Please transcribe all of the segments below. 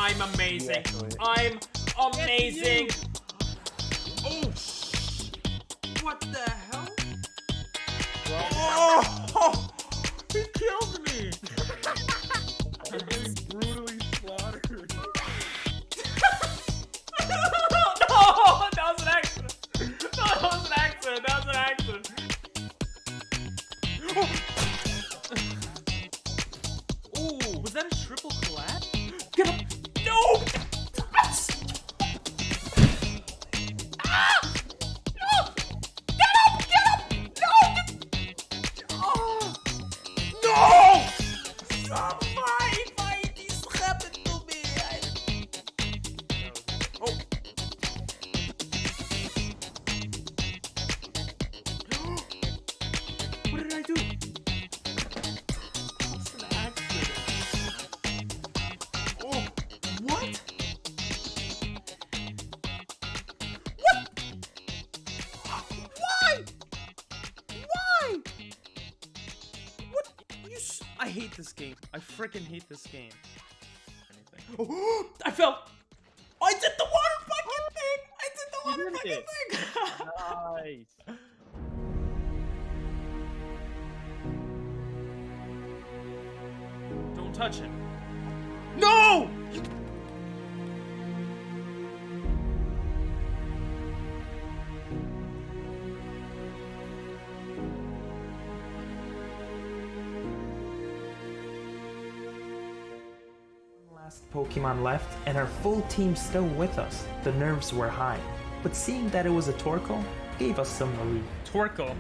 I'm amazing. Exactly. I'm amazing. Oh, what the hell? Oh, he killed me. I'm getting brutally slaughtered. No, that was an accident. No, that was an accident. That was an accident. Ooh, was that a triple collab? Get up! No! Ah! No! Get up! Get up! No! Oh! No! Why this happened to me? Oh. What did I do? It's an accident. Oh, what? What? Why? Why? What? I hate this game. I freaking hate this game. Anything. Oh, I fell. I did the water bucket thing. I did the water did bucket it. thing. Nice. Don't touch him. No! Last Pokemon left, and our full team still with us. The nerves were high, but seeing that it was a Torkoal gave us some relief. Torkoal.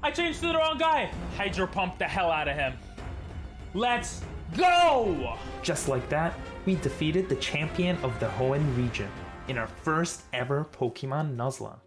I changed to the wrong guy. Hydro pump the hell out of him. Let's go! Just like that, we defeated the champion of the Hoenn region in our first ever Pokemon Nuzlocke.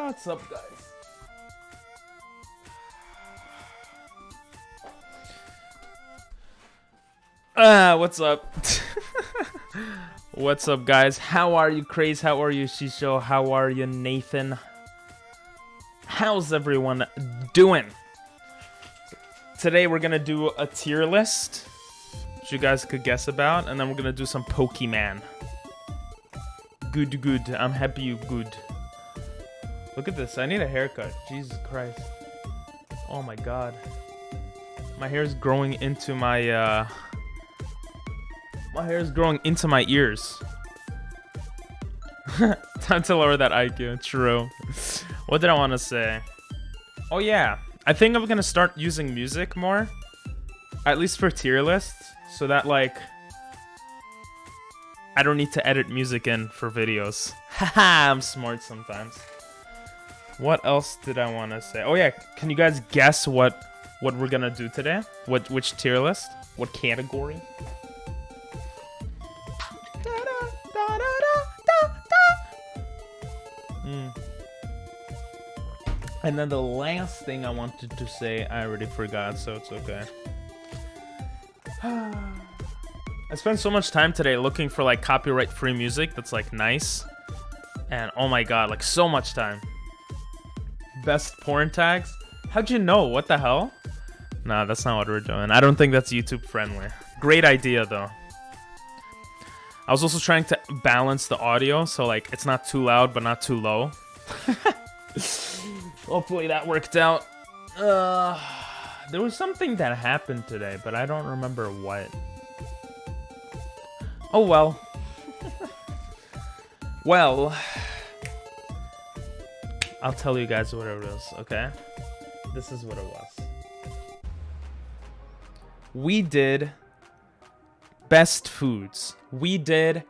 What's up, guys? What's up? What's up, guys? How are you, Craze? How are you, Shisho? How are you, Nathan? How's everyone doing? Today we're gonna do a tier list, which you guys could guess about, and then we're gonna do some Pokemon. Good, good. I'm happy you good. Look at this. I need a haircut. Jesus Christ. Oh my god. My hair is growing into my my hair is growing into my ears. Time to lower that IQ. True. What did I want to say? Oh yeah. I think I'm gonna start using music more. At least for tier lists. So that like I don't need to edit music in for videos. Haha, I'm smart sometimes. What else did I want to say? Oh yeah, can you guys guess what we're gonna do today? Which tier list? What category? And then the last thing I wanted to say, I already forgot, so it's okay. I spent so much time today looking for like copyright-free music that's like nice. And oh my god, like so much time. Best porn tags? How'd you know? What the hell? Nah, that's not what we're doing. I don't think that's YouTube friendly. Great idea though. I was also trying to balance the audio so like it's not too loud but not too low. Hopefully that worked out. There was something that happened today, but I don't remember what. Oh well. Well, I'll tell you guys what it was, okay? This is what it was. We did best foods. We did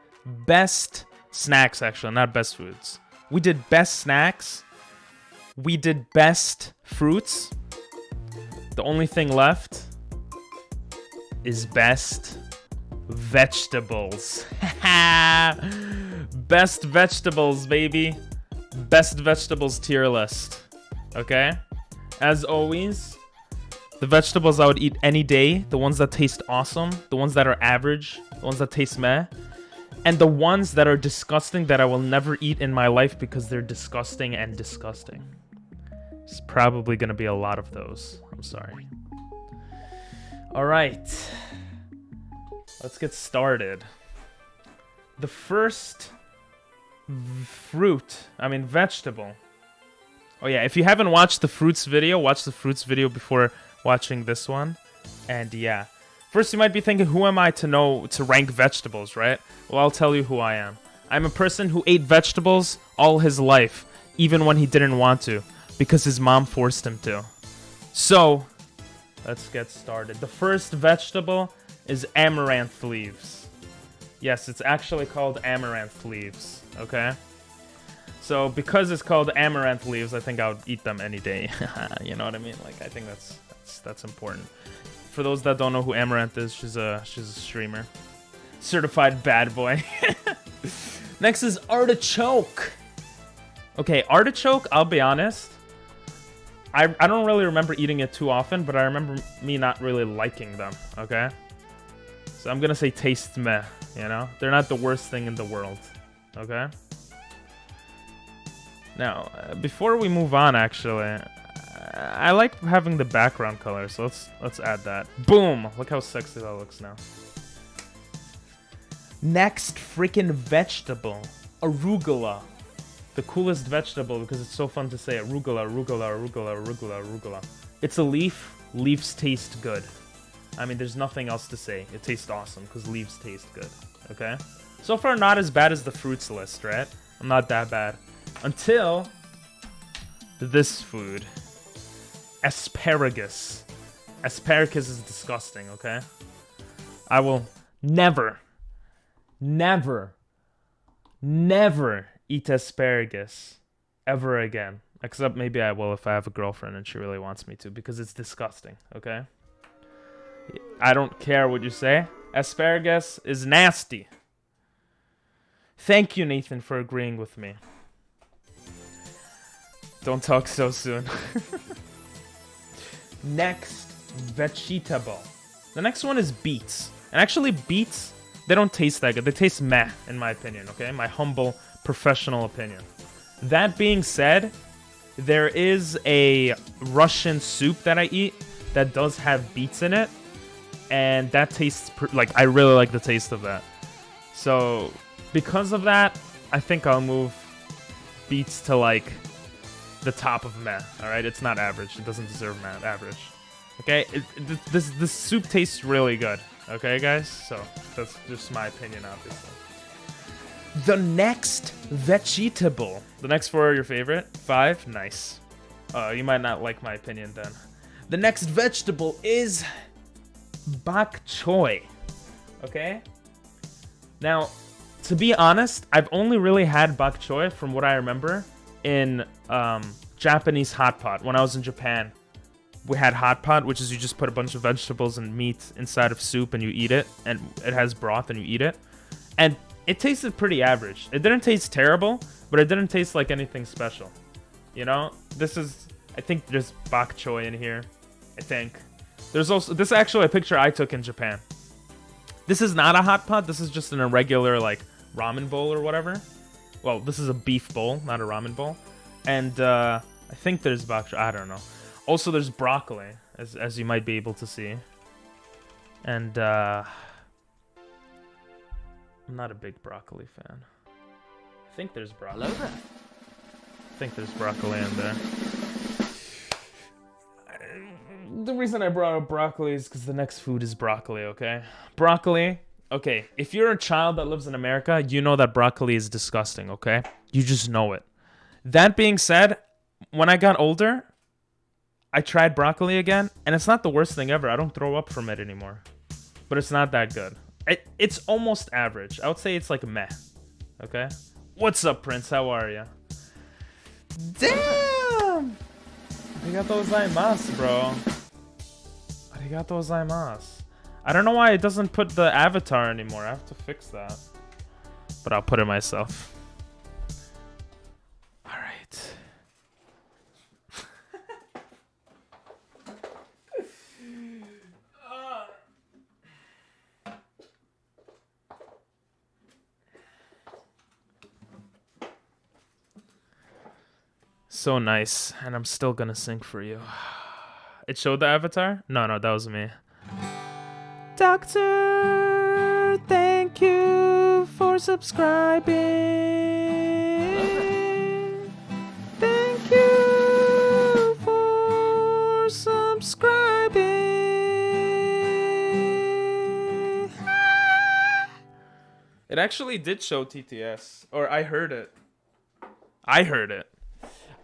best snacks, actually, not best foods. We did best snacks. We did best fruits. The only thing left is best vegetables. Best vegetables, baby. Best vegetables tier list. Okay? As always, the vegetables I would eat any day, the ones that taste awesome, the ones that are average, the ones that taste meh, and the ones that are disgusting that I will never eat in my life because they're disgusting and disgusting. It's probably going to be a lot of those. I'm sorry. All right. Let's get started. The first vegetable. Oh yeah, if you haven't watched the fruits video, watch the fruits video before watching this one. And yeah. First you might be thinking, who am I to know to rank vegetables, right? Well, I'll tell you who I am. I'm a person who ate vegetables all his life, even when he didn't want to, because his mom forced him to. So, let's get started. The first vegetable is amaranth leaves. Yes, it's actually called amaranth leaves, okay? So, because it's called amaranth leaves, I think I would eat them any day. You know what I mean? Like, I think that's important. For those that don't know who Amaranth is, she's a streamer. Certified bad boy. Next is artichoke. Okay, artichoke, I'll be honest. I don't really remember eating it too often, but I remember me not really liking them, okay? So I'm gonna say taste meh, you know? They're not the worst thing in the world, okay? Now, before we move on, actually, I like having the background color, so let's add that. Boom! Look how sexy that looks now. Next freaking vegetable, arugula. The coolest vegetable because it's so fun to say. Arugula, arugula, arugula, arugula, arugula. It's a leaf. Leaves taste good. I mean, there's nothing else to say. It tastes awesome because leaves taste good. Okay? So far, not as bad as the fruits list, right? I'm not that bad. Until this food. Asparagus. Asparagus is disgusting, okay? I will never eat asparagus ever again. Except maybe I will if I have a girlfriend and she really wants me to, because it's disgusting, okay? I don't care what you say. Asparagus is nasty. Thank you, Nathan, for agreeing with me. Don't talk so soon. Next vegetable. The next one is beets. And actually beets, they don't taste that good. They taste meh, in my opinion, okay? My humble professional opinion. That being said, there is a Russian soup that I eat that does have beets in it. And that tastes, I really like the taste of that. So, because of that, I think I'll move beets to, like, the top of meh, alright? It's not average. It doesn't deserve average. Okay? This soup tastes really good. Okay, guys? So, that's just my opinion, obviously. The next vegetable. The next four are your favorite? 5? Nice. You might not like my opinion then. The next vegetable is bok choy. Okay? Now, to be honest, I've only really had bok choy, from what I remember, in Japanese hot pot. When I was in Japan, we had hot pot, which is you just put a bunch of vegetables and meat inside of soup and you eat it, and it has broth and you eat it. And it tasted pretty average. It didn't taste terrible, but it didn't taste like anything special. You know? I think there's bok choy in here. I think. There's also, this is actually a picture I took in Japan. This is not a hot pot. This is just in a regular, like, ramen bowl or whatever. Well, this is a beef bowl, not a ramen bowl. And I I think there's bok choy. I don't know. Also, there's broccoli, as you might be able to see. And I'm not a big broccoli fan. I think there's broccoli. Hello there. I think there's broccoli in there. The reason I brought up broccoli is because the next food is broccoli, okay? Broccoli, okay, if you're a child that lives in America, you know that broccoli is disgusting, okay? You just know it. That being said, when I got older, I tried broccoli again, and it's not the worst thing ever. I don't throw up from it anymore. But it's not that good. It's almost average. I would say it's like meh, okay? What's up, Prince? How are you? Damn! Arigatou gozaimasu, bro. Arigatou gozaimasu. I don't know why it doesn't put the avatar anymore. I have to fix that. But I'll put it myself. Alright. So nice, and I'm still gonna sing for you. It showed the avatar? No, that was me. Doctor, thank you for subscribing. Thank you for subscribing. It actually did show TTS, or I heard it.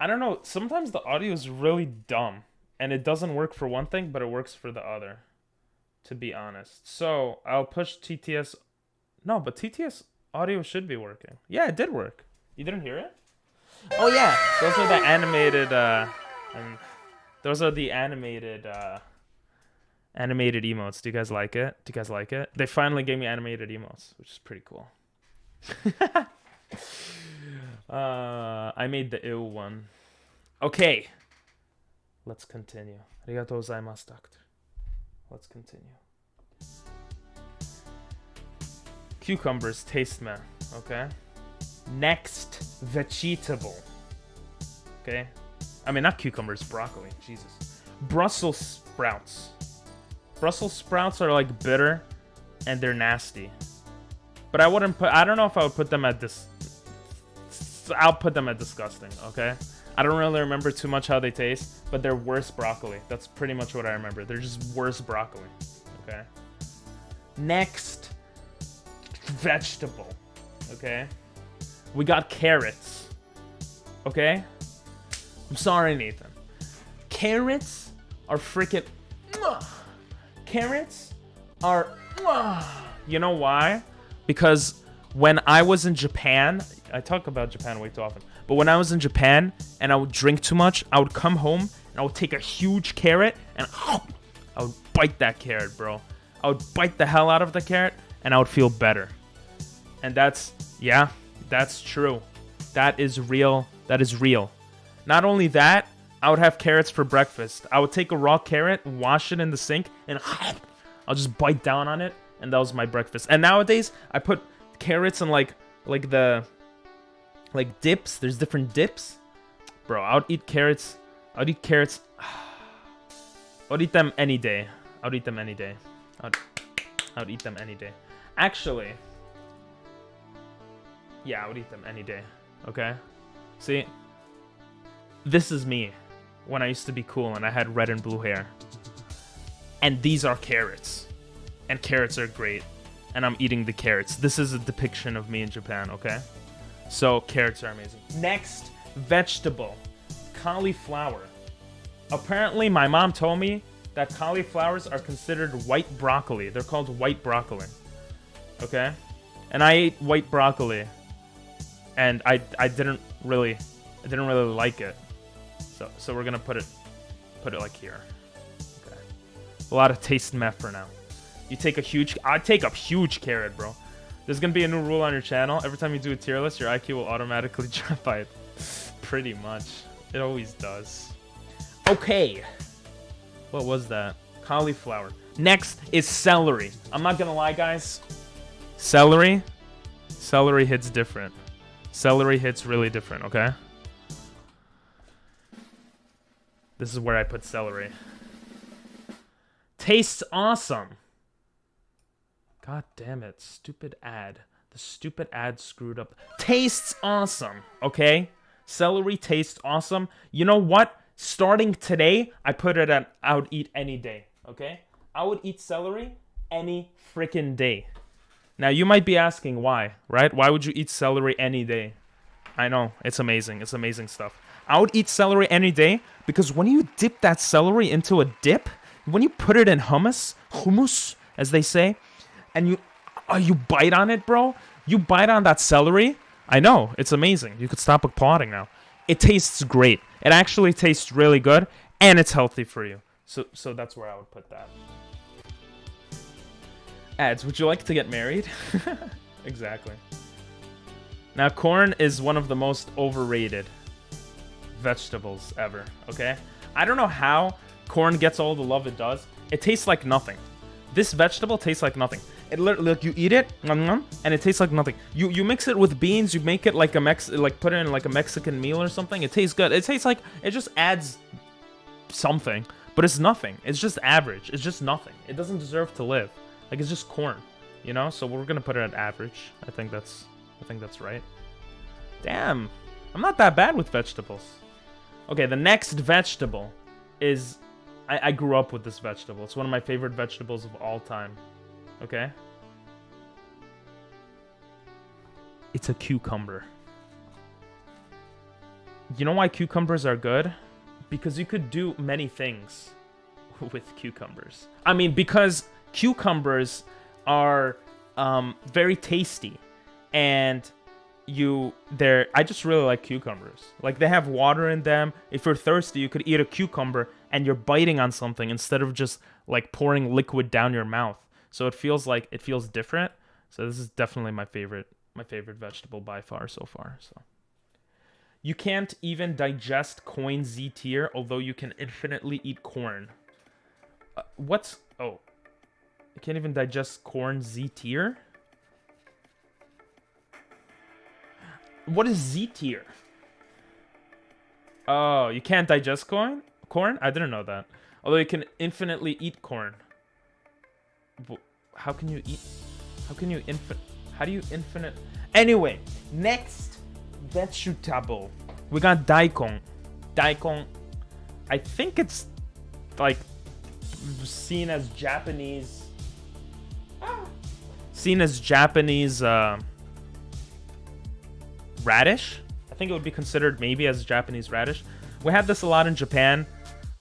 I don't know, sometimes the audio is really dumb, and it doesn't work for one thing, but it works for the other, to be honest. So, I'll push TTS... No, but TTS audio should be working. Yeah, it did work. You didn't hear it? Oh yeah, those are the animated, animated emotes. Do you guys like it? They finally gave me animated emotes, which is pretty cool. I made the ew one. Okay. Let's continue. Arigatou gozaimasu, doctor. Let's continue. Cucumbers taste meh. Okay. Next, vegetable. Okay. I mean, not cucumbers, broccoli. Jesus. Brussels sprouts. Brussels sprouts are like bitter, and they're nasty. But I wouldn't put. I don't know if I would put them at this. I'll put them at disgusting, okay? I don't really remember too much how they taste, but they're worse broccoli. That's pretty much what I remember. They're just worse broccoli, okay? Next, vegetable, okay? We got carrots, okay? I'm sorry, Nathan. Carrots are freaking... Carrots are... You know why? Because when I was in Japan... I talk about Japan way too often. But when I was in Japan and I would drink too much, I would come home and I would take a huge carrot and I would bite that carrot, bro. I would bite the hell out of the carrot and I would feel better. And that's true. That is real. Not only that, I would have carrots for breakfast. I would take a raw carrot, wash it in the sink, and I'll just bite down on it, and that was my breakfast. And nowadays, I put carrots in like dips. There's different dips. Bro, I would eat carrots. I would eat them any day. I would eat them any day. Actually, yeah, I would eat them any day. Okay? See? This is me when I used to be cool and I had red and blue hair. And these are carrots. And carrots are great. And I'm eating the carrots. This is a depiction of me in Japan, okay? So, carrots are amazing. Next, vegetable. Cauliflower. Apparently, my mom told me that cauliflowers are considered white broccoli. They're called white broccoli. Okay? And I ate white broccoli. And I didn't really like it. So we're gonna put it like here. Okay. A lot of taste meh for now. I take a huge carrot, bro. There's gonna be a new rule on your channel. Every time you do a tier list, your IQ will automatically drop by pretty much. It always does. Okay. What was that? Cauliflower. Next is celery. I'm not gonna lie, guys. Celery hits different. Celery hits really different, okay? This is where I put celery. Tastes awesome. God damn it. Stupid ad. The stupid ad screwed up. Tastes awesome. Okay? Celery tastes awesome. You know what? Starting today, I put it at I would eat any day. Okay? I would eat celery any freaking day. Now, you might be asking why, right? Why would you eat celery any day? I know. It's amazing. It's amazing stuff. I would eat celery any day because when you dip that celery into a dip, when you put it in hummus, as they say, and you bite on it, bro. You bite on that celery. I know. It's amazing. You could stop applauding now. It tastes great. It actually tastes really good, and it's healthy for you. So that's where I would put that. Ads, would you like to get married? Exactly. Now, corn is one of the most overrated vegetables ever, okay? I don't know how corn gets all the love it does. It tastes like nothing. This vegetable tastes like nothing. It literally, like, you eat it, and it tastes like nothing. You mix it with beans, you make it like put it in like a Mexican meal or something. It tastes good. It tastes like, it just adds something, but it's nothing. It's just average. It's just nothing. It doesn't deserve to live. Like, it's just corn, you know? So we're gonna put it at average. I think that's right. Damn, I'm not that bad with vegetables. Okay, the next vegetable is, I grew up with this vegetable. It's one of my favorite vegetables of all time. Okay? It's a cucumber. You know why cucumbers are good? Because you could do many things with cucumbers. I mean, because cucumbers are very tasty, and I just really like cucumbers. Like, they have water in them. If you're thirsty, you could eat a cucumber and you're biting on something instead of just like pouring liquid down your mouth. So it feels different. So this is definitely my favorite vegetable by far so far. So you can't even digest coin Z tier, although you can infinitely eat corn. You can't even digest corn Z tier? What is Z tier? Oh, you can't digest corn? I didn't know that. Although you can infinitely eat corn. How do you infinite? Anyway, next vegetable. We got daikon. Daikon, I think it's like seen as Japanese radish. I think it would be considered maybe as Japanese radish. We had this a lot in Japan.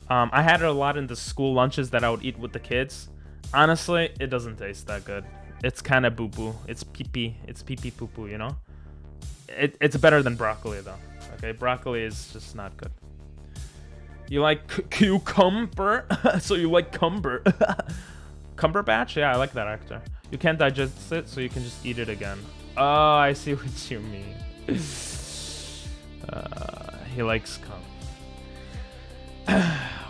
I had it a lot in the school lunches that I would eat with the kids. Honestly, it doesn't taste that good. It's kind of boo-boo. It's pee-pee. It's pee-pee poo-poo, you know? It's better than broccoli, though. Okay, broccoli is just not good. You like cucumber? So you like cumber. Cumberbatch? Yeah, I like that actor. You can't digest it, so you can just eat it again. Oh, I see what you mean. He likes cum.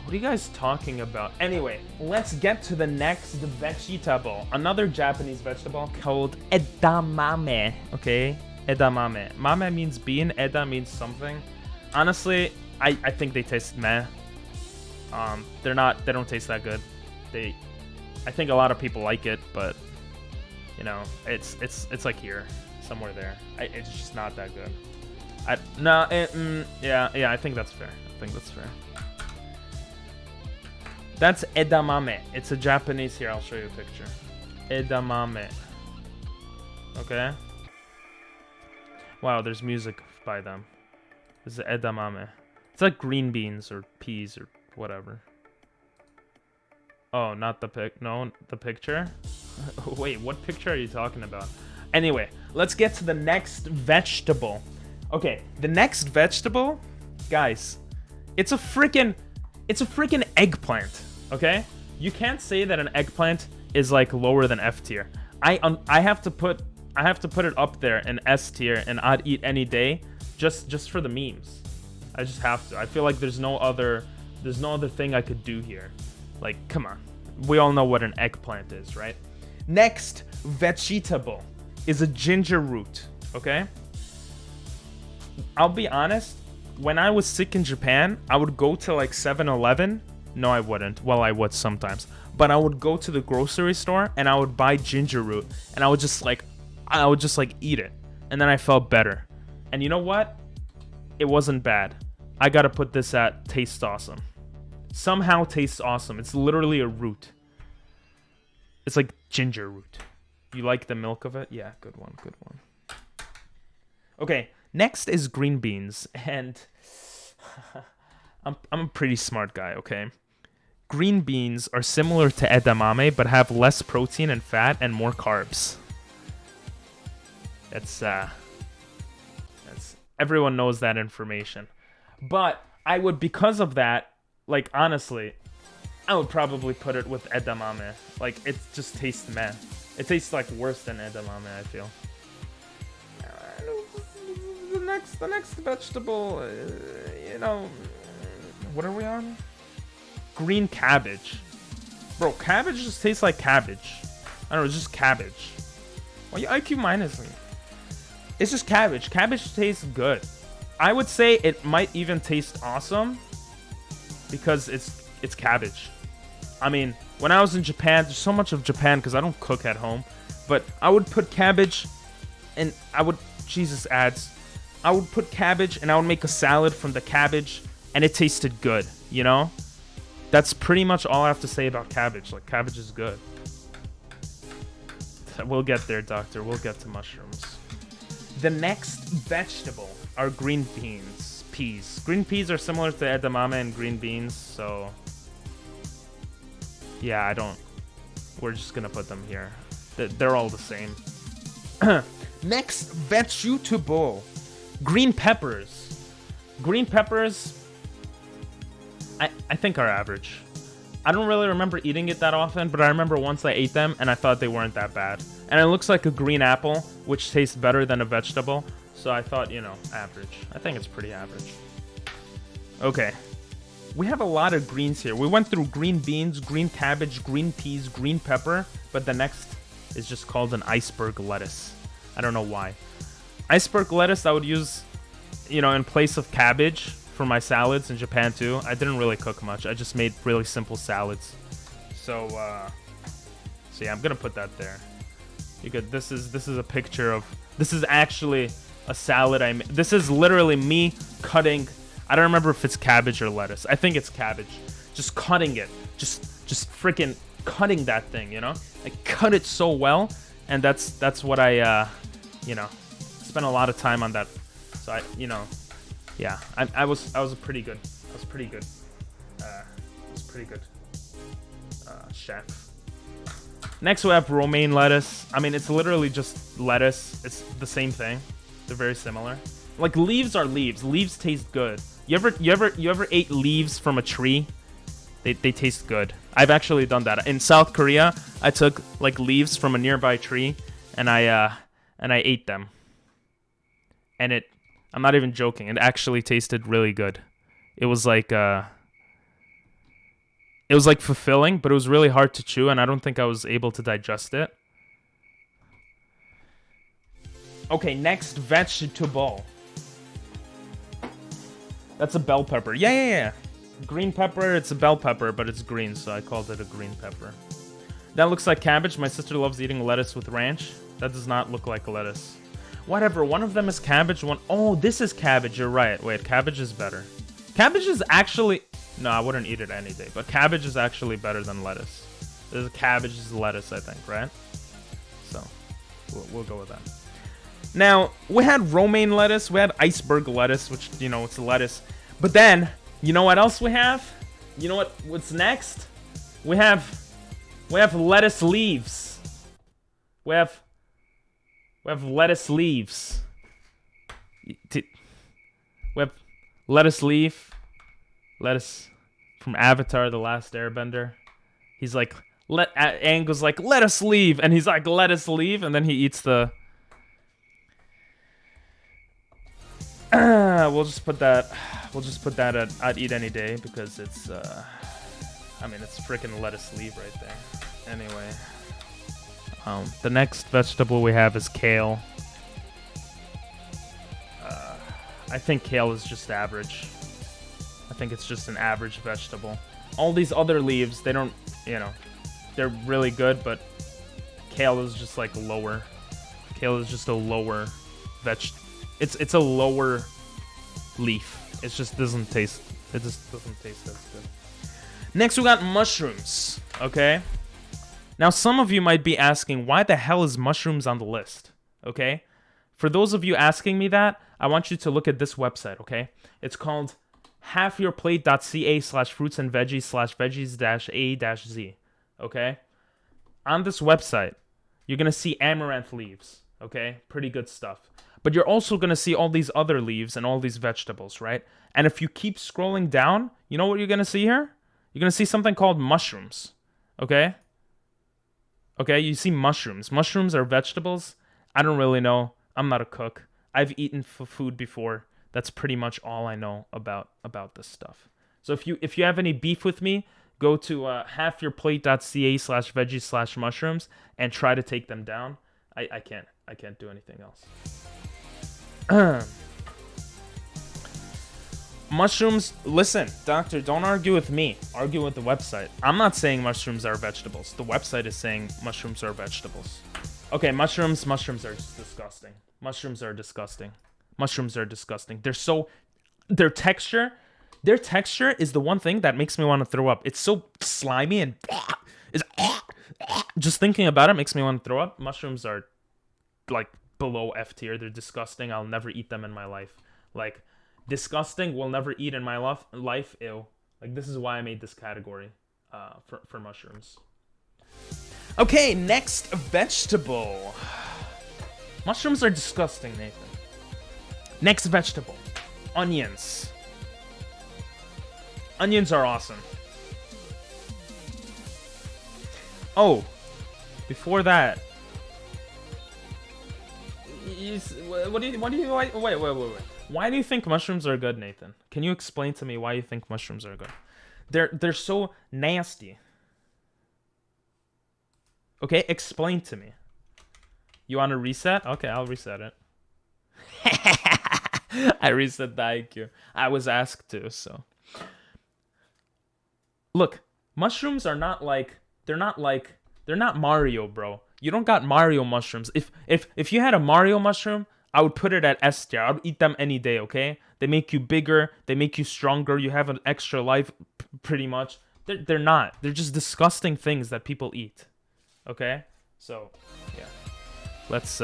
What are you guys talking about? Anyway, let's get to the next vegetable. Another Japanese vegetable called edamame. Okay? Edamame. Mame means bean. Eda means something. Honestly, I think they taste meh. They don't taste that good. I think a lot of people like it, but you know, it's like here, somewhere there. It's just not that good. Yeah, I think that's fair. That's edamame. It's a Japanese. Here, I'll show you a picture. Edamame. Okay. Wow, there's music by them. This is edamame. It's like green beans or peas or whatever. Oh, not the the picture? Wait, what picture are you talking about? Anyway, let's get to the next vegetable. Okay, the next vegetable, guys, it's a freaking eggplant, okay? You can't say that an eggplant is like lower than F tier. I have to put it up there in S tier, and I'd eat any day just for the memes. I just have to. I feel like there's no other thing I could do here. Like, come on. We all know what an eggplant is, right? Next vegetable is a ginger root, okay? I'll be honest, when I was sick in Japan, I would go to like 7-Eleven. No, I wouldn't. Well, I would sometimes. But I would go to the grocery store and I would buy ginger root and I would just like eat it. And then I felt better. And you know what? It wasn't bad. I gotta put this at tastes awesome. Somehow tastes awesome. It's literally a root. It's like ginger root. You like the milk of it? Yeah, good one, good one. Okay, next is green beans. And I'm a pretty smart guy, okay? Green beans are similar to edamame, but have less protein and fat and more carbs. That's everyone knows that information. But I would, because of that, like honestly, I would probably put it with edamame. Like it just tastes meh. It tastes like worse than edamame, I feel. The next vegetable, you know, what are we on? Green cabbage. Bro, cabbage just tastes like cabbage. I don't know, it's just cabbage. Why you IQ minus me? It's just cabbage. Cabbage tastes good. I would say it might even taste awesome because it's cabbage. I mean, when I was in Japan, there's so much of Japan because I don't cook at home, but I would put cabbage and I would, Jesus ads, I would put cabbage and I would make a salad from the cabbage and it tasted good, you know? That's pretty much all I have to say about cabbage. Like, cabbage is good. We'll get there, doctor. We'll get to mushrooms. The next vegetable are green beans. Peas. Green peas are similar to edamame and green beans, so... yeah, I don't... we're just gonna put them here. They're all the same. Next vegetable. Green peppers. Green peppers... I think are average. I don't really remember eating it that often, but I remember once I ate them and I thought they weren't that bad. And it looks like a green apple, which tastes better than a vegetable. So I thought, you know, average. I think it's pretty average. Okay. We have a lot of greens here. We went through green beans, green cabbage, green peas, green pepper, but the next is just called an iceberg lettuce. I don't know why. Iceberg lettuce I would use, you know, in place of cabbage for my salads in Japan too. I didn't really cook much. I just made really simple salads. So yeah, I'm gonna put that there. You could. This is a picture of. This is actually a salad I made. This is literally me cutting. I don't remember if it's cabbage or lettuce. I think it's cabbage. Just cutting it. Just freaking cutting that thing. You know, I cut it so well, and that's what I you know, spent a lot of time on that. So I, you know. Yeah, I was pretty good. I was pretty good. Chef. Next we have romaine lettuce. I mean, it's literally just lettuce. It's the same thing. They're very similar. Like leaves are leaves. Leaves taste good. You ever ate leaves from a tree? They taste good. I've actually done that. In South Korea, I took like leaves from a nearby tree and I ate them. And I'm not even joking. It actually tasted really good. It was like fulfilling, but it was really hard to chew, and I don't think I was able to digest it. Okay, next vegetable. That's a bell pepper. Yeah. Green pepper, it's a bell pepper, but it's green, so I called it a green pepper. That looks like cabbage. My sister loves eating lettuce with ranch. That does not look like lettuce. Whatever, one of them is cabbage, one... oh, this is cabbage, you're right. Wait, cabbage is better. Cabbage is actually... no, I wouldn't eat it any day, but cabbage is actually better than lettuce. There's a cabbage is lettuce, I think, right? So, we'll go with that. Now, we had romaine lettuce, we had iceberg lettuce, which, you know, it's lettuce. But then, you know what else we have? You know what's next? We have lettuce leaves. We have lettuce leaves. We have lettuce leaf. Lettuce from Avatar: The Last Airbender. He's like, Aang goes like, let us leave, and he's like, let us leave, and then he eats the. We'll just put that at I'd eat any day because it's I mean, it's freaking lettuce leaf right there. Anyway, the next vegetable we have is kale. I think kale is just average. I think it's just an average vegetable. All these other leaves, they don't, you know, they're really good, but kale is just like lower. Kale is just a lower it's a lower leaf. It just doesn't taste as good. Next we got mushrooms, okay? Now some of you might be asking, why the hell is mushrooms on the list? Okay? For those of you asking me that, I want you to look at this website, okay? It's called halfyourplate.ca/fruits and veggies/veggies-a-z, okay? On this website, you're going to see amaranth leaves, okay? Pretty good stuff. But you're also going to see all these other leaves and all these vegetables, right? And if you keep scrolling down, you know what you're going to see here? You're going to see something called mushrooms, okay? Okay, you see mushrooms. Mushrooms are vegetables. I don't really know. I'm not a cook. I've eaten food before. That's pretty much all I know about this stuff. So if you have any beef with me, go to halfyourplate.ca/veggies/mushrooms and try to take them down. I can't do anything else. Mushrooms, listen, doctor, don't argue with me. Argue with the website. I'm not saying mushrooms are vegetables. The website is saying mushrooms are vegetables. Okay, mushrooms are just disgusting. Mushrooms are disgusting. Mushrooms are disgusting. Their texture is the one thing that makes me want to throw up. It's so slimy and just thinking about it makes me want to throw up. Mushrooms are like below F tier. They're disgusting. I'll never eat them in my life. Like, disgusting, will never eat in my life. Ew. Like, this is why I made this category for mushrooms. Okay, next vegetable. Mushrooms are disgusting, Nathan. Next vegetable. Onions. Onions are awesome. Oh, before that. Wait. Why do you think mushrooms are good, Nathan? Can you explain to me why you think mushrooms are good? They're so nasty. Okay, explain to me. You want to reset? Okay, I'll reset it. I reset the IQ. I was asked to, so. Look, mushrooms are not like they're not Mario, bro. You don't got Mario mushrooms. If you had a Mario mushroom, I would put it at S tier. I would eat them any day, okay? They make you bigger, they make you stronger, you have an extra life pretty much. They're not. They're just disgusting things that people eat. Okay? So, yeah. Let's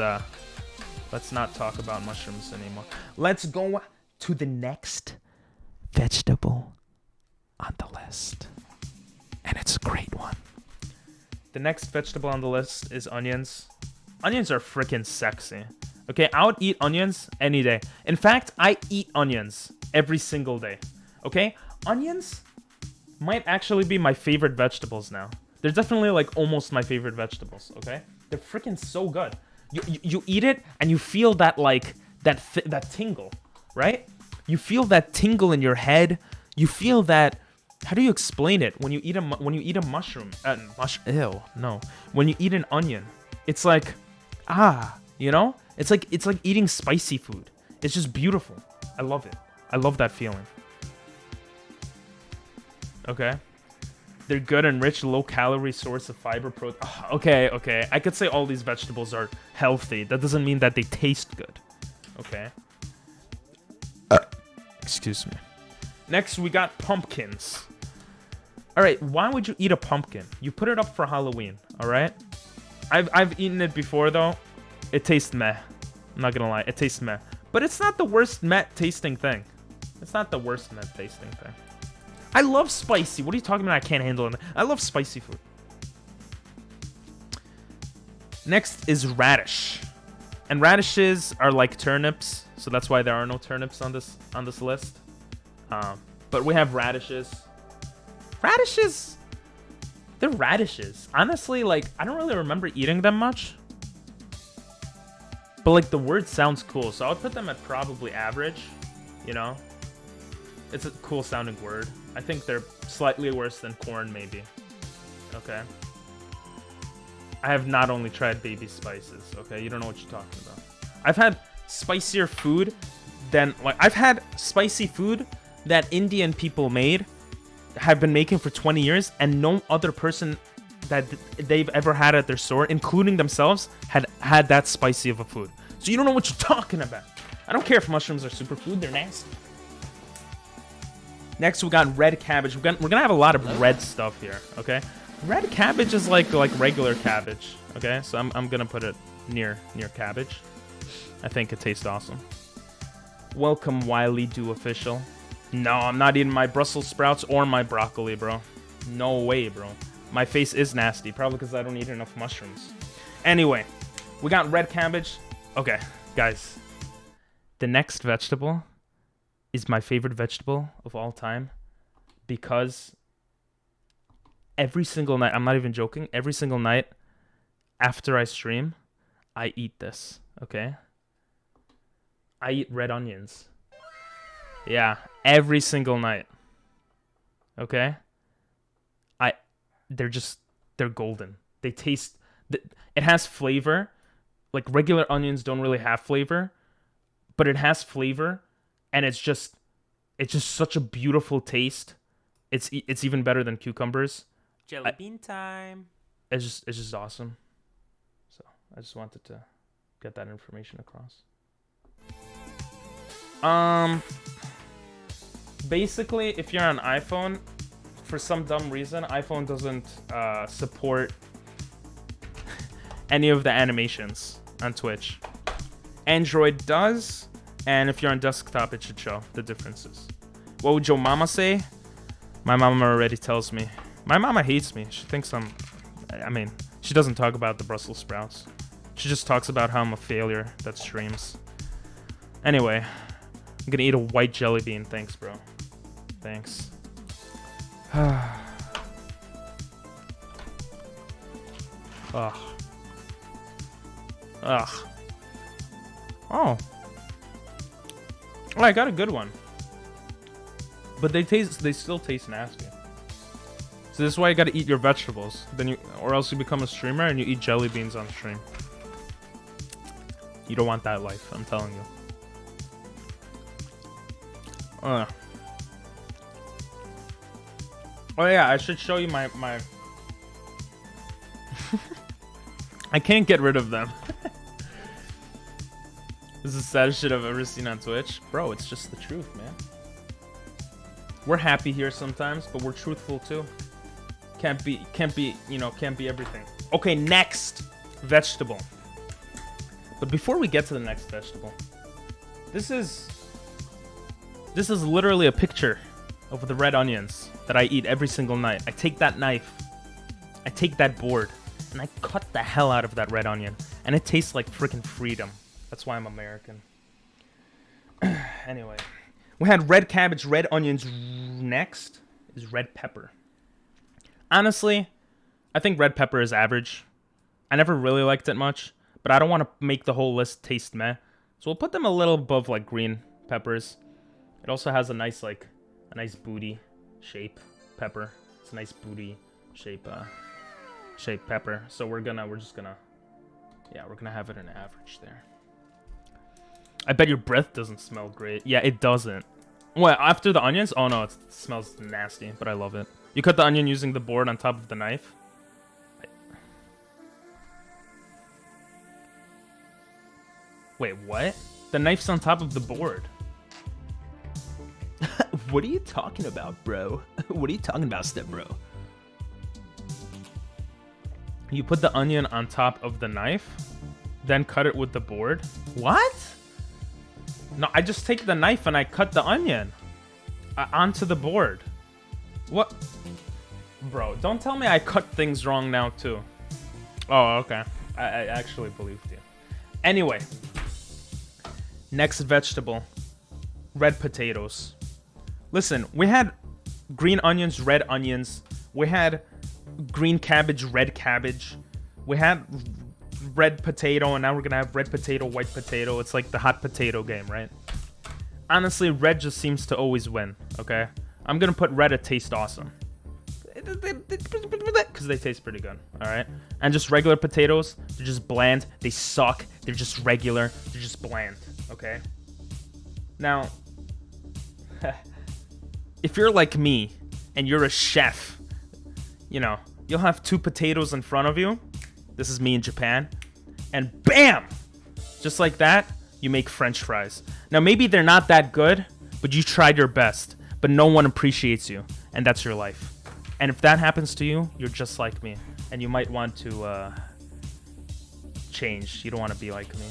not talk about mushrooms anymore. Let's go to the next vegetable on the list. And it's a great one. The next vegetable on the list is onions. Onions are freaking sexy. Okay, I would eat onions any day. In fact, I eat onions every single day. Okay? Onions might actually be my favorite vegetables now. They're definitely like almost my favorite vegetables, okay? They're freaking so good. You eat it and you feel that like that tingle, right? You feel that tingle in your head. You feel that. How do you explain it? When you eat a mushroom, ew, no. When you eat an onion, it's like, you know? It's like eating spicy food. It's just beautiful. I love it. I love that feeling. Okay. They're good and rich, low-calorie source of fiber, protein. Okay. I could say all these vegetables are healthy. That doesn't mean that they taste good. Okay. Excuse me. Next, we got pumpkins. All right, why would you eat a pumpkin? You put it up for Halloween, all right? I've eaten it before, though. It tastes meh. I'm not gonna lie. It tastes meh. But it's not the worst meh-tasting thing. It's not the worst meh-tasting thing. I love spicy. What are you talking about? I can't handle it. I love spicy food. Next is radish. And radishes are like turnips, so that's why there are no turnips on this list. But we have radishes. Radishes, they're radishes. Honestly, like, I don't really remember eating them much. But, like, the word sounds cool, so I would put them at probably average, you know? It's a cool sounding word. I think they're slightly worse than corn, maybe. Okay? I have not only tried baby spices, okay? You don't know what you're talking about. I've had spicier food than like I've had spicy food that Indian people have been making for 20 years, and no other person that they've ever had at their store, including themselves, had that spicy of a food. So you don't know what you're talking about. I don't care if mushrooms are superfood, they're nasty. Next, we got red cabbage. We're gonna have a lot of red stuff here, okay? Red cabbage is like regular cabbage, okay? So I'm gonna put it near cabbage. I think it tastes awesome. Welcome, Wiley Do Official. No, I'm not eating my Brussels sprouts or my broccoli, bro. No way, bro. My face is nasty, probably because I don't eat enough mushrooms. Anyway, we got red cabbage. Okay, guys. The next vegetable is my favorite vegetable of all time because every single night, I'm not even joking, every single night after I stream, I eat this, okay? I eat red onions. Yeah, every single night. Okay? They're golden. They taste, it has flavor. Like regular onions don't really have flavor, but it has flavor, and it's just such a beautiful taste. It's even better than cucumbers. Jelly bean time. It's just awesome. So I just wanted to get that information across. Basically, if you're on iPhone, for some dumb reason, iPhone doesn't support any of the animations on Twitch. Android does, and if you're on desktop, it should show the differences. What would your mama say? My mama already tells me. My mama hates me. She thinks she doesn't talk about the Brussels sprouts. She just talks about how I'm a failure that streams. Anyway, I'm gonna eat a white jelly bean. Thanks, bro. Thanks. Ugh. Ugh. Oh, I got a good one. But they still taste nasty. So this is why you gotta eat your vegetables. Or else you become a streamer and you eat jelly beans on stream. You don't want that life, I'm telling you. Oh yeah, I should show you my I can't get rid of them. This is the saddest shit I've ever seen on Twitch. Bro, it's just the truth, man. We're happy here sometimes, but we're truthful too. Can't be everything. Okay, next vegetable. But before we get to the next vegetable, this is literally a picture of the red onions that I eat every single night. I take that knife, I take that board, and I cut the hell out of that red onion. And it tastes like freaking freedom. That's why I'm American. Anyway, we had red cabbage, red onions. Next is red pepper. Honestly, I think red pepper is average. I never really liked it much, but I don't want to make the whole list taste meh. So we'll put them a little above like green peppers. It also has a nice booty shape pepper. It's a nice booty shape pepper. So we're gonna have it an average there. I bet your breath doesn't smell great. Yeah, it doesn't. Well, after the onions? Oh no, it smells nasty, but I love it. You cut the onion using the board on top of the knife. Wait, what? The knife's on top of the board. What are you talking about, bro? What are you talking about, step bro? You put the onion on top of the knife, then cut it with the board. What? No, I just take the knife and I cut the onion onto the board. What? Bro, don't tell me I cut things wrong now too. Oh, okay. I actually believed you. Anyway, next vegetable, red potatoes. Listen, we had green onions, red onions. We had green cabbage, red cabbage. We had red potato, and now we're gonna have red potato, white potato. It's like the hot potato game, right? Honestly, red just seems to always win, okay? I'm gonna put red at taste awesome. Because they taste pretty good, alright? And just regular potatoes, they're just bland. They suck. They're just regular. They're just bland, okay? Now, if you're like me and you're a chef, you know, you'll have 2 potatoes in front of you. This is me in Japan. And bam! Just like that, you make French fries. Now, maybe they're not that good, but you tried your best. But no one appreciates you, and that's your life. And if that happens to you, you're just like me. And you might want to change. You don't want to be like me.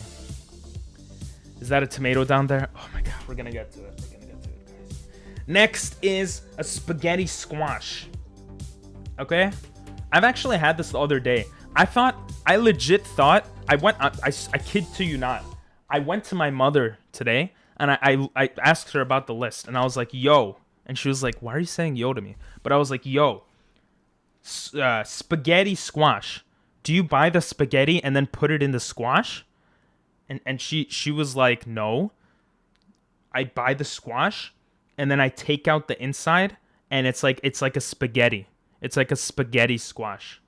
Is that a tomato down there? Oh my god, we're gonna get to it. We're gonna get to it, guys. Next is a spaghetti squash. Okay? I've actually had this the other day. I legit thought, I kid to you not. I went to my mother today, and I asked her about the list, and I was like, yo. And she was like, why are you saying yo to me? But I was like, yo, spaghetti squash. Do you buy the spaghetti and then put it in the squash? And she was like, no. I buy the squash, and then I take out the inside, and it's like a spaghetti. It's like a spaghetti squash.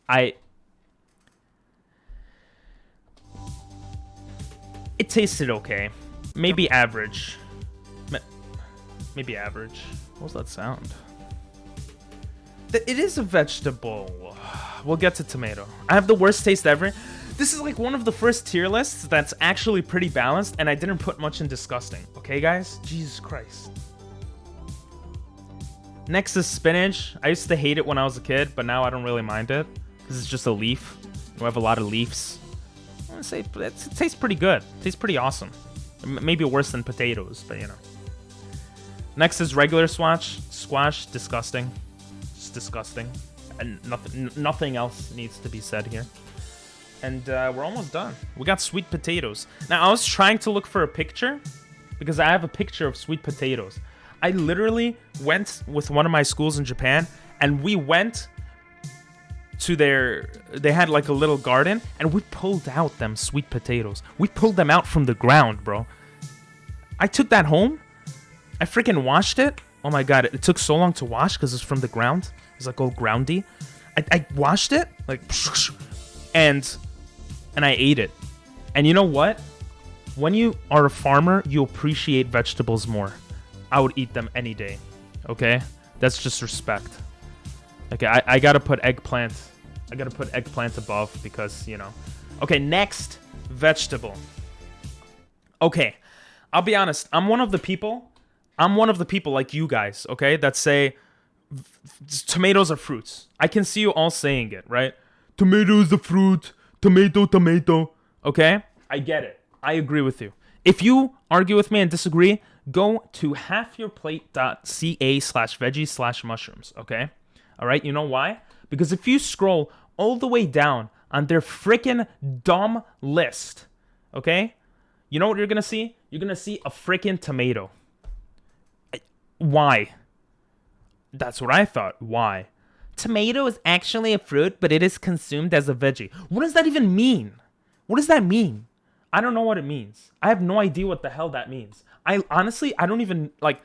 It tasted okay. Maybe average. Maybe average. What was that sound? It is a vegetable. We'll get to tomato. I have the worst taste ever. This is like one of the first tier lists that's actually pretty balanced, and I didn't put much in disgusting. Okay, guys? Jesus Christ. Next is spinach. I used to hate it when I was a kid, but now I don't really mind it because it's just a leaf. We have a lot of leaves. I want to say it tastes pretty good. It tastes pretty awesome. Maybe worse than potatoes, but you know. Next is regular squash. Disgusting. Just disgusting. And nothing else needs to be said here. And we're almost done. We got sweet potatoes. Now, I was trying to look for a picture because I have a picture of sweet potatoes. I literally went with one of my schools in Japan, and we went to they had like a little garden, and we pulled out them sweet potatoes. We pulled them out from the ground, bro. I took that home. I freaking washed it. Oh my god, it took so long to wash because it's from the ground. It's like all groundy. I washed it, like, and I ate it. And you know what? When you are a farmer, you appreciate vegetables more. I would eat them any day. Okay? That's just respect. Okay, I gotta put eggplant. I gotta put eggplant above because, you know. Okay, next vegetable. Okay, I'll be honest. I'm one of the people like you guys, okay, that say tomatoes are fruits. I can see you all saying it, right? Tomato is a fruit. Tomato. Okay? I get it. I agree with you. If you argue with me and disagree, go to halfyourplate.ca/veggies/mushrooms, okay? All right? You know why? Because if you scroll all the way down on their freaking dumb list, okay? You know what you're going to see? You're going to see a freaking tomato. Why? That's what I thought. Why? Tomato is actually a fruit, but it is consumed as a veggie. What does that even mean? What does that mean? I don't know what it means. I have no idea what the hell that means. I don't even, like,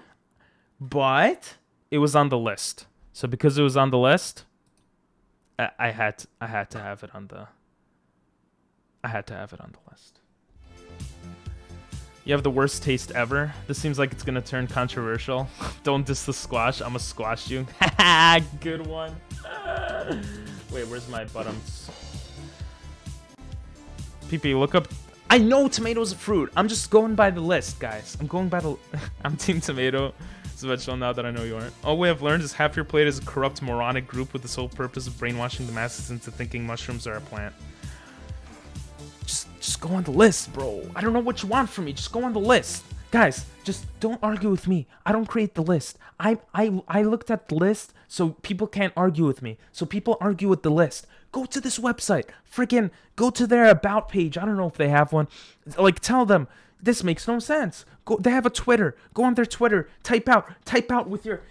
but it was on the list. So because it was on the list, I had to have it on the list. You have the worst taste ever. This seems like it's gonna turn controversial. Don't diss the squash. I'ma squash you. Haha, good one. Wait, where's my buttons? PP, look up. I know tomato's a fruit. I'm just going by the list, guys. I'm team tomato. It's a vegetable now that I know you aren't. All we have learned is half your plate is a corrupt moronic group with the sole purpose of brainwashing the masses into thinking mushrooms are a plant. Just go on the list, bro. I don't know what you want from me. Just go on the list. Guys, just don't argue with me. I don't create the list. I looked at the list so people can't argue with me. So people argue with the list. Go to this website. Freaking go to their about page. I don't know if they have one. Like, tell them this makes no sense. Go. They have a Twitter. Go on their Twitter. Type out with your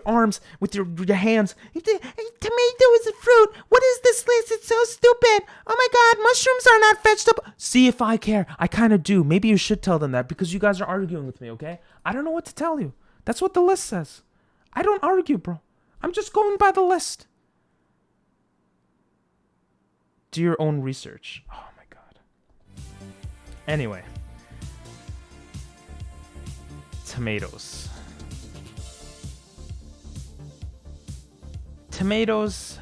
arms, with your hands. Tomato is a fruit. What is this list? It's so stupid. Oh my god, mushrooms are not vegetable. See if I care. I kind of do. Maybe you should tell them that because you guys are arguing with me, okay? I don't know what to tell you. That's what the list says. I don't argue, bro. I'm just going by the list. Do your own research. Oh my god. Anyway. tomatoes. Tomatoes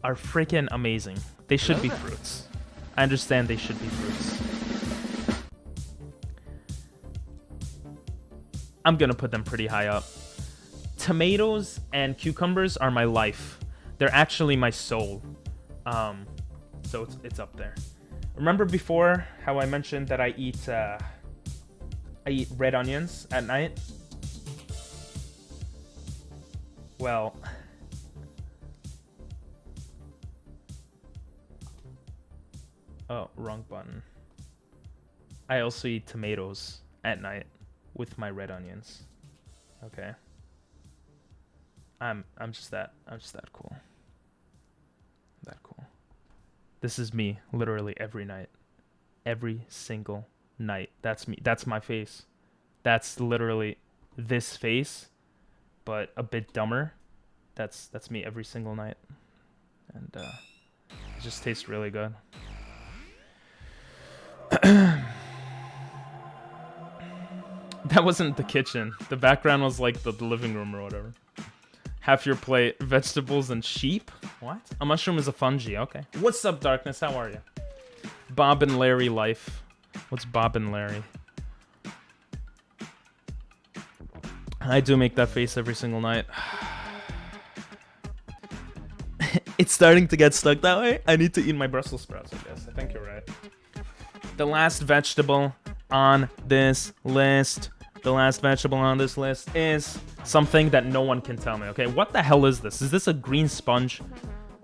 are freaking amazing. They should be fruits. I understand they should be fruits. I'm gonna put them pretty high up. Tomatoes and cucumbers are my life. They're actually my soul. So it's up there. Remember before how I mentioned that I eat red onions at night? Well, oh, wrong button. I also eat tomatoes at night with my red onions. Okay. I'm just that cool. That cool. This is me literally every night. Every single night. That's me. That's my face. That's literally this face, but a bit dumber. That's me every single night. And it just tastes really good. That wasn't the kitchen. The background was like the living room or whatever. Half your plate, vegetables and sheep? What? A mushroom is a fungi, okay. What's up, Darkness? How are you? Bob and Larry life. What's Bob and Larry? I do make that face every single night. It's starting to get stuck that way. I need to eat my Brussels sprouts, I guess. I think you're right. The last vegetable on this list. The last vegetable on this list is something that no one can tell me, okay? What the hell is this? Is this a green sponge?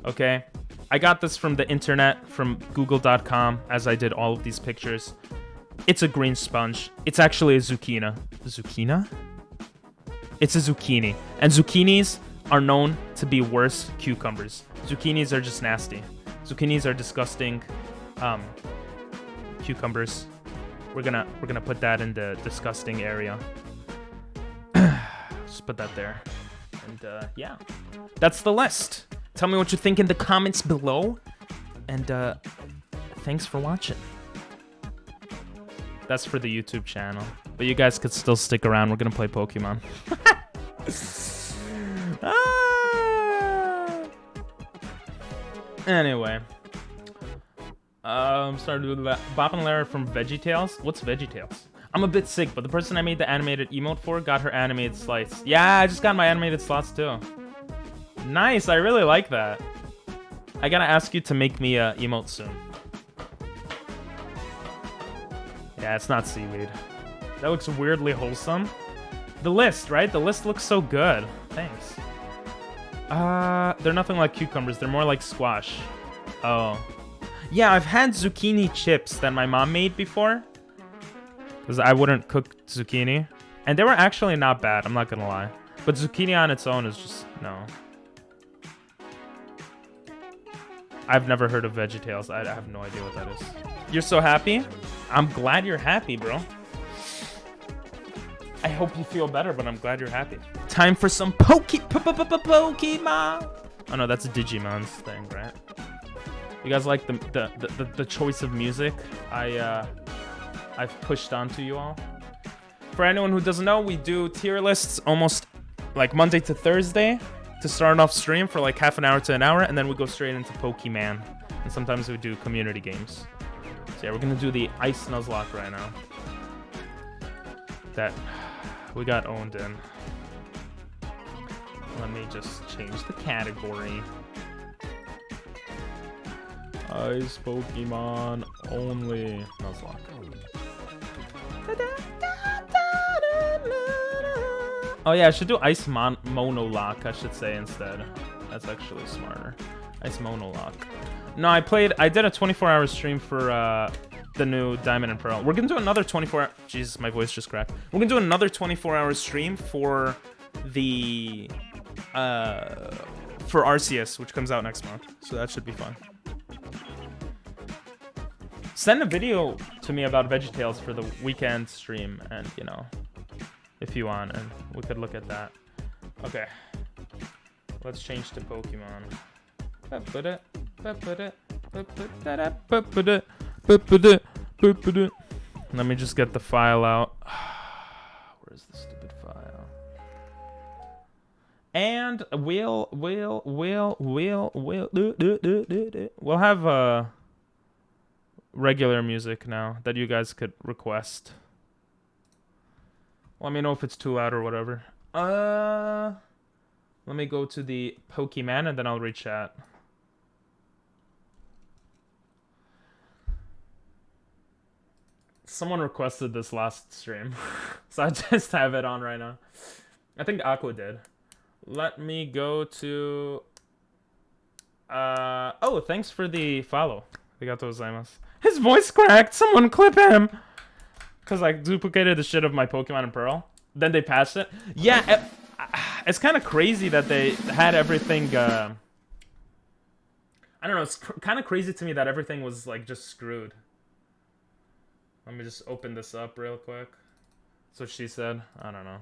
Okay. I got this from the internet, from google.com, as I did all of these pictures. It's a green sponge. It's actually a zucchini. Zucchini? It's a zucchini. And zucchinis are known to be worse cucumbers. Zucchinis are just nasty. Zucchinis are disgusting cucumbers. We're gonna put that in the disgusting area. Just put that there. And yeah, that's the list. Tell me what you think in the comments below. And thanks for watching. That's for the YouTube channel. But you guys could still stick around. We're gonna play Pokemon. Anyway. Started with that. Bob and Lara from VeggieTales. What's VeggieTales? I'm a bit sick, but the person I made the animated emote for got her animated slice. Yeah, I just got my animated slots too. Nice, I really like that. I gotta ask you to make me a emote soon. Yeah, it's not seaweed. That looks weirdly wholesome. The list, right? The list looks so good. Thanks. They're nothing like cucumbers. They're more like squash. Oh. Yeah, I've had zucchini chips that my mom made before. Because I wouldn't cook zucchini. And they were actually not bad, I'm not gonna lie. But zucchini on its own is just, no. I've never heard of VeggieTales. I have no idea what that is. You're so happy? I'm glad you're happy, bro. I hope you feel better, but I'm glad you're happy. Time for some Pokemon. Oh no, that's a Digimon's thing, right? You guys like the choice of music I've pushed onto you all? For anyone who doesn't know, we do tier lists almost like Monday to Thursday to start off stream for like half an hour to an hour, and then we go straight into Pokemon. And sometimes we do community games. So yeah, we're gonna do the Ice Nuzlocke right now. That we got owned in. Let me just change the category. Ice Pokemon only. Nuzlocke. Oh yeah, I should do Ice Monolock, I should say instead. That's actually smarter. Ice Monolock. No, I did a 24-hour stream for the new Diamond and Pearl. We're gonna do another 24-hour... Jesus, my voice just cracked. We're gonna do another 24-hour stream for the... for Arceus, which comes out next month. So that should be fun. Send a video to me about VeggieTales for the weekend stream, and, you know, if you want, and we could look at that. Okay. Let's change to Pokemon. Let me just get the file out. Where Where's the stupid file? And we'll have regular music now that you guys could request. Let me know if it's too loud or whatever. Let me go to the Pokemon and then I'll read chat. Someone requested this last stream, so I just have it on right now. I think Aqua did. Let me go to... oh, thanks for the follow. Arigatou gozaimasu. His voice cracked! Someone clip him! Because I duplicated the shit of my Pokemon and Pearl. Then they patched it. Yeah, it's kind of crazy that they had everything... I don't know, it's kind of crazy to me that everything was, like, just screwed. Let me just open this up real quick. That's what she said. I don't know.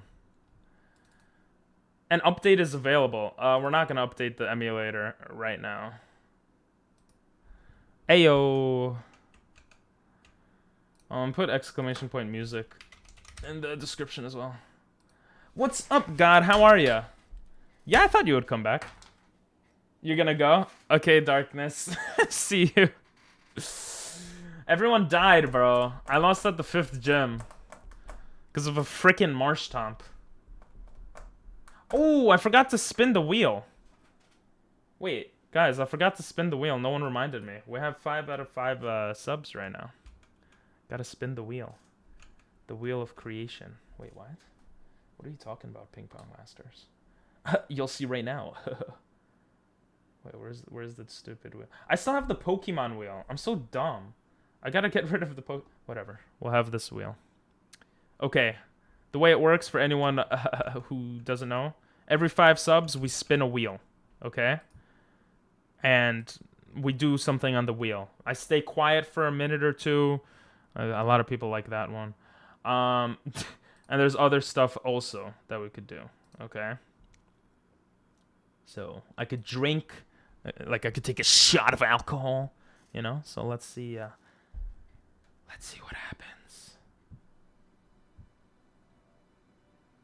An update is available. We're not going to update the emulator right now. Ayo. Put exclamation point music in the description as well. What's up, God? How are ya? Yeah, I thought you would come back. You're gonna go? Okay, Darkness. See you. Everyone died, bro. I lost at the 5th gym. Because of a freaking Marshtomp. Oh, I forgot to spin the wheel. Wait, guys, I forgot to spin the wheel. No one reminded me. We have 5 out of 5 subs right now. Gotta spin the wheel. The wheel of creation. Wait, what? What are you talking about, Ping Pong Masters? You'll see right now. Wait, where's the stupid wheel? I still have the Pokemon wheel. I'm so dumb. I gotta get rid of the whatever. We'll have this wheel. Okay. The way it works for anyone who doesn't know, every 5 subs, we spin a wheel. Okay? And we do something on the wheel. I stay quiet for a minute or two. A lot of people like that one. And there's other stuff also that we could do. Okay? So, I could drink. Like, I could take a shot of alcohol. You know? So, let's see. Let's see what happens.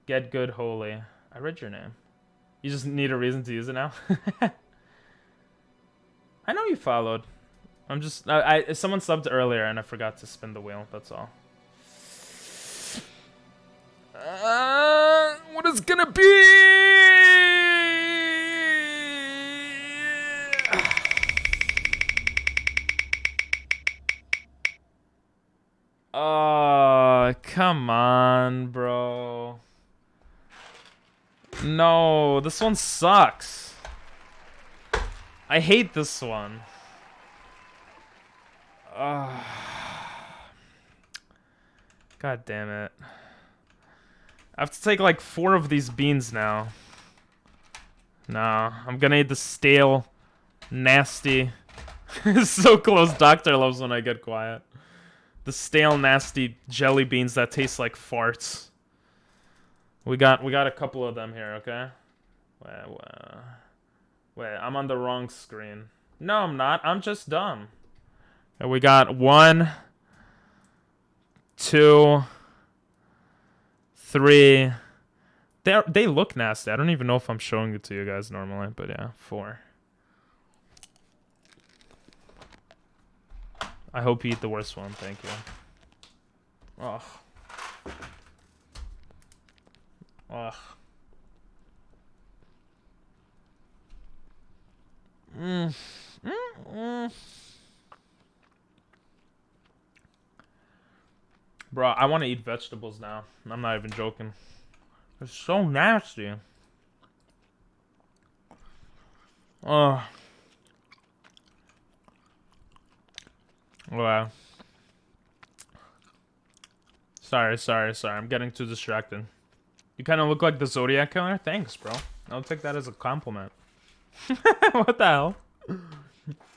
Get good, holy. I read your name. You just need a reason to use it now? I know you followed. I'm just... someone subbed earlier and I forgot to spin the wheel. That's all. What is gonna be? Oh, come on, bro. No, this one sucks. I hate this one. God damn it. I have to take like 4 of these beans now. Nah, I'm gonna eat the stale, nasty. So close. Doctor loves when I get quiet. The stale, nasty jelly beans that taste like farts. We got a couple of them here, okay? Wait, I'm on the wrong screen. No, I'm not. I'm just dumb. And we got 1, 2, 3. They look nasty. I don't even know if I'm showing it to you guys normally, but yeah, 4. I hope you eat the worst one. Thank you. Ugh. Ugh. Bro, I want to eat vegetables now. I'm not even joking. It's so nasty. Ugh. Wow. Sorry. I'm getting too distracted. You kind of look like the Zodiac Killer. Thanks, bro. I'll take that as a compliment. What the hell?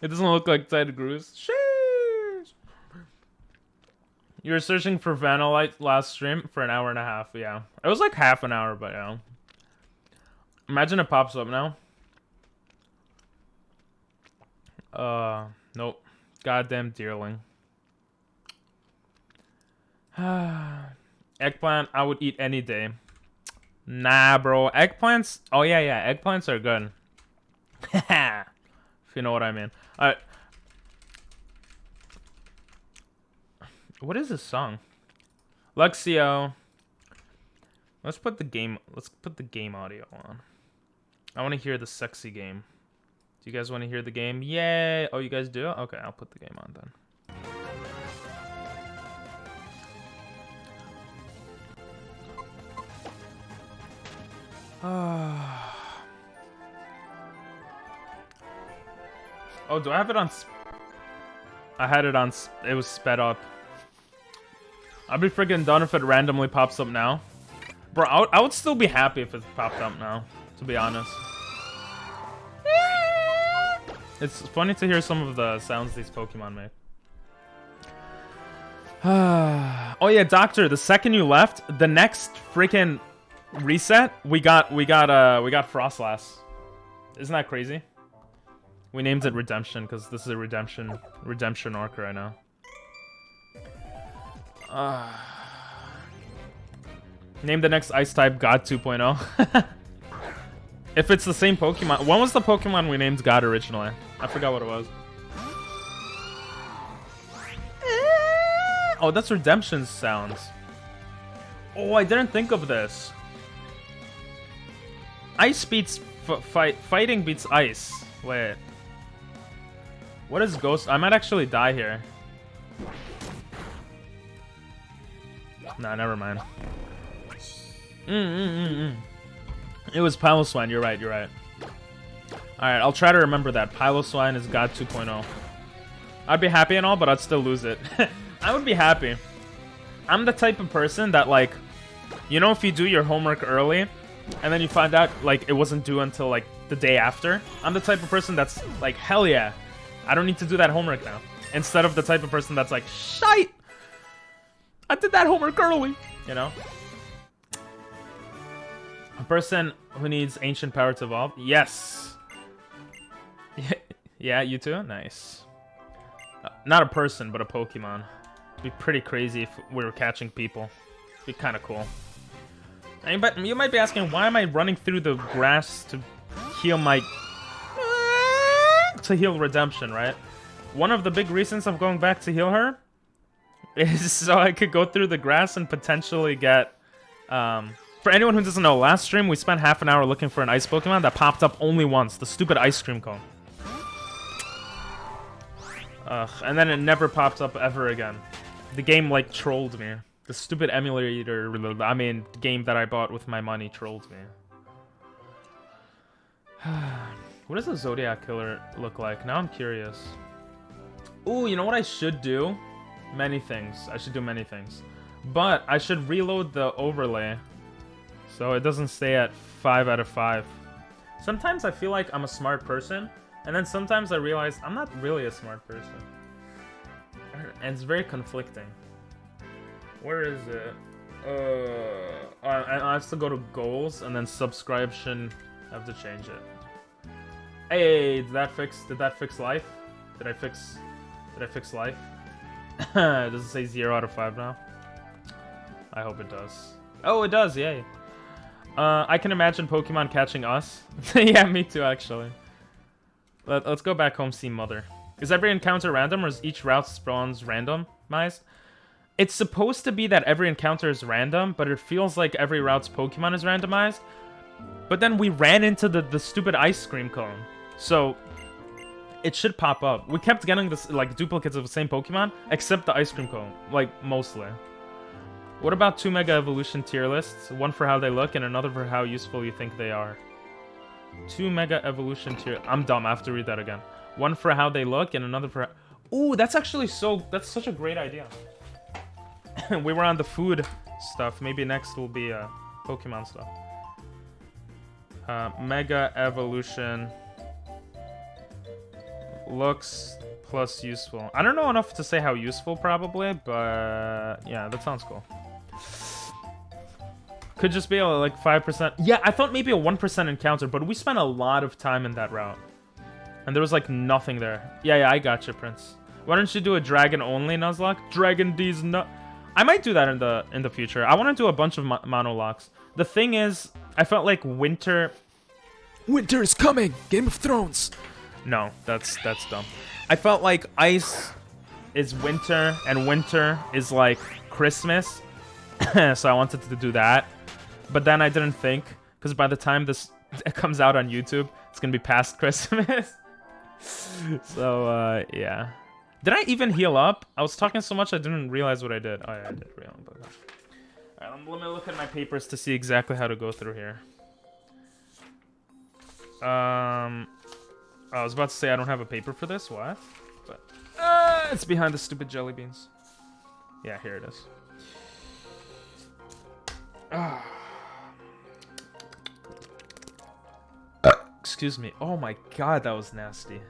It doesn't look like Ted Cruz. Sheesh. You were searching for Vanillite last stream for an hour and a half. Yeah. It was like half an hour, but yeah. Imagine it pops up now. Nope. Goddamn deerling. Eggplant, I would eat any day. Nah, bro. Eggplants? Oh, yeah. Eggplants are good. If you know what I mean. Alright. What is this song? Luxio. Let's put the game audio on. I want to hear the sexy game. Do you guys want to hear the game? Yay! Oh, you guys do? Okay, I'll put the game on then. Oh, do I have it on? I had it on. It was sped up. I'd be freaking done if it randomly pops up now. Bro, I would still be happy if it popped up now, to be honest. It's funny to hear some of the sounds these Pokemon make. Oh yeah, Doctor, the second you left, the next freaking reset, we got Frostlass. Isn't that crazy? We named it Redemption because this is a redemption arc right now. Name the next ice type God 2.0. If it's the same Pokemon. When was the Pokemon we named God originally? I forgot what it was. Oh, that's Redemption sounds. Oh, I didn't think of this. Ice beats fighting beats ice. Wait. What is Ghost? I might actually die here. Nah, never mind. It was Piloswine. You're right. Alright, I'll try to remember that. Piloswine is God 2.0. I'd be happy and all, but I'd still lose it. I would be happy. I'm the type of person that, like, you know, if you do your homework early, and then you find out, like, it wasn't due until, like, the day after. I'm the type of person that's like, hell yeah, I don't need to do that homework now. Instead of the type of person that's like, shite, I did that homework early, you know? A person who needs ancient power to evolve. Yes. Yeah, you too? Nice. Not a person, but a Pokemon. It'd be pretty crazy if we were catching people. It'd be kind of cool. But you might be asking, why am I running through the grass to heal my... to heal Redemption, right? One of the big reasons I'm going back to heal her is so I could go through the grass and potentially get... For anyone who doesn't know, last stream we spent half an hour looking for an ice Pokemon that popped up only once. The stupid ice cream cone. Ugh, and then it never popped up ever again. The game, like, trolled me. The stupid emulator, I mean, game that I bought with my money trolled me. What does a Zodiac Killer look like? Now I'm curious. Ooh, you know what I should do? Many things. I should do many things. But I should reload the overlay so it doesn't stay at 5 out of 5. Sometimes I feel like I'm a smart person, and then sometimes I realize I'm not really a smart person. And it's very conflicting. Where is it? I have to go to goals and then subscription. I have to change it. Hey, did that fix life? Did I fix life? Does it say 0 out of 5 now? I hope it does. Oh, it does, yay. I can imagine Pokemon catching us. Yeah, me too, actually. Let's go back home, see Mother. Is every encounter random, or is each route spawns randomized? It's supposed to be that every encounter is random, but it feels like every route's Pokemon is randomized. But then we ran into the stupid ice cream cone. So, it should pop up. We kept getting this, like, duplicates of the same Pokemon, except the ice cream cone. Like, mostly. What about 2 Mega Evolution tier lists? One for how they look, and another for how useful you think they are. 2 Mega Evolution tier... I'm dumb, I have to read that again. One for how they look, and another for... Ooh, that's actually that's such a great idea. We were on the food stuff. Maybe next will be Pokemon stuff. Mega Evolution looks plus useful. I don't know enough to say how useful, probably, but yeah, that sounds cool. Could just be like 5%. Yeah, I thought maybe a 1% encounter, but we spent a lot of time in that route. And there was like nothing there. Yeah, I got you, Prince. Why don't you do a dragon only Nuzlocke? Dragon D's nut. I might do that in the future. I want to do a bunch of monologues. The thing is, I felt like winter is coming. Game of Thrones. No, that's dumb. I felt like ice is winter and winter is like Christmas. So I wanted to do that. But then I didn't think, because by the time this comes out on YouTube, it's gonna be past Christmas. So yeah. Did I even heal up? I was talking so much I didn't realize what I did. Oh yeah, I did heal up. Alright, let me look at my papers to see exactly how to go through here. I was about to say I don't have a paper for this. What? But it's behind the stupid jelly beans. Yeah, here it is. Excuse me. Oh my god, that was nasty.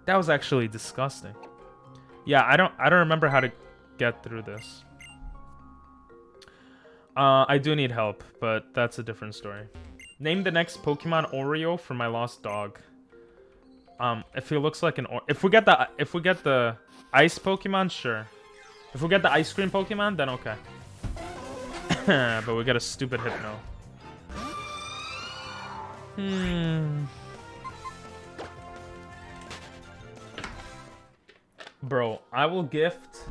That was actually disgusting. Yeah, I don't remember how to get through this. I do need help, but that's a different story. Name the next Pokemon Oreo for my lost dog. If he looks like an if we get the ice Pokemon, sure. If we get the ice cream Pokemon, then okay. But we got a stupid Hypno. Bro, I will gift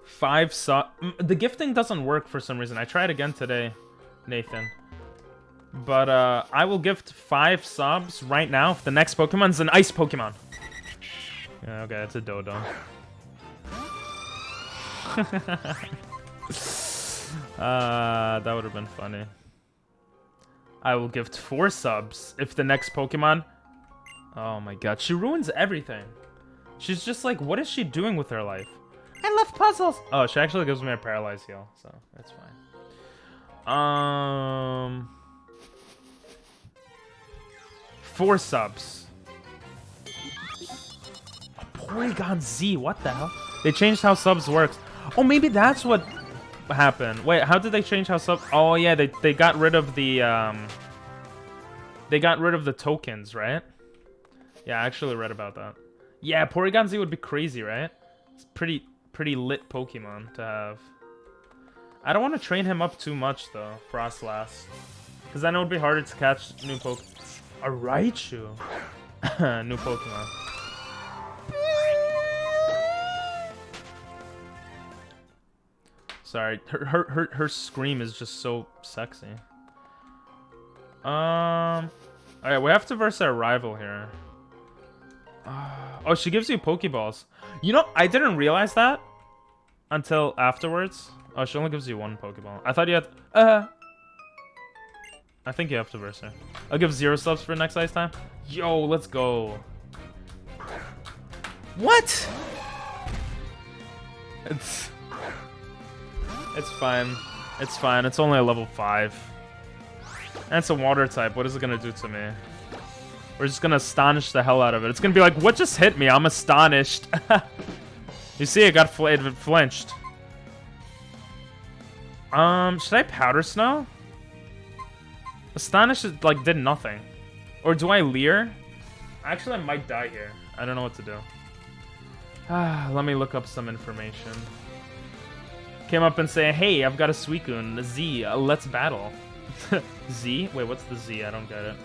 5 subs. The gifting doesn't work for some reason. I tried again today, Nathan. But I will gift 5 subs right now if the next Pokemon's an ice Pokemon. Yeah, okay, it's a Dodo. That would have been funny. I will gift 4 subs if the next Pokemon... Oh my god, she ruins everything. She's just like, what is she doing with her life? I love puzzles! Oh, she actually gives me a paralyzed heal, so that's fine. 4 subs. Oh, Porygon Z, what the hell? They changed how subs works. Oh, maybe that's what happened. Wait, how did they change how subs? Oh yeah, they got rid of the tokens, right? Yeah, I actually read about that. Yeah, Porygon Z would be crazy, right? It's pretty lit Pokemon to have. I don't want to train him up too much though, Frostlass, because then it would be harder to catch new Pokemon. A Raichu, new Pokemon. Sorry, her scream is just so sexy. Alright, we have to verse our rival here. Oh, she gives you Pokeballs. You know, I didn't realize that until afterwards. Oh, she only gives you 1 Pokeball. I thought you had... I think you have to verse her. I'll give 0 subs for next ice time. Yo, let's go. What? It's fine. It's fine. It's only a level 5. And it's a water type. What is it gonna do to me? We're just gonna astonish the hell out of it. It's gonna be like, what just hit me? I'm astonished. You see, it got flinched. Should I Powder Snow? Astonish like did nothing. Or do I Leer? Actually, I might die here. I don't know what to do. Let me look up some information. Came up and say, hey, I've got a Suicune. Z, let's battle. Z? Wait, what's the Z? I don't get it.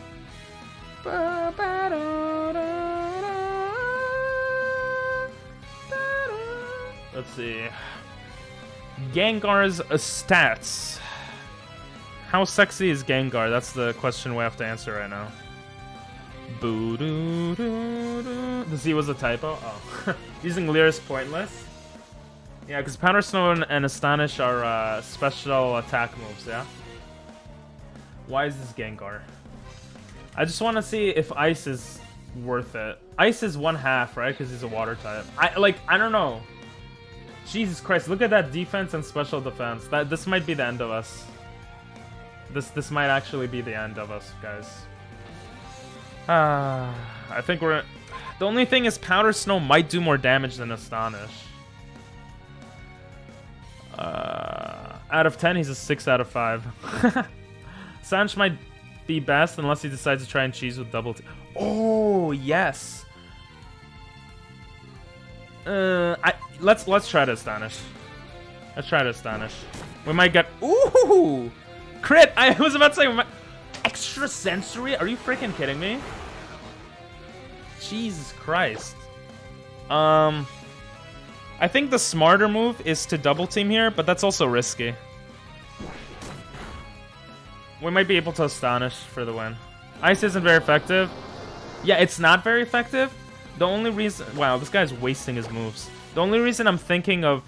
Let's see. Gengar's stats. How sexy is Gengar? That's the question we have to answer right now. The Z was a typo? Oh. Using Leer is pointless. Yeah, because Powder Snow and Astonish are special attack moves, yeah? Why is this Gengar? I just want to see if Ice is worth it. Ice is 1/2, right? Because he's a water type. I don't know. Jesus Christ, look at that defense and special defense. This might be the end of us. This might actually be the end of us, guys. I think we're... The only thing is Powder Snow might do more damage than Astonish. Out of 10, he's a 6 out of 5. Sanch might be best unless he decides to try and cheese with double T. Oh, yes. Let's try to Astonish. Let's try to Astonish. We might get... Ooh! Crit! I was about to say... We might... Extrasensory? Are you freaking kidding me? Jesus Christ. I think the smarter move is to double team here, but that's also risky. We might be able to Astonish for the win. Ice isn't very effective. Yeah, it's not very effective. The only reason... Wow, this guy's wasting his moves. The only reason I'm thinking of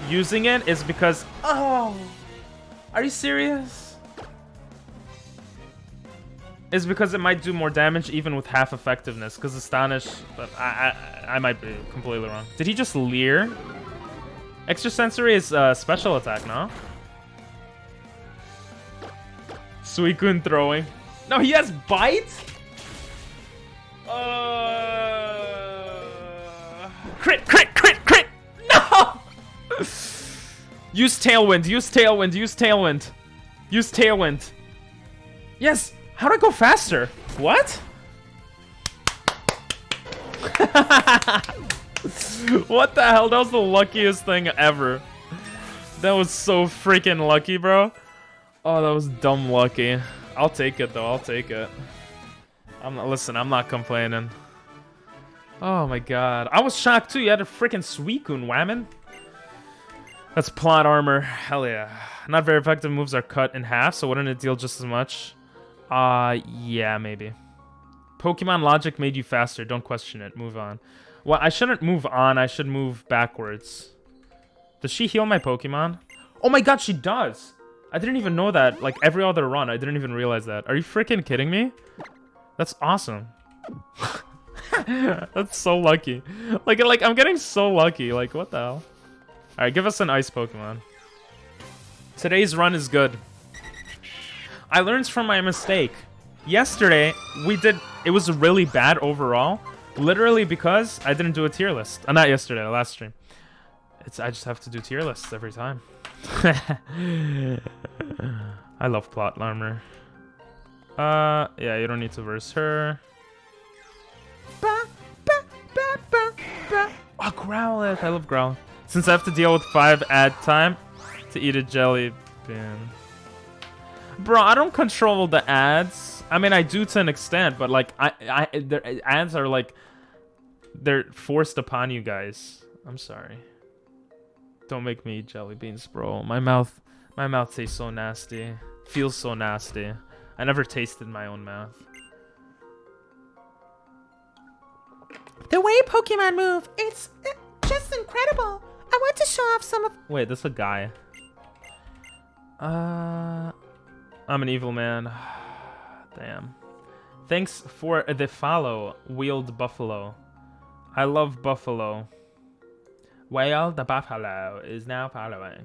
using it is because... Oh! Are you serious? Is because it might do more damage even with half effectiveness. Because Astonish... But I might be completely wrong. Did he just leer? Extrasensory is special attack, no? Suicune throwing. No, he has bite? Crit, crit, crit, crit! No! Use Tailwind, use Tailwind, use Tailwind. Use Tailwind. Yes! How'd I go faster? What? What the hell? That was the luckiest thing ever. That was so freaking lucky, bro. Oh, that was dumb lucky. I'll take it, though. I'll take it. Listen, I'm not complaining. Oh, my God. I was shocked, too. You had a freaking Suicune, whammon. That's plot armor. Hell yeah. Not very effective moves are cut in half, so wouldn't it deal just as much? Yeah, maybe. Pokemon logic made you faster. Don't question it. Move on. Well, I shouldn't move on. I should move backwards. Does she heal my Pokemon? Oh my God, she does. I didn't even know that. Like, every other run, I didn't even realize that. Are you freaking kidding me? That's awesome. That's so lucky. Like, I'm getting so lucky. Like, what the hell? Alright, give us an ice Pokemon. Today's run is good. I learned from my mistake. Yesterday, it was really bad overall. Literally because I didn't do a tier list. Not yesterday, last stream. I just have to do tier lists every time. I love plot armor. Yeah, you don't need to verse her. Oh, Growlithe. I love Growlithe. Since I have to deal with 5 ad time to eat a jelly bean. Bro, I don't control the ads. I mean, I do to an extent, but like, their ads are like, they're forced upon you guys. I'm sorry. Don't make me eat jelly beans, bro. My mouth tastes so nasty. Feels so nasty. I never tasted my own mouth. The way Pokemon move, it's just incredible. I want to show off some of... Wait, this is a guy. I'm an evil man. Damn. Thanks for the follow, Wheeled Buffalo. I love Buffalo. Well, the buffalo is now following.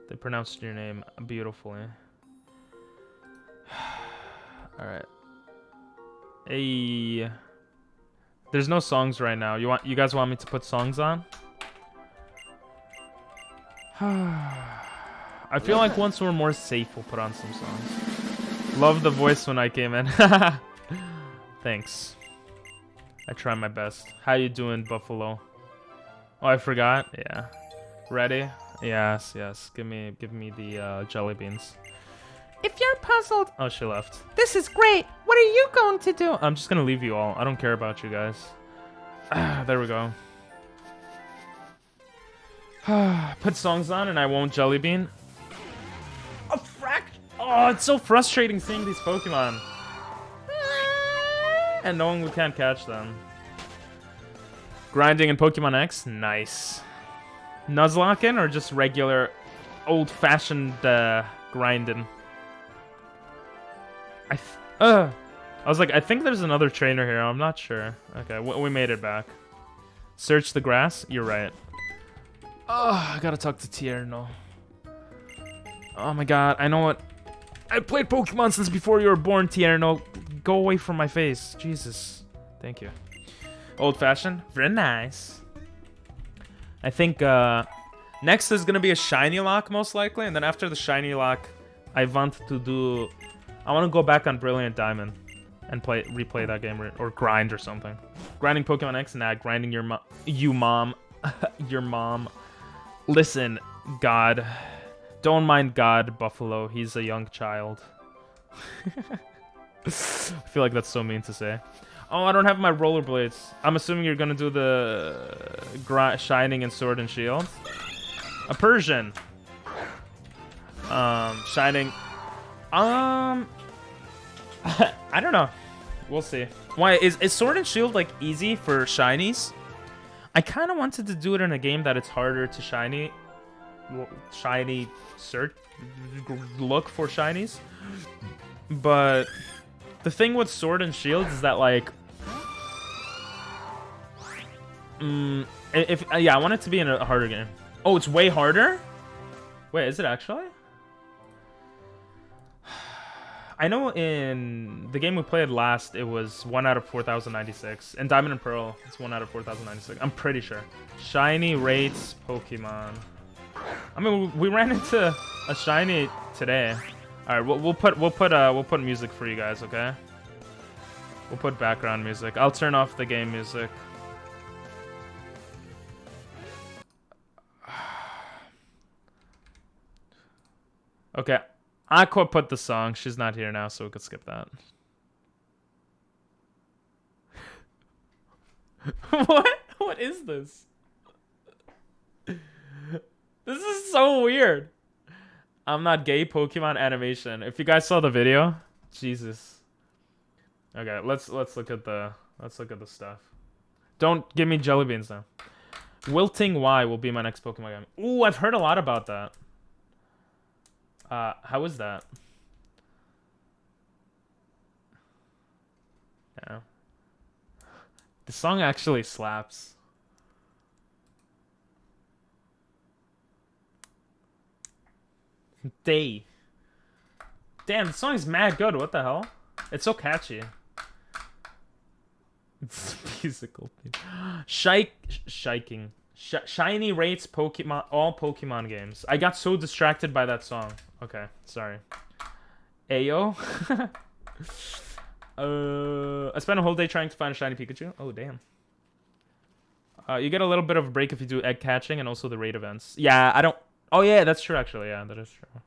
They pronounced your name beautifully. Alright. Hey. There's no songs right now. You guys want me to put songs on? I feel like once we're more safe, we'll put on some songs. Love the voice when I came in. Thanks. I try my best. How you doing, Buffalo? Oh, I forgot. Yeah. Ready? Yes, yes. Give me the jelly beans. If you're puzzled... Oh, she left. This is great. What are you going to do? I'm just gonna leave you all. I don't care about you guys. There we go. Put songs on and I won't jelly bean. A fraction. Oh, it's so frustrating seeing these Pokemon. And knowing we can't catch them. Grinding in Pokemon X? Nice. Nuzlocke or just regular old-fashioned grinding? I was like, I think there's another trainer here. I'm not sure. Okay, we made it back. Search the grass? You're right. Oh, I gotta talk to Tierno. Oh my god, I know what... I played Pokemon since before you were born, Tierno. Go away from my face. Jesus. Thank you. Old-fashioned? Very nice. I think next is gonna be a shiny lock, most likely. And then after the shiny lock, I want to go back on Brilliant Diamond and replay that game or grind or something. Grinding Pokemon X? Nah, grinding your mom. Your mom. Listen, God. Don't mind God, Buffalo. He's a young child. I feel like that's so mean to say. Oh, I don't have my rollerblades. I'm assuming you're gonna do the Shining and Sword and Shield. A Persian. Shining. I don't know. We'll see. Why is Sword and Shield like easy for shinies? I kind of wanted to do it in a game that it's harder to shiny search look for shinies, but the thing with Sword and Shield is that like, yeah, I want it to be in a harder game. Oh, it's way harder. Wait, is it actually? I know in the game we played last, it was 1 out of 4,096. In Diamond and Pearl, it's 1 out of 4,096. I'm pretty sure. Shiny rates Pokemon. I mean, we ran into a shiny today. All right, we'll put music for you guys, okay? We'll put background music. I'll turn off the game music. Okay. Aqua put the song. She's not here now, so we could skip that. What? What is this? This is so weird. I'm not gay Pokemon animation. If you guys saw the video, Jesus. Okay, let's look at the stuff. Don't give me jelly beans now. Wilting Y will be my next Pokemon game. Ooh, I've heard a lot about that. How is that? Yeah. The song actually slaps. Day. Damn, the song is mad good. What the hell? It's so catchy. It's musical. Shiking. Shiny rates Pokemon, all Pokemon games. I got so distracted by that song. Okay, sorry. Ayo. I spent a whole day trying to find a shiny Pikachu. Oh, damn. You get a little bit of a break if you do egg catching and also the raid events. Yeah, I don't... Oh, yeah, that's true, actually. Yeah, that is true.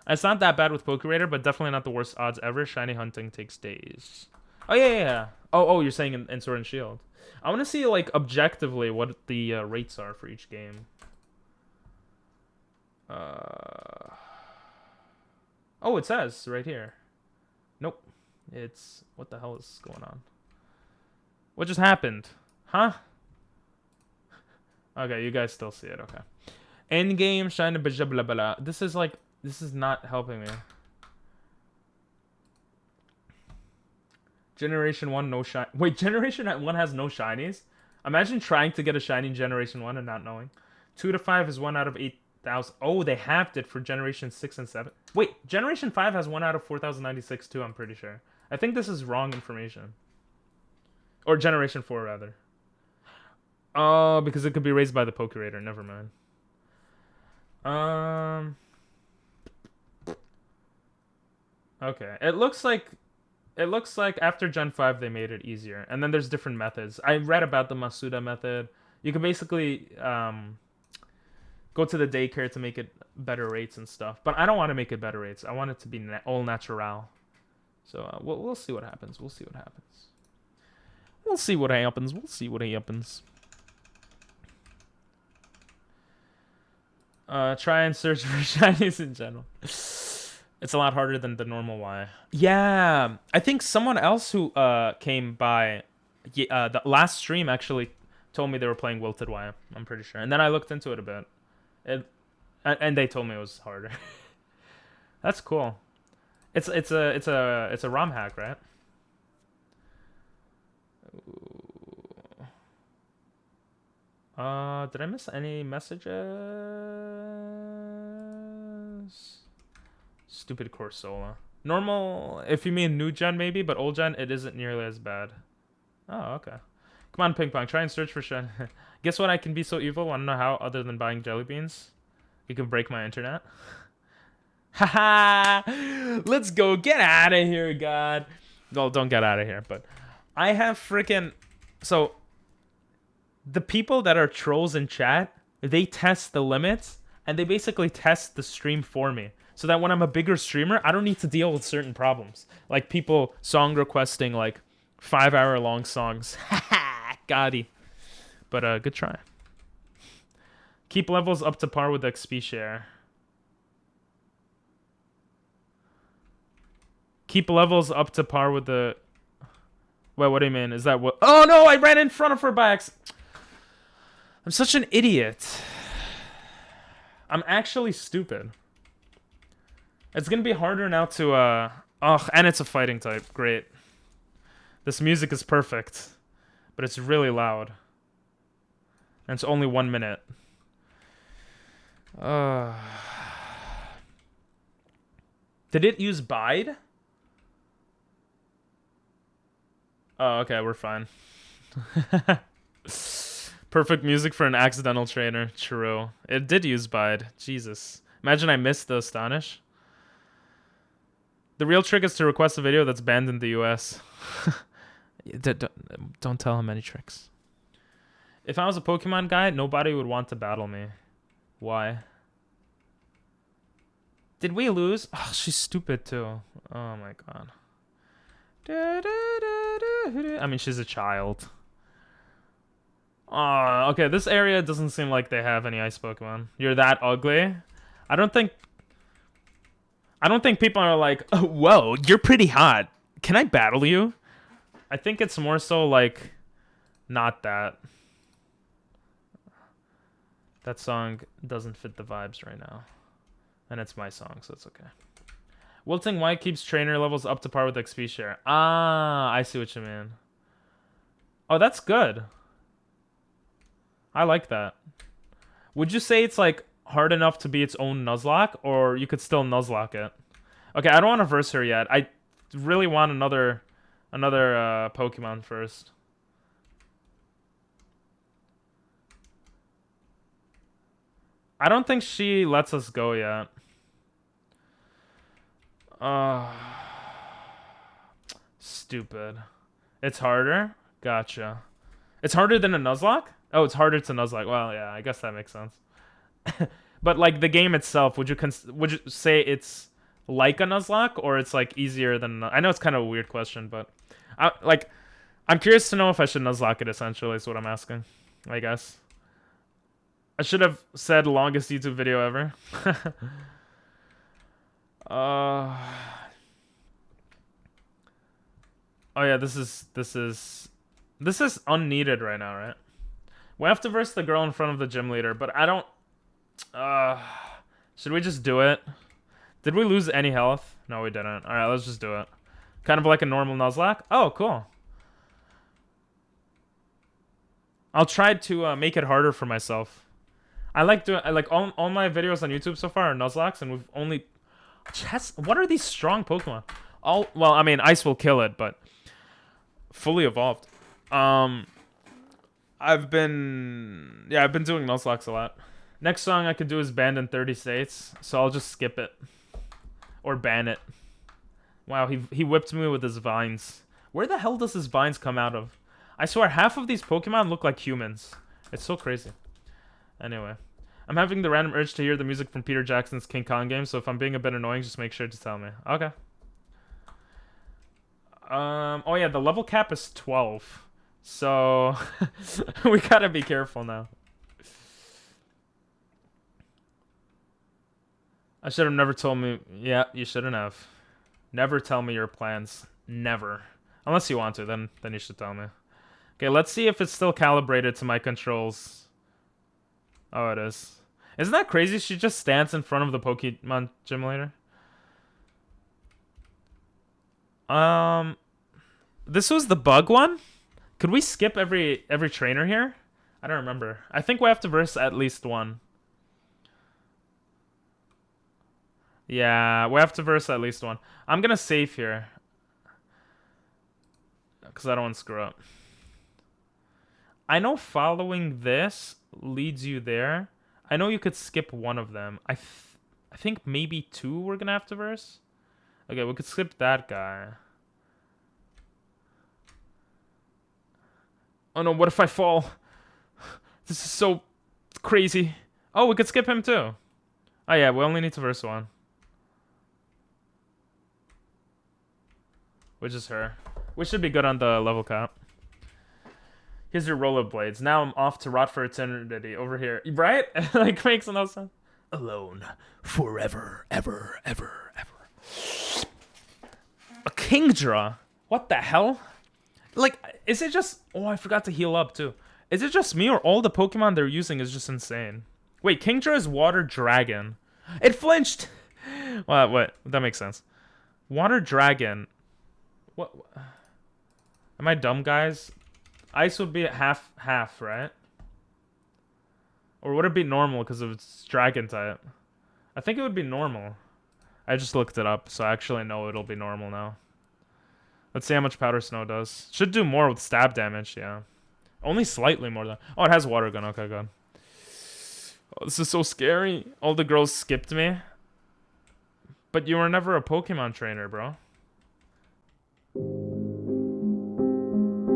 It's not that bad with Pokeraider, but definitely not the worst odds ever. Shiny hunting takes days. Oh, yeah. Oh, you're saying in Sword and Shield. I want to see, like, objectively what the rates are for each game. Oh, it says right here. Nope. It's... What the hell is going on? What just happened? Huh? Okay, you guys still see it. Okay. Endgame, shiny, blah, blah, blah. This is, like... This is not helping me. Generation 1, no shiny. Wait, Generation 1 has no shinies? Imagine trying to get a shiny in Generation 1 and not knowing. 2 to 5 is 1 out of 8,000. Oh, they halved it for Generation 6 and 7. Wait, Generation 5 has 1 out of 4,096 too, I'm pretty sure. I think this is wrong information. Or Generation 4, rather. Oh, because it could be raised by the Pokeraider. Never mind. Okay, it looks like after Gen 5 they made it easier, and then there's different methods. I read about the Masuda method. You can basically go to the daycare to make it better rates and stuff, but I don't want to make it better rates. I want it to be all natural. So we'll see what happens. We'll see what happens. We'll see what happens. We'll see what happens. Try and search for shinies in general. It's a lot harder than the normal Y. Yeah, I think someone else who came by the last stream actually told me they were playing Wilted Y. I'm pretty sure, and then I looked into it a bit, and they told me it was harder. That's cool. It's a ROM hack, right? Did I miss any messages? Stupid Corsola. Normal, if you mean new gen maybe, but old gen, it isn't nearly as bad. Oh, okay. Come on, Ping Pong, try and search for shiny. Guess what? I can be so evil. Wanna know how? Other than buying jelly beans, you can break my internet. Haha! Let's go. Get out of here, God. Well, don't get out of here, but I have freaking... So, the people that are trolls in chat they test the limits, and they basically test the stream for me. So that when I'm a bigger streamer, I don't need to deal with certain problems. Like people song requesting like 5-hour long songs. Haha, Gotti. But good try. Keep levels up to par with XP share. Keep levels up to par with the... Wait, what do you mean? Is that what... Oh no, I ran in front of her by accident. I'm such an idiot. I'm actually stupid. It's gonna be harder now to, Oh, and it's a fighting type. Great. This music is perfect. But it's really loud. And it's only 1 minute. Did it use bide? Oh, okay, we're fine. Perfect music for an accidental trainer. True. It did use bide. Jesus. Imagine I missed the astonish. The real trick is to request a video that's banned in the US. Don't tell him any tricks. If I was a Pokemon guy, nobody would want to battle me. Why? Did we lose? Oh, she's stupid too. Oh my god. I mean, she's a child. Oh, okay, this area doesn't seem like they have any ice Pokemon. You're that ugly? I don't think people are like, oh, whoa, you're pretty hot. Can I battle you? I think it's more so like, not that. That song doesn't fit the vibes right now. And it's my song, so it's okay. Wilting White keeps trainer levels up to par with XP share. Ah, I see what you mean. Oh, that's good. I like that. Would you say it's like hard enough to be its own Nuzlocke, or you could still Nuzlocke it? Okay, I don't want to verse her yet. I really want another Pokemon first. I don't think she lets us go yet. Stupid. It's harder? Gotcha. It's harder than a Nuzlocke? Oh, it's harder to Nuzlocke. Well, yeah, I guess that makes sense. But like the game itself, would you say it's like a Nuzlocke, or it's like easier than... I know it's kind of a weird question, but I'm curious to know if I should Nuzlocke it, essentially, is what I'm asking, I guess. I should have said longest YouTube video ever. Oh yeah, this is unneeded right now, right? We have to verse the girl in front of the gym leader, but I don't... should we just do it? Did we lose any health? No, we didn't. Alright, let's just do it. Kind of like a normal Nuzlocke. Oh, cool. I'll try to make it harder for myself. I like doing... all my videos on YouTube so far are Nuzlockes, and we've only... What are these strong Pokemon? Well, I mean, Ice will kill it, but... Fully evolved. I've been doing Nuzlocke a lot. Next song I could do is banned in 30 states, so I'll just skip it. Or ban it. Wow, he whipped me with his vines. Where the hell does his vines come out of? I swear, half of these Pokemon look like humans. It's so crazy. Anyway. I'm having the random urge to hear the music from Peter Jackson's King Kong game, so if I'm being a bit annoying, just make sure to tell me. Okay. Oh yeah, the level cap is 12. So we gotta be careful now. I should have never told me. Yeah, you shouldn't have. Never tell me your plans. Never. Unless you want to, then you should tell me. Okay, let's see if it's still calibrated to my controls. Oh, it is. Isn't that crazy? She just stands in front of the Pokemon gym leader. This was the bug one? Could we skip every trainer here? I don't remember. I think we have to verse at least one. Yeah, we have to verse at least one. I'm gonna save here. Because I don't want to screw up. I know following this leads you there. I know you could skip one of them. I think maybe two we're gonna have to verse. Okay, we could skip that guy. Oh no, what if I fall? This is so crazy. Oh, we could skip him too. Oh yeah, we only need to verse 1. Which is her. We should be good on the level cap. Here's your rollerblades. Now I'm off to rot for eternity over here. Right? Like, makes no sense. Alone. Forever. Ever. Ever. Ever. A Kingdra? What the hell? Like, is it just... Oh, I forgot to heal up, too. Is it just me, or all the Pokemon they're using is just insane? Wait, Kingdra is Water Dragon. It flinched! What? That makes sense. Water Dragon. What? Am I dumb, guys? Ice would be half, right? Or would it be normal because of its dragon type? I think it would be normal. I just looked it up, so I actually know it'll be normal now. Let's see how much Powder Snow does. Should do more with stab damage, yeah. Only slightly more than... Oh, it has Water Gun. Okay, good. Oh, this is so scary. All the girls skipped me. But you were never a Pokemon trainer, bro.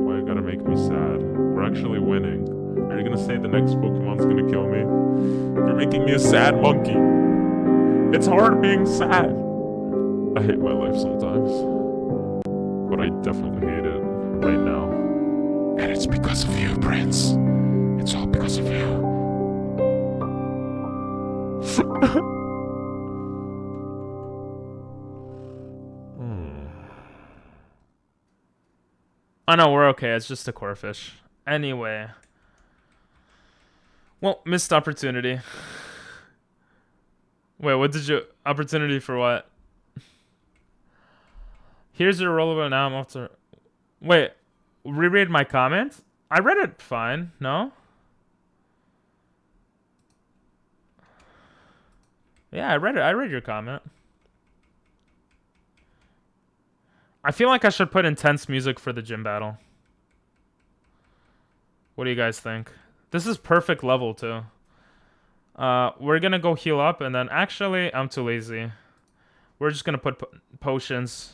Why you gotta make me sad? We're actually winning. Are you gonna say the next Pokemon's gonna kill me? You're making me a sad monkey. It's hard being sad. I hate my life sometimes. But I definitely hate it right now. And it's because of you, Prince. It's all because of you. Oh no, we're okay. It's just a Corphish. Anyway. Well, missed opportunity. Wait, what did you... Opportunity for what? Here's your rollover now. I'm off to... Wait, reread my comment? I read it fine, no? Yeah, I read it. I read your comment. I feel like I should put intense music for the gym battle. What do you guys think? This is perfect level, too. We're gonna go heal up, and then... Actually, I'm too lazy. We're just gonna put potions.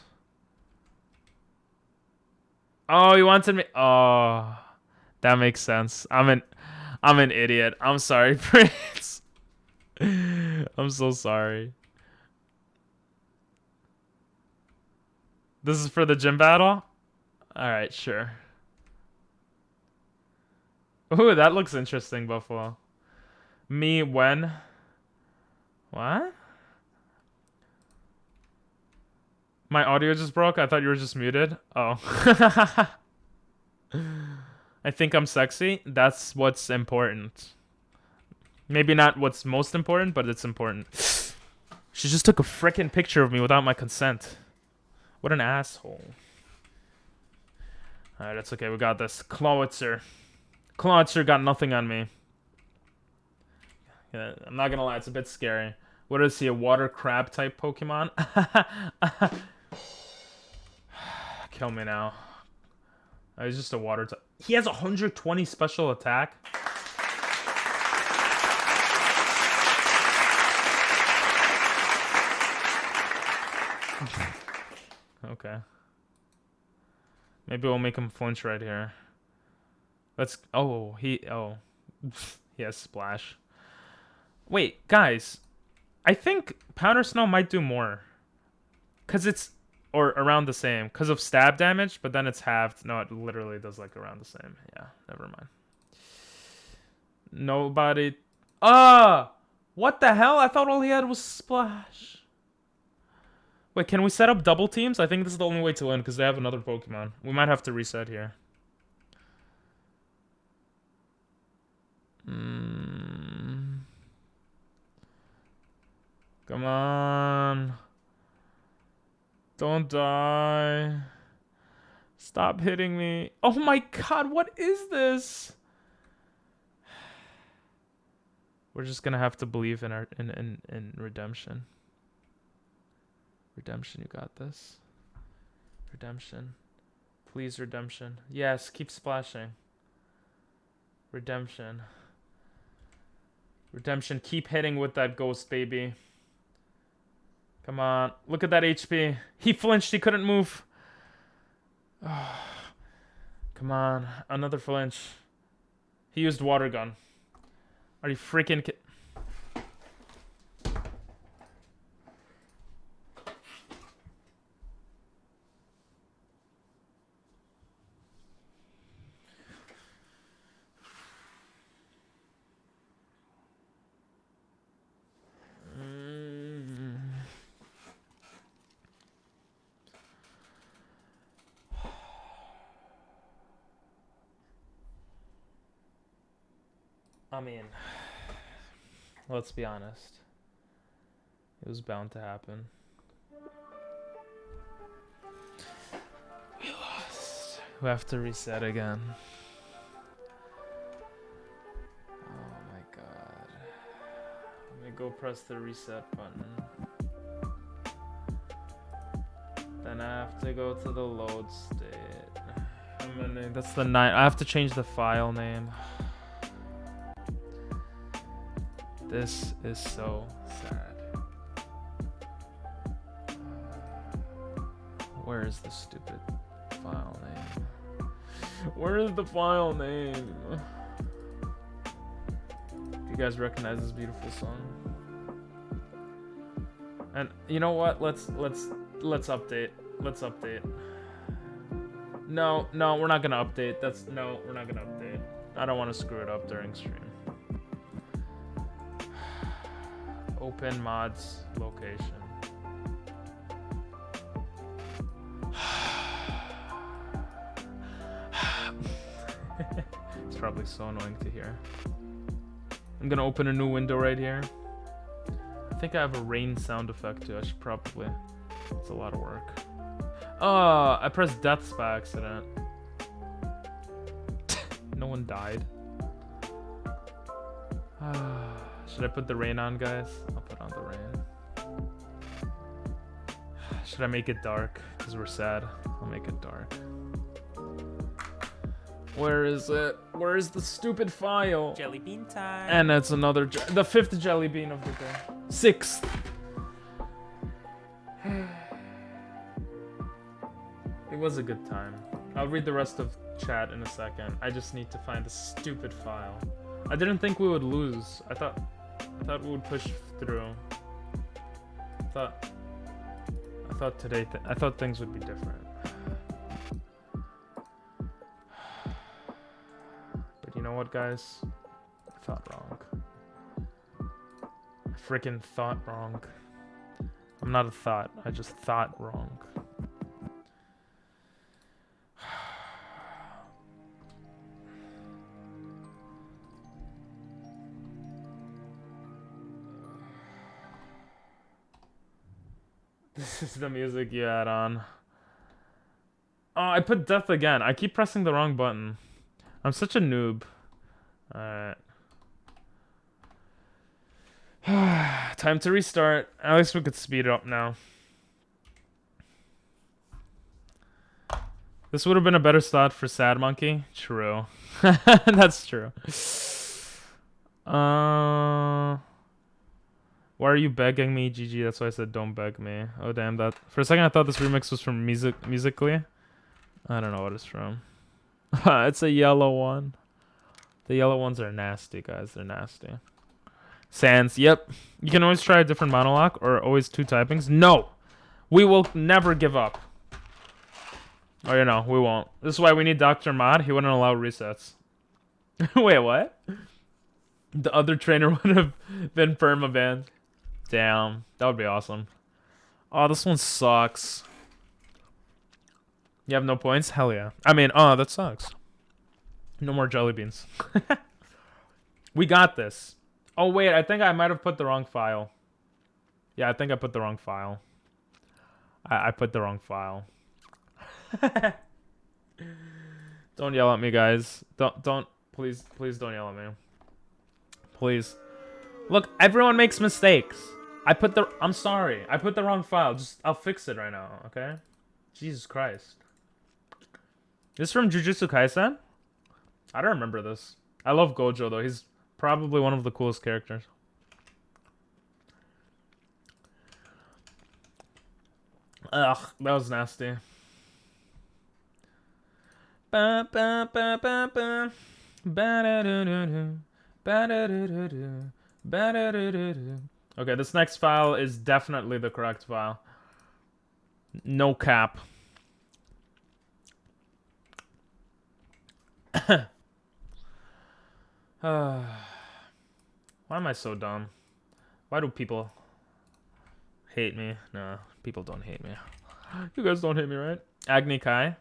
Oh, you wanted me... Oh, that makes sense. I'm an idiot. I'm sorry, Prince. I'm so sorry. This is for the gym battle? Alright, sure. Ooh, that looks interesting, Buffalo. Me when? What? My audio just broke? I thought you were just muted. Oh. I think I'm sexy. That's what's important. Maybe not what's most important, but it's important. She just took a frickin' picture of me without my consent. What an asshole. Alright, that's okay. We got this. Clawitzer. Clawitzer got nothing on me. Yeah, I'm not gonna lie, it's a bit scary. What is he, a water crab type Pokemon? Kill me now. Oh, he's just a water type. He has 120 special attack. Okay. Maybe we'll make him flinch right here. Let's... Oh, he has Splash. Wait, guys. I think Powder Snow might do more. Because it's... Or around the same. Because of stab damage, but then it's halved. No, it literally does like around the same. Yeah, never mind. Nobody... What the hell? I thought all he had was Splash. Wait, can we set up double teams? I think this is the only way to win because they have another Pokemon. We might have to reset here. Come on. Don't die. Stop hitting me. Oh my god, what is this? We're just gonna have to believe in our in redemption. Redemption, you got this. Redemption. Please, redemption. Yes, keep splashing. Redemption. Redemption, keep hitting with that ghost, baby. Come on. Look at that HP. He flinched. He couldn't move. Oh, come on. Another flinch. He used water gun. Are you freaking I mean, let's be honest. It was bound to happen. We lost. We have to reset again. Oh my god. Let me go press the reset button. Then I have to go to the load state. That's the 9. I have to change the file name. This is so sad. Where is the stupid file name? Where is the file name? Do you guys recognize this beautiful song? And you know what? Let's update. Let's update. No, we're not gonna update. We're not gonna update. I don't want to screw it up during stream. Open mods location. It's probably so annoying to hear. I'm gonna open a new window right here. I think I have a rain sound effect too. I should probably. It's a lot of work. Oh, I pressed deaths by accident. No one died. Should I put the rain on, guys? I'll put on the rain. Should I make it dark? Because we're sad. I'll make it dark. Where is it? Where is the stupid file? Jelly bean time. And it's another... the 5th jelly bean of the day. 6th. It was a good time. I'll read the rest of chat in a second. I just need to find the stupid file. I didn't think we would lose. I thought we would push through. I thought things would be different. But you know what, guys? I thought wrong. I freaking thought wrong. I'm not a thought. I just thought wrong. This is the music you had on. Oh, I put death again. I keep pressing the wrong button. I'm such a noob. Alright. Time to restart. At least we could speed it up now. This would have been a better start for Sad Monkey. True. That's true. Why are you begging me, GG? That's why I said don't beg me. Oh damn, that for a second I thought this remix was from Musically. I don't know what it's from. It's a yellow one. The yellow ones are nasty, guys. They're nasty. Sans, yep. You can always try a different monologue or always 2 typings. No! We will never give up. Oh, you know, we won't. This is why we need Dr. Mod. He wouldn't allow resets. Wait, what? The other trainer would have been permabanned. Damn, that would be awesome. Oh, this one sucks. You have no points? Hell yeah. I mean, oh, that sucks. No more jelly beans. We got this. Oh, wait, I think I might have put the wrong file. Yeah, I think I put the wrong file. I put the wrong file. Don't yell at me, guys. Don't, please don't yell at me. Please. Look, everyone makes mistakes. I'm sorry. I put the wrong file. I'll fix it right now, okay? Jesus Christ. This is from Jujutsu Kaisen? I don't remember this. I love Gojo, though. He's probably one of the coolest characters. Ugh, that was nasty. Ba ba ba ba ba. Ba da da da da. Ba-da-da-da-da. Ba-da-da-da-da. Okay, this next file is definitely the correct file. No cap. Why am I so dumb? Why do people hate me? No, people don't hate me. You guys don't hate me, right? Agni Kai.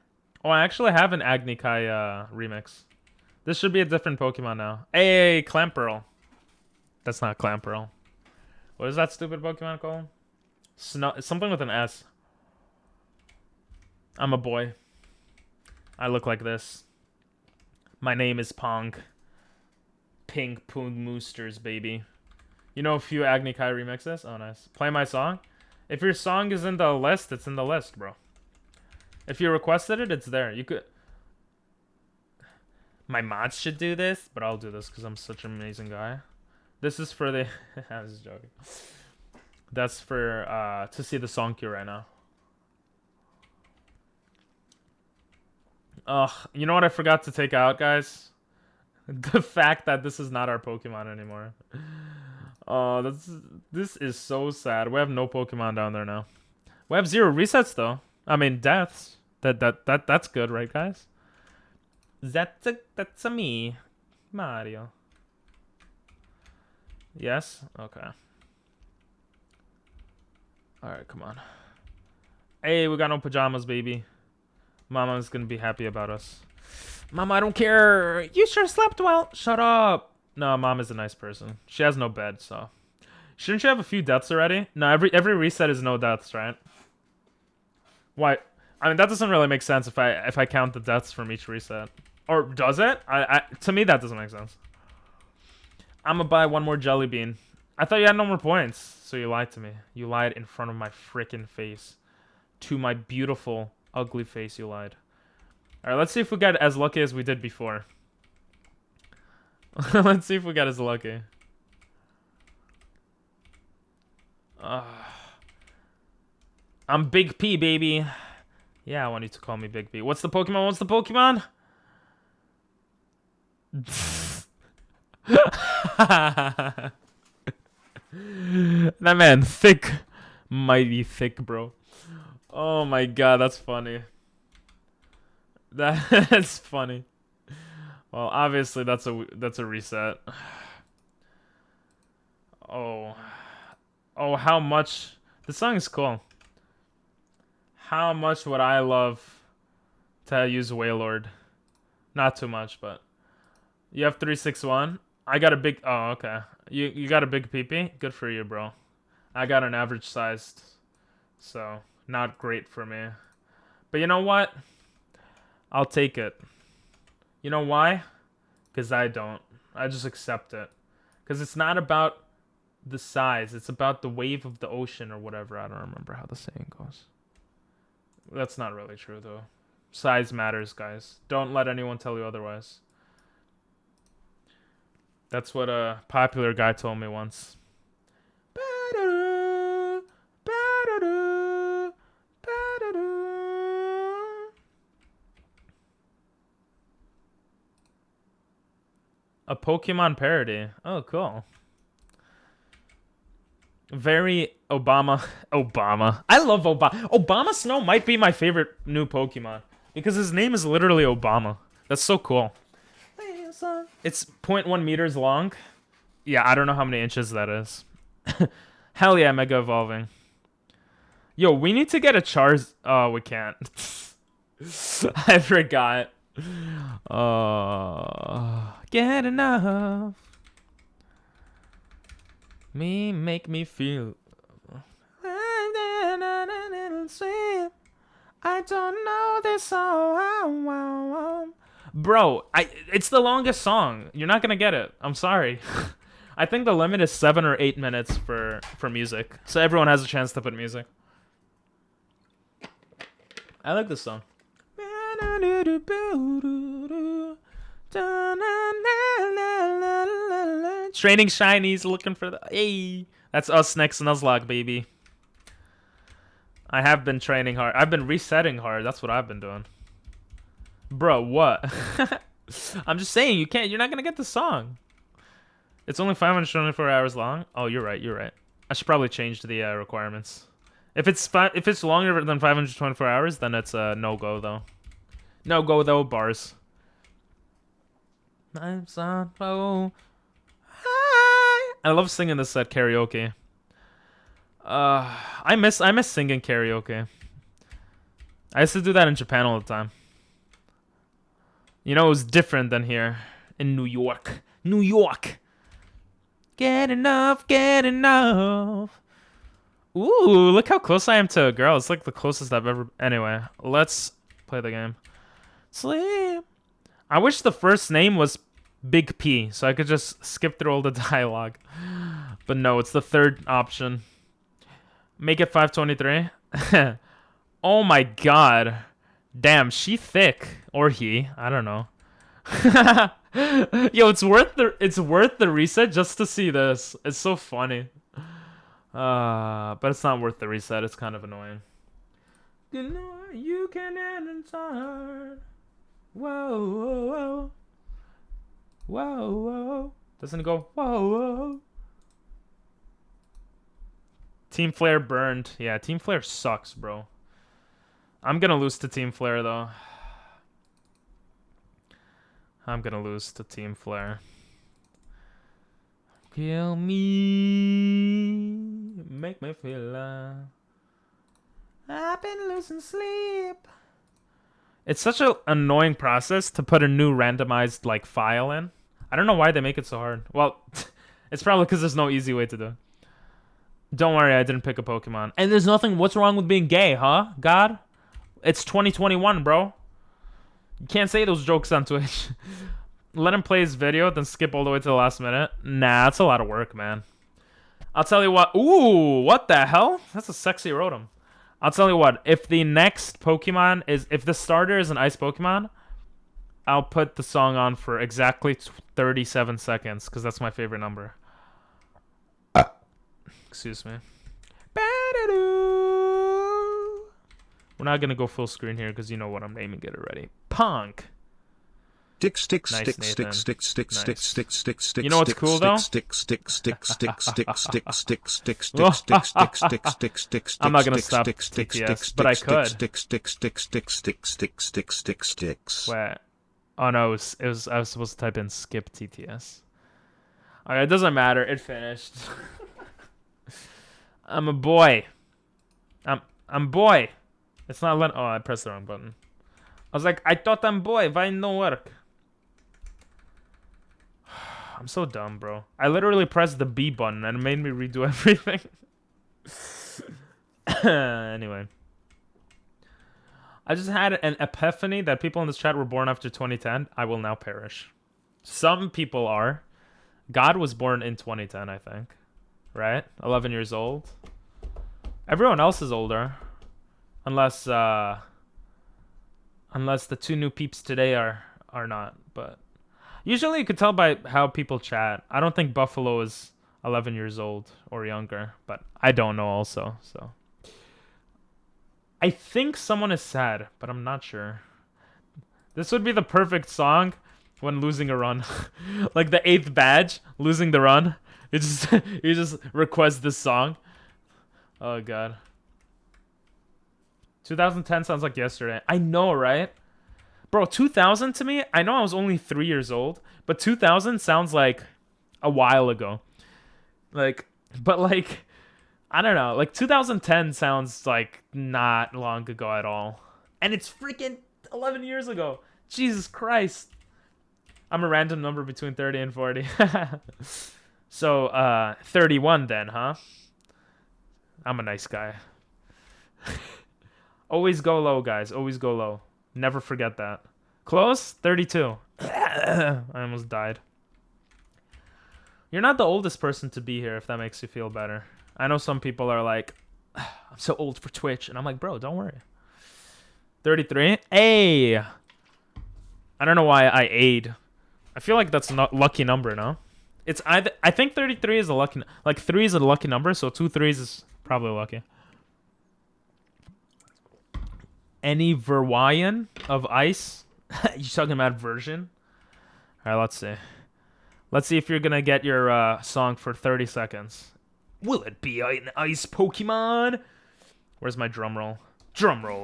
Oh, I actually have an Agni Kai remix. This should be a different Pokemon now. Hey, Clamperl. That's not Clamperl. What is that stupid Pokemon called? Something with an S. I'm a boy. I look like this. My name is Pong. Pink Poon Moosters, baby. You know a few Agni Kai remixes? Oh, nice. Play my song? If your song is in the list, it's in the list, bro. If you requested it, it's there. You could... My mods should do this, but I'll do this because I'm such an amazing guy. This is for the... I was just joking. That's for, to see the song queue right now. Ugh, you know what I forgot to take out, guys? The fact that this is not our Pokemon anymore. Oh, this is so sad. We have no Pokemon down there now. We have 0 resets though. I mean deaths. That's good, right, guys? That's a me, Mario. Yes. Okay. All right, come on. Hey, we got no pajamas, baby. Mama's gonna be happy about us. Mama, I don't care. You sure slept well. Shut up. No, Mom is a nice person. She has no bed, so. Shouldn't you have a few deaths already? No, every reset is no deaths, right? Why? I mean, that doesn't really make sense if I count the deaths from each reset. Or does it? To me, that doesn't make sense. I'm gonna buy one more jelly bean. I thought you had no more points, so you lied to me. You lied in front of my freaking face. To my beautiful, ugly face, you lied. Alright, let's see if we get as lucky as we did before. Let's see if we get as lucky. I'm Big P, baby. Yeah, I want you to call me Big P. What's the Pokemon? What's the Pokemon? That man thick. Mighty thick, bro. Oh my god, that's funny. That's funny. Well, obviously that's a reset. Oh, how much? This song is cool. How much would I love to use Wailord? Not too much, but you have 361. I got a big. Oh, okay. You got a big PP. Good for you, bro. I got an average sized, so not great for me. But you know what? I'll take it. You know why? Because I don't. I just accept it. Because it's not about the size. It's about the wave of the ocean or whatever. I don't remember how the saying goes. That's not really true, though. Size matters, guys. Don't let anyone tell you otherwise. That's what a popular guy told me once. A Pokemon parody. Oh, cool. Very Obama. I love Obama. Obama Snow might be my favorite new Pokemon. Because his name is literally Obama. That's so cool. It's 0.1 meters long. Yeah, I don't know how many inches that is. Hell yeah, Mega Evolving. Yo, we need to get a Charz... Oh, we can't. I forgot. Get enough. Make me feel. I don't know this song. Bro, it's the longest song. You're not gonna get it. I'm sorry. I think the limit is 7 or 8 minutes for music. So everyone has a chance to put music. I like this song. Training shinies, looking for the... Hey! That's us next Nuzlocke, baby. I have been training hard. I've been resetting hard. That's what I've been doing. Bro, what? I'm just saying, you're not gonna get the song. It's only 524 hours long. Oh, you're right. You're right. I should probably change the requirements. If it's longer than 524 hours, then it's a no-go, though. No-go, though, bars. I love singing this at karaoke. I miss singing karaoke. I used to do that in Japan all the time. You know, it was different than here in New York. New York. Get enough, get enough. Ooh, look how close I am to a girl. It's like the closest I've ever... Anyway, let's play the game. Sleep. I wish the first name was Big P, so I could just skip through all the dialogue. But no, it's the third option. Make it 523. Oh my god. Damn, she thick. Or he. I don't know. Yo, it's worth the reset just to see this. It's so funny. But it's not worth the reset. It's kind of annoying. You can enter. Whoa, whoa, whoa. Whoa, whoa. Doesn't it go, whoa, whoa. Team Flare burned. Yeah, Team Flare sucks, bro. I'm gonna lose to Team Flare, though. I'm gonna lose to Team Flare. Kill me. Make me feel I've been losing sleep. It's such an annoying process to put a new randomized like file in. I don't know why they make it so hard. Well, it's probably because there's no easy way to do it. Don't worry, I didn't pick a Pokemon. And there's nothing... What's wrong with being gay, huh? God? It's 2021, bro. You can't say those jokes on Twitch. Let him play his video, then skip all the way to the last minute. Nah, that's a lot of work, man. I'll tell you what... Ooh, what the hell? That's a sexy Rotom. I'll tell you what. If the next Pokemon is... If the starter is an ice Pokemon, I'll put the song on for exactly 37 seconds, because that's my favorite number. Excuse me. We're not gonna go full screen here because you know what I'm naming it already. Punk. Stick, stick, Nice, stick, Nathan. stick, stick, stick, Nice. stick, stick, stick. You know what's cool, though? Stick, stick, stick, stick, stick, stick, stick, stick, stick, stick, stick, stick, stick, stick. I'm not gonna stop stick, stick, TTS, stick, but I stick, could. Stick, stick, stick, stick, stick, stick, stick, stick, sticks. Wait. Oh no, it was I was supposed to type in skip TTS. Alright, it doesn't matter. It finished. I'm a boy. I'm boy. It's not letting... Oh, I pressed the wrong button. I was like, I thought I'm boy. Why no work? I'm so dumb, bro. I literally pressed the B button and it made me redo everything. Anyway. I just had an epiphany that people in this chat were born after 2010. I will now perish. Some people are. God was born in 2010, I think. Right? 11 years old. Everyone else is older. Unless the two new peeps today are not. But usually you could tell by how people chat. I don't think Buffalo is 11 years old or younger. But I don't know also, so... I think someone is sad, but I'm not sure. This would be the perfect song when losing a run. Like the 8th badge, losing the run. You just request this song. Oh god. 2010 sounds like yesterday. I know, right? Bro, 2000 to me, I know I was only 3 years old, but 2000 sounds like a while ago. Like, but like... I don't know, like 2010 sounds like not long ago at all. And it's freaking 11 years ago. Jesus Christ. I'm a random number between 30 and 40. So, 31 then, huh? I'm a nice guy. Always go low, guys. Always go low. Never forget that. Close? 32. I almost died. You're not the oldest person to be here, if that makes you feel better. I know some people are like, I'm so old for Twitch. And I'm like, bro, don't worry. 33? Hey! I don't know why I aid. I feel like that's not lucky number, no? It's either... I think 33 is a lucky... Like, 3 is a lucky number, so 2 3s is probably lucky. Any Verwayan of ice? You talking about version? Alright, let's see. Let's see if you're gonna get your song for 30 seconds. Will it be an ice Pokemon? Where's my drum roll? Drum roll.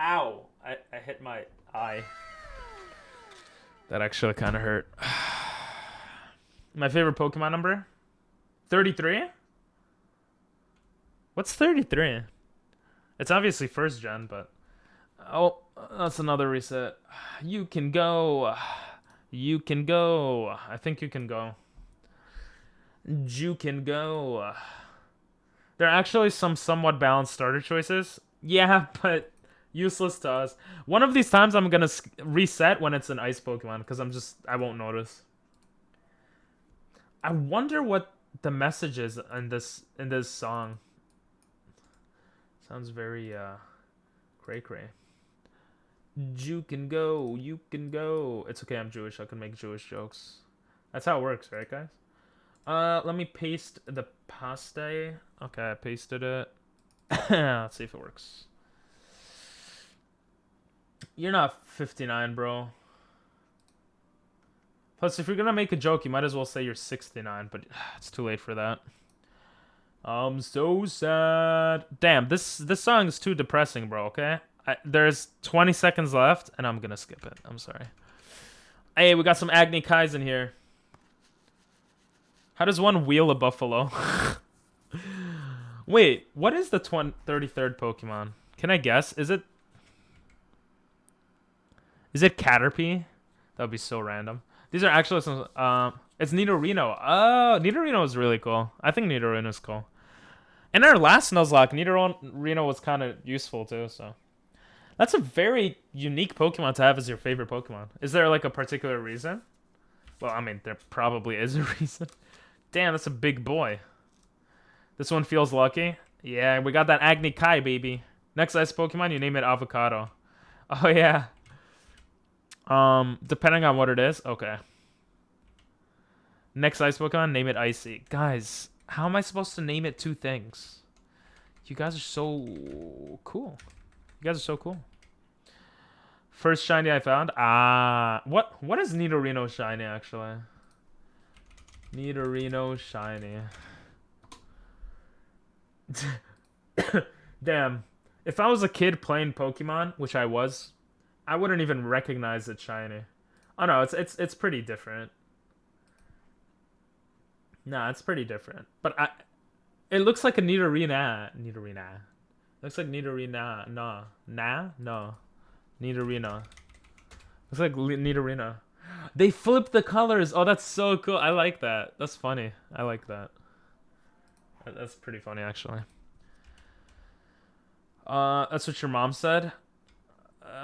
Ow! I hit my eye. That actually kind of hurt. My favorite Pokemon number? 33? What's 33? It's obviously first gen, but... Oh, that's another reset. You can go. You can go. I think you can go. You can go. There are actually some somewhat balanced starter choices. Yeah, but useless to us. One of these times I'm gonna reset when it's an ice Pokemon, because I won't notice. I wonder what the message is in this song. Sounds very cray-cray. You can go, you can go. It's okay, I'm Jewish. I can make Jewish jokes. That's how it works, right, guys? Let me paste the pasta. Okay, I pasted it. Let's see if it works. You're not 59, bro. Plus, if you're gonna make a joke, you might as well say you're 69, but it's too late for that. I'm so sad. Damn, this song is too depressing, bro, okay? There's 20 seconds left, and I'm gonna skip it. I'm sorry. Hey, we got some Agni Kais in here. How does one wheel a buffalo? Wait, what is the 33rd Pokemon? Can I guess? Is it Caterpie? That would be so random. These are actually some... it's Nidorino. Oh, Nidorino is really cool. I think Nidorino is cool. In our last Nuzlocke, Nidorino was kind of useful too, so... That's a very unique Pokemon to have as your favorite Pokemon. Is there like a particular reason? Well, I mean, there probably is a reason. Damn, that's a big boy. This one feels lucky. Yeah, we got that Agni Kai, baby. Next ice Pokemon, you name it Avocado. Oh, yeah. Depending on what it is. Okay. Next ice Pokemon, name it Icy. Guys, how am I supposed to name it two things? You guys are so cool. You guys are so cool. First shiny I found. What is Nidorino shiny actually? Nidorino shiny. Damn. If I was a kid playing Pokemon, which I was, I wouldn't even recognize it shiny. Oh no, it's pretty different. Nah, it's pretty different. But it looks like a Nidorina. Looks like Nidorina. No. Nidorina. Looks like Nidorina. They flipped the colors. Oh, that's so cool. I like that. That's funny. I like that. That's pretty funny, actually. That's what your mom said?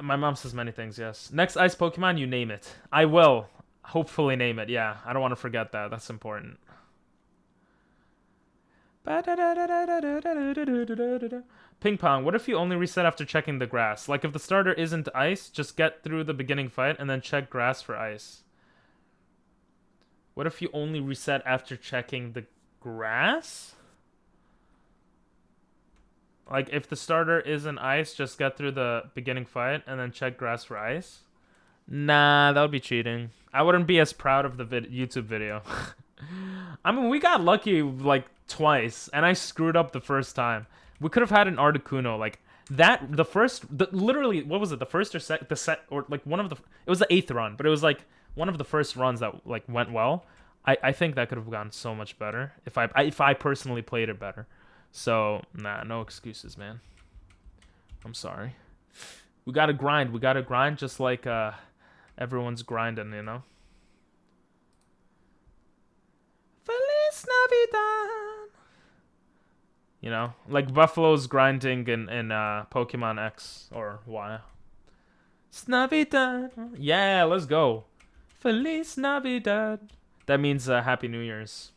My mom says many things, yes. Next ice Pokemon, you name it. I will. Hopefully name it, yeah. I don't want to forget that. That's important. Ping pong, what if you only reset after checking the grass? Like if the starter isn't ice, just get through the beginning fight and then check grass for ice. What if you only reset after checking the grass? Like if the starter isn't ice, just get through the beginning fight and then check grass for ice? Nah, that would be cheating. I wouldn't be as proud of the YouTube video. I mean, we got lucky like twice, and I screwed up the first time. We could have had an Articuno like that. Literally, what was it? The first or like one of the. It was the 8th run, but it was like one of the first runs that like went well. I think that could have gone so much better if I personally played it better. So nah, no excuses, man. I'm sorry. We gotta grind. We gotta grind just like everyone's grinding, you know. Feliz Navidad. You know, like Buffalo's grinding in Pokemon X or Y. It's Navidad. Yeah, let's go. Feliz Navidad. That means Happy New Year's.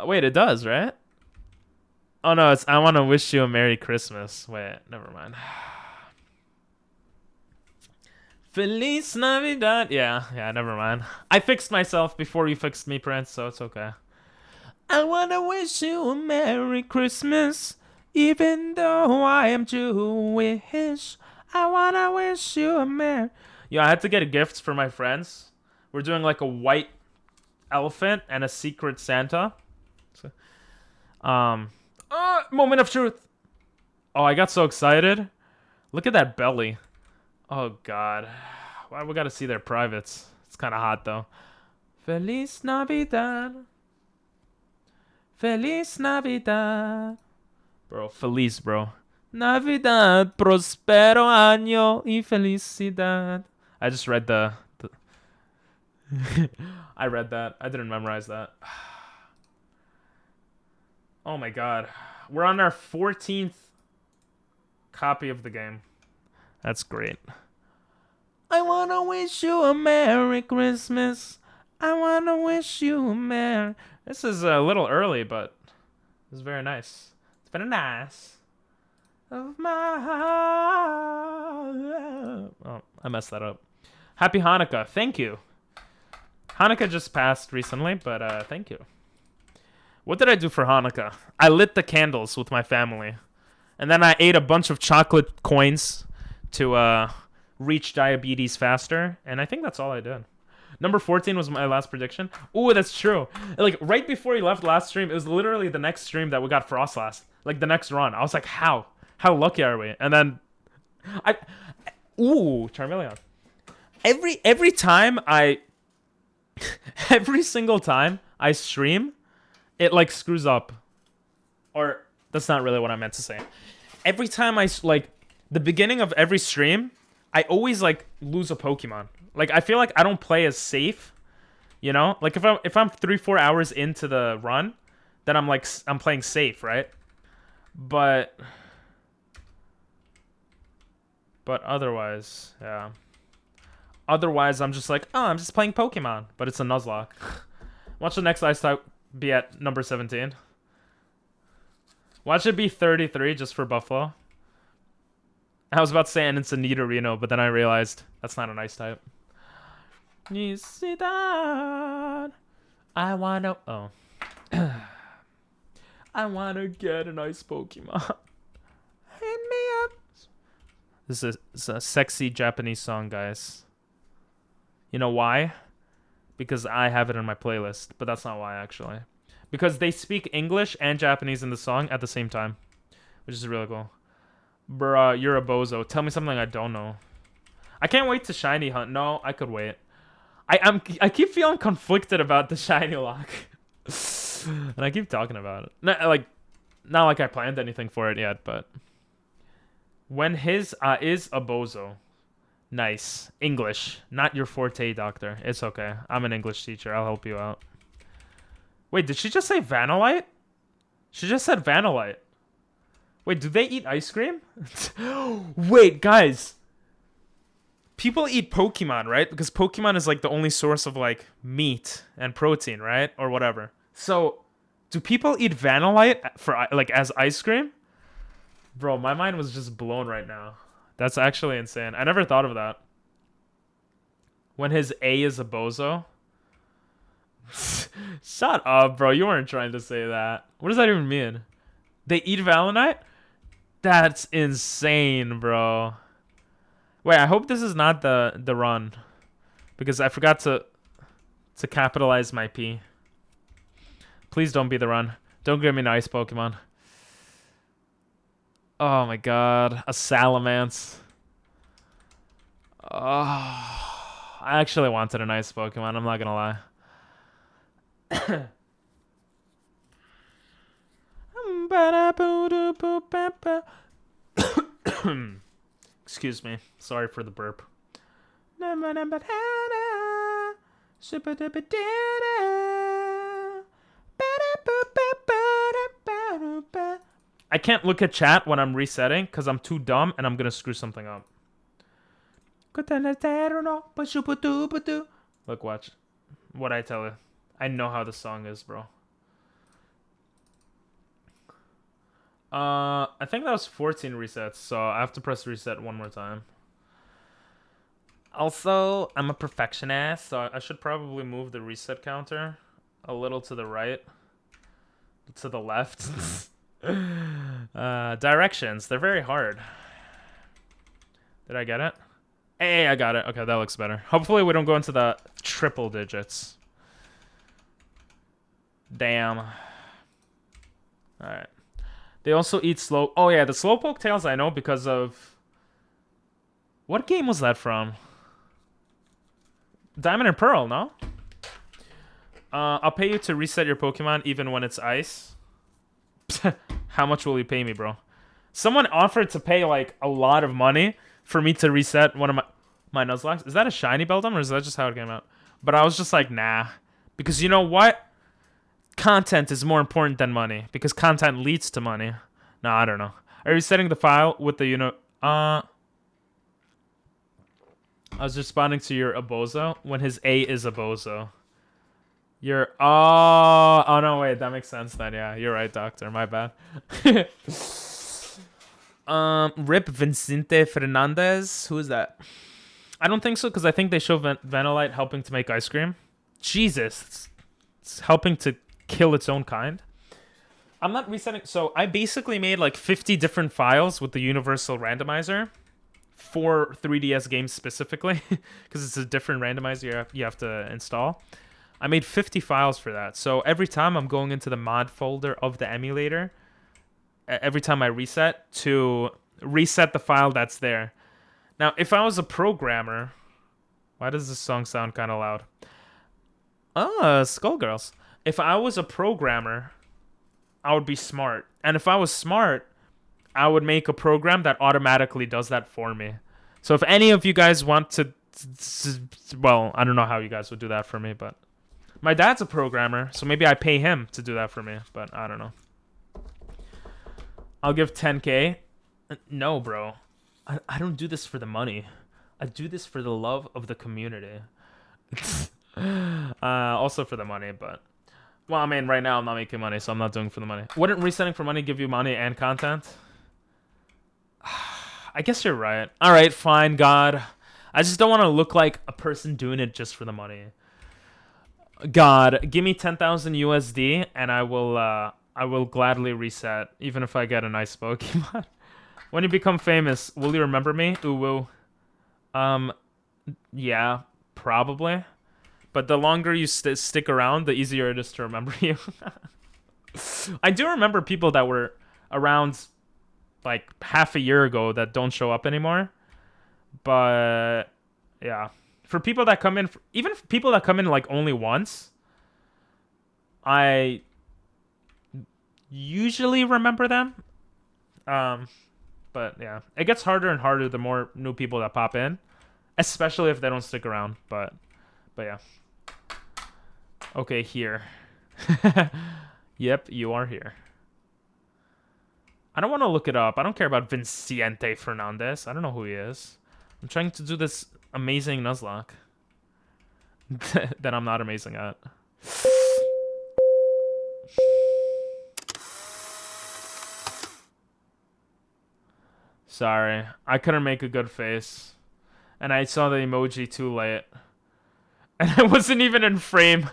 Wait, it does, right? Oh no, it's I want to wish you a Merry Christmas. Wait, never mind. Feliz Navidad. Yeah, never mind. I fixed myself before you fixed me, Prince, so it's okay. I wanna wish you a Merry Christmas, even though I am Jewish. I wanna wish you a Merry... Yeah, I had to get gifts for my friends. We're doing like a white elephant and a secret Santa. So, moment of truth. Oh, I got so excited. Look at that belly. Oh, God. Why we gotta see their privates? It's kind of hot, though. Feliz Navidad. Feliz Navidad. Bro, feliz, bro. Navidad, prospero año y felicidad. I just read the I read that. I didn't memorize that. Oh my god. We're on our 14th copy of the game. That's great. I wanna wish you a Merry Christmas. I wanna wish you a Merry... This is a little early, but it's very nice. It's very nice. Of my heart. Oh, I messed that up. Happy Hanukkah. Thank you. Hanukkah just passed recently, but thank you. What did I do for Hanukkah? I lit the candles with my family. And then I ate a bunch of chocolate coins to reach diabetes faster. And I think that's all I did. Number 14 was my last prediction. Ooh, that's true. Like, right before he left last stream, it was literally the next stream that we got Frost last. Like, the next run. I was like, how? How lucky are we? And then... Ooh, Charmeleon. Every time I... every single time I stream, it, like, screws up. Or, that's not really what I meant to say. Every time I, like, the beginning of every stream, I always, like, lose a Pokemon. Like, I feel like I don't play as safe, you know? Like, if I'm 3-4 hours into the run, then I'm playing safe, right? But otherwise, yeah. Otherwise, I'm just like, oh, I'm just playing Pokemon. But it's a Nuzlocke. Watch the next ice type be at number 17. Watch it be 33 just for Buffalo. I was about to say, and it's a Nidorino, but then I realized that's not an ice type. I wanna... Oh. I wanna get an ice Pokemon. Hit me up. This is a sexy Japanese song, guys. You know why? Because I have it in my playlist, but that's not why, actually. Because they speak English and Japanese in the song at the same time, which is really cool. Bruh, you're a bozo. Tell me something I don't know. I can't wait to shiny hunt. No, I could wait. I keep feeling conflicted about the shiny lock. And I keep talking about it. Not like I planned anything for it yet, but... When his is a bozo. Nice. English. Not your forte, doctor. It's okay. I'm an English teacher. I'll help you out. Wait, did she just say Vanillite? She just said Vanillite. Wait, do they eat ice cream? Wait, guys. People eat Pokemon, right? Because Pokemon is like the only source of like meat and protein, right? Or whatever. So, do people eat Vanillite for like as ice cream? Bro, my mind was just blown right now. That's actually insane. I never thought of that. When his A is a bozo. Shut up, bro. You weren't trying to say that. What does that even mean? They eat Valinite? That's insane, bro. Wait, I hope this is not the run. Because I forgot to capitalize my P. Please don't be the run. Don't give me an ice Pokemon. Oh my god. A Salamence. Oh, I actually wanted a nice Pokemon. I'm not gonna lie. Excuse me. Sorry for the burp. I can't look at chat when I'm resetting because I'm too dumb and I'm gonna screw something up. Look, watch. What I tell you. I know how the song is, bro. I think that was 14 resets, so I have to press reset one more time. Also, I'm a perfectionist, so I should probably move the reset counter a little to the right. to the left. Directions. They're very hard. Did I get it? Hey, I got it. Okay, that looks better. Hopefully we don't go into the triple digits. Damn. Alright. They also eat slow... Oh, yeah, the slowpoke tails I know because of... What game was that from? Diamond and Pearl, no? I'll pay you to reset your Pokemon even when it's ice. How much will you pay me, bro? Someone offered to pay, like, a lot of money for me to reset one of my Nuzlocke. Is that a shiny Beldum, or is that just how it came out? But I was just like, nah. Because you know what? Content is more important than money. Because content leads to money. No, I don't know. Are you setting the file with the, I was responding to your Abozo when his A is Abozo. Oh no, wait, that makes sense then. Yeah, you're right, doctor. My bad. Rip Vicente Fernandez. Who is that? I don't think so, because I think they show Vanillite helping to make ice cream. Jesus. It's helping to kill its own kind. I'm not resetting. So I basically made like 50 different files with the universal randomizer for 3DS games specifically, because it's a different randomizer you have to install. I made 50 files for that. So every time I'm going into the mod folder of the emulator, every time I reset, to reset the file that's there. Now, if I was a programmer... Why does this song sound kind of loud? Skullgirls. If I was a programmer, I would be smart. And if I was smart, I would make a program that automatically does that for me. So if any of you guys want to... Well, I don't know how you guys would do that for me, but... My dad's a programmer, so maybe I pay him to do that for me, but I don't know. I'll give 10K. No, bro. I don't do this for the money. I do this for the love of the community. Also for the money, but... Well, I mean, right now I'm not making money, so I'm not doing it for the money. Wouldn't resetting for money give you money and content? I guess you're right. Alright, fine, God. I just don't want to look like a person doing it just for the money. God, give me 10,000 USD, and I will gladly reset, even if I get a nice Pokemon. When you become famous, will you remember me? Uwu. Yeah, probably. But the longer you stick around, the easier it is to remember you. I do remember people that were around like half a year ago that don't show up anymore. But yeah, for people that come in, even for people that come in like only once, I usually remember them. But yeah, it gets harder and harder the more new people that pop in, especially if they don't stick around. But yeah. Okay, here. Yep, you are here. I don't want to look it up. I don't care about Vicente Fernandez. I don't know who he is. I'm trying to do this amazing Nuzlocke that I'm not amazing at. Sorry, I couldn't make a good face. And I saw the emoji too late. And I wasn't even in frame.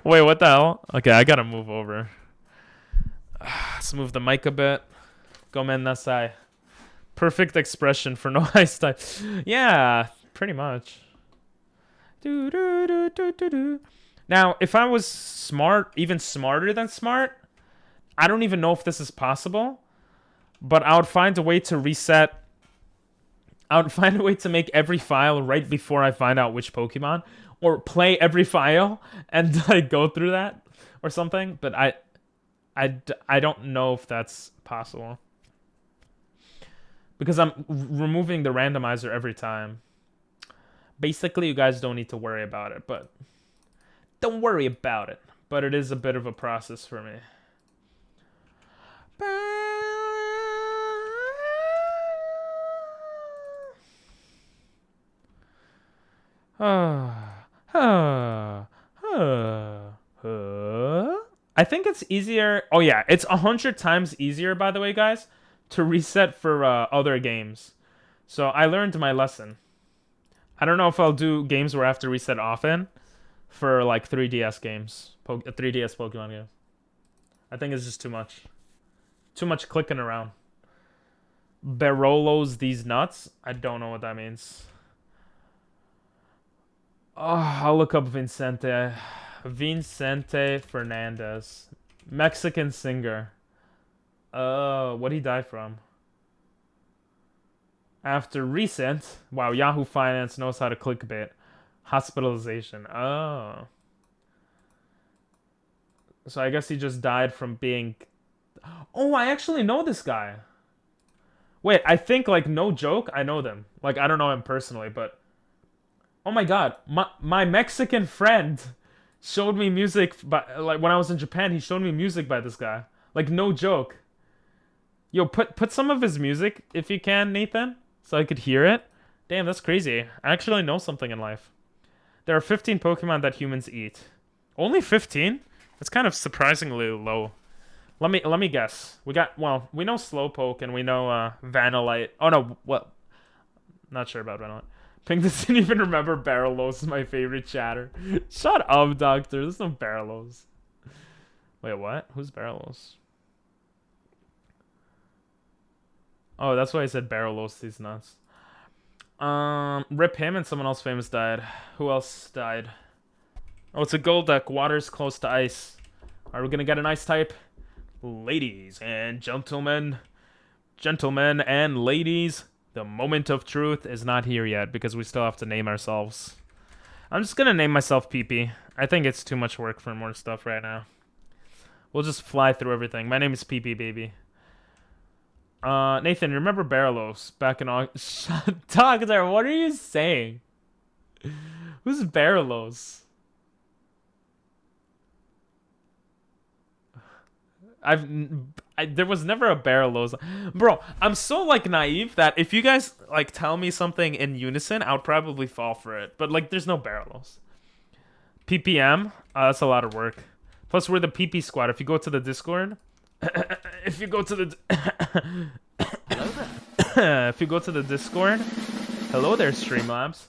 Wait, what the hell? Okay, I gotta move over. Let's move the mic a bit. Gomen nasai. Perfect expression for no ice type. Yeah, pretty much. Now, if I was smart, even smarter than smart, I don't even know if this is possible. But I would find a way to reset. I would find a way to make every file right before I find out which Pokemon. Or play every file and like go through that or something. But I don't know if that's possible. Because I'm removing the randomizer every time. Basically, you guys don't need to worry about it. But don't worry about it. But it is a bit of a process for me. I think it's easier. Oh yeah, it's 100 times easier, by the way, guys, to reset for other games. So I learned my lesson. I don't know if I'll do games where I have to reset often for like 3DS games, 3DS Pokemon games. I think it's just too much. Too much clicking around. Barolos these nuts? I don't know what that means. Oh, I'll look up Vicente. Vicente Fernandez. Mexican singer. What'd he die from? After recent... Wow, Yahoo Finance knows how to clickbait. Hospitalization. Oh. So I guess he just died from being... Oh, I actually know this guy. Wait, I think, like, no joke, I know them. Like, I don't know him personally, but... Oh my god, my Mexican friend showed me music by... Like, when I was in Japan, he showed me music by this guy. Like, no joke. Yo, put some of his music, if you can, Nathan, so I could hear it. Damn, that's crazy. I actually know something in life. There are 15 Pokemon that humans eat. Only 15? That's kind of surprisingly low. Let me guess. We know Slowpoke and we know Vanillite. Oh no, what? Not sure about Vanillite. Pink doesn't even remember Barrelos is my favorite chatter. Shut up, Doctor. There's no Barrelos. Wait, what? Who's Barrelos? Oh, that's why I said Barrelos. These nuts. Rip him and someone else famous died. Who else died? Oh, it's a gold deck. Water's close to ice. Are we gonna get an ice type? Ladies and gentlemen, and ladies, the moment of truth is not here yet because we still have to name ourselves. I'm just gonna name myself PP. I think it's too much work for more stuff right now. We'll just fly through everything. My name is PP, baby. Nathan, remember Barrelos back in August? Doctor, what are you saying? Who's Barrelos? There was never a Barrelos. Bro, I'm so, like, naive that if you guys, like, tell me something in unison, I would probably fall for it. But, like, there's no Barrelos. PPM? That's a lot of work. Plus, we're the PP squad. If you go to the Discord... if you go to the... if you go to the Discord... Hello there, Streamlabs.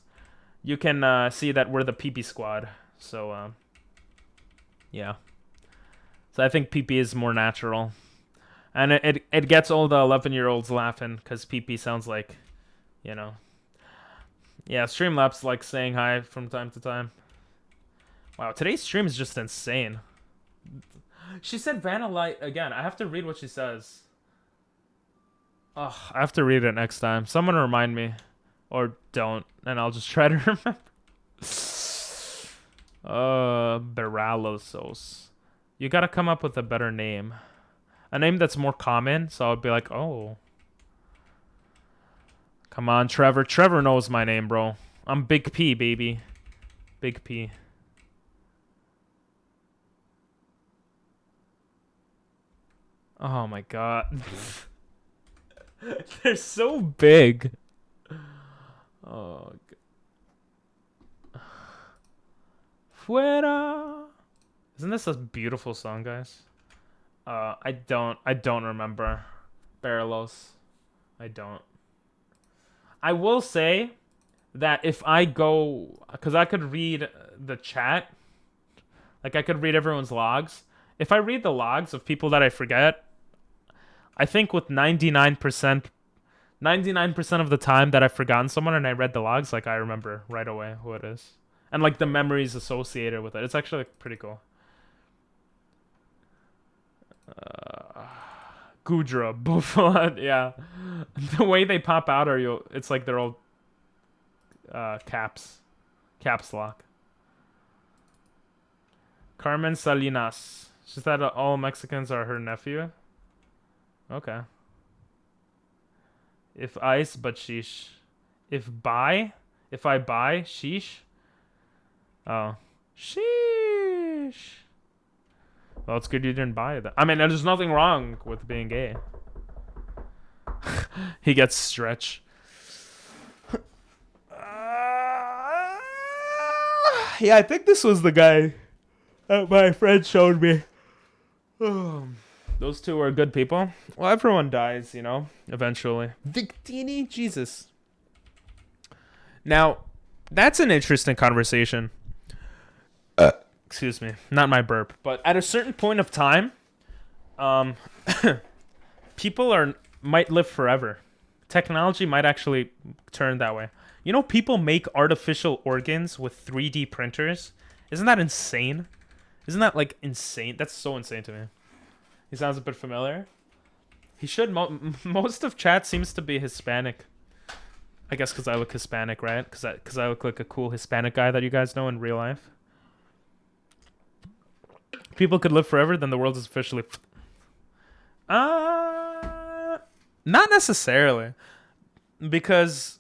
You can see that we're the PP squad. So, yeah. So I think PP is more natural. And it gets all the 11-year-olds laughing because PP sounds like, you know. Yeah, Streamlabs like saying hi from time to time. Wow, today's stream is just insane. She said Vanillite again. I have to read what she says. Oh, I have to read it next time. Someone remind me. Or don't. And I'll just try to remember. Baralosos. You gotta come up with a better name. A name that's more common, so I'd be like, oh. Come on, Trevor. Trevor knows my name, bro. I'm Big P, baby. Big P. Oh my god. They're so big. Oh god. Fuera. Isn't this a beautiful song, guys? I don't remember Barrelos. I don't. I will say that if I go, because I could read the chat, like I could read everyone's logs. If I read the logs of people that I forget, I think with 99% of the time that I've forgotten someone and I read the logs, like I remember right away who it is. And like the memories associated with it. It's actually like, pretty cool. Gudra, Buffon, yeah. The way they pop out it's like they're all caps lock. Carmen Salinas. She said all Mexicans are her nephew. Okay. If ice, but sheesh. If I buy, sheesh. Oh. Sheesh. Well, it's good you didn't buy it. I mean, there's nothing wrong with being gay. He gets stretch. Yeah, I think this was the guy that my friend showed me. Those two are good people. Well, everyone dies, you know, eventually. Victini, Jesus. Now, that's an interesting conversation. Excuse me, not my burp. But at a certain point of time, Um, people might live forever. Technology might actually turn that way. You know, people make artificial organs with 3D printers. Isn't that insane? Isn't that like insane? That's so insane to me. He sounds a bit familiar. He should. Most of chat seems to be Hispanic. I guess because I look Hispanic, right? Because I look like a cool Hispanic guy that you guys know in real life. People could live forever, then the world is officially... not necessarily. Because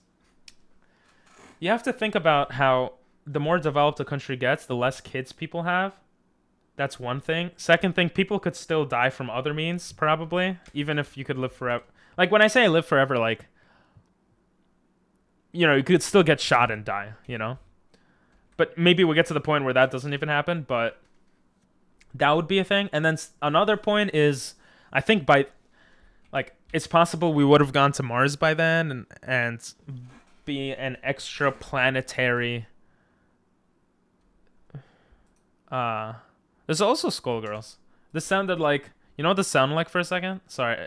you have to think about how the more developed a country gets, the less kids people have. That's one thing. Second thing, people could still die from other means, probably. Even if you could live forever. Like, when I say live forever, like... You know, you could still get shot and die, you know? But maybe we'll get to the point where that doesn't even happen, but... That would be a thing. And then another point is, I think by, like, it's possible we would have gone to Mars by then and be an extra planetary. There's also Skullgirls. This sounded like, you know what this sounded like for a second? Sorry,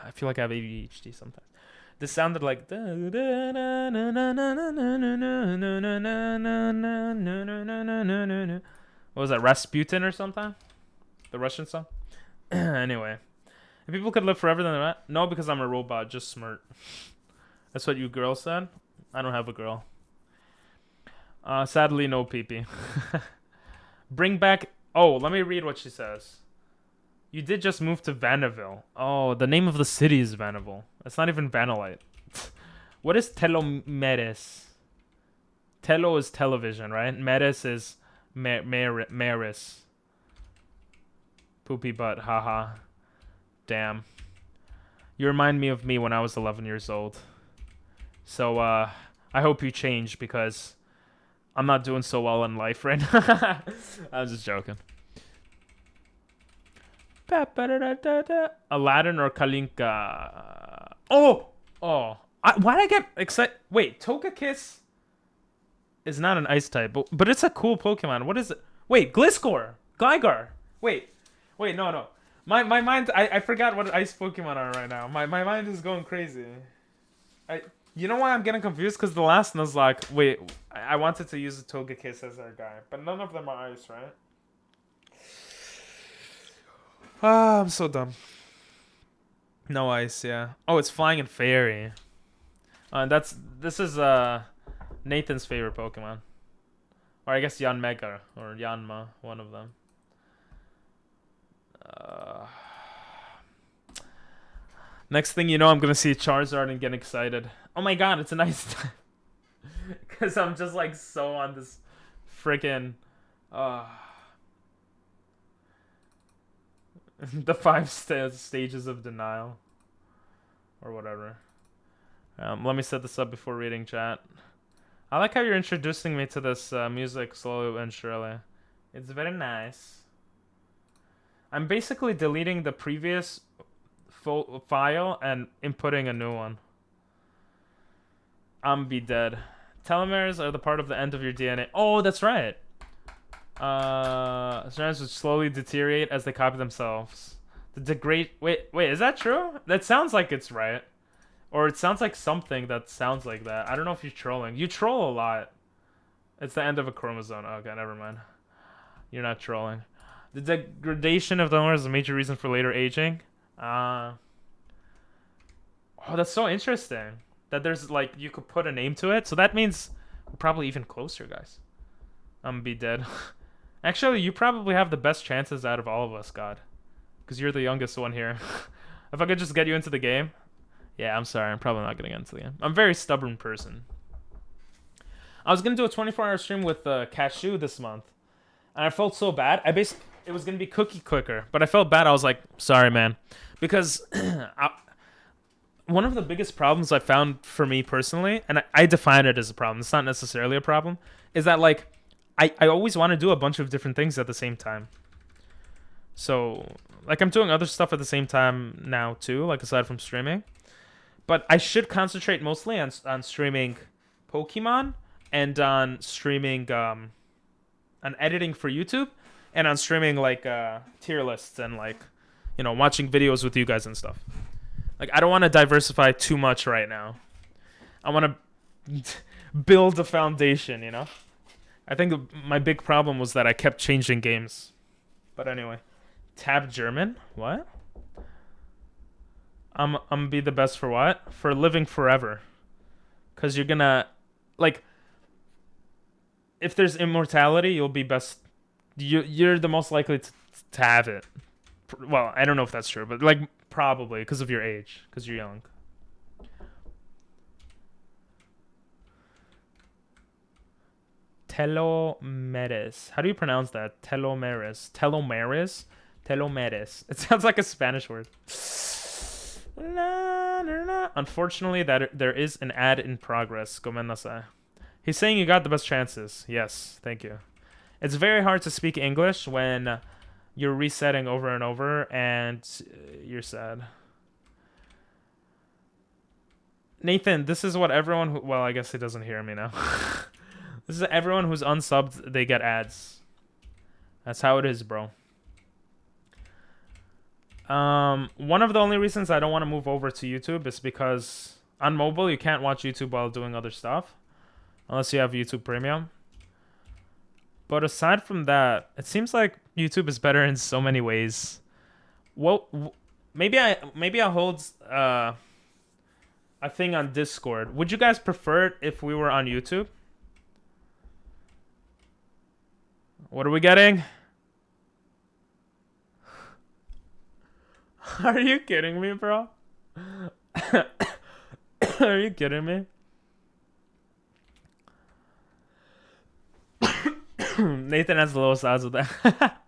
I feel like I have ADHD sometimes. This sounded like. What was that, Rasputin or something? The Russian song? Anyway. If people could live forever, then they're no, because I'm a robot, just smart. That's what you girls said? I don't have a girl. Sadly, no pee-pee. Bring back... Oh, let me read what she says. You did just move to Vanaville. Oh, the name of the city is Vanaville. It's not even Vanillite. What is telomeres? Telo is television, right? Meres is... Maris. Poopy butt, haha. Damn. You remind me of me when I was 11 years old. So, I hope you change because I'm not doing so well in life right now. I'm just joking. Aladdin or Kalinka? Oh! Why'd I get excited? Wait, Togekiss is not an ice type, but it's a cool Pokemon. What is it? Wait, Gliscor! Gligar! Wait, no. My mind, I forgot what ice Pokemon are right now. My mind is going crazy. You know why I'm getting confused? Because the last Nuzlocke, wait, I wanted to use a Togekiss as our guy, but none of them are ice, right? Ah, I'm so dumb. No ice, yeah. Oh, it's Flying and Fairy. This is Nathan's favorite Pokemon. Or I guess Yanmega or Yanma, one of them. Next thing you know, I'm gonna see Charizard and get excited. Oh my god, it's a nice time. Because I'm just like so on this freaking the 5 stages of denial. Or whatever. Let me set this up before reading chat. I like how you're introducing me to this music slowly and surely. It's very nice. I'm basically deleting the previous file and inputting a new one. I'm be dead. Telomeres are the part of the end of your DNA. Oh, that's right. Strands would slowly deteriorate as they copy themselves. The degrade. Wait, is that true? That sounds like it's right. Or it sounds like something that sounds like that. I don't know if you're trolling. You troll a lot. It's the end of a chromosome. Okay, never mind. You're not trolling. The degradation of telomeres is a major reason for later aging. Oh, that's so interesting. That there's like, you could put a name to it. So that means we're probably even closer, guys. I'm be dead. Actually, you probably have the best chances out of all of us, God. Because you're the youngest one here. If I could just get you into the game. Yeah, I'm sorry. I'm probably not going to get into the game. I'm a very stubborn person. I was going to do a 24-hour stream with Cashew this month. And I felt so bad. It was going to be Cookie Clicker. But I felt bad. I was like, sorry, man. Because one of the biggest problems I found for me personally, and I define it as a problem. It's not necessarily a problem. Is that, like, I always want to do a bunch of different things at the same time. So, like, I'm doing other stuff at the same time now, too. Like, aside from streaming. But I should concentrate mostly on streaming Pokemon and on streaming, on editing for YouTube and on streaming like tier lists and like, you know, watching videos with you guys and stuff. Like, I don't want to diversify too much right now. I want to build a foundation, you know? I think my big problem was that I kept changing games. But anyway. Tab German? What? I'm be the best for what? For living forever. Because you're gonna... Like... If there's immortality, you'll be best... You're the most likely to have it. Well, I don't know if that's true, but like probably because of your age, because you're young. Telomeres. How do you pronounce that? Telomeres. Telomeres? Telomeres. It sounds like a Spanish word. Unfortunately, there is an ad in progress. Gomennasai. He's saying you got the best chances. Yes, thank you. It's very hard to speak English when you're resetting over and over and you're sad. Nathan, this is what everyone who... Well, I guess he doesn't hear me now. This is everyone who's unsubbed, they get ads. That's how it is, bro. One of the only reasons I don't want to move over to YouTube is because on mobile, you can't watch YouTube while doing other stuff. Unless you have YouTube Premium. But aside from that, it seems like YouTube is better in so many ways. Well, maybe I'll hold a thing on Discord. Would you guys prefer it if we were on YouTube? What are we getting? Are you kidding me, bro? Are you kidding me? Nathan has the lowest odds with that.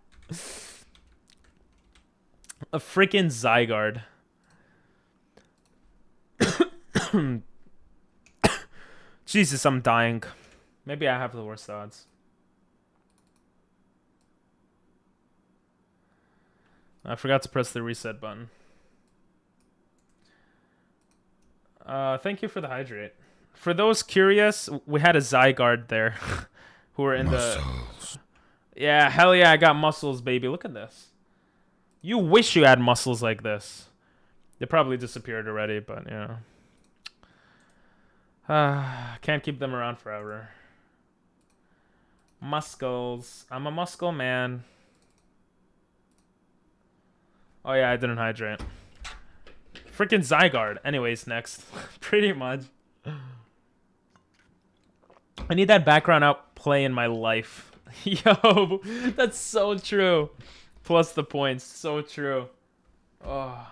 A freaking Zygarde. Jesus, I'm dying. Maybe I have the worst odds. I forgot to press the reset button. Thank you for the hydrate. For those curious, we had a Zygarde there. Who are in muscles. Yeah, hell yeah, I got muscles, baby. Look at this. You wish you had muscles like this. They probably disappeared already, but yeah. Can't keep them around forever. Muscles. I'm a muscle man. Oh yeah, I didn't hydrate. Freaking Zygarde. Anyways, next. Pretty much. I need that background outplay in my life. Yo, that's so true. Plus the points. So true. Oh.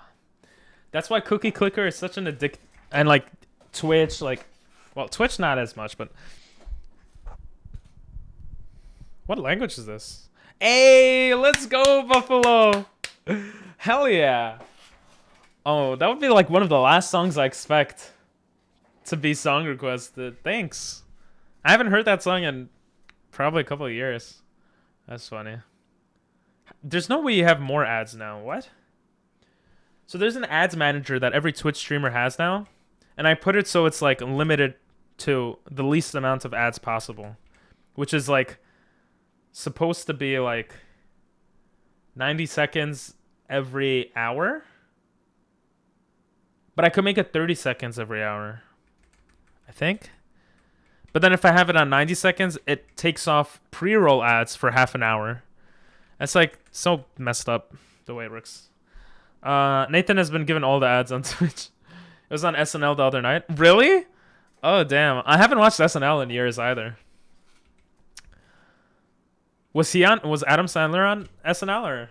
That's why Cookie Clicker is such an addict. And like Twitch, like... Well, Twitch not as much, but... What language is this? Hey, let's go, Buffalo! Hell yeah. Oh, that would be like one of the last songs I expect to be song requested. Thanks. I haven't heard that song in probably a couple of years. That's funny. There's no way you have more ads now. What? So there's an ads manager that every Twitch streamer has now. And I put it so it's like limited to the least amount of ads possible. Which is like supposed to be like 90 seconds every hour. But I could make it 30 seconds every hour. I think. But then if I have it on 90 seconds, it takes off pre-roll ads for half an hour. That's like so messed up the way it works. Nathan has been given all the ads on Twitch. It was on SNL the other night. Really? Oh, damn. I haven't watched SNL in years either. Was Adam Sandler on SNL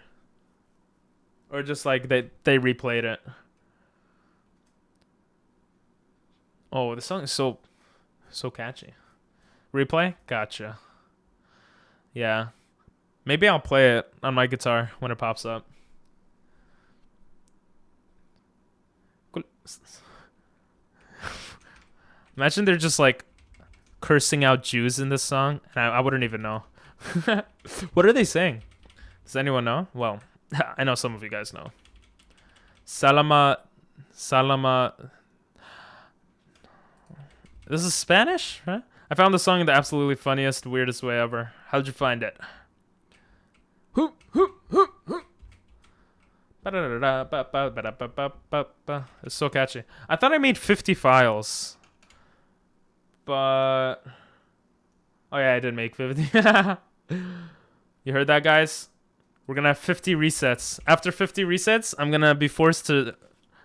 or just like they replayed it? Oh, the song is so catchy. Replay? Gotcha. Yeah. Maybe I'll play it on my guitar when it pops up. Imagine they're just like cursing out Jews in this song, and I wouldn't even know. What are they saying? Does anyone know? Well, I know some of you guys know. Salama. This is Spanish, right? I found the song in the absolutely funniest, weirdest way ever. How'd you find it? It's so catchy. I thought I made 50 files. But... Oh yeah, I did make 50. You heard that, guys? We're gonna have 50 resets. After 50 resets, I'm gonna be forced to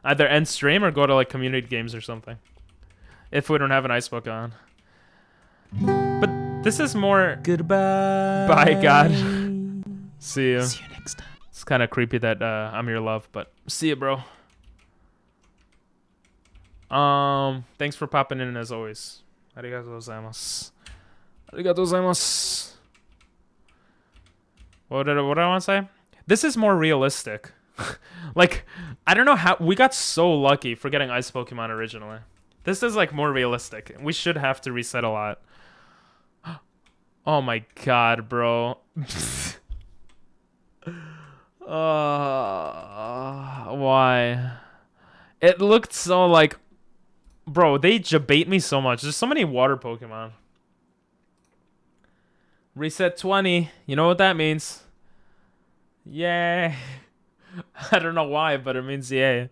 either end stream or go to like community games or something. If we don't have an ice book on. But this is more... Goodbye. Bye, God. See you. See you next time. It's kind of creepy that I'm your love, but see you, bro. Thanks for popping in as always. Arigatou gozaimasu. Arigatou gozaimasu. What did I want to say? This is more realistic. Like, I don't know how we got so lucky for getting ice Pokemon originally. This is like more realistic. We should have to reset a lot. Oh my god, bro. Why? It looked so like... Bro, they jabait me so much. There's so many water Pokemon. Reset 20. You know what that means. Yay. I don't know why, but it means yay.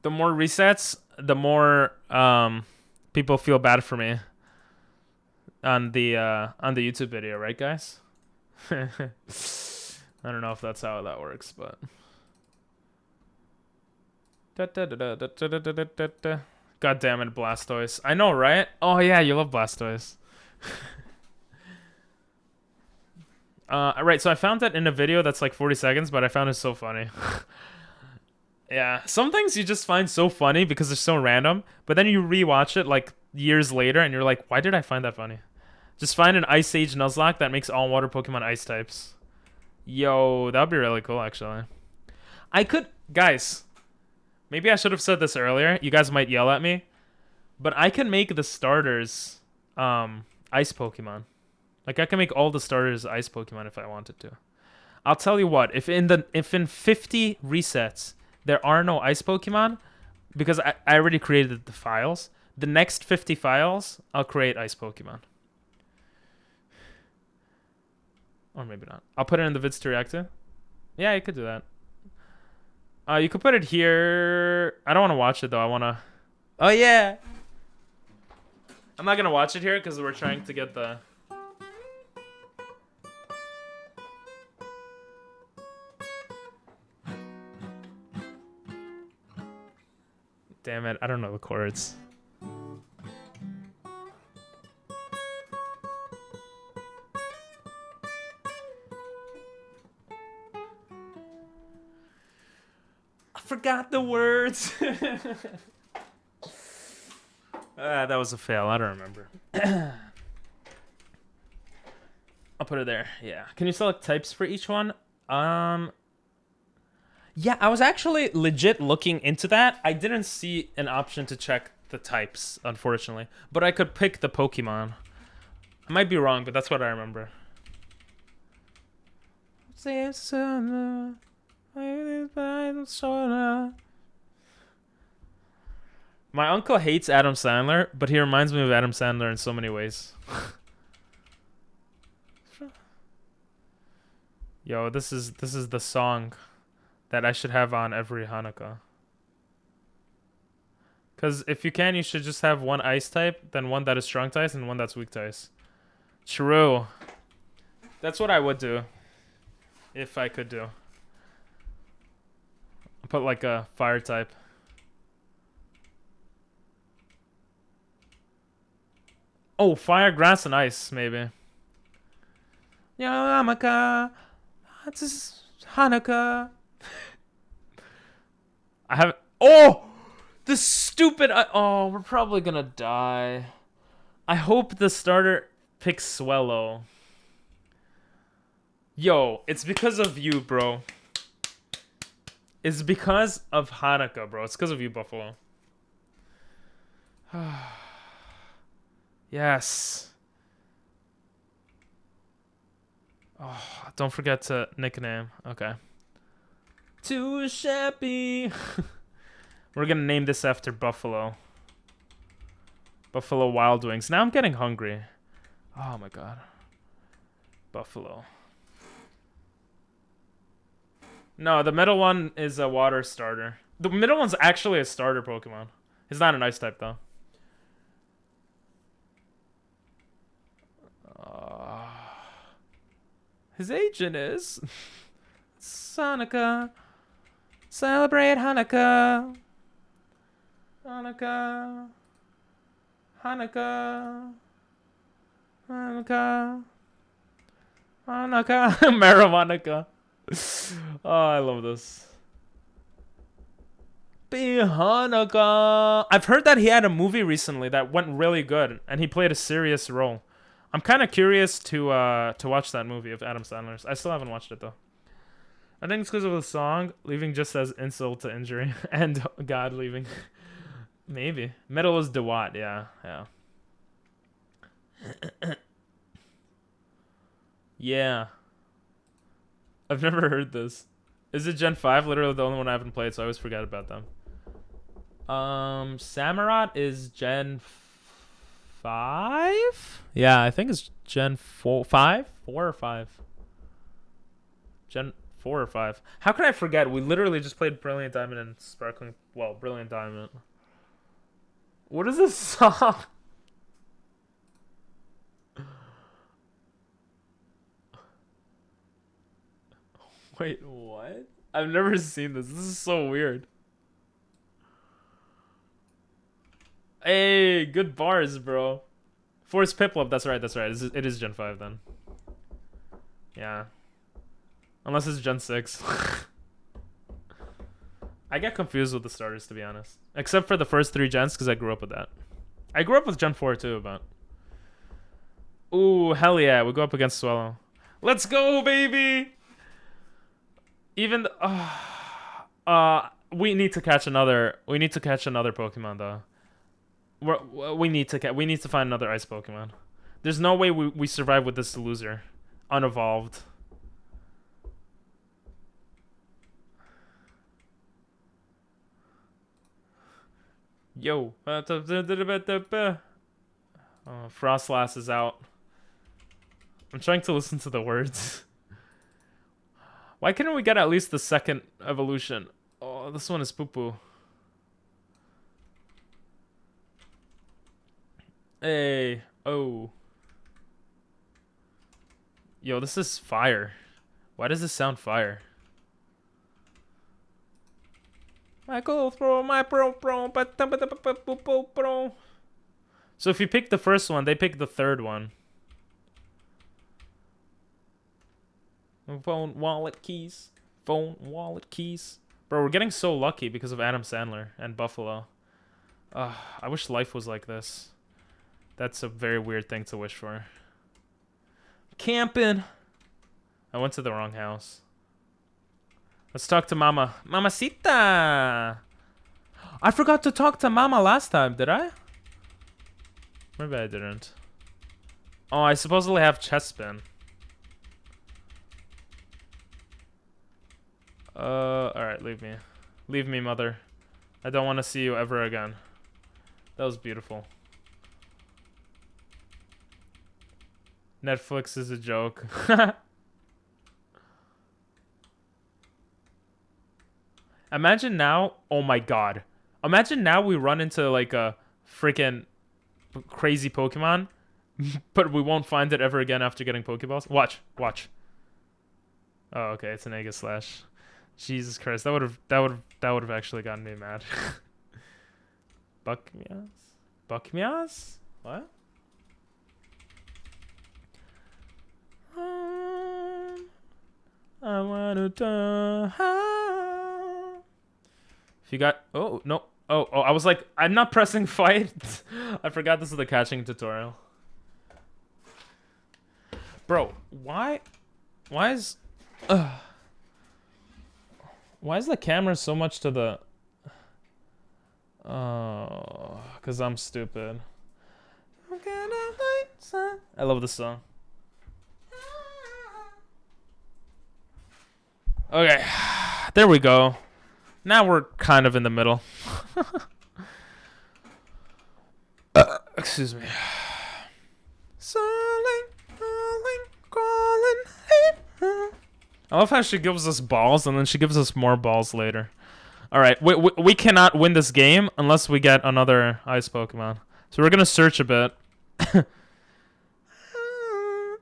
The more resets, the more people feel bad for me on the YouTube video, right, guys? I don't know if that's how that works, but God damn it, Blastoise. I know, right? Oh yeah, you love Blastoise. Right, so I found that in a video that's like 40 seconds, but I found it so funny. Yeah, some things you just find so funny because they're so random, but then you rewatch it like years later and you're like, why did I find that funny? Just find an Ice Age Nuzlocke that makes all water Pokemon ice types. Yo, that would be really cool, actually. I could... Guys, maybe I should have said this earlier. You guys might yell at me. But I can make the starters ice Pokemon. Like, I can make all the starters ice Pokemon if I wanted to. I'll tell you what. If in 50 resets there are no ice Pokemon, because I already created the files, the next 50 files, I'll create ice Pokemon. Or maybe not. I'll put it in the vids to react to. Yeah, you could do that. You could put it here. I don't want to watch it, though. I want to... Oh, yeah. I'm not going to watch it here because we're trying to get the... Damn it, I don't know the chords. I forgot the words. That was a fail, I don't remember. I'll put it there, yeah. Can you select types for each one? Yeah, I was actually legit looking into that. I didn't see an option to check the types, unfortunately. But I could pick the Pokemon. I might be wrong, but that's what I remember. My uncle hates Adam Sandler, but he reminds me of Adam Sandler in so many ways. Yo, this is the song that I should have on every Hanukkah. Because if you can, you should just have one ice type, then one that is strong type, and one that's weak type. True. That's what I would do. If I could do. I'll put like a fire type. Oh, fire, grass, and ice, maybe. Yamaka. It's Hanukkah. I have... Oh! The stupid... Oh, we're probably gonna die. I hope the starter picks Swellow. Yo, it's because of you, bro. It's because of Hanukkah, bro. It's because of you, Buffalo. Yes. Oh, don't forget to nickname. Okay. Too shabby. We're gonna name this after Buffalo. Buffalo Wild Wings. Now I'm getting hungry. Oh my god. Buffalo. No, the middle one is a water starter. The middle one's actually a starter Pokemon. He's not an ice type though. His agent is Hanukkah. Celebrate Hanukkah. Hanukkah. Hanukkah. Hanukkah. Hanukkah. Marijuana. Oh, I love this. Be Hanukkah. I've heard that he had a movie recently that went really good, and he played a serious role. I'm kind of curious to watch that movie of Adam Sandler's. I still haven't watched it though. I think it's because of the song. Leaving just says insult to injury, and God leaving. Maybe middle is DeWatt. Yeah. Yeah. I've never heard this. Is it Gen 5? Literally the only one I haven't played, so I always forget about them. Samurott is Gen 5? Yeah, I think it's Gen 4, 5? 4 or 5? Gen 4 or 5. How can I forget? We literally just played Brilliant Diamond and Sparkling... Well, Brilliant Diamond. What is this song? Wait, what? I've never seen this. This is so weird. Hey, good bars, bro. Force Piplup, that's right. It is Gen 5 then. Yeah. Unless it's Gen 6. I get confused with the starters, to be honest. Except for the first 3 gens, because I grew up with that. I grew up with Gen 4 too, but... Ooh, hell yeah. We go up against Swallow. Let's go, baby! Even we need to catch another Pokemon though. We need to find another ice Pokemon. There's no way we survive with this loser, unevolved. Yo, Frostlass is out. I'm trying to listen to the words. Why couldn't we get at least the second evolution? Oh, this one is poo-poo. Hey. Oh. Yo, this is fire. Why does this sound fire? Michael throw my pro. So if you pick the first one, they pick the third one. Phone, wallet, keys. Phone, wallet, keys. Bro, we're getting so lucky because of Adam Sandler and Buffalo. I wish life was like this. That's a very weird thing to wish for. Camping. I went to the wrong house. Let's talk to Mama. Mamacita! I forgot to talk to Mama last time, did I? Maybe I didn't. Oh, I supposedly have chest spin. Alright, leave me. Leave me, mother. I don't want to see you ever again. That was beautiful. Netflix is a joke. Imagine now, oh my god. Imagine now we run into like a freaking crazy Pokemon, but we won't find it ever again after getting Pokeballs. Watch. Oh, okay, it's an Aegis Slash. Jesus Christ, that would have actually gotten me mad. Buckmeows? What? I wanna die. If you got, oh no, oh, I was like, I'm not pressing fight. I forgot this is the catching tutorial. Bro, why is the camera so much to the... Oh, because I'm stupid. I love this song. Okay, there we go. Now we're kind of in the middle. Excuse me. Calling. I love how she gives us balls and then she gives us more balls later. Alright, we cannot win this game unless we get another ice Pokemon. So we're gonna search a bit.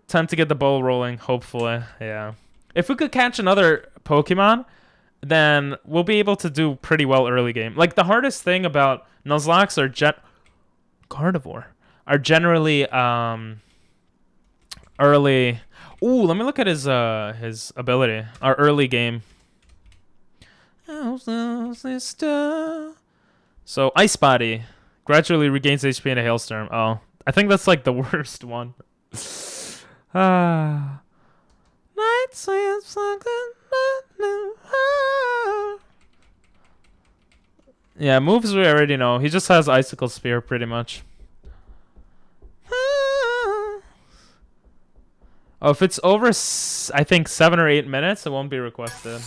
Time to get the ball rolling, hopefully. Yeah. If we could catch another Pokemon, then we'll be able to do pretty well early game. Like, the hardest thing about Nuzlocke Carnivore are generally early. Ooh, let me look at his ability. Our early game. So Ice Body gradually regains HP in a hailstorm. Oh, I think that's like the worst one. Yeah, moves we already know. He just has Icicle Spear pretty much. Oh, if it's over, I think 7 or 8 minutes, it won't be requested.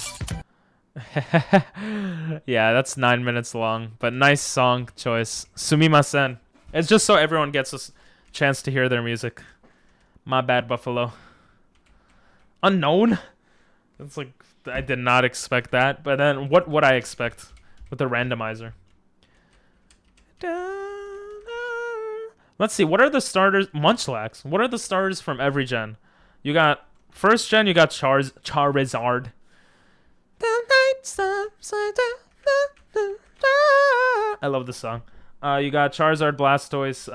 Yeah, that's 9 minutes long, but nice song choice. Sumimasen. It's just so everyone gets a chance to hear their music. My bad, Buffalo. Unknown? It's like, I did not expect that, but then what would I expect with the randomizer? Let's see, what are the starters? Munchlax. What are the starters from every gen? You got, first gen, you got Charizard. I love this song. You got Charizard, Blastoise,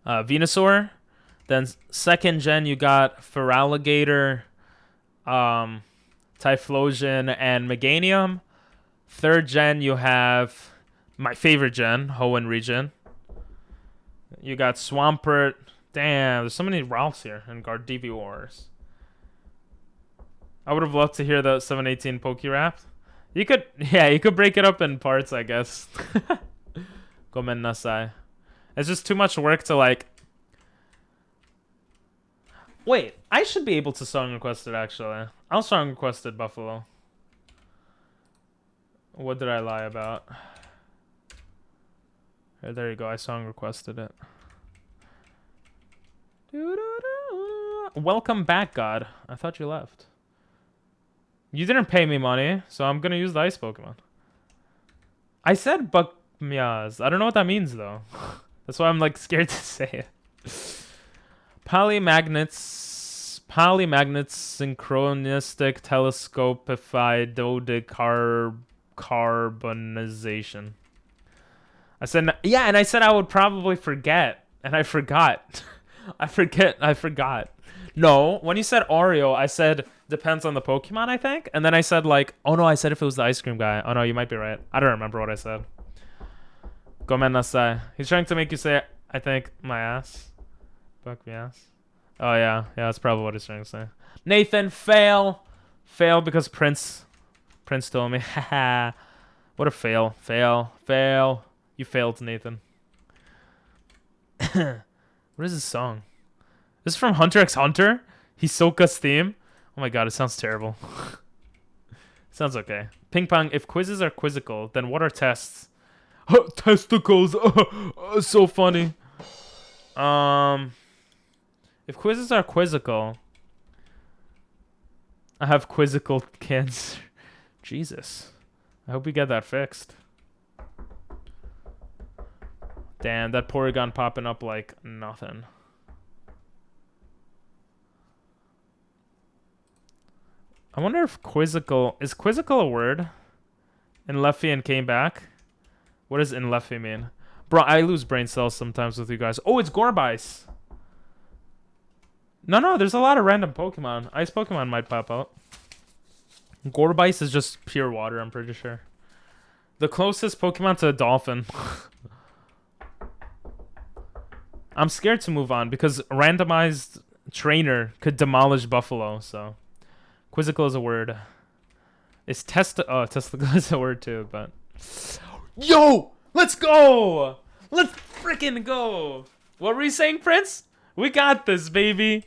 Venusaur. Then second gen, you got Feraligatr, Typhlosion, and Meganium. Third gen, you have my favorite gen, Hoenn region. You got Swampert. Damn, there's so many Ralphs here and Gardevoirs. I would have loved to hear the 718 Pokérap. You could, yeah, you could break it up in parts, I guess. Gomen nasai. It's just too much work to like. Wait, I should be able to song request it actually. I'll song request it, Buffalo. What did I lie about? Here, there you go. I song requested it. Welcome back, God. I thought you left. You didn't pay me money, so I'm gonna use the ice Pokemon. I said Buckmeows. I don't know what that means though. That's why I'm like scared to say it. Polymagnets, synchronistic telescopified dodecarbonization. I said yeah, and I said I would probably forget, and I forgot. I forgot. No, when you said Oreo, I said depends on the Pokemon, I think. And then I said like, oh no, I said if it was the ice cream guy. Oh no, you might be right. I don't remember what I said. Gomen nasai. He's trying to make you say, I think, my ass. Fuck me ass. Oh yeah, that's probably what he's trying to say. Nathan, fail. Fail because Prince told me. Haha. What a fail. Fail. You failed, Nathan. What is this song? This is from Hunter x Hunter? Hisoka's theme? Oh my god, it sounds terrible. Sounds okay. Ping pong, if quizzes are quizzical, then what are tests? Testicles! So funny. If quizzes are quizzical, I have quizzical cancer. Jesus. I hope we get that fixed. Damn, that Porygon popping up like nothing. I wonder if quizzical... Is quizzical a word? In Leffy and came back? What does in Leffy mean? Bro, I lose brain cells sometimes with you guys. Oh, it's Gorbise! No, there's a lot of random Pokemon. Ice Pokemon might pop out. Gorbise is just pure water, I'm pretty sure. The closest Pokemon to a dolphin. I'm scared to move on because randomized trainer could demolish Buffalo, so... Quizzical is a word. Is testicle is a word too, but... Yo! Let's go! Let's freaking go! What were you saying, Prince? We got this, baby!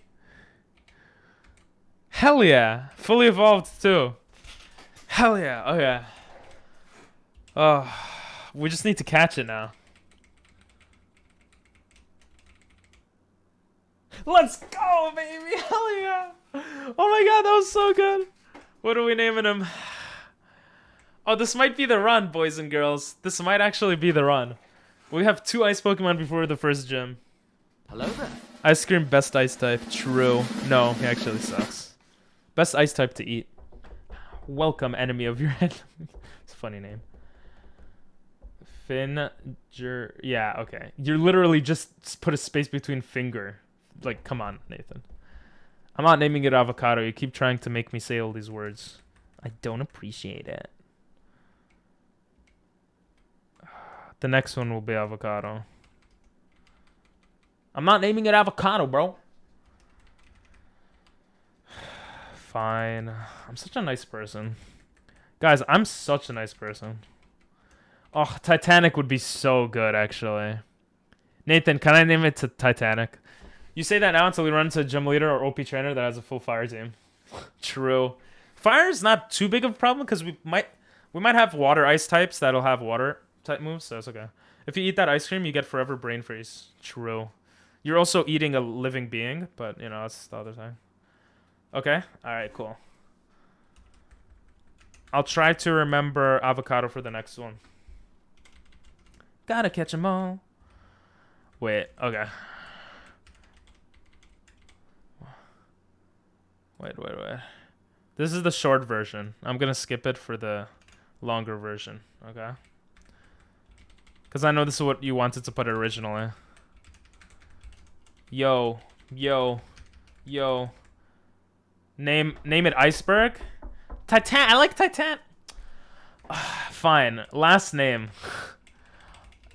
Hell yeah! Fully evolved too. Hell yeah! Oh yeah. Oh, we just need to catch it now. Let's go, baby! Hell yeah! Oh my god, that was so good. What are we naming him? Oh, this might be the run, boys and girls. This might actually be the run. We have 2 ice Pokemon before the first gym. Hello there. Ice cream, best ice type. True. No, he actually sucks. Best ice type to eat. Welcome, enemy of your enemy. It's a funny name. Yeah, okay. You're literally just put a space between finger. Like, come on, Nathan. I'm not naming it avocado. You keep trying to make me say all these words. I don't appreciate it. The next one will be avocado. I'm not naming it avocado, bro. Fine. I'm such a nice person. Guys, I'm such a nice person. Oh, Titanic would be so good, actually. Nathan, can I name it to Titanic? You say that now until we run into a gym leader or OP trainer that has a full fire team. True. Fire is not too big of a problem because we might have water ice types that'll have water type moves, so it's okay. If you eat that ice cream, you get forever brain freeze. True. You're also eating a living being, but you know, that's the other thing. Okay? Alright, cool. I'll try to remember avocado for the next one. Gotta catch 'em all. Wait, okay. Wait. This is the short version. I'm gonna skip it for the longer version, okay? Because I know this is what you wanted to put originally. Yo. Name it Iceberg? Titan. I like Titan. Fine. Last name.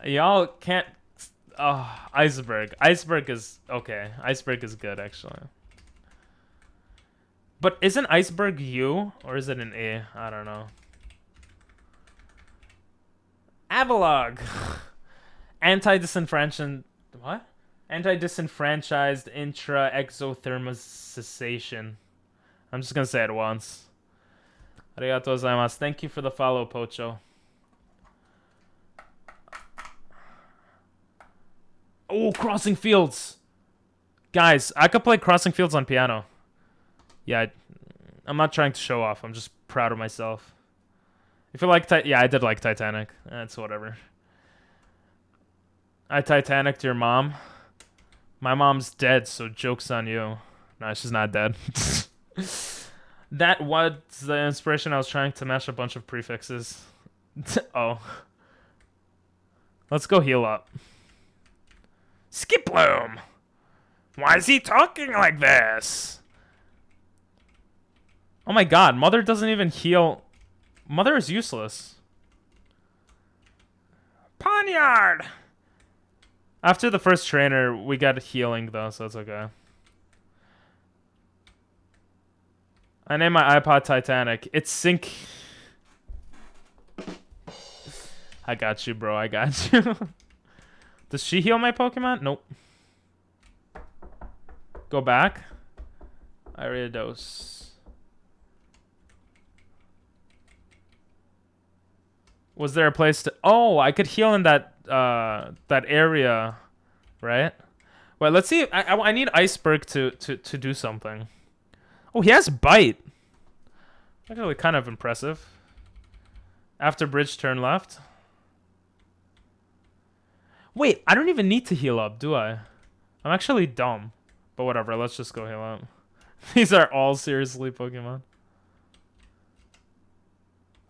Y'all can't. Iceberg. Iceberg is okay. Iceberg is good actually. But isn't Iceberg U or is it an A? I don't know. Avalog. Anti-disenfranchised. What? Anti-disenfranchised intra-exothermal cessation. I'm just gonna say it once. Arigatou gozaimasu. Thank you for the follow, Pocho. Oh, Crossing Fields. Guys, I could play Crossing Fields on piano. Yeah, I'm not trying to show off. I'm just proud of myself. If you like, yeah, I did like Titanic. That's whatever. I Titanicked your mom. My mom's dead, so joke's on you. No, she's not dead. That was the inspiration. I was trying to mash a bunch of prefixes. Oh. Let's go heal up. Skip Bloom! Why is he talking like this? Oh my god, Mother doesn't even heal. Mother is useless. Poniard! After the first trainer, we got healing though, so it's okay. I named my iPod Titanic. It's sync. I got you, bro. I got you. Does she heal my Pokemon? Nope. Go back. Ariados. Was there a place to... Oh, I could heal in that that area, right? Well, let's see. I need Iceberg to do something. Oh, he has Bite. Actually, kind of impressive. After bridge, turn left. Wait, I don't even need to heal up, do I? I'm actually dumb. But whatever, let's just go heal up. These are all seriously Pokemon.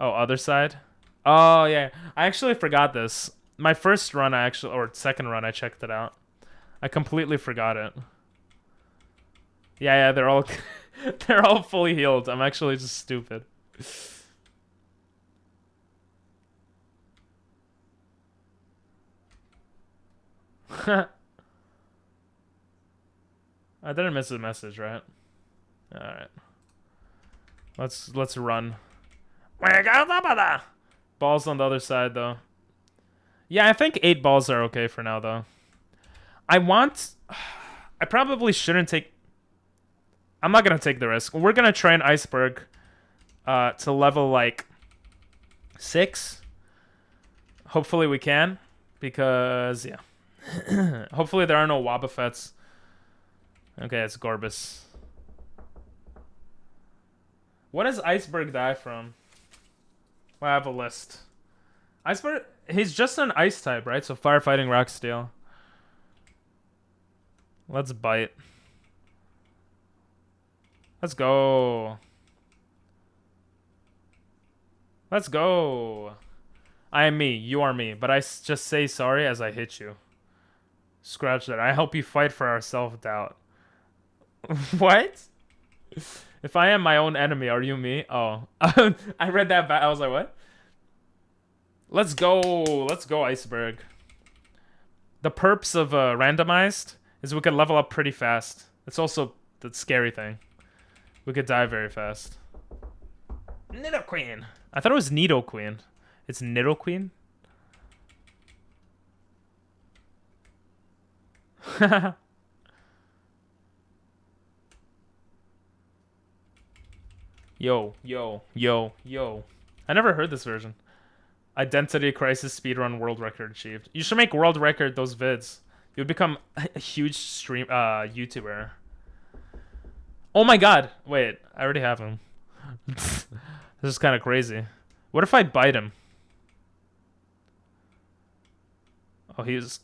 Oh, other side? Oh, yeah. I actually forgot this. My first run, or second run, I checked it out. I completely forgot it. Yeah, they're all... they're all fully healed. I'm actually just stupid. I didn't miss a message, right? Alright. Let's run. Balls on the other side, though. Yeah, I think 8 balls are okay for now, though. I probably shouldn't take... I'm not going to take the risk. We're going to train Iceberg to level, like, 6. Hopefully we can. Because, yeah. Hopefully there are no Wobbuffets. Okay, it's Gorbis. What does Iceberg die from? Well, I have a list. Iceberg, he's just an ice type, right? So firefighting, rock, steel. Let's bite. Let's go. Let's go. I am me. You are me. But I just say sorry as I hit you. Scratch that. I help you fight for our self-doubt. What? If I am my own enemy, are you me? Oh. I read that back. I was like, what? Let's go. Let's go, Iceberg. The perps of randomized is we could level up pretty fast. It's also the scary thing. We could die very fast. Nidoqueen. I thought it was Nidoqueen. It's Nidoqueen? Yo, yo, yo, yo. I never heard this version. Identity Crisis speedrun world record achieved. You should make world record those vids. You'd become a huge stream YouTuber. Oh my god. Wait, I already have him. This is kind of crazy. What if I bite him? Oh, he's...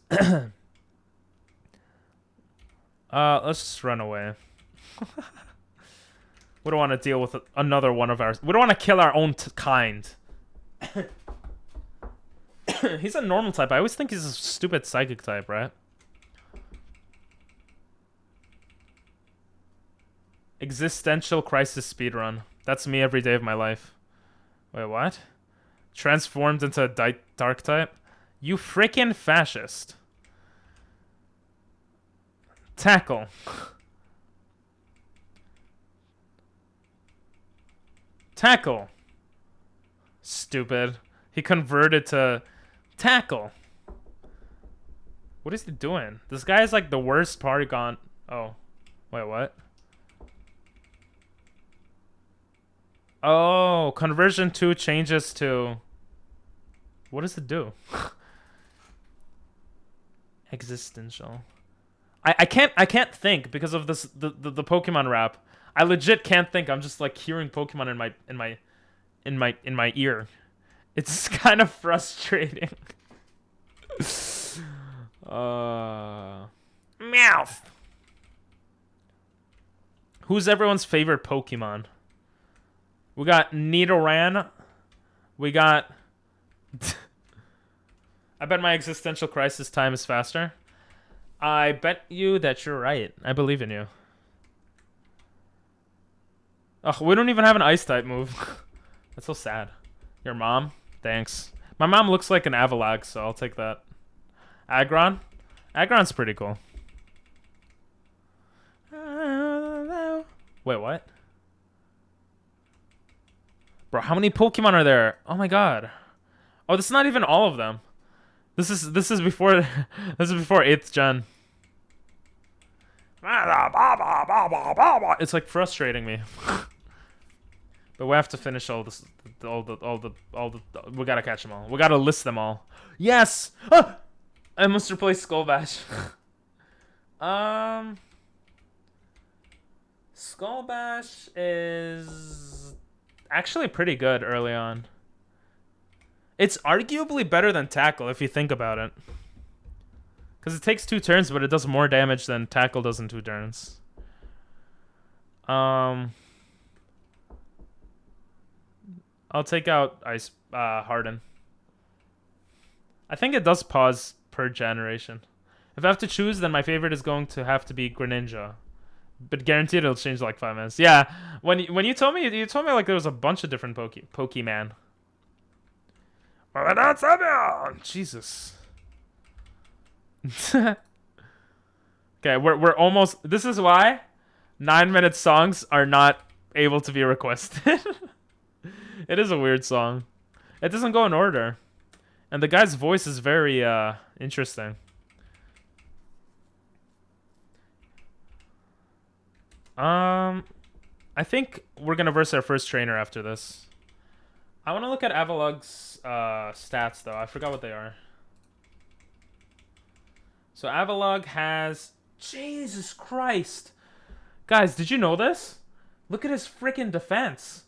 let's just run away. We don't want to deal with another one of ours. We don't want to kill our own kind. He's a normal type. I always think he's a stupid psychic type, right? Existential crisis speedrun. That's me every day of my life. Wait, what? Transformed into a dark type? You freaking fascist. Tackle. Tackle. Stupid. He converted to tackle. What is he doing? This guy is like the worst Porygon. Oh. Wait, what? Oh, conversion 2 changes to... What does it do? Existential. I can't think because of this the Pokemon rap. I legit can't think. I'm just like hearing Pokemon in my ear. It's kind of frustrating. Meowth. Who's everyone's favorite Pokemon? We got Nidoran. We got... I bet my existential crisis time is faster. I bet you that you're right. I believe in you. Oh, we don't even have an ice type move. That's so sad. Your mom? Thanks. My mom looks like an Avalag, so I'll take that. Aggron? Aggron's pretty cool. Wait, what? Bro, how many Pokemon are there? Oh my god. Oh, this is not even all of them. This is before this is before 8th gen. It's like frustrating me. But we have to finish all this, all the. We gotta catch them all. We gotta list them all. Yes. Ah! I must replace Skull Bash. Skull Bash is actually pretty good early on. It's arguably better than Tackle if you think about it. Because it takes 2 turns, but it does more damage than Tackle does in 2 turns. I'll take out Ice Harden. I think it does pause per generation. If I have to choose, then my favorite is going to have to be Greninja. But guaranteed it'll change like 5 minutes. Yeah, when you told me like there was a bunch of different Pokemon. Jesus. Okay, we're almost. This is why 9-minute songs are not able to be requested. It is a weird song. It doesn't go in order, and the guy's voice is very interesting. I think we're gonna verse our first trainer after this. I want to look at Avalug's stats, though. I forgot what they are. So Avalug has... Jesus Christ. Guys, did you know this? Look at his freaking defense.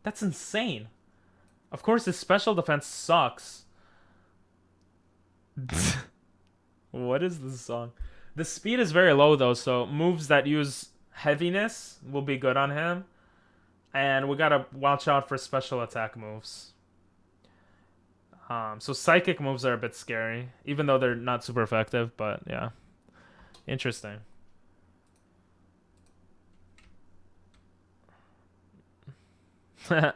That's insane. Of course, his special defense sucks. What is this song? The speed is very low, though, so moves that use heaviness will be good on him. And we gotta watch out for special attack moves. So psychic moves are a bit scary, even though they're not super effective, but yeah. Interesting. It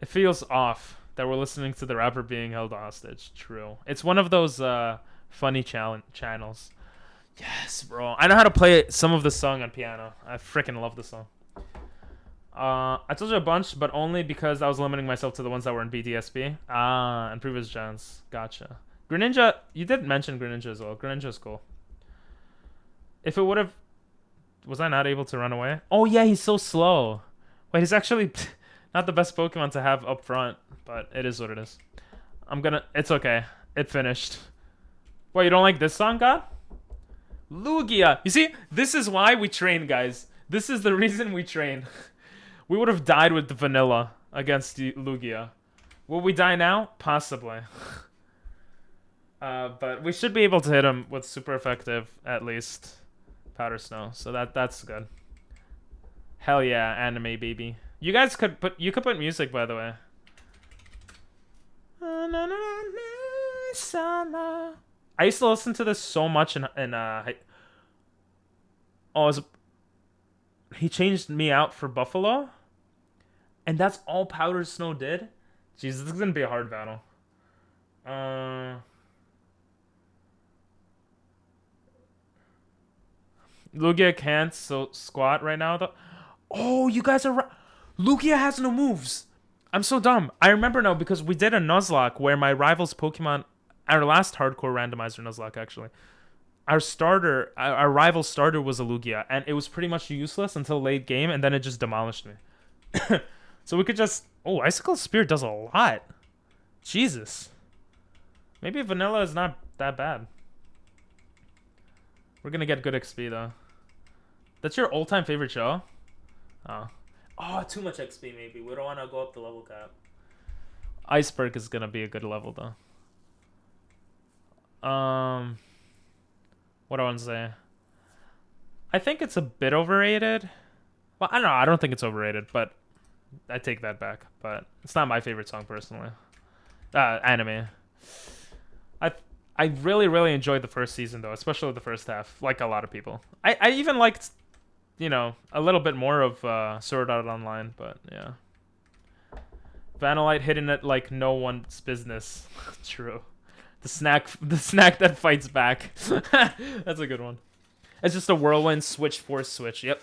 feels off that we're listening to the rapper being held hostage. True. It's one of those funny channels. Yes, bro. I know how to play some of the song on piano. I freaking love the song. I told you a bunch, but only because I was limiting myself to the ones that were in BTSB. And previous gens. Gotcha. Greninja, you did mention Greninja as well. Greninja's cool. If it would have... Was I not able to run away? Oh, yeah, he's so slow. Wait, he's actually not the best Pokemon to have up front, but it is what it is. It's okay. It finished. Wait, you don't like this song, God? Lugia. You see, this is why we train, guys. This is the reason we train. We would have died with the vanilla against the Lugia. Will we die now? Possibly. But we should be able to hit him with super effective, at least, Powder Snow. So that's good. Hell yeah, anime baby. You guys could put music, by the way. I used to listen to this so much he changed me out for Buffalo, and that's all Powder Snow did. Jeez, this is gonna be a hard battle. Lugia can't squat right now though. Oh, you guys are right. Lugia has no moves. I'm so dumb. I remember now because we did a Nuzlocke where my rival's Pokemon, our last hardcore randomizer Nuzlocke actually, our rival starter was a Lugia, and it was pretty much useless until late game, and then it just demolished me. So we could just... Oh, Icicle Spear does a lot. Jesus. Maybe Vanilla is not that bad. We're gonna get good XP, though. That's your all-time favorite show? Oh, too much XP, maybe. We don't want to go up the level cap. Iceberg is gonna be a good level, though. What do I want to say? I think it's a bit overrated. Well, I don't know. I don't think it's overrated, but I take that back. But it's not my favorite song, personally. Anime. I really, really enjoyed the first season, though, especially the first half, like a lot of people. I even liked, you know, a little bit more of Sword Art Online, but yeah. Vanillite hitting it like no one's business. True. The snack that fights back. That's a good one. It's just a whirlwind switch force switch. Yep.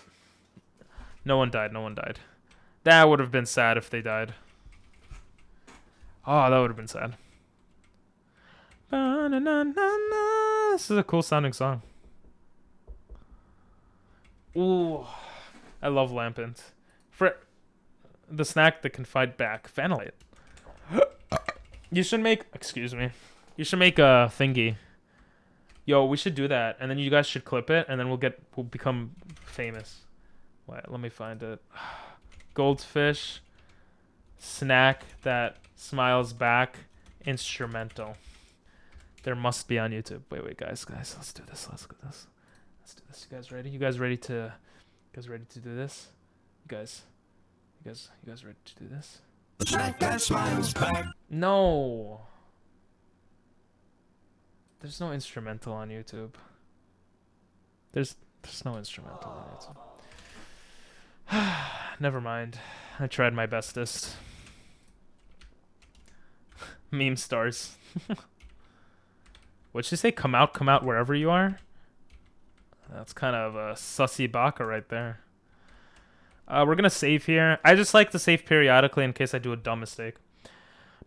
No one died. No one died. That would have been sad if they died. Oh, that would have been sad. This is a cool sounding song. Ooh, I love Lampent. For the snack that can fight back. Vanillite. You should make... Excuse me. You should make a thingy. Yo, we should do that, and then you guys should clip it, and then we'll become famous. Wait, let me find it. Goldfish, snack that smiles back, instrumental. There must be on YouTube. Wait, guys, let's do this. Let's do this. You guys ready? You guys ready to do this? You guys ready to do this? The snack that smiles back. No. There's no instrumental on YouTube. There's no instrumental on YouTube. Never mind. I tried my bestest. Meme stars. What'd she say? Come out wherever you are? That's kind of a sussy baka right there. We're gonna save here. I just like to save periodically in case I do a dumb mistake.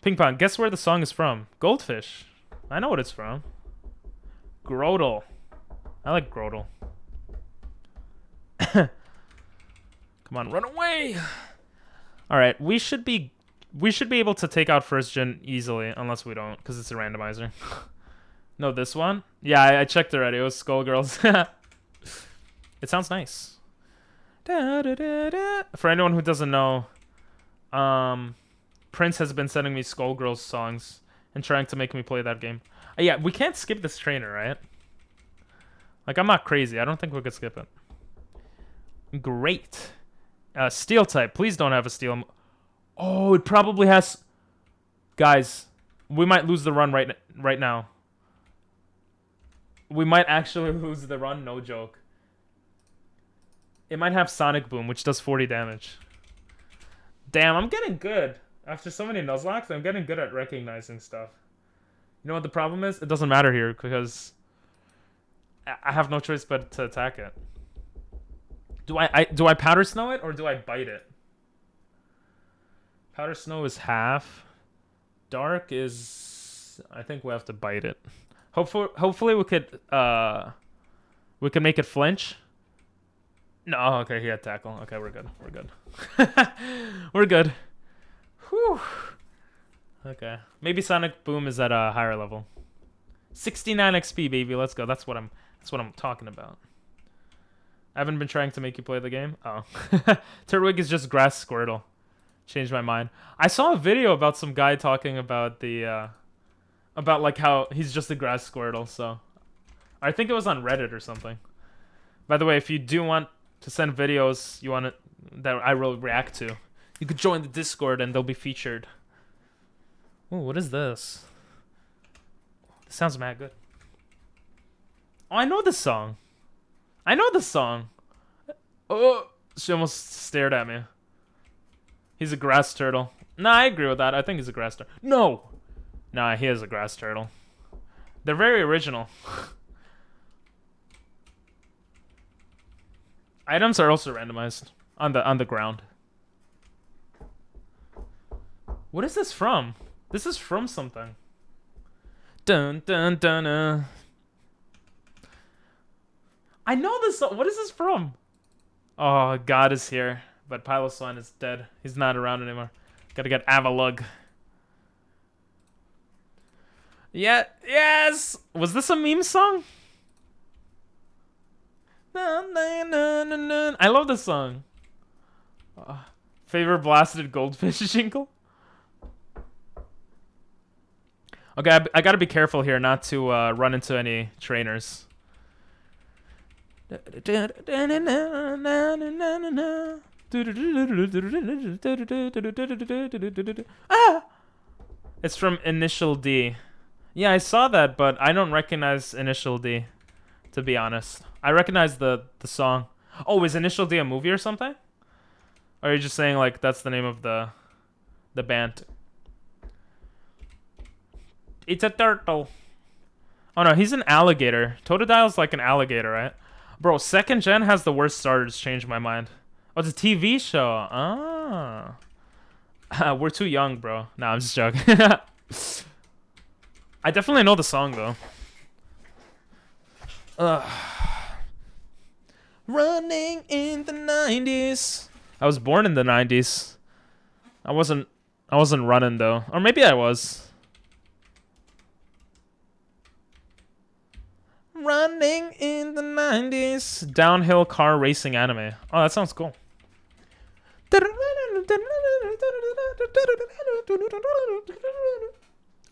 Ping Pong, guess where the song is from? Goldfish. I know what it's from. Grotle. I like Grotle. Come on, run away! Alright, we should be able to take out first gen easily, unless we don't, because it's a randomizer. No, this one? Yeah, I checked already. It was Skullgirls. It sounds nice. For anyone who doesn't know, Prince has been sending me Skullgirls songs and trying to make me play that game. Yeah, we can't skip this trainer, right? Like, I'm not crazy. I don't think we could skip it. Great. Steel type. Please don't have a steel. Oh, it probably has... Guys, we might lose the run right now. We might actually lose the run, no joke. It might have Sonic Boom, which does 40 damage. Damn, I'm getting good. After so many Nuzlocks, I'm getting good at recognizing stuff. You know what the problem is? It doesn't matter here, because I have no choice but to attack it. Do I Powder Snow it, or do I bite it? Powder Snow is half. Dark is... I think we have to bite it. Hopefully we could make it flinch. No, okay, he had tackle. Okay, we're good. We're good. We're good. Whew. Okay. Maybe Sonic Boom is at a higher level. 69 XP, baby. Let's go. That's what I'm talking about. I haven't been trying to make you play the game. Oh. Turtwig is just grass Squirtle. Changed my mind. I saw a video about some guy talking about the about like how he's just a grass Squirtle, so I think it was on Reddit or something. By the way, if you do want to send videos you want it, that I will react to, you could join the Discord and they'll be featured. Ooh, what is this? This sounds mad good. Oh, I know this song. I know this song. Oh, she almost stared at me. He's a grass turtle. Nah, I agree with that. I think he's a grass turtle. No! Nah, he is a grass turtle. They're very original. Items are also randomized on the ground. What is this from? This is from something. Dun dun dun. I know this song. What is this from? Oh, God is here, but Piloswine is dead. He's not around anymore. Gotta get Avalug. Yeah, yes. Was this a meme song? I love this song. Favorite blasted goldfish jingle? Okay, I gotta be careful here not to run into any trainers. Ah! It's from Initial D. Yeah, I saw that, but I don't recognize Initial D, to be honest. I recognize the song. Oh, is Initial D a movie or something? Or are you just saying like that's the name of the band? It's a turtle. Oh no, he's an alligator. Totodile's like an alligator, right? Bro, second gen has the worst starters. Changed my mind. Oh, it's a TV show. Ah. We're too young, bro. Nah, I'm just joking. I definitely know the song though. Running in the 90s. I was born in the 90s. I wasn't running though. Or maybe I was. Running in the 90s. Downhill car racing anime. Oh, that sounds cool.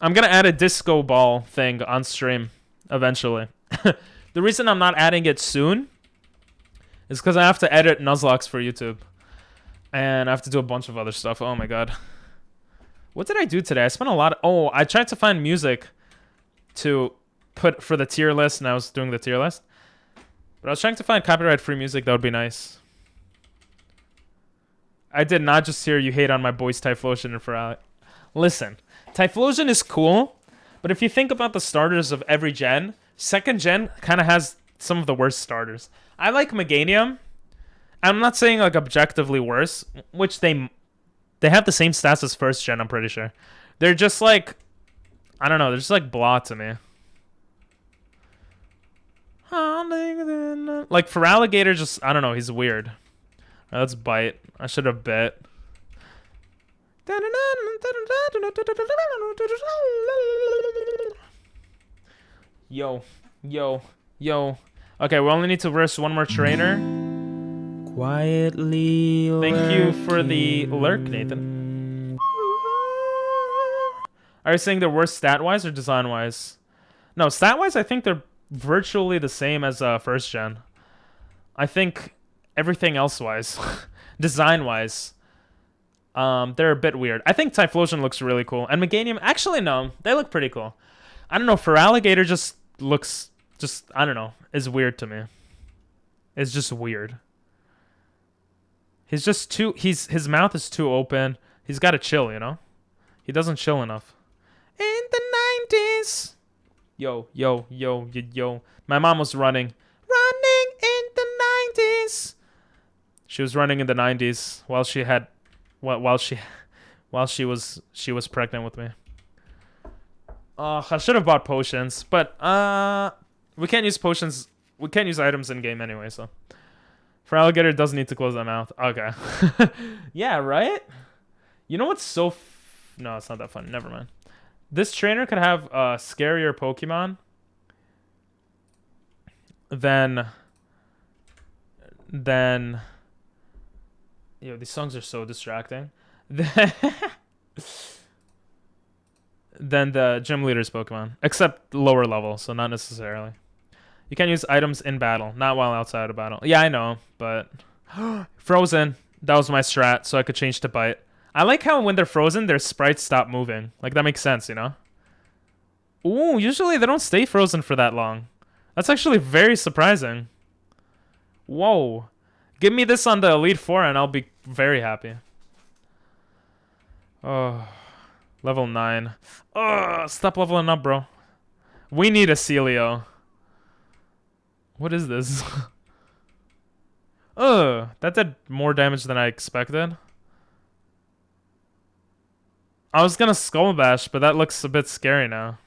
I'm gonna add a disco ball thing on stream eventually. The reason I'm not adding it soon is because I have to edit Nuzlocke for YouTube. And I have to do a bunch of other stuff. Oh my god. What did I do today? I spent a lot of... Oh, I tried to find music to put for the tier list, and I was doing the tier list. But I was trying to find copyright-free music that would be nice. I did not just hear you hate on my boys Typhlosion and Feralic. Listen, Typhlosion is cool, but if you think about the starters of every gen, second gen kind of has some of the worst starters. I like Meganium. I'm not saying like objectively worse, which they have the same stats as first gen, I'm pretty sure. They're just like, I don't know, they're just like blah to me. Like Feraligator just, I don't know, he's weird. Right, let's bite. I should have bet. Yo. Okay, we only need to verse one more trainer. Quietly. Thank you for the lurk, Nathan. Are you saying they're worse stat-wise or design-wise? No, stat-wise, I think they're virtually the same as first gen. I think everything else-wise, design-wise, they're a bit weird. I think Typhlosion looks really cool, and Meganium, actually no, they look pretty cool. I don't know, Feraligatr just looks, I don't know, is weird to me. It's just weird. He's just too, his mouth is too open. He's got to chill, you know? He doesn't chill enough. In the 90s. Yo. My mom was running in the 90s. She was running in the 90s while she was pregnant with me. I should have bought potions, but we can't use potions. We can't use items in game anyway, so. Feraligatr does need to close that mouth. Okay. Yeah, right? You know what's so... No, it's not that fun. Never mind. This trainer could have a scarier Pokemon than... Yo, these songs are so distracting. Than the gym leader's Pokemon. Except lower level, so not necessarily. You can use items in battle, not while outside of battle. Yeah, I know, but... Frozen. That was my strat, so I could change to Bite. I like how when they're frozen, their sprites stop moving. Like, that makes sense, you know? Ooh, usually they don't stay frozen for that long. That's actually very surprising. Whoa. Give me this on the Elite Four and I'll be very happy. Oh, level 9. Oh, stop leveling up, bro. We need a Celio. What is this? That did more damage than I expected. I was gonna Skull Bash, but that looks a bit scary now.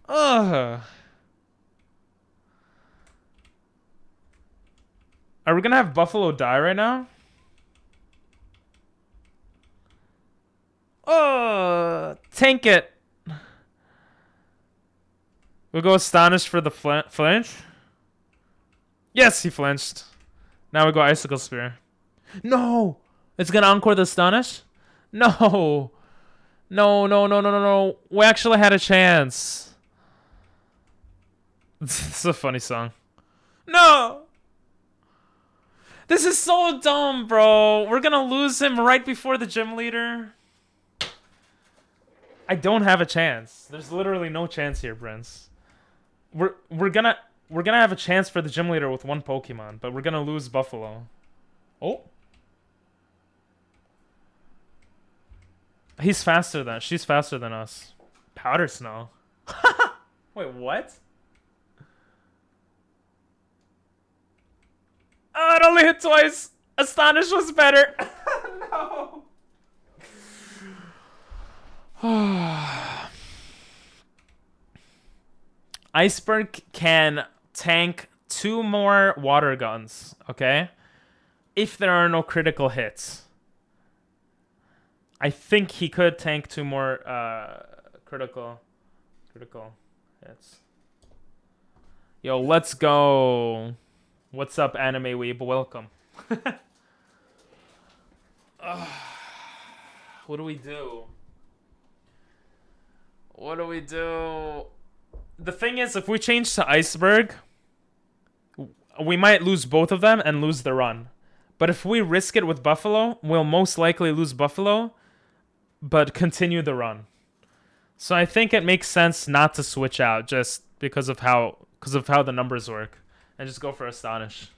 Are we gonna have Buffalo die right now? Tank it. We'll go Astonish for the flinch. Yes, he flinched. Now we go Icicle Spear. No! It's gonna Encore the Astonish? No! No. We actually had a chance. This is a funny song. No! This is so dumb, bro. We're gonna lose him right before the gym leader. I don't have a chance. There's literally no chance here, Prince. We're gonna have a chance for the gym leader with one Pokemon, but we're gonna lose Buffalo. Oh. She's faster than us. Powder Snow. Wait, what? Oh, it only hit twice. Astonish was better. No. Iceberg can tank 2 more water guns, okay? If there are no critical hits. I think he could tank 2 more critical hits. Yo, let's go. What's up, Anime Weeb? Welcome. What do we do? The thing is, if we change to Iceberg, we might lose both of them and lose the run. But if we risk it with Buffalo, we'll most likely lose Buffalo, but continue the run. So I think it makes sense not to switch out just because of how the numbers work, and just go for Astonish.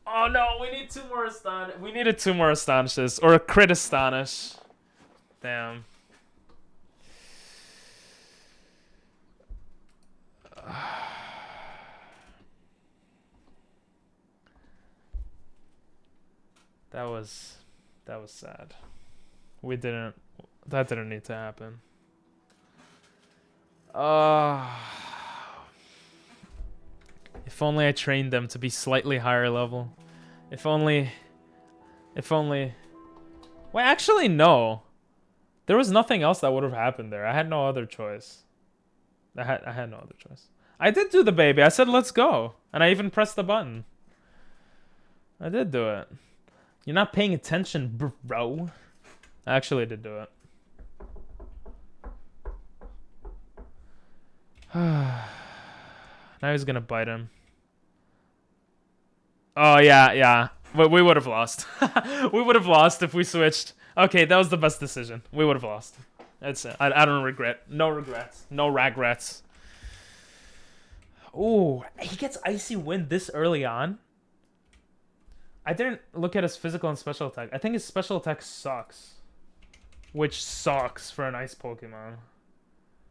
Oh no, we need 2 more Astonish. We needed 2 more Astonishes or a crit Astonish. Damn. That was sad. That didn't need to happen. If only I trained them to be slightly higher level. If only. Wait, actually no. There was nothing else that would have happened there. I had no other choice. I had no other choice. I did do the baby. I said let's go, and I even pressed the button. I did do it. You're not paying attention, bro. I actually did do it. Now he's gonna bite him. Oh, yeah. We would have lost. We would have lost if we switched. Okay, that was the best decision. We would have lost. That's it. I don't regret. No regrets. No regrets. Ooh, he gets Icy Wind this early on? I didn't look at his physical and special attack. I think his special attack sucks. Which sucks for an ice Pokemon.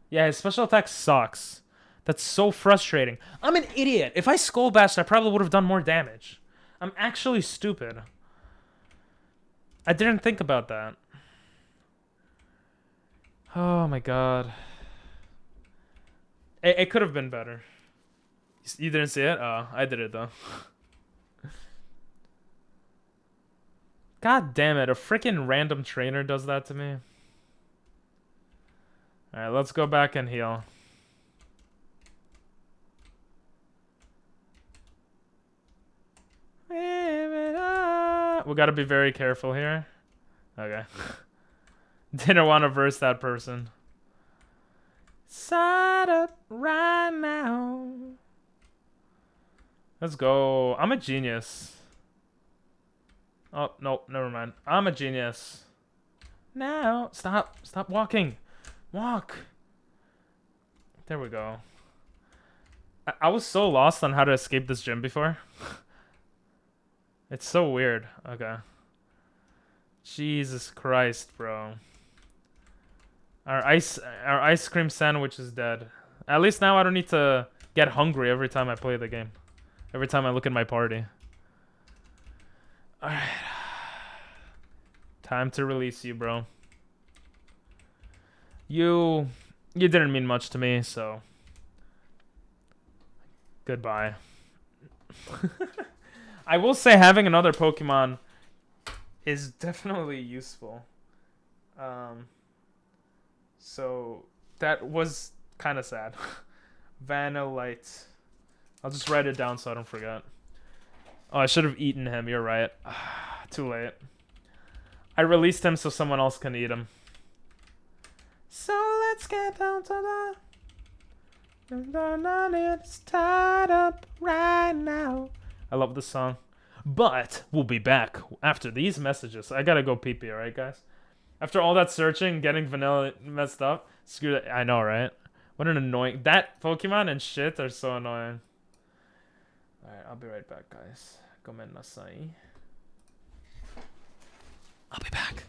Yeah, his special attack sucks. That's so frustrating. I'm an idiot. If I Skull Bashed, I probably would have done more damage. I'm actually stupid. I didn't think about that. Oh my god. It could have been better. You didn't see it? Oh, I did it though. God damn it, a freaking random trainer does that to me. Alright, let's go back and heal. We gotta be very careful here. Okay. Didn't want to verse that person. Side up right now. Let's go. I'm a genius. Oh, no, never mind. I'm a genius. Now, stop walking. Walk. There we go. I was so lost on how to escape this gym before. It's so weird. Okay. Jesus Christ, bro. Our ice cream sandwich is dead. At least now I don't need to get hungry every time I play the game. Every time I look at my party. Alright. Time to release you, bro. You didn't mean much to me, so goodbye. I will say having another Pokemon is definitely useful. So that was kind of sad. Vanillite. I'll just write it down so I don't forget. Oh, I should have eaten him. You're right. Too late. I released him so someone else can eat him. So let's get down to the... It's tied up right now. I love this song. But we'll be back after these messages. I gotta go pee-pee, alright, guys? After all that searching, getting Vanilla messed up. Screw that. I know, right? What an annoying... That Pokemon and shit are so annoying. Alright, I'll be right back, guys. Gomen nasai. I'll be back.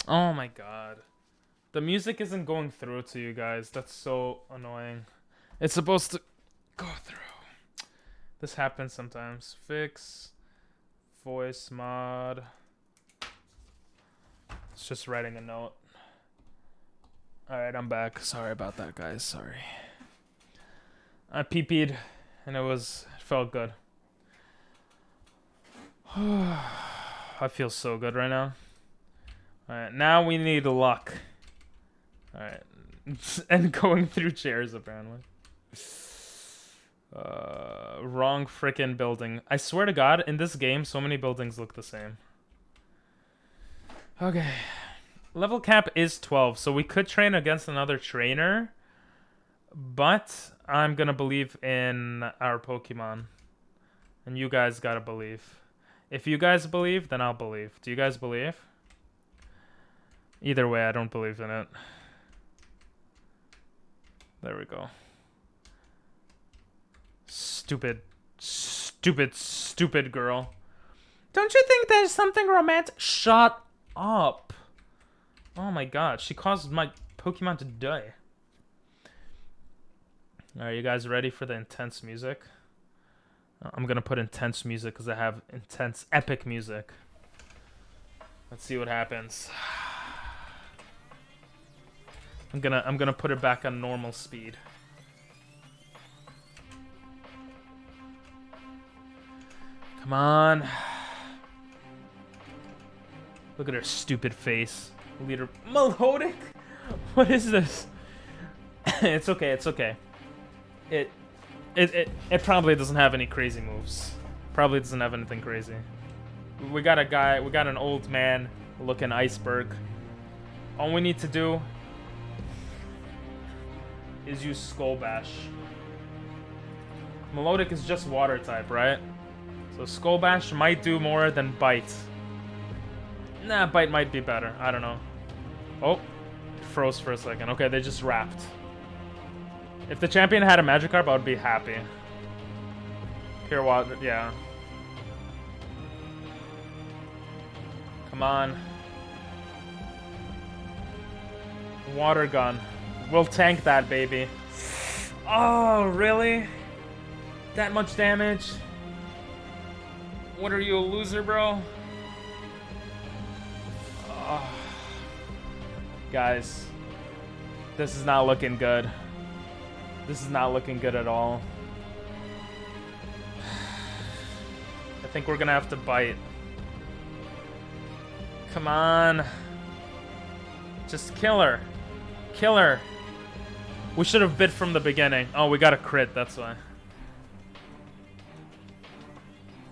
Oh my god. The music isn't going through to you guys. That's so annoying. It's supposed to go through. This happens sometimes. Fix. Voice mod. It's just writing a note. Alright, I'm back. Sorry about that, guys. Sorry. I pee-peed, and it felt good. I feel so good right now. Alright, now we need luck. Alright. And going through chairs, apparently. Wrong frickin' building. I swear to God, in this game, so many buildings look the same. Okay. Level cap is 12, so we could train against another trainer. But I'm gonna believe in our Pokemon. And you guys gotta believe. If you guys believe, then I'll believe. Do you guys believe? Either way, I don't believe in it. There we go. Stupid, stupid, stupid girl. Don't you think there's something romantic? Shut up. Oh my god, she caused my Pokemon to die. Alright, you guys ready for the intense music? I'm gonna put intense music because I have intense, epic music. Let's see what happens. I'm gonna put it back on normal speed. Come on. Look at her stupid face. Leader Melodic? What is this? It's okay, it's okay. It probably doesn't have any crazy moves. Probably doesn't have anything crazy. We got an old man looking iceberg. All we need to do is use Skull Bash. Melodic is just water type, right? So Skull Bash might do more than Bite. Nah, Bite might be better. I don't know. Oh, it froze for a second. Okay, they just wrapped. If the champion had a Magikarp, I would be happy. Pure water, yeah. Come on. Water gun. We'll tank that, baby. Oh, really? That much damage? What are you, a loser, bro? Oh. Guys, this is not looking good. This is not looking good at all. I think we're gonna have to bite. Come on. Just kill her. Kill her. We should have bit from the beginning. Oh, we got a crit, that's why.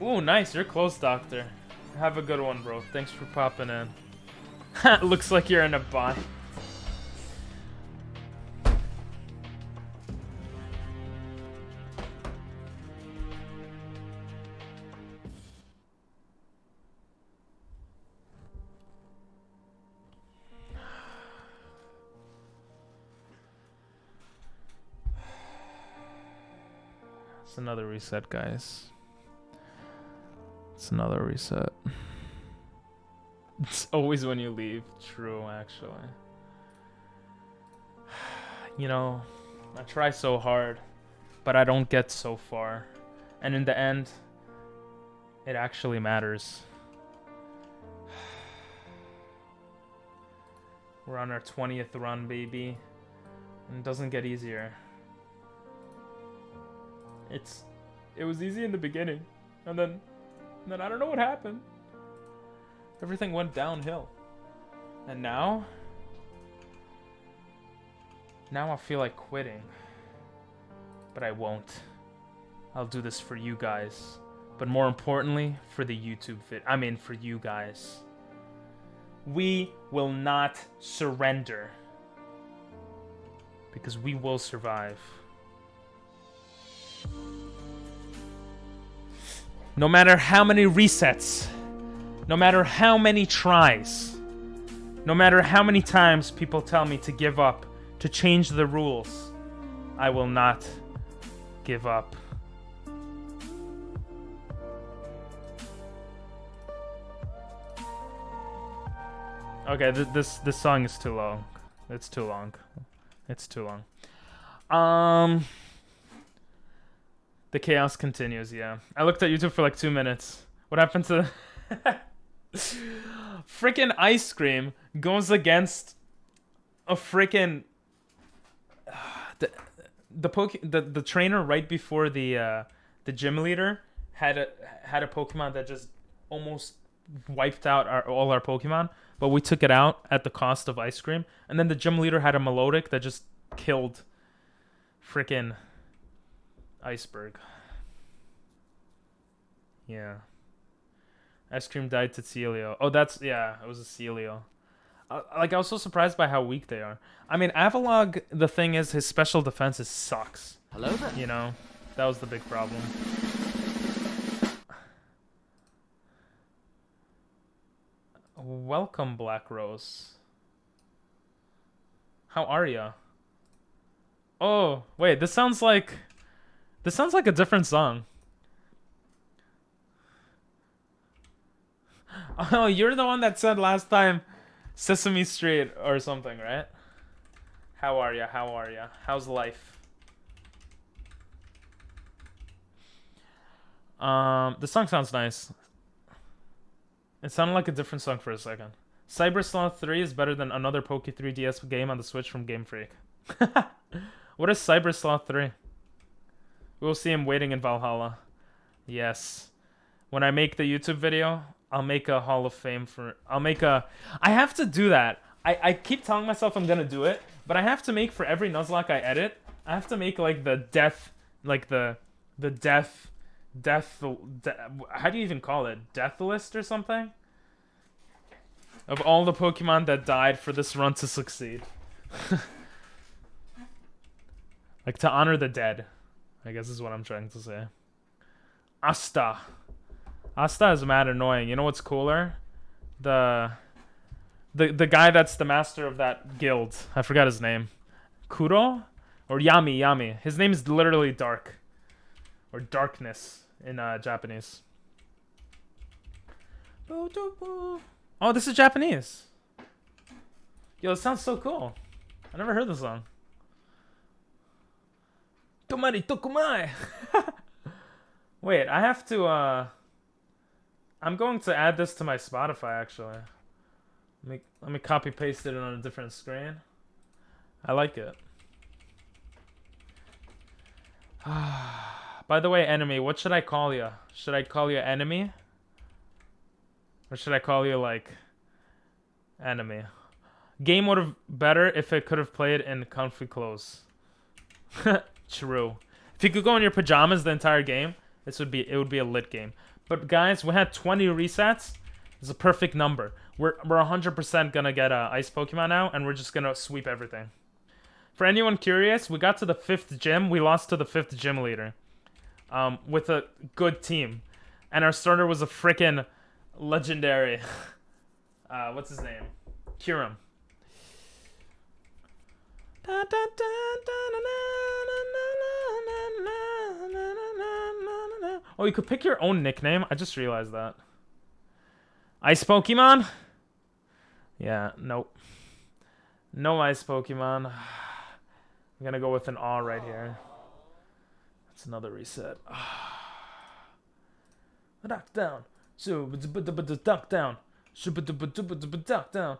Ooh, nice. You're close, Doctor. Have a good one, bro. Thanks for popping in. Looks like you're in a bind. It's another reset, guys. It's another reset. It's always when you leave. True, actually. You know, I try so hard, but I don't get so far. And in the end, it actually matters. We're on our 20th run, baby. And it doesn't get easier. It was easy in the beginning, and then I don't know what happened. Everything went downhill. And now I feel like quitting. But I won't. I'll do this for you guys. But more importantly, for the YouTube for you guys. We will not surrender. Because we will survive. No matter how many resets, no matter how many tries, no matter how many times people tell me to give up, to change the rules, I will not give up. Okay, this song is too long. It's too long. It's too long. The chaos continues, yeah. I looked at YouTube for like 2 minutes. What happened to... Freaking ice cream goes against a freaking... the trainer right before the gym leader had a Pokemon that just almost wiped out all our Pokemon, but we took it out at the cost of ice cream. And then the gym leader had a Melodic that just killed freaking Iceberg. Yeah. Ice cream died to Celio. Oh, yeah, it was a Celio. Like, I was so surprised by how weak they are. I mean, Avalog, the thing is, his special defense sucks. Hello there. You know? That was the big problem. Welcome, Black Rose. How are ya? Oh, wait, this sounds like a different song. Oh, you're the one that said last time Sesame Street or something, right? How are ya? How are ya? How's life? The song sounds nice. It sounded like a different song for a second. Cyber Sloth 3 is better than another Poke 3DS game on the Switch from Game Freak. What is Cyber Sloth 3? We'll see him waiting in Valhalla. Yes. When I make the YouTube video, I'll make a Hall of Fame for... I have to do that. I keep telling myself I'm gonna do it, but I have to make, for every Nuzlocke I edit, I have to make, like, the death... Like, the death... How do you even call it? Death list or something? Of all the Pokemon that died for this run to succeed. Like, to honor the dead, I guess is what I'm trying to say. Asta. Asta is mad annoying. You know what's cooler? The guy that's the master of that guild. I forgot his name. Kuro? Or Yami. His name is literally Dark. Or Darkness in Japanese. Oh, this is Japanese. Yo, it sounds so cool. I never heard this song. Tomari tokumai. Wait, I have to I'm going to add this to my Spotify actually. Let me copy paste it on a different screen. I like it. By the way, enemy, what should I call you? Should I call you enemy? Or should I call you, like, enemy? Game would have better if it could have played in comfy clothes. True. If you could go in your pajamas the entire game, it would be a lit game. But guys, we had 20 resets. It's a perfect number. We're 100% gonna get a ice Pokemon now, and we're just gonna sweep everything. For anyone curious, we got to the 5th gym. We lost to the 5th gym leader. With a good team. And our starter was a frickin' legendary. What's his name? Kiram. Oh, you could pick your own nickname? I just realized that. Ice Pokemon? Yeah, nope. No ice Pokemon. I'm gonna go with an aw right here. That's another reset. Duck down. Duck down. Duck down.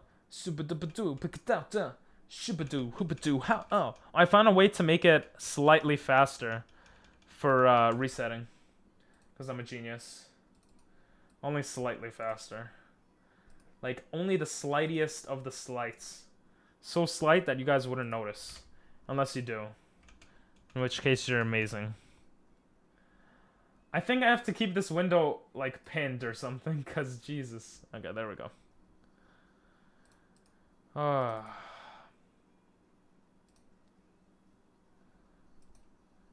Pick it up down. Shubadoo, hoobadoo, how? Oh, I found a way to make it slightly faster for resetting. Because I'm a genius. Only slightly faster. Like, only the slightest of the slights. So slight that you guys wouldn't notice. Unless you do. In which case, you're amazing. I think I have to keep this window, like, pinned or something. Because, Jesus. Okay, there we go.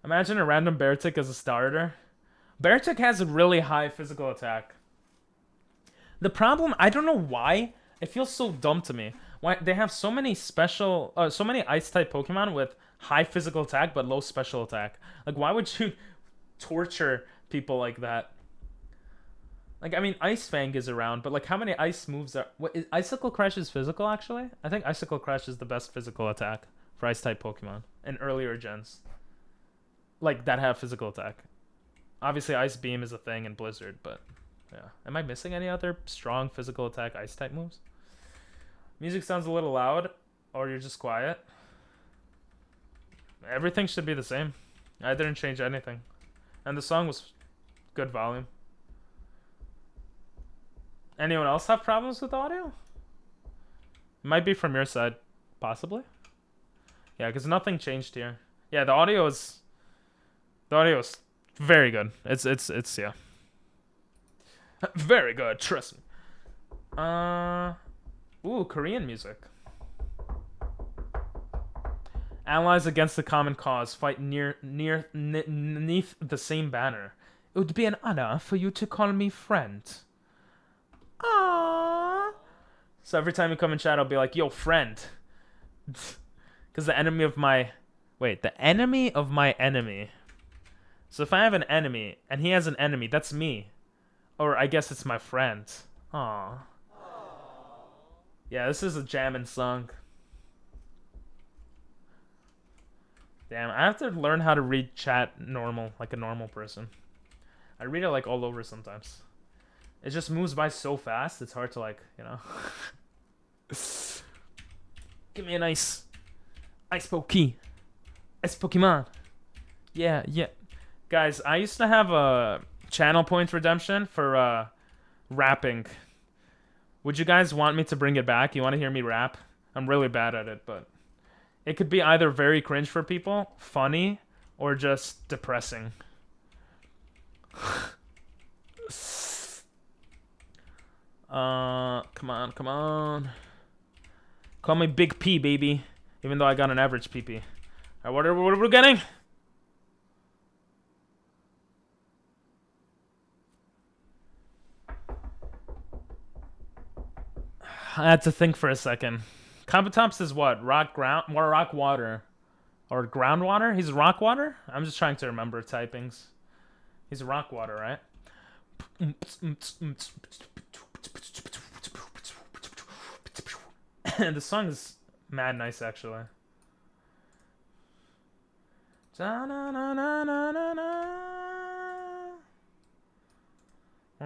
Imagine a random Beartic as a starter. Beartic has a really high physical attack. The problem, I don't know why, it feels so dumb to me. Why they have so many special, so many ice-type Pokemon with high physical attack but low special attack. Like, why would you torture people like that? Like, I mean, Ice Fang is around, but like, how many ice moves are? What is Icicle Crash is physical actually? I think Icicle Crash is the best physical attack for ice-type Pokemon in earlier gens. Like, that have physical attack. Obviously, Ice Beam is a thing in Blizzard, but yeah. Am I missing any other strong physical attack ice-type moves? Music sounds a little loud, or you're just quiet. Everything should be the same. I didn't change anything. And the song was good volume. Anyone else have problems with audio? Might be from your side, possibly. Yeah, because nothing changed here. Yeah, the audio is very good. It's yeah. Very good, trust me. Ooh, Korean music. Allies against the common cause fight neath the same banner. It would be an honor for you to call me friend. Aww. So every time you come in chat, I'll be like, yo, friend. Because the enemy of my... Wait, the enemy of my enemy. So if I have an enemy, and he has an enemy, that's me. Or I guess it's my friend. Aww. Yeah, this is a jamming song. Damn, I have to learn how to read chat normal, like a normal person. I read it like all over sometimes. It just moves by so fast, it's hard to like, you know. Give me an ice Pokey. Ice Pokemon. Yeah. Guys, I used to have a channel point redemption for rapping. Would you guys want me to bring it back? You want to hear me rap? I'm really bad at it, but it could be either very cringe for people, funny, or just depressing. Come on. Call me Big P, baby. Even though I got an average PP. Alright, what are we getting? I had to think for a second. Kabutops is what? Rock water. Or groundwater? He's rock water? I'm just trying to remember typings. He's rock water, right? The song is mad nice, actually. Let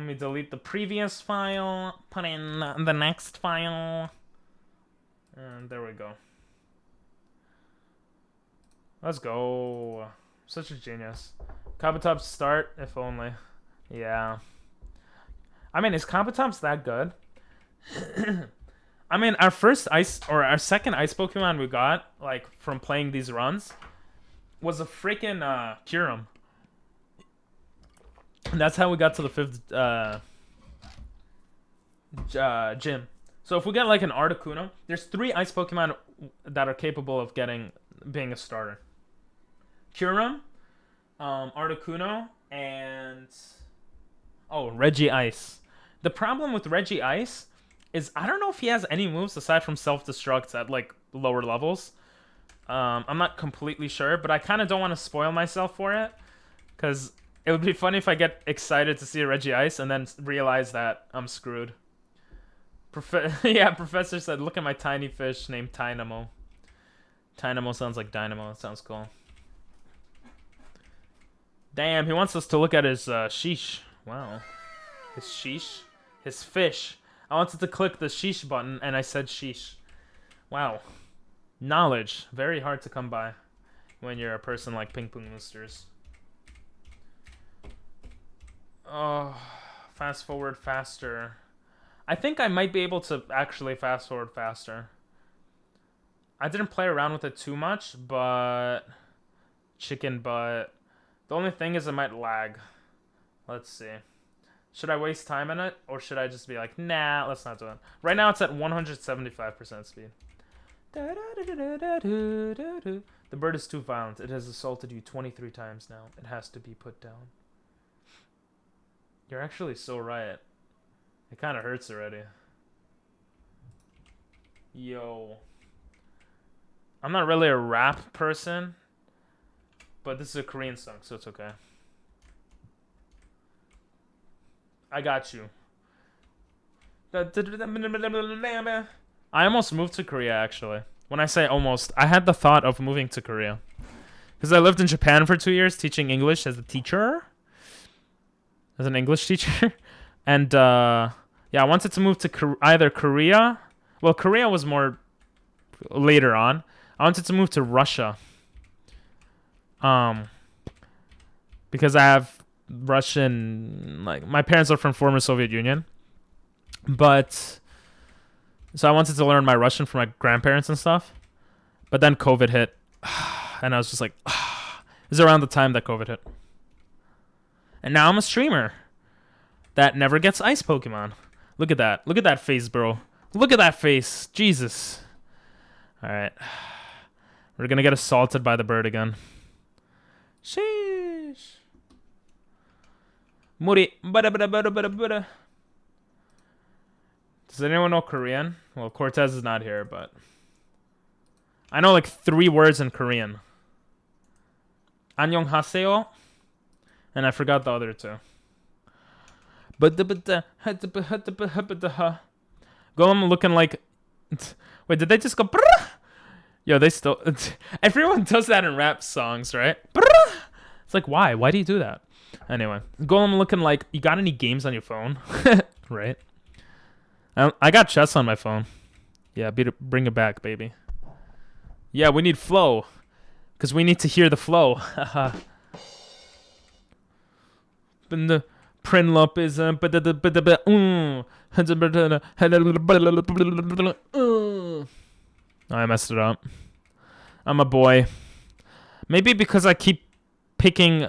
me delete the previous file, put in the next file, and there we go. Let's go. Such a genius. Kabutops start, if only. Yeah. I mean, is Kabutops that good? I mean, our second ice Pokemon we got, like, from playing these runs, was a freaking Kyurem. And that's how we got to the 5th gym. So if we get like an Articuno, there's 3 ice Pokemon that are capable of being a starter. Kyurem, Articuno, and Regice. The problem with Regice is I don't know if he has any moves aside from self-destructs at like lower levels. I'm not completely sure, but I kind of don't want to spoil myself for it, because it would be funny if I get excited to see a Regice and then realize that I'm screwed. Yeah, Professor said, look at my tiny fish named Tynamo. Tynamo sounds like dynamo. It sounds cool. Damn, he wants us to look at his sheesh. Wow. His sheesh? His fish. I wanted to click the sheesh button and I said sheesh. Wow. Knowledge. Very hard to come by when you're a person like Ping Pong Moosters. Oh, fast forward faster. I think I might be able to actually fast forward faster. I didn't play around with it too much, but... Chicken butt. The only thing is it might lag. Let's see. Should I waste time in it? Or should I just be like, nah, let's not do it. Right now it's at 175% speed. The bird is too violent. It has assaulted you 23 times now. It has to be put down. You're actually so right. It kind of hurts already. Yo. I'm not really a rap person, but this is a Korean song, so it's okay. I got you. I almost moved to Korea, actually. When I say almost, I had the thought of moving to Korea. Because I lived in Japan for 2 years teaching English as a teacher. As an English teacher. And, yeah, I wanted to move to either Korea. Well, Korea was more later on. I wanted to move to Russia. Because I have Russian, like my parents are from former Soviet Union, but so I wanted to learn my Russian from my grandparents and stuff. But then COVID hit, and I was just like, it was around the time that COVID hit. And now I'm a streamer that never gets ice Pokemon. Look at that. Look at that face, bro. Look at that face. Jesus. All right. We're going to get assaulted by the bird again. Sheesh. Muri. Bada bada bada bada bada. Does anyone know Korean? Well, Cortez is not here, but I know like 3 words in Korean. 안녕하세요. And I forgot the other 2. Golem looking like... Wait, did they just go... Yo, they still... Everyone does that in rap songs, right? It's like, why? Why do you do that? Anyway, Golem looking like... You got any games on your phone? Right? I got chess on my phone. Yeah, bring it back, baby. Yeah, we need flow. Because we need to hear the flow. Prinlup is... I messed it up. I'm a boy. Maybe because I keep picking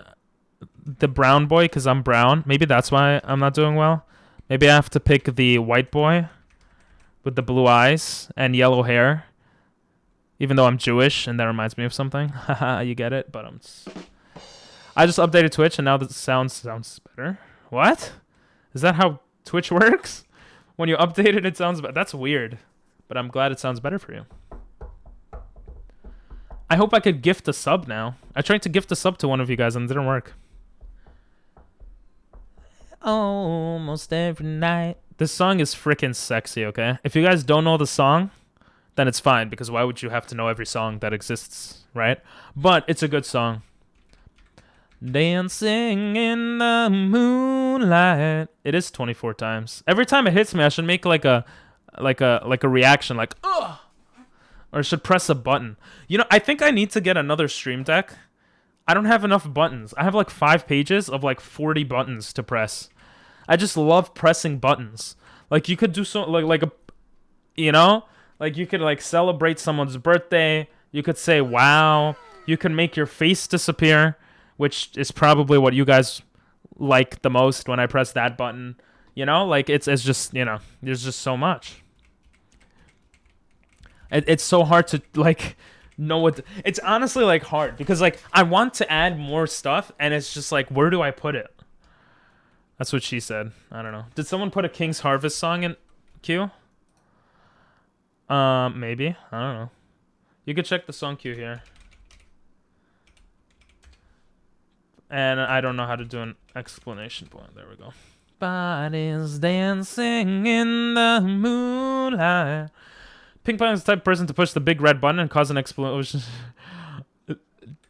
the brown boy because I'm brown. Maybe that's why I'm not doing well. Maybe I have to pick the white boy with the blue eyes and yellow hair. Even though I'm Jewish and that reminds me of something. Haha, you get it? But I just updated Twitch and now the sound sounds better. What? Is that how Twitch works? When you update it, it sounds better. That's weird. But I'm glad it sounds better for you. I hope I could gift a sub now. I tried to gift a sub to one of you guys and it didn't work. Almost every night. This song is freaking sexy, okay? If you guys don't know the song, then it's fine. Because why would you have to know every song that exists, right? But it's a good song. Dancing in the moonlight. It is 24 times. Every time it hits me, I should make like a reaction, like ugh, or I should press a button. You know, I think I need to get another stream deck. I don't have enough buttons. I have like 5 pages of like 40 buttons to press. I just love pressing buttons. Like you could do so like a, you know, like you could like celebrate someone's birthday. You could say wow. You can make your face disappear, which is probably what you guys like the most when I press that button. You know, like it's just, you know, there's just so much. It's so hard to like know what it's honestly like hard because like I want to add more stuff and it's just like, where do I put it? That's what she said. I don't know. Did someone put a King's Harvest song in queue? Maybe. I don't know. You could check the song queue here. And I don't know how to do an explanation point. There we go. Bodies dancing in the moonlight. Ping Pong is the type of person to push the big red button and cause an explosion.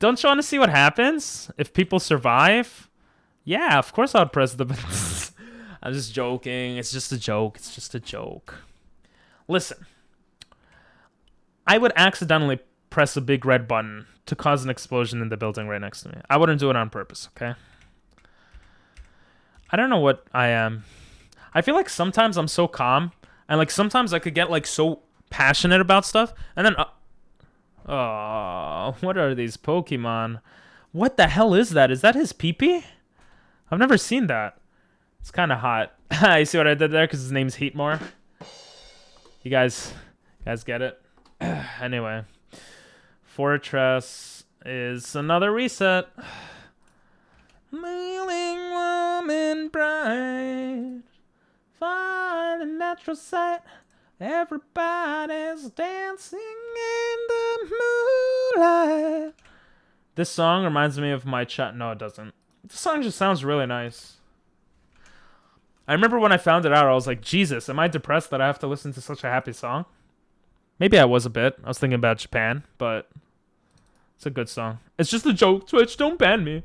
Don't you want to see what happens if people survive? Yeah, of course I would press the button. I'm just joking. It's just a joke. It's just a joke. Listen. I would accidentally press a big red button to cause an explosion in the building right next to me. I wouldn't do it on purpose, okay? I don't know what I am. I feel like sometimes I'm so calm, and like sometimes I could get like so passionate about stuff, and then oh, what are these Pokemon? What the hell is that? Is that his pee-pee? I've never seen that. It's kind of hot. You see what I did there? Because his name's Heatmore. You guys get it? Anyway. Fortress is another reset. Kneeling woman bright, find a natural sight. Everybody's dancing in the moonlight. This song reminds me of my chat. No, it doesn't. This song just sounds really nice. I remember when I found it out, I was like, Jesus, am I depressed that I have to listen to such a happy song? Maybe I was a bit. I was thinking about Japan, but it's a good song. It's just a joke. Twitch, don't ban me.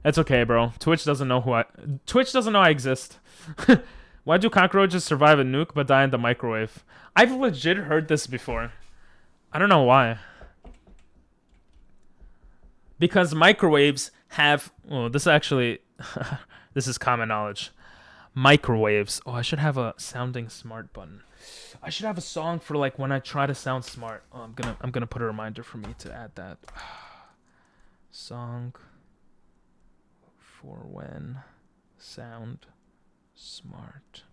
It's okay, bro. Twitch doesn't know I exist. Why do cockroaches survive a nuke but die in the microwave? I've legit heard this before. I don't know why. Because microwaves have... Oh, this actually... this is common knowledge. Microwaves. Oh, I should have a sounding smart button. I should have a song for like when I try to sound smart. Oh, I'm gonna put a reminder for me to add that. Song for when sound smart.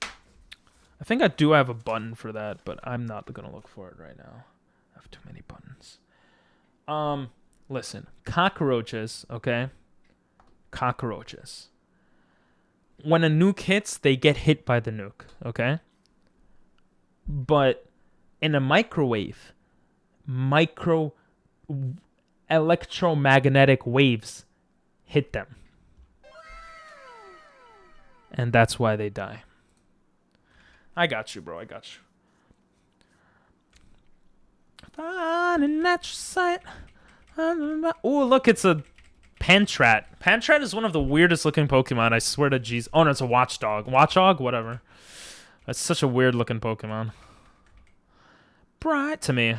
I think I do have a button for that, but I'm not gonna look for it right now. I have too many buttons. Listen, cockroaches, okay? Cockroaches. When a nuke hits, they get hit by the nuke, okay? But in a microwave, electromagnetic waves hit them. And that's why they die. I got you, bro. I got you. Fun and natural sight. Oh, look, it's a Pantrat. Pantrat is one of the weirdest looking Pokemon. I swear to jeez. Oh, no, it's a Watchdog. Watchog? Whatever. That's such a weird looking Pokemon. Bright to me.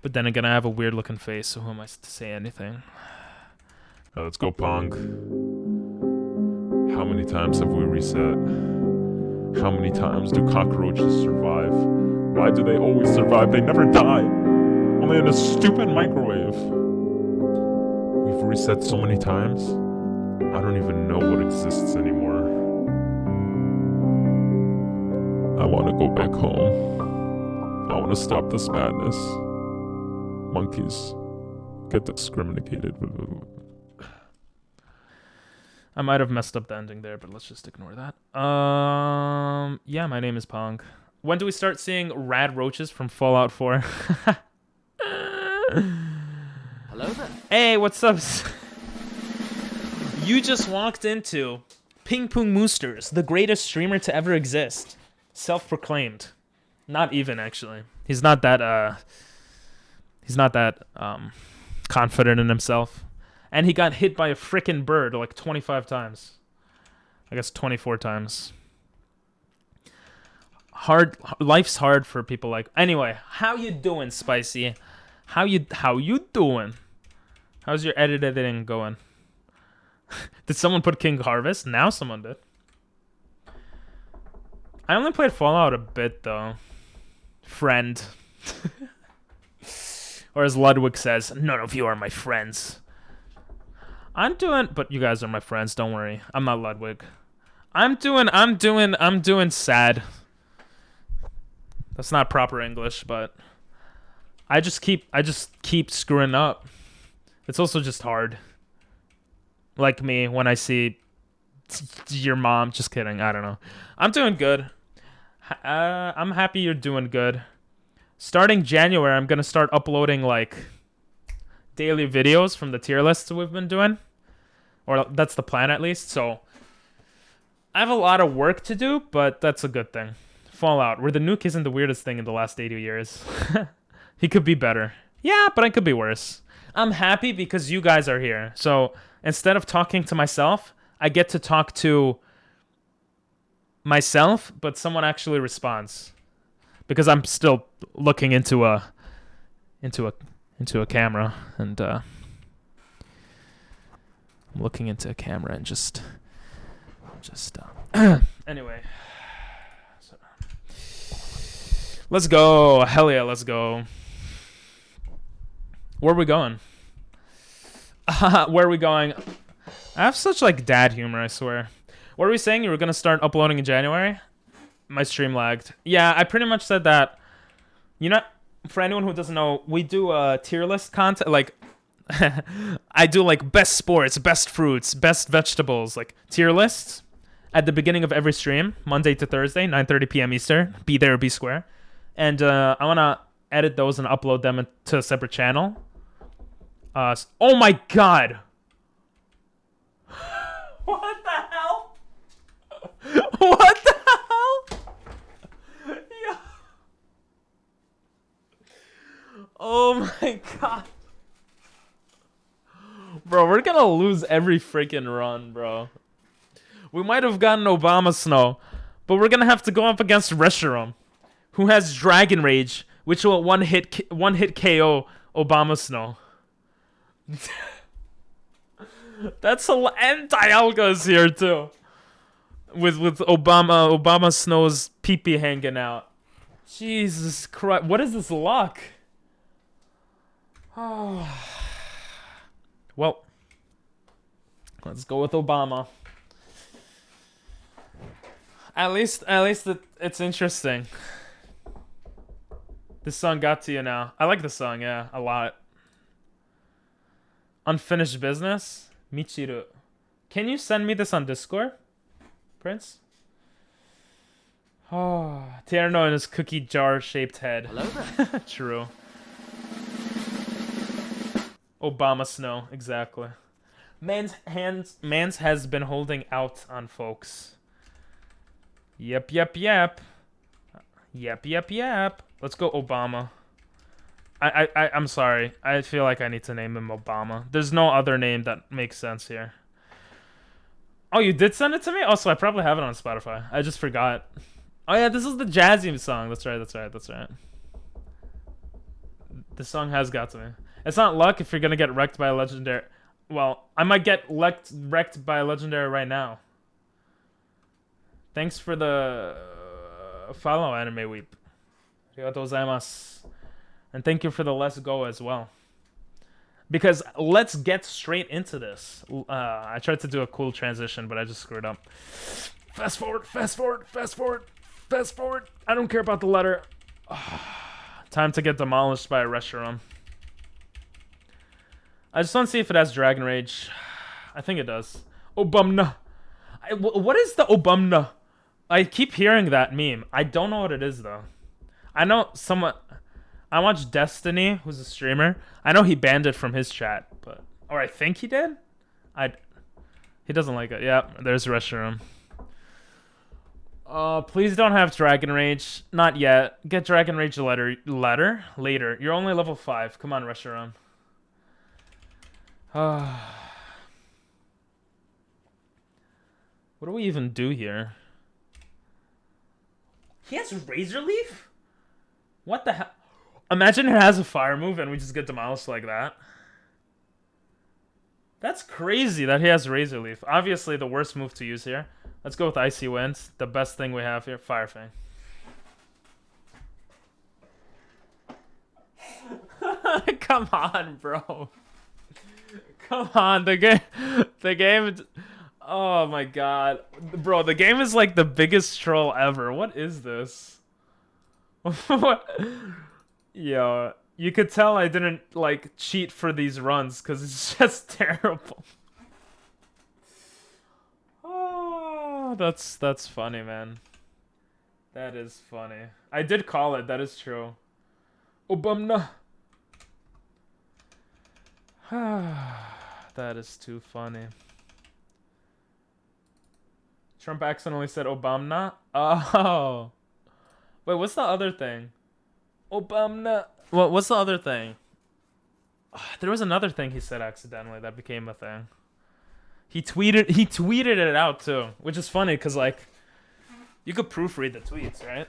But then again, I have a weird looking face, so who am I to say anything? Let's go, Pong. How many times have we reset? How many times do cockroaches survive? Why do they always survive? They never die. Only in a stupid microwave. We've reset so many times. I don't even know what exists anymore. I want to go back home. I want to stop this madness. Monkeys get discriminated. I might have messed up the ending there, but let's just ignore that. Yeah, my name is Pong. When do we start seeing rad roaches from Fallout 4? Hello there. Hey, what's up? You just walked into Ping Pong Moosters, the greatest streamer to ever exist. Self-proclaimed. Not even, actually. He's not that confident in himself. And he got hit by a frickin' bird like 25 times. I guess 24 times. Life's hard for people like... Anyway, how you doing, Spicy? How you doing? How's your editing going? Did someone put King Harvest? Now someone did. I only played Fallout a bit, though. Friend. Or as Ludwig says, none of you are my friends. But you guys are my friends, don't worry. I'm not Ludwig. I'm doing sad. That's not proper English, but I just keep screwing up. It's also just hard. Like me when I see your mom. Just kidding. I don't know. I'm doing good. I'm happy you're doing good. Starting January, I'm gonna start uploading like daily videos from the tier lists we've been doing, or that's the plan at least. So I have a lot of work to do, but that's a good thing. Fallout, where the nuke isn't the weirdest thing in the last 80 years. He could be better. Yeah, but I could be worse. I'm happy because you guys are here. So instead of talking to myself, I get to talk to myself, but someone actually responds. Because I'm still looking into a camera, and I'm looking into a camera and just anyway. So, let's go. Hell yeah, let's go. Where are we going? Where are we going? I have such like dad humor, I swear. What are we saying? You were gonna start uploading in January? My stream lagged. Yeah, I pretty much said that. You know, for anyone who doesn't know, we do a tier list content. Like, I do like best sports, best fruits, best vegetables, like tier lists at the beginning of every stream, Monday to Thursday, 9:30 p.m. Eastern. Be there or be square. And I want to edit those and upload them to a separate channel. Oh my god! What the hell? What the hell? Yeah. Oh my god. Bro, we're gonna lose every freaking run, bro. We might have gotten Obama Snow, but we're gonna have to go up against Reshiram, who has Dragon Rage, which will one hit KO Obama Snow. That's and Dialga's here too. With Obama Snow's pee-pee hanging out. Jesus Christ. What is this luck? Oh. Well, let's go with Obama. At least it's interesting. This song got to you now. I like the song, yeah, a lot. Unfinished Business? Michiru. Can you send me this on Discord, Prince? Oh, Tierno and his cookie jar shaped head. Hello there. True. Obama Snow, exactly. Man's has been holding out on folks. Yep. Yep. Let's go Obama. I'm sorry. I feel like I need to name him Obama. There's no other name that makes sense here. Oh, you did send it to me? Oh, so I probably have it on Spotify. I just forgot. Oh yeah, this is the Jazzy song. That's right. The song has got to me. It's not luck if you're gonna get wrecked by a legendary. Well, I might get wrecked by a legendary right now. Thanks for the follow, Anime Weep. Arigatou gozaimasu. And thank you for the let's go as well. Because let's get straight into this. I tried to do a cool transition, but I just screwed up. Fast forward. I don't care about the letter. Time to get demolished by a restaurant. I just want to see if it has Dragon Rage. I think it does. Obumna. What is the Obumna? I keep hearing that meme. I don't know what it is, though. I know someone... I watch Destiny, who's a streamer. I know he banned it from his chat, but... Or I think he did? He doesn't like it. Yeah, there's Reshiram. Please don't have Dragon Rage. Not yet. Get Dragon Rage later. You're only level 5. Come on, Reshiram. What do we even do here? He has Razor Leaf? What the hell? Imagine it has a fire move and we just get demolished like that. That's crazy that he has Razor Leaf. Obviously the worst move to use here. Let's go with Icy Winds. The best thing we have here. Fire Fang. Come on, bro. Come on, the game. Oh my god, bro, the game is like the biggest troll ever. What is this? What? Yo, you could tell I didn't like cheat for these runs because it's just terrible. Oh, that's funny, man. That is funny. I did call it. That is true. Obumna. That is too funny. Trump accidentally said Obama. Oh. Wait, what's the other thing? Obama. What's the other thing? There was another thing he said accidentally that became a thing. He tweeted it out too, which is funny because like you could proofread the tweets, right?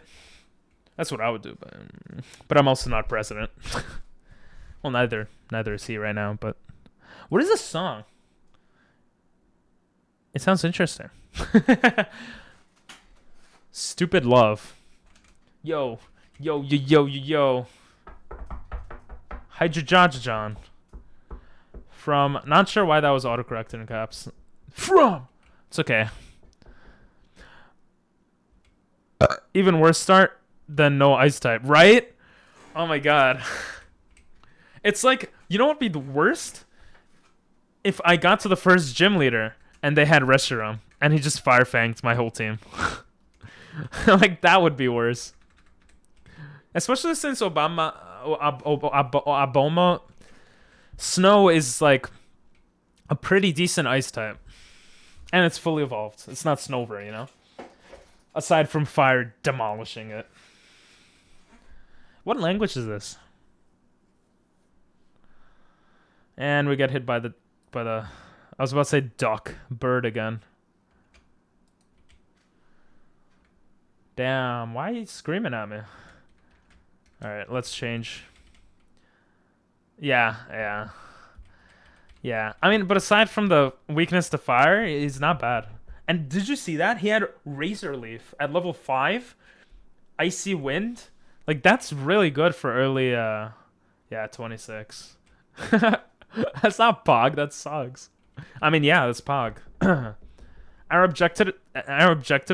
That's what I would do, but I'm also not president. Well, neither is he right now, but what is this song? It sounds interesting. Stupid Love. Yo. Hydrojajajan. From, not sure why that was autocorrected in caps. From! It's okay. Even worse start than no ice type, right? Oh my god. It's like, you know what would be the worst? If I got to the first gym leader and they had Reshiram and he just fire fanged my whole team. Like, that would be worse. Especially since Obama Snow is like a pretty decent ice type. And it's fully evolved. It's not Snover, you know? Aside from fire demolishing it. What language is this? And we get hit by the I was about to say duck. Bird again. Damn, why are you screaming at me? Alright, let's change. Yeah. I mean, but aside from the weakness to fire, he's not bad. And did you see that? He had Razor Leaf at level 5. Icy Wind. Like, that's really good for early, 26. That's not Pog, that's Sogs. I mean, yeah, that's Pog. Our objective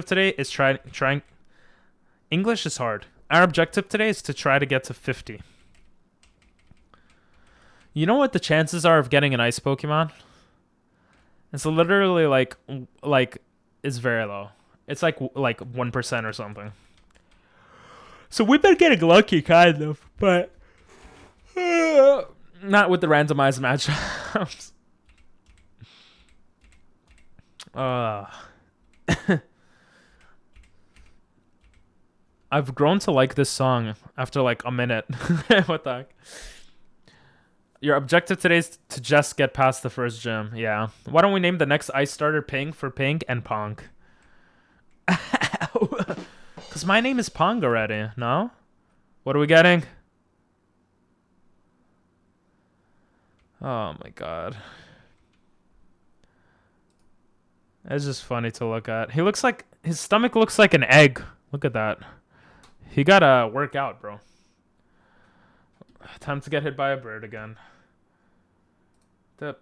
today is trying... English is hard. Our objective today is to try to get to 50. You know what the chances are of getting an ice Pokemon? It's literally like it's very low. It's like 1% or something. So we've been getting lucky, kind of, but not with the randomized matchups. I've grown to like this song after like a minute. What the heck? Your objective today is to just get past the first gym. Yeah. Why don't we name the next ice starter Ping for Ping and Pong? Because my name is Pong already, no? What are we getting? Oh my god. It's just funny to look at. He looks like... His stomach looks like an egg. Look at that. He gotta work out, bro. Time to get hit by a bird again. I'm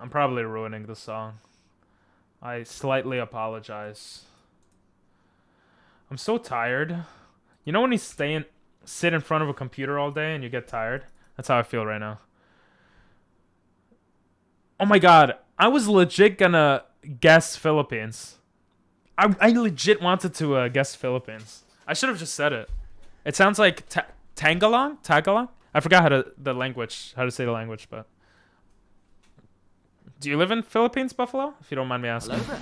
probably ruining the song. I slightly apologize. I'm so tired. You know when you sit in front of a computer all day and you get tired? That's how I feel right now. Oh my god, I was legit gonna guess Philippines. I legit wanted to guess Philippines. I should have just said it. It sounds like Tagalog? I forgot how to say the language, but... Do you live in Philippines, Buffalo? If you don't mind me asking. Hello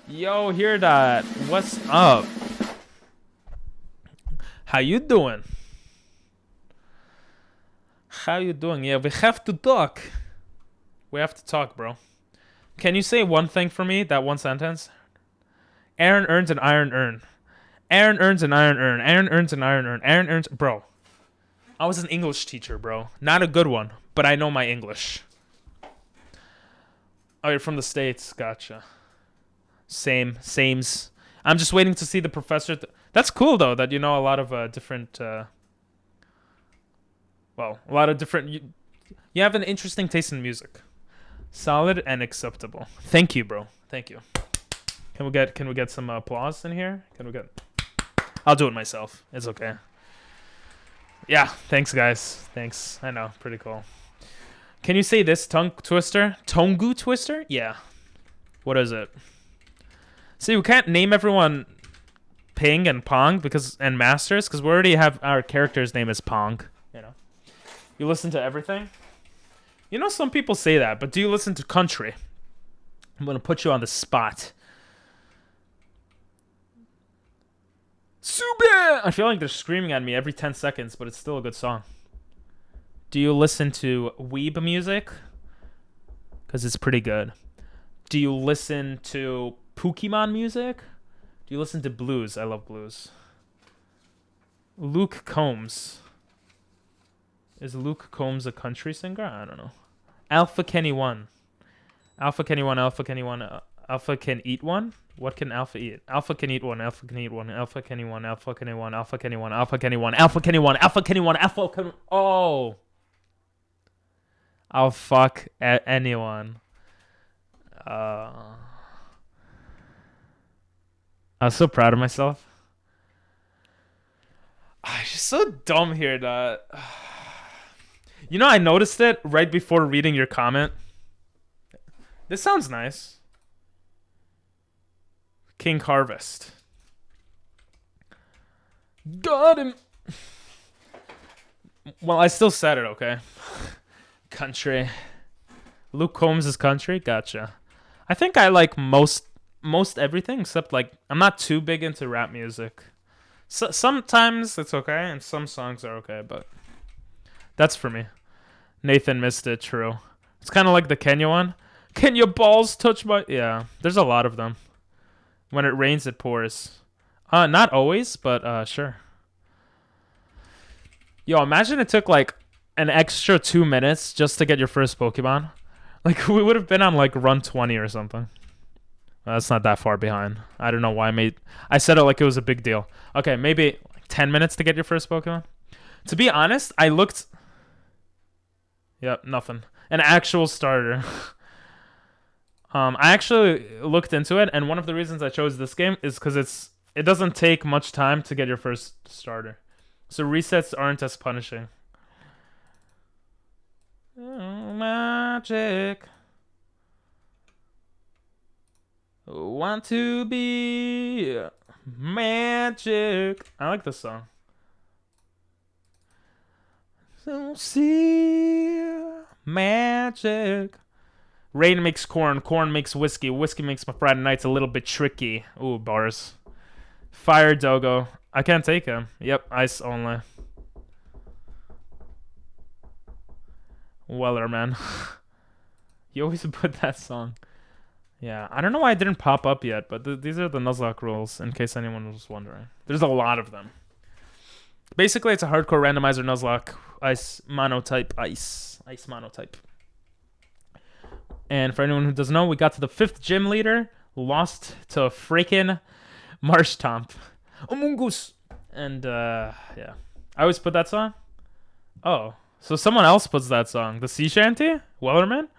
there. Yo, hear that. What's up? How you doing? How you doing? Yeah, we have to talk. We have to talk, bro. Can you say one thing for me? That one sentence? Aaron earns an iron urn. Aaron earns an iron urn. Aaron earns an iron urn. Aaron earns... Bro. I was an English teacher, bro. Not a good one, but I know my English. Oh, you're from the States. Gotcha. Sames. I'm just waiting to see the professor. That's cool, though, that you know a lot of different... well, a lot of different... You have an interesting taste in music. Solid and acceptable. Thank you, bro. Thank you. Can we get some applause in here? I'll do it myself. It's okay. Yeah, thanks guys. Thanks. I know, pretty cool. Can you say this tongue twister? Tongu twister? Yeah. What is it? See, we can't name everyone Ping and Pong and Masters because we already have our character's name is Pong. You know. You listen to everything? You know, some people say that, but do you listen to country? I'm gonna put you on the spot. Sube! I feel like they're screaming at me every 10 seconds, but it's still a good song. Do you listen to weeb music? Because it's pretty good. Do you listen to Pokemon music? Do you listen to blues? I love blues. Luke Combs. Is Luke Combs a country singer? I don't know. Alpha Kenny 1. Alpha Kenny 1, Alpha Kenny 1. Alpha can eat one? What can Alpha eat? Alpha can eat one. Alpha can eat one. Alpha Kenny 1. Alpha Kenny 1. Alpha Kenny 1. Alpha Kenny 1. Alpha Kenny 1. Alpha Kenny 1. Alpha Kenny 1. Oh. I'll fuck anyone. I was so proud of myself. I'm just so dumb here that... You know, I noticed it right before reading your comment. This sounds nice. King Harvest. Got him. Well, I still said it, okay? Country. Luke Combs is country? Gotcha. I think I like most everything, except like I'm not too big into rap music. So, sometimes it's okay, and some songs are okay, but that's for me. Nathan missed it, true. It's kind of like the Kenya one. Can your balls touch my... Yeah, there's a lot of them. When it rains, it pours. Not always, but sure. Yo, imagine it took like an extra 2 minutes just to get your first Pokemon. Like we would have been on like run 20 or something. That's not that far behind. I don't know why I said it like it was a big deal. Okay, maybe 10 minutes to get your first Pokemon. To be honest, I looked. Yep, nothing. An actual starter. I actually looked into it, and one of the reasons I chose this game is because it doesn't take much time to get your first starter, so resets aren't as punishing. Oh, magic. Want to be magic. I like this song. So see magic. Rain makes corn, corn makes whiskey, whiskey makes my Friday nights a little bit tricky. Ooh, bars. Fire Dogo. I can't take him. Yep, ice only. Weller, man. You always put that song. Yeah, I don't know why it didn't pop up yet, but these are the Nuzlocke rules, in case anyone was wondering. There's a lot of them. Basically, it's a hardcore randomizer Nuzlocke. Ice monotype, ice monotype. And for anyone who doesn't know, we got to the 5th gym leader, lost to a freaking Marshtomp. Amungus! And, yeah. I always put that song? Oh, so someone else puts that song. The Sea Shanty? Wellerman?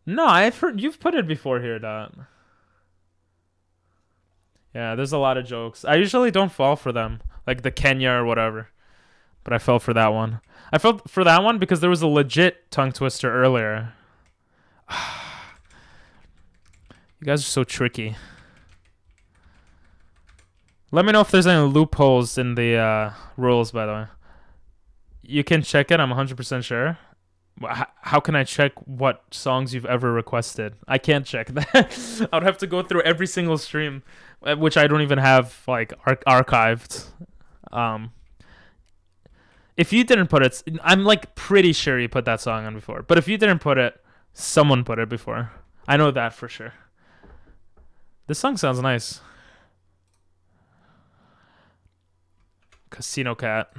No, I've heard you've put it before here, Dot. Yeah, there's a lot of jokes. I usually don't fall for them, like the Kenya or whatever. But I fell for that one. I fell for that one because there was a legit tongue twister earlier. You guys are so tricky. Let me know if there's any loopholes in the rules, by the way. You can check it, I'm 100% sure. How can I check what songs you've ever requested? I can't check that. I would have to go through every single stream, which I don't even have like archived. If you didn't put it, I'm like pretty sure you put that song on before. But if you didn't put it, someone put it before. I know that for sure. This song sounds nice. Casino Cat.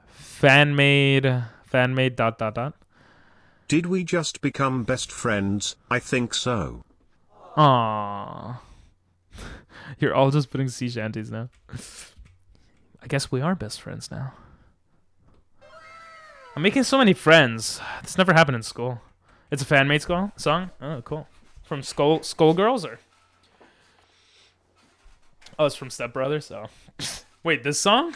Fan made ... Did we just become best friends? I think so. Aww. You're all just putting sea shanties now. I guess we are best friends now. I'm making so many friends. This never happened in school. It's a fan-made song? Oh, cool. From Skullgirls or? Oh, it's from Step Brothers? Oh. Wait, this song?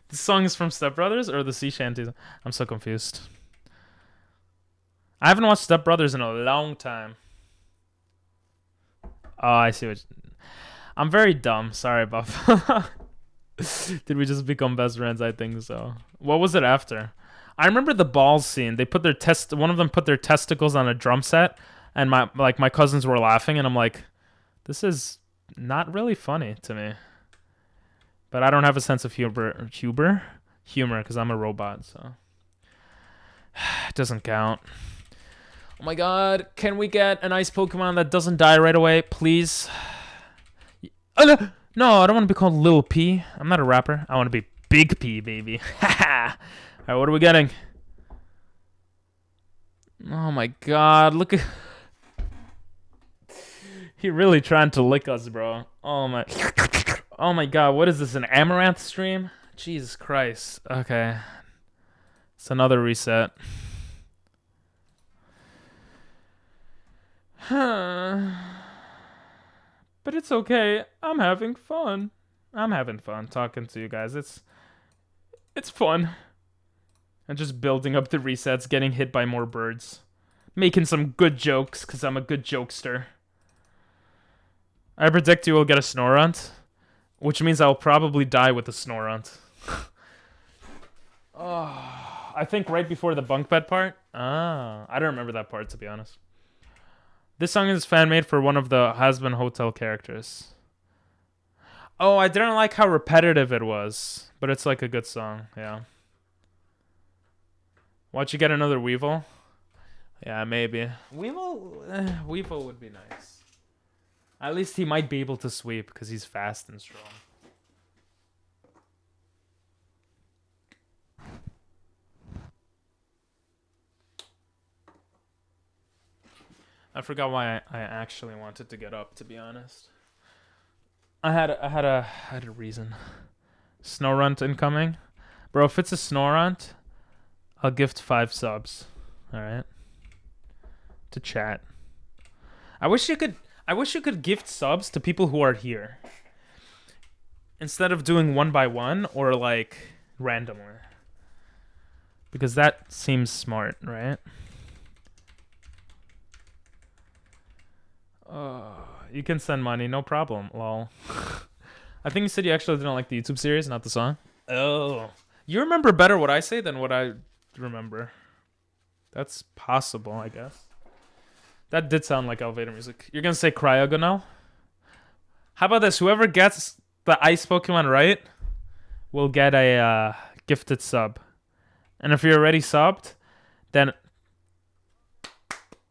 This song is from Step Brothers or the sea shanties? I'm so confused. I haven't watched Step Brothers in a long time. Oh, I see what... I'm very dumb. Sorry, Buff. Did we just become best friends? I think so. What was it after? I remember the balls scene. They put their one of them put their testicles on a drum set, and my cousins were laughing, and I'm like, this is not really funny to me. But I don't have a sense of humor because I'm a robot, so it doesn't count. Oh my god, can we get an ice Pokemon that doesn't die right away, please? No, I don't want to be called Lil P. I'm not a rapper. I want to be Big P, baby. Alright, what are we getting? Oh my god, look at... He really trying to lick us, bro. Oh my god, what is this, an Amaranth stream? Jesus Christ. Okay. It's another reset. But it's okay. I'm having fun. I'm having fun talking to you guys. It's fun. And just building up the resets, getting hit by more birds. Making some good jokes, because I'm a good jokester. I predict you will get a Snorunt, which means I'll probably die with a Snorunt. Oh, I think right before the bunk bed part. Ah, I don't remember that part, to be honest. This song is fan-made for one of the Has-Been Hotel characters. Oh, I didn't like how repetitive it was, but it's like a good song, yeah. Watch you get another Weevil? Yeah, maybe. Weevil would be nice. At least he might be able to sweep because he's fast and strong. I forgot why I actually wanted to get up, to be honest. I had a reason. Snorunt incoming. Bro, if it's a Snorunt, I'll gift 5 subs. Alright. To chat. I wish you could gift subs to people who are here. Instead of doing one by one or like randomly. Because that seems smart, right? You can send money, no problem. Lol. I think you said you actually didn't like the YouTube series, not the song. Oh. You remember better what I say than what I remember. That's possible, I guess. That did sound like elevator music. You're gonna say Cryogonal? How about this? Whoever gets the ice Pokemon right will get a gifted sub. And if you're already subbed, then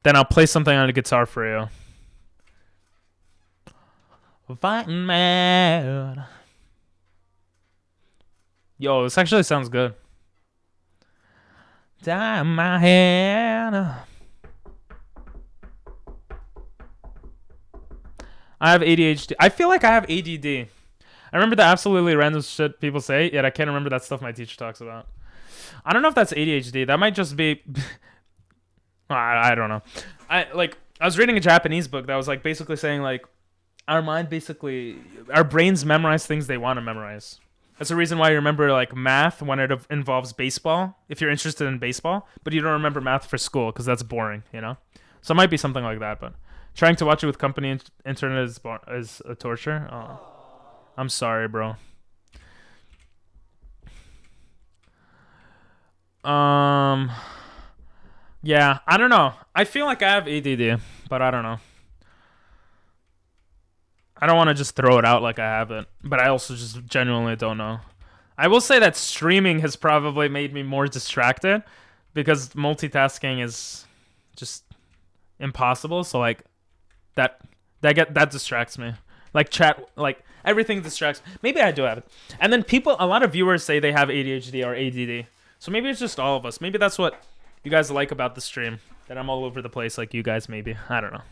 I'll play something on the guitar for you. Fighting mad. Yo, this actually sounds good. Die in my head. I have ADHD. I feel like I have ADD. I remember the absolutely random shit people say, yet I can't remember that stuff my teacher talks about. I don't know if that's ADHD. That might just be... I don't know. I was reading a Japanese book that was like basically saying like our brains memorize things they want to memorize. That's the reason why you remember like math when it involves baseball, if you're interested in baseball, but you don't remember math for school because that's boring, you know? So it might be something like that, but trying to watch it with company internet is a torture. Oh, I'm sorry, bro. Yeah, I don't know. I feel like I have ADD, but I don't know. I don't want to just throw it out like I have it, but I also just genuinely don't know. I will say that streaming has probably made me more distracted because multitasking is just impossible. So like that distracts me. Like chat, like everything distracts. Maybe I do have it. And then a lot of viewers say they have ADHD or ADD. So maybe it's just all of us. Maybe that's what you guys like about the stream. That I'm all over the place like you guys maybe. I don't know.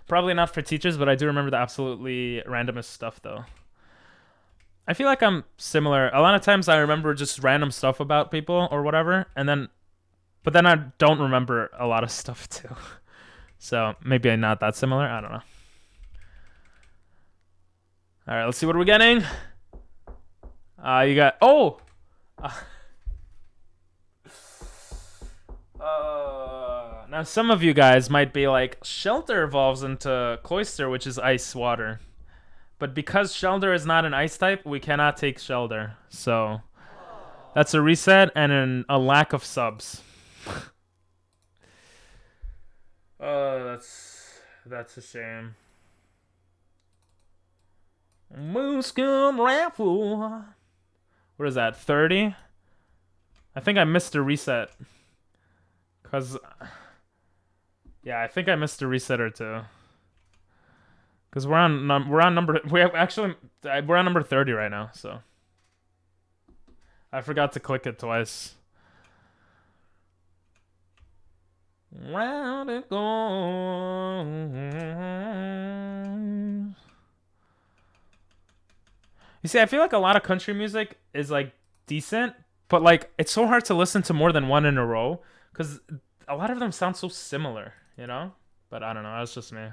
Probably not for teachers, but I do remember the absolutely randomest stuff, though. I feel like I'm similar. A lot of times I remember just random stuff about people or whatever, but then I don't remember a lot of stuff, too. So maybe I'm not that similar. I don't know. All right, let's see what we're getting. You got... Oh! Now, some of you guys might be like, Shelter evolves into Cloyster, which is ice water. But because Shelter is not an ice type, we cannot take Shelter. So, that's a reset and a lack of subs. Oh, that's a shame. Moonscum Raffle. What is that, 30? I think I missed a reset. Because... Yeah, I think I missed a reset or two. Cause we're on number 30 right now, so I forgot to click it twice. Round it goes. You see, I feel like a lot of country music is like decent, but like it's so hard to listen to more than one in a row because a lot of them sound so similar. You know? But I don't know. That's just me.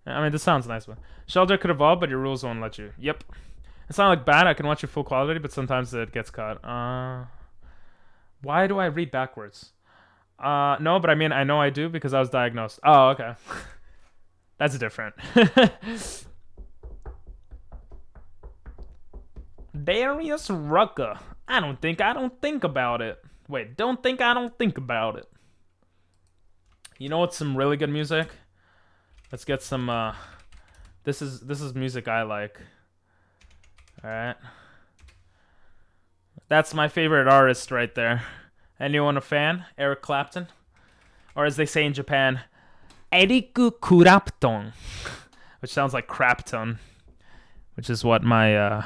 I mean, this sounds nice, but Shelter could evolve, but your rules won't let you. Yep. It's not like bad. I can watch it full quality, but sometimes it gets cut. Why do I read backwards? No, but I mean, I know I do because I was diagnosed. Oh, okay. That's different. Darius Rucker. I don't think about it. Wait, don't think about it. You know what's some really good music? Let's get some this is music I like. Alright. That's my favorite artist right there. Anyone a fan? Eric Clapton? Or as they say in Japan, Eric Clapton. which sounds like crapton, which is what my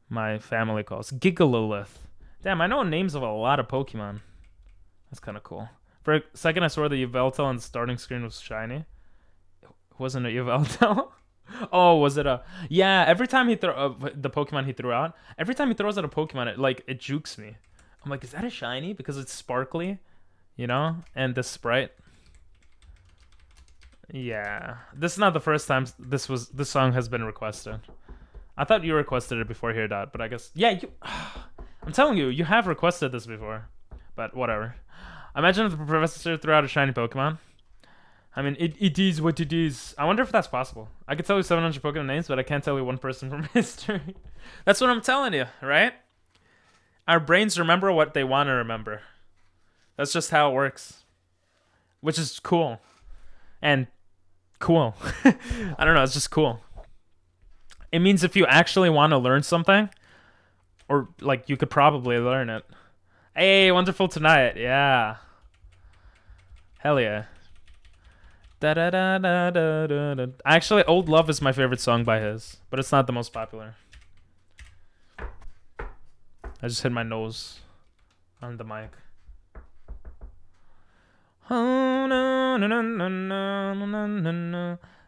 my family calls Gigalolith. Damn, I know names of a lot of Pokemon. That's kind of cool. For a second, I swore the Yveltal on the starting screen was shiny. Wasn't it Yveltal? Oh, was it a... Yeah, every time he throw the Pokemon he threw out, every time he throws out a Pokemon, it jukes me. I'm like, is that a shiny? Because it's sparkly, you know? And the sprite. Yeah. This is not the first time this song has been requested. I thought you requested it before here, Dot, but I guess... Yeah, you... I'm telling you, you have requested this before. But whatever. Imagine if the professor threw out a shiny Pokemon. I mean, it is what it is. I wonder if that's possible. I could tell you 700 Pokemon names, but I can't tell you one person from history. That's what I'm telling you, right? Our brains remember what they want to remember. That's just how it works. Which is cool. And cool. I don't know, it's just cool. It means if you actually want to learn something, or like you could probably learn it. Hey, Wonderful Tonight. Yeah. Hell yeah. Da, da, da, da, da, da, da. Actually, Old Love is my favorite song by his, but it's not the most popular. I just hit my nose on the mic.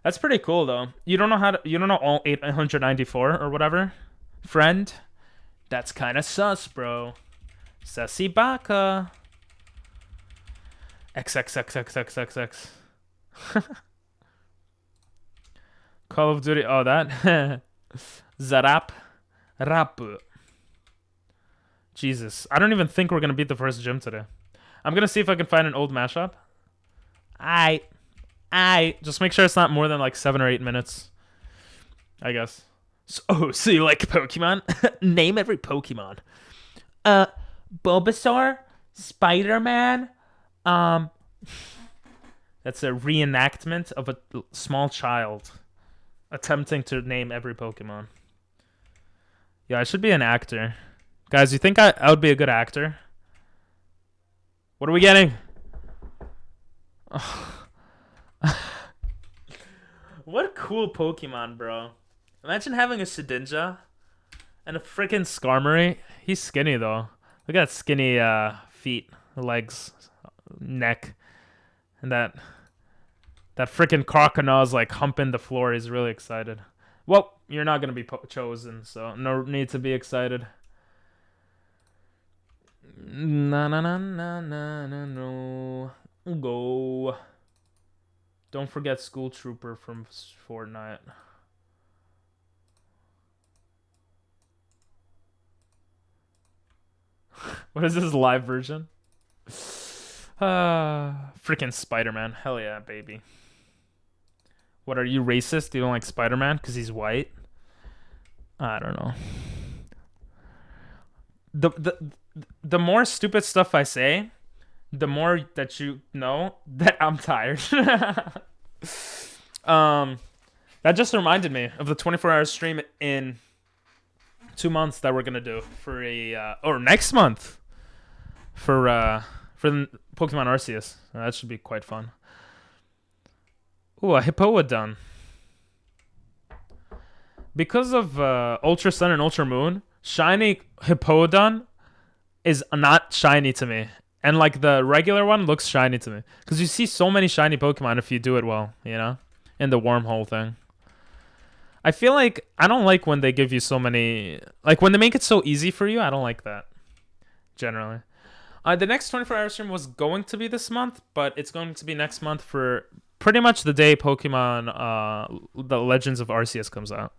That's pretty cool though. You don't know all 894 or whatever, friend? That's kind of sus, bro. Sassy Baka. XXXXXXX. Call of Duty. Oh, that. Zarap. Rapu. Jesus. I don't even think we're going to beat the first gym today. I'm going to see if I can find an old mashup. Just make sure it's not more than like 7 or 8 minutes. I guess. So you like Pokemon? Name every Pokemon. Bulbasaur, Spider-Man. That's a reenactment of a small child attempting to name every Pokemon. Yeah, I should be an actor. Guys, you think I would be a good actor? What are we getting? Oh. What a cool Pokemon, bro. Imagine having a Shedinja and a freaking Skarmory. He's skinny, though. Look at that skinny feet, legs, neck. And that freaking Croconaw like humping the floor. He's really excited. Well, you're not going to be chosen, so no need to be excited. Na na na na na na no. Go. Don't forget School Trooper from Fortnite. What is this live version? Freaking Spider-Man. Hell yeah, baby. What, are you racist? You don't like Spider-Man because he's white? I don't know. The more stupid stuff I say, the more that you know that I'm tired. That just reminded me of the 24-hour stream in 2 months that we're gonna do for or next month for the Pokemon Arceus. That should be quite fun. Ooh, a Hippowdon. Because of Ultra Sun and Ultra Moon, shiny Hippowdon is not shiny to me. And like the regular one looks shiny to me. Because you see so many shiny Pokemon if you do it well, you know? In the wormhole thing. I feel like I don't like when they give you so many... Like when they make it so easy for you, I don't like that. Generally. The next 24-hour stream was going to be this month, but it's going to be next month for pretty much the day Pokemon, the Legends of Arceus comes out.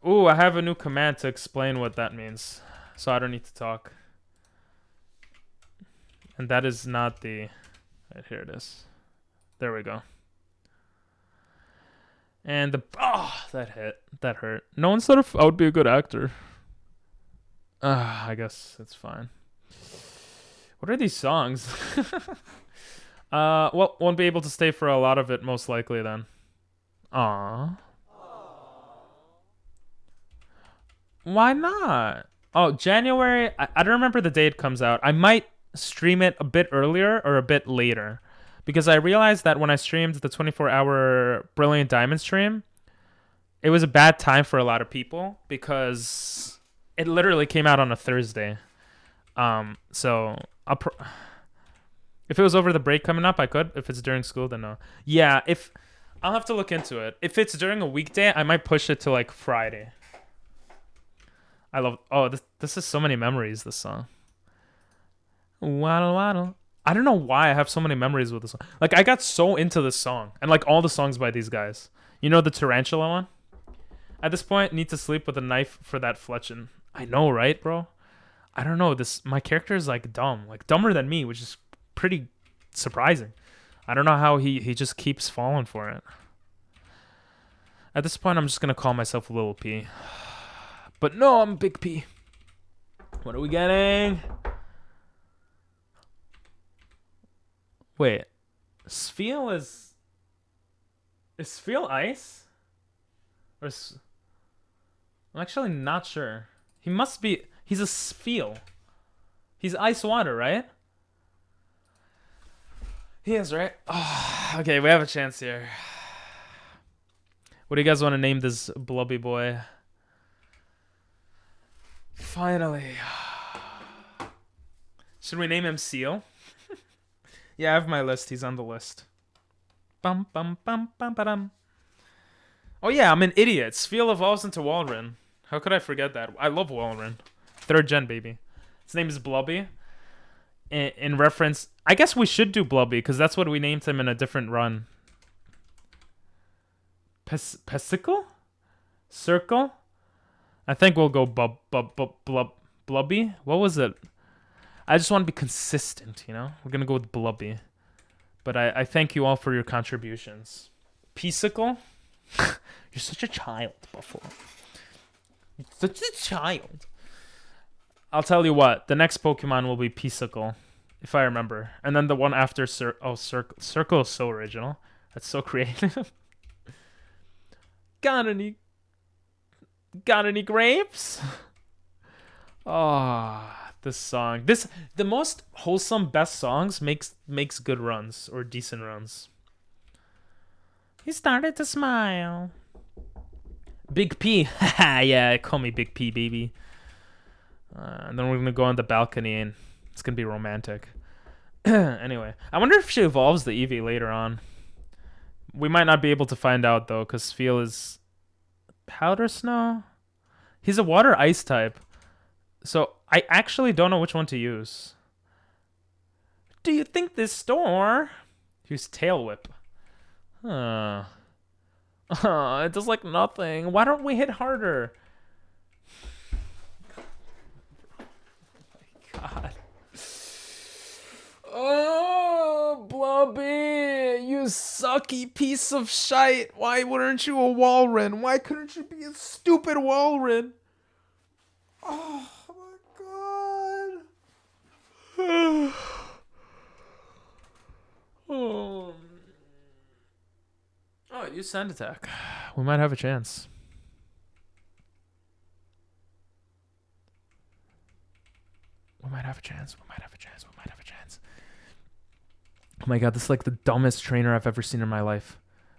Ooh, I have a new command to explain what that means, so I don't need to talk. And that is not the... Right, here it is. There we go. And the... Oh, that hit. That hurt. No one said if I would be a good actor. I guess it's fine. What are these songs? Well, won't be able to stay for a lot of it, most likely, then. Aww. Why not? Oh, January. I don't remember the date it comes out. I might stream it a bit earlier or a bit later. Because I realized that when I streamed the 24-hour Brilliant Diamond stream, it was a bad time for a lot of people because it literally came out on a Thursday. So if it was over the break coming up, I could. If it's during school, then no. Yeah, I'll have to look into it. If it's during a weekday, I might push it to like Friday. I love. Oh, this is so many memories. This song. Waddle waddle. I don't know why I have so many memories with this song. Like I got so into this song and like all the songs by these guys. You know the tarantula one? At this point, need to sleep with a knife for that fletching. I know, right, bro? I don't know. My character is like dumb, like dumber than me, which is pretty surprising. I don't know how he just keeps falling for it. At this point, I'm just gonna call myself Little P. But no, I'm Big P. What are we getting? Wait, Sfeel is Sfeel ice? Or I'm actually not sure. He must be. He's a Sfeel. He's ice water, right? He is, right? Oh, okay, we have a chance here. What do you guys want to name this blubby boy? Finally. Should we name him Seal? Yeah, I have my list. He's on the list. Bum bum bum bum ba-dum. Oh yeah, I'm an idiot. Sfeel evolves into Walrein. How could I forget that? I love Walrein. 3rd gen, baby. His name is Blubby. In reference... I guess we should do Blubby, because that's what we named him in a different run. Pesicle? Circle? I think we'll go Blubby. What was it? I just want to be consistent, you know? We're going to go with Blubby. But I thank you all for your contributions. Pesicle? You're such a child, Buffalo. You're such a child. I'll tell you what. The next Pokemon will be Pesicle, if I remember. And then the one after Circle is so original. That's so creative. Got any grapes? Oh, this song. The most wholesome, best songs makes good runs or decent runs. He started to smile. Big P. Yeah, call me Big P, baby. And then we're going to go on the balcony and it's going to be romantic. Anyway, I wonder if she evolves the Eevee later on. We might not be able to find out, though, because Feel is Powder Snow. He's a water ice type. So I actually don't know which one to use. Do you think this store? Use Tail Whip. It does like nothing. Why don't we hit harder? Oh my god. Oh, Blubby, you sucky piece of shite. Why weren't you a Walrein? Why couldn't you be a stupid Walrein? Oh my god. Oh. Oh, use Sand Attack. We might have a chance. We might have a chance. We might have a chance. We might have a chance. Oh my god, this is like the dumbest trainer I've ever seen in my life.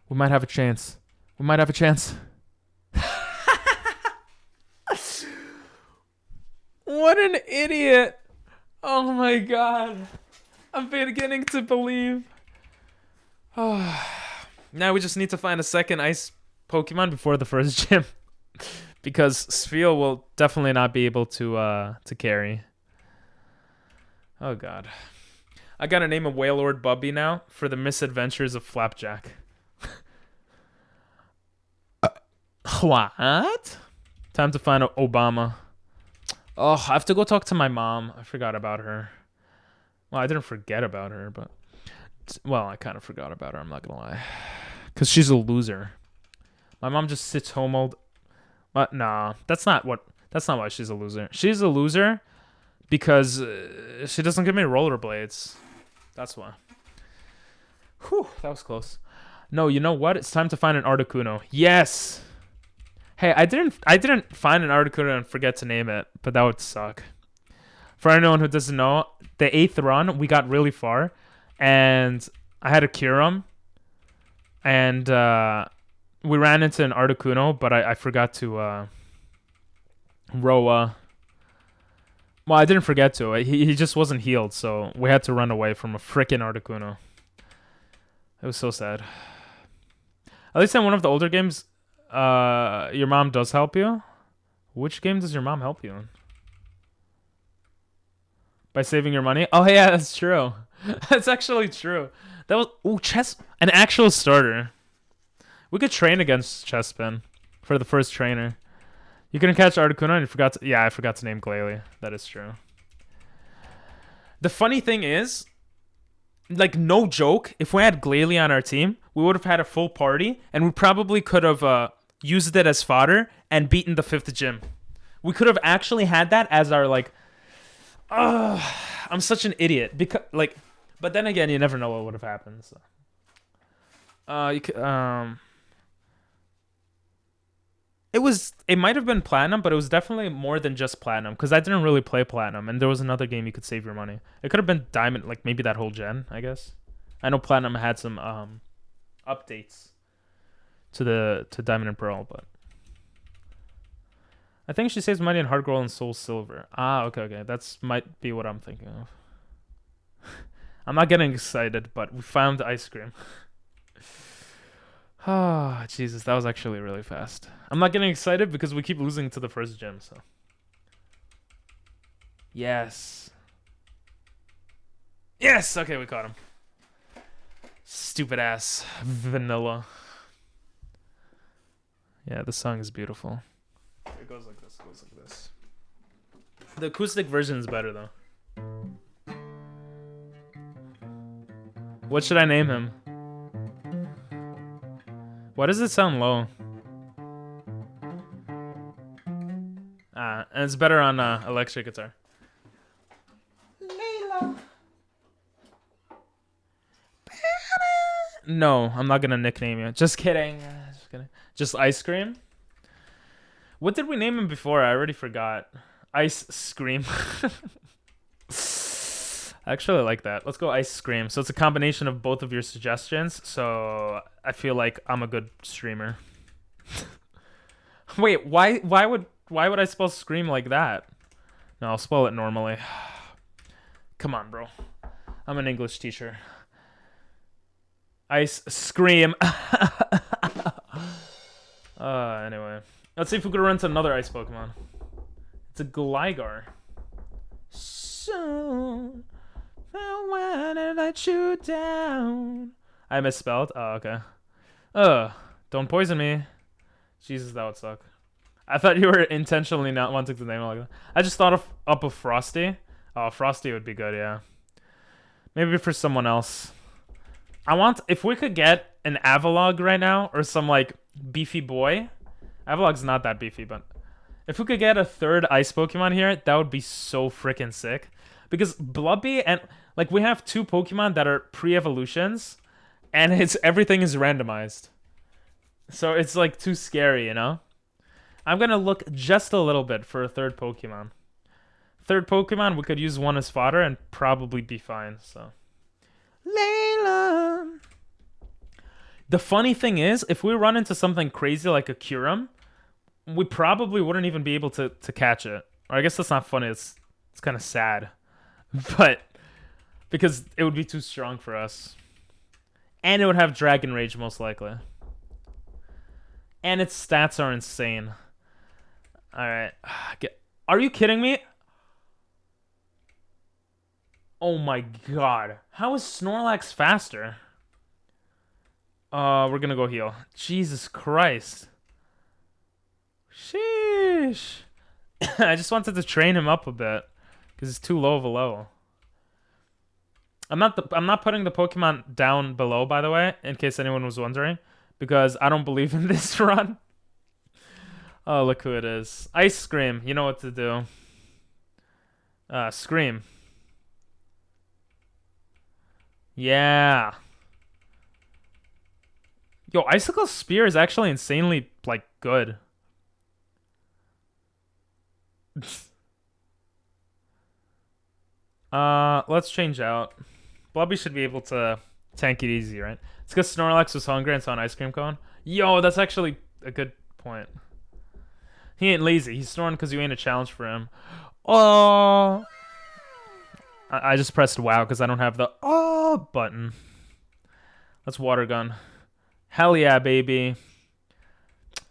We might have a chance. We might have a chance. What an idiot. Oh my god. I'm beginning to believe. Oh. Now we just need to find a second ice Pokemon before the first gym. Because Sfeel will definitely not be able to carry. Oh god. I gotta name a Wailord Bubby now for the misadventures of Flapjack. What? Time to find Obama. Oh, I have to go talk to my mom. I forgot about her. Well, I didn't forget about her, but... Well, I kind of forgot about her, I'm not gonna lie. Because she's a loser. My mom just sits home all... Nah, that's not why she's a loser. She's a loser because she doesn't give me rollerblades. That's why. Whew, that was close. No, you know what? It's time to find an Articuno. Yes! Hey, I didn't find an Articuno and forget to name it, but that would suck. For anyone who doesn't know, the 8th run, we got really far. And I had a Kyurem. And we ran into an Articuno, but I forgot to Roa. Well, I didn't forget to. He just wasn't healed, so we had to run away from a frickin' Articuno. It was so sad. At least in one of the older games, your mom does help you. Which game does your mom help you in? By saving your money? Oh yeah, that's true. That's actually true. That was an actual starter. We could train against Chespin for the first trainer. You couldn't catch Articuno and you forgot to, yeah, I forgot to name Glalie. That is true. The funny thing is, like, no joke, if we had Glalie on our team, we would have had a full party and we probably could have used it as fodder and beaten the 5th gym. We could have actually had that as our, like, I'm such an idiot. Because, like, but then again, you never know what would have happened. So. It might have been platinum, but it was definitely more than just platinum because I didn't really play platinum, and there was another game you could save your money. It could have been diamond, like maybe that whole gen, I guess. I know platinum had some updates to diamond and pearl, but I think she saves money in hard gold and soul silver. Ah, okay. That's might be what I'm thinking of. I'm not getting excited, but we found ice cream. Oh, Jesus, that was actually really fast. I'm not getting excited because we keep losing to the first gym, so. Yes. Yes! Okay, we caught him. Stupid ass. Vanilla. Yeah, the song is beautiful. It goes like this, The acoustic version is better, though. What should I name him? Why does it sound low? And it's better on electric guitar. Layla. No, I'm not gonna nickname you. Just kidding. Just Ice Cream? What did we name him before? I already forgot. Ice Scream. I actually like that. Let's go Ice Scream. So it's a combination of both of your suggestions. So I feel like I'm a good streamer. Wait, why would I spell scream like that? No, I'll spell it normally. Come on, bro. I'm an English teacher. Ice Scream. Anyway. Let's see if we could run to another ice Pokemon. It's a Gligar. Soon, I wanna let you down. I misspelled? Oh, okay. Don't poison me. Jesus, that would suck. I thought you were intentionally not wanting to name it like that. I just thought up of Frosty. Oh, Frosty would be good, yeah. Maybe for someone else. If we could get an Avalog right now, or some, like, beefy boy. Avalog's not that beefy, but if we could get a third ice Pokemon here, that would be so freaking sick. Because Blubby and, like, we have 2 Pokemon that are pre-evolutions, and everything is randomized. So it's, like, too scary, you know? I'm gonna look just a little bit for a third Pokemon. Third Pokemon, we could use one as fodder and probably be fine, so. Layla. The funny thing is, if we run into something crazy like a Kyurem, we probably wouldn't even be able to catch it. Or I guess that's not funny, it's kind of sad. But, because it would be too strong for us. And it would have Dragon Rage, most likely. And its stats are insane. Alright. Are you kidding me? Oh my god. How is Snorlax faster? We're gonna go heal. Jesus Christ. Sheesh. I just wanted to train him up a bit. Because it's too low of a level. I'm not putting the Pokemon down below, by the way, in case anyone was wondering. Because I don't believe in this run. Oh, look who it is. Ice Scream. You know what to do. Scream. Yeah. Yo, Icicle Spear is actually insanely, like, good. Let's change out. Blobby should be able to tank it easy, right? It's because Snorlax was hungry and saw an ice cream cone. Yo, that's actually a good point. He ain't lazy. He's snoring because you ain't a challenge for him. Oh, I just pressed WoW because I don't have the button. Let's water gun. Hell yeah, baby.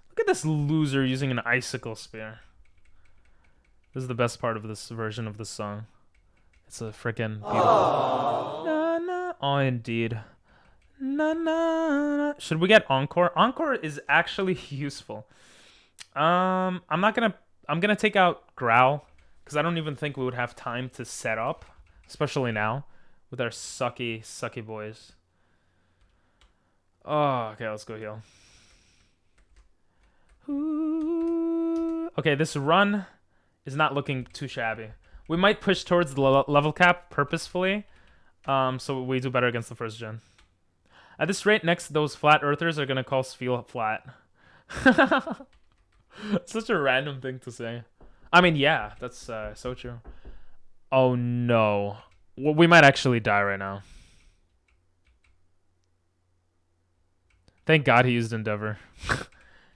Look at this loser using an icicle spear. This is the best part of this version of the song. It's a freaking beautiful. Na, na. Oh, indeed. Na, na, na. Should we get Encore? Encore is actually useful. I'm gonna take out Growl because I don't even think we would have time to set up, especially now with our sucky boys. Oh, okay, let's go heal. Ooh. Okay, this run is not looking too shabby. We might push towards the level cap purposefully, so we do better against the first gen. At this rate, next those flat earthers are gonna call Spheal flat. Such a random thing to say. I mean, yeah, that's so true. Oh no, we might actually die right now. Thank God he used Endeavor.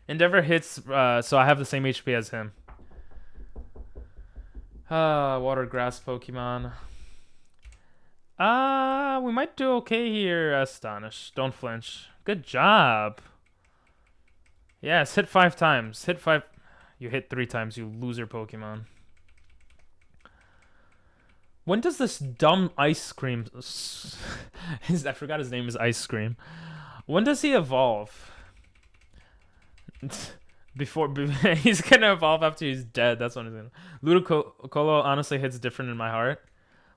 Endeavor hits, so I have the same HP as him. Water grass Pokemon. We might do okay here, Astonish. Don't flinch. Good job. Yes, hit 5 times. Hit 5. You hit 3 times, you loser Pokemon. When does this dumb ice cream... I forgot his name is Ice Cream. When does he evolve? Before he's gonna evolve after he's dead. That's what he's gonna. Ludicolo honestly hits different in my heart.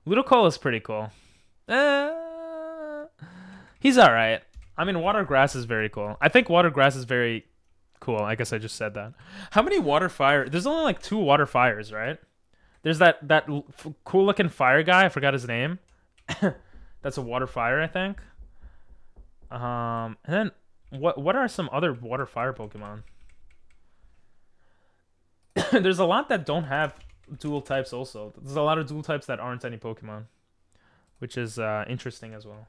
Ludicolo is pretty cool. He's all right. I mean, water grass is very cool. I think water grass is very cool. I guess I just said that. How many water fire? There's only like 2 water fires, right? There's that cool looking fire guy. I forgot his name. That's a water fire, I think. And then what are some other water fire Pokemon? There's a lot that don't have dual types also. There's a lot of dual types that aren't any Pokemon, which is interesting as well.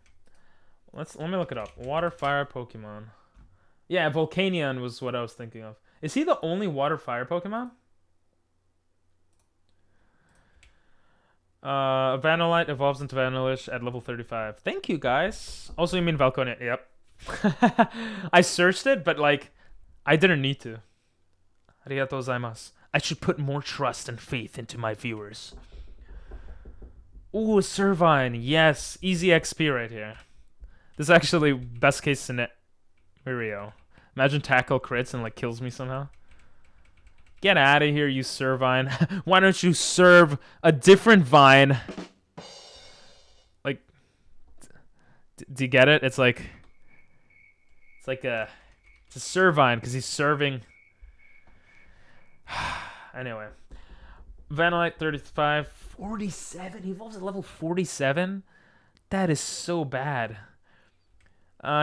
Let me look it up. Water fire Pokemon. Yeah, Volcanion was what I was thinking of. Is he the only water fire Pokemon? Vanillite evolves into Vanillish at level 35. Thank you, guys. Also, you mean Valconia? Yep. I searched it, but like, I didn't need to. Arigatou gozaimasu. I should put more trust and faith into my viewers. Ooh, Servine. Yes, easy XP right here. This is actually best case scenario. Imagine tackle crits and like kills me somehow. Get out of here, you Servine. Why don't you serve a different vine? Like, do you get it? It's a Servine because he's serving. Anyway, Vanillite 35, 47. He evolves at level 47. That is so bad.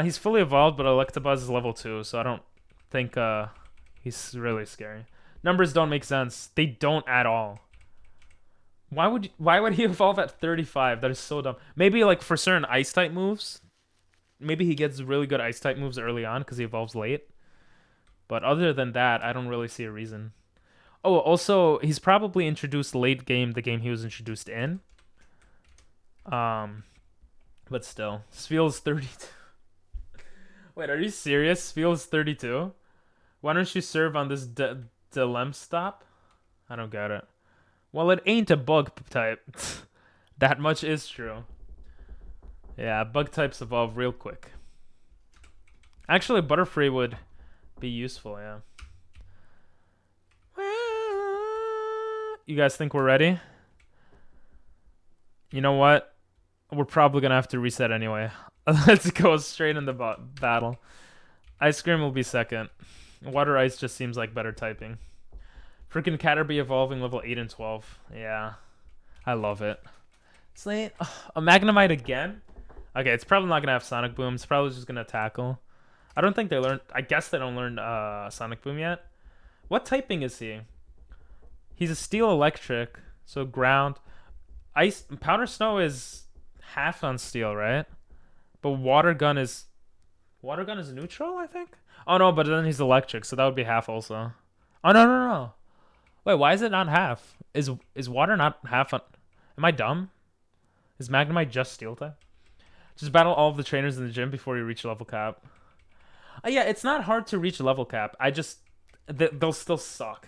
He's fully evolved, but Electabuzz is level 2, so I don't think he's really scary. Numbers don't make sense. They don't at all. Why would he evolve at 35? That is so dumb. Maybe like for certain ice type moves. Maybe he gets really good ice type moves early on because he evolves late. But other than that, I don't really see a reason. Oh, also, he's probably introduced late game, the game he was introduced in. But still. Spheal's 32. Wait, are you serious? Spheal's 32? Why don't you serve on this Dilem stop? I don't get it. Well, it ain't a bug type. That much is true. Yeah, bug types evolve real quick. Actually, Butterfree would be useful, yeah. You guys think we're ready? You know what? We're probably gonna have to reset anyway. Let's go straight in the battle. Ice Cream will be second. Water Ice just seems like better typing. Freaking Caterpie evolving level 8 and 12. Yeah. I love it. It's like, a Magnemite again? Okay, it's probably not gonna have Sonic Boom. It's probably just gonna tackle. I don't think they learned... I guess they don't learn Sonic Boom yet. What typing is he? He's a Steel Electric, so ground. Ice powder snow is half on steel, right? But water gun is neutral, I think. Oh no, but then he's electric, so that would be half also. Oh no. Wait, why is it not half? Is water not half on? Am I dumb? Is Magnemite just steel type? Just battle all of the trainers in the gym before you reach level cap. Yeah, it's not hard to reach level cap. I just they'll still suck.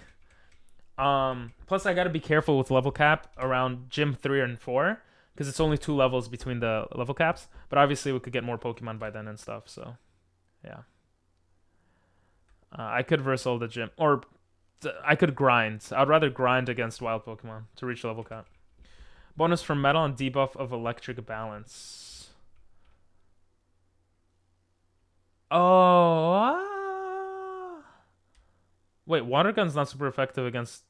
Plus I gotta be careful with level cap around gym 3 and 4 because it's only 2 levels between the level caps. But obviously we could get more Pokemon by then and stuff. So yeah, I could verse all the gym, or I could grind. I'd rather grind against wild Pokemon to reach level cap. Bonus from metal and debuff of electric balance. Oh. Wait, water gun's not super effective against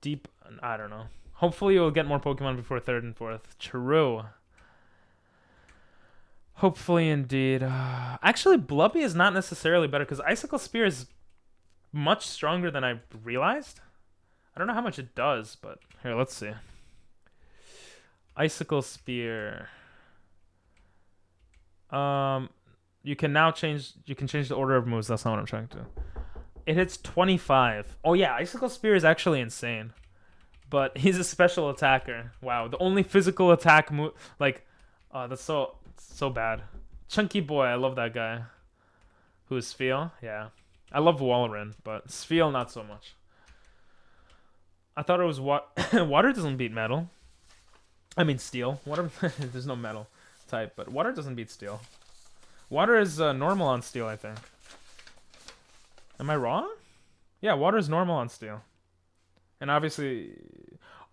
deep. I don't know. Hopefully you'll get more Pokemon before 3rd and 4th. True. Hopefully indeed. Actually, Blubby is not necessarily better because Icicle Spear is much stronger than I realized. I don't know how much it does, but here, let's see. Icicle Spear. You can now change the order of moves. That's not what I'm trying to. It hits 25. Oh yeah, Icicle Spear is actually insane. But he's a special attacker. Wow, the only physical attack move, like, that's so bad. Chunky Boy, I love that guy. Who is Spheal? Yeah. I love Walrein, but Spheal not so much. I thought it was water doesn't beat metal. I mean steel. Water there's no metal type, but water doesn't beat steel. Water is normal on steel, I think. Am I wrong? Yeah, water is normal on steel. And obviously...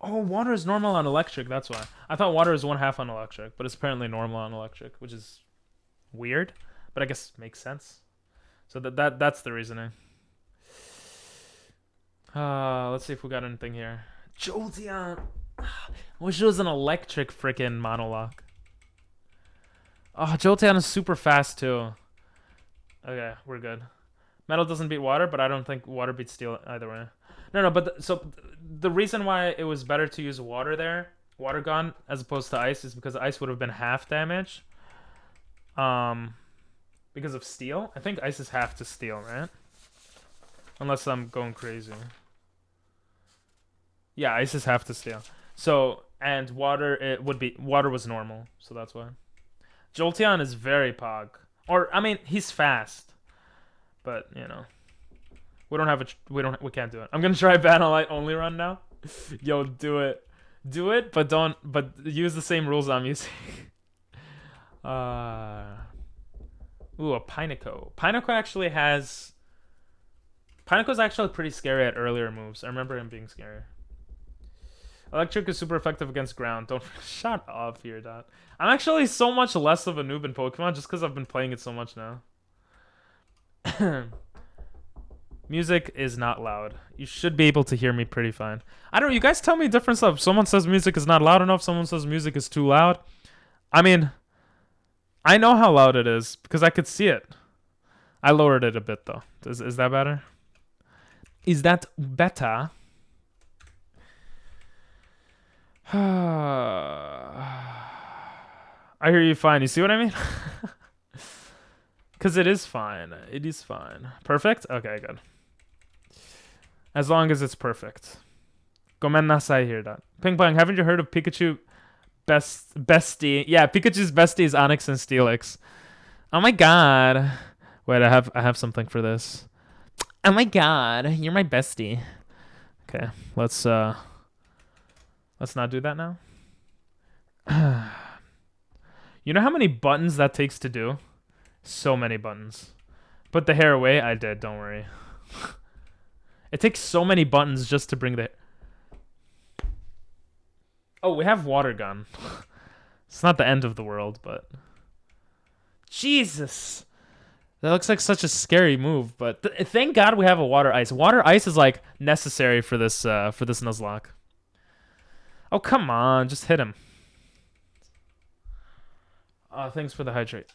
Oh, water is normal on electric, that's why. I thought water is 1/2 on electric, but it's apparently normal on electric, which is weird, but I guess makes sense. So that's the reasoning. Let's see if we got anything here. Jolteon! Wish it was an electric freaking monologue. Oh, Jolteon is super fast too. Okay, we're good. Metal doesn't beat water, but I don't think water beats steel either way. No, but so the reason why it was better to use water there, water gun, as opposed to ice, is because ice would have been half damage. Because of steel. I think ice is half to steel, right? Unless I'm going crazy. Yeah, ice is half to steel. So, and water water was normal, so that's why. Jolteon is very pog. Or I mean, he's fast. But, you know, we can't do it. I'm going to try Vanillite only run now. Yo, do it. Do it, but use the same rules I'm using. Ooh, a Pineco. Pineco's actually pretty scary at earlier moves. I remember him being scary. Electric is super effective against ground. Don't shut up here, Dot. I'm actually so much less of a noob in Pokemon just because I've been playing it so much now. Music is not loud. You should be able to hear me pretty fine. I don't know, you guys tell me different stuff. Someone says music is not loud enough. Someone says music is too loud. I mean, I know how loud it is because I could see it. I lowered it a bit though. Is that better? Is that better? I hear you fine. You see what I mean? Because it is fine. It is fine. Perfect? Okay, good. As long as it's perfect. Gomen nasai here, that. Ping Pong, haven't you heard of Pikachu bestie? Yeah, Pikachu's bestie is Onyx and Steelix. Oh my god. Wait, I have something for this. Oh my god, you're my bestie. Okay, let's not do that now. You know how many buttons that takes to do? So many buttons. Put the hair away. I did. Don't worry. It takes so many buttons just to bring the... Oh, we have water gun. It's not the end of the world, but... Jesus! That looks like such a scary move, but thank God we have a water ice. Water ice is like necessary for this Nuzlocke. Oh, come on. Just hit him. Thanks for the hydrate.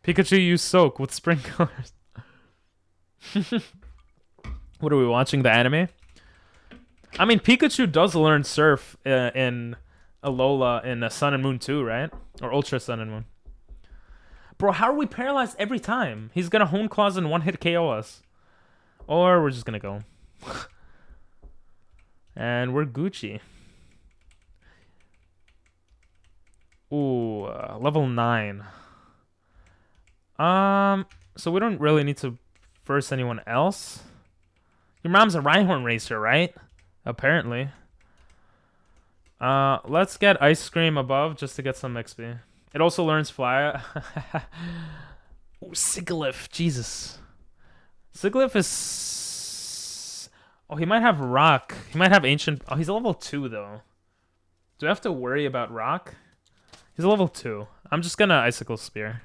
Pikachu used soak with sprinklers. What are we watching? The anime? I mean, Pikachu does learn Surf in Alola in Sun and Moon 2, right? Or Ultra Sun and Moon. Bro, how are we paralyzed every time? He's gonna Hone Claws and one-hit KO us. Or we're just gonna go. And we're Gucci. Ooh, level 9. So we don't really need to verse anyone else. Your mom's a Rhyhorn racer, right? Apparently. Let's get Ice Cream above just to get some XP. It also learns Fly. Ooh, Sigilyph. Jesus. Sigilyph is... Oh, he might have Rock. He might have Ancient... Oh, he's a level 2, though. Do I have to worry about Rock? He's a level 2. I'm just gonna Icicle Spear.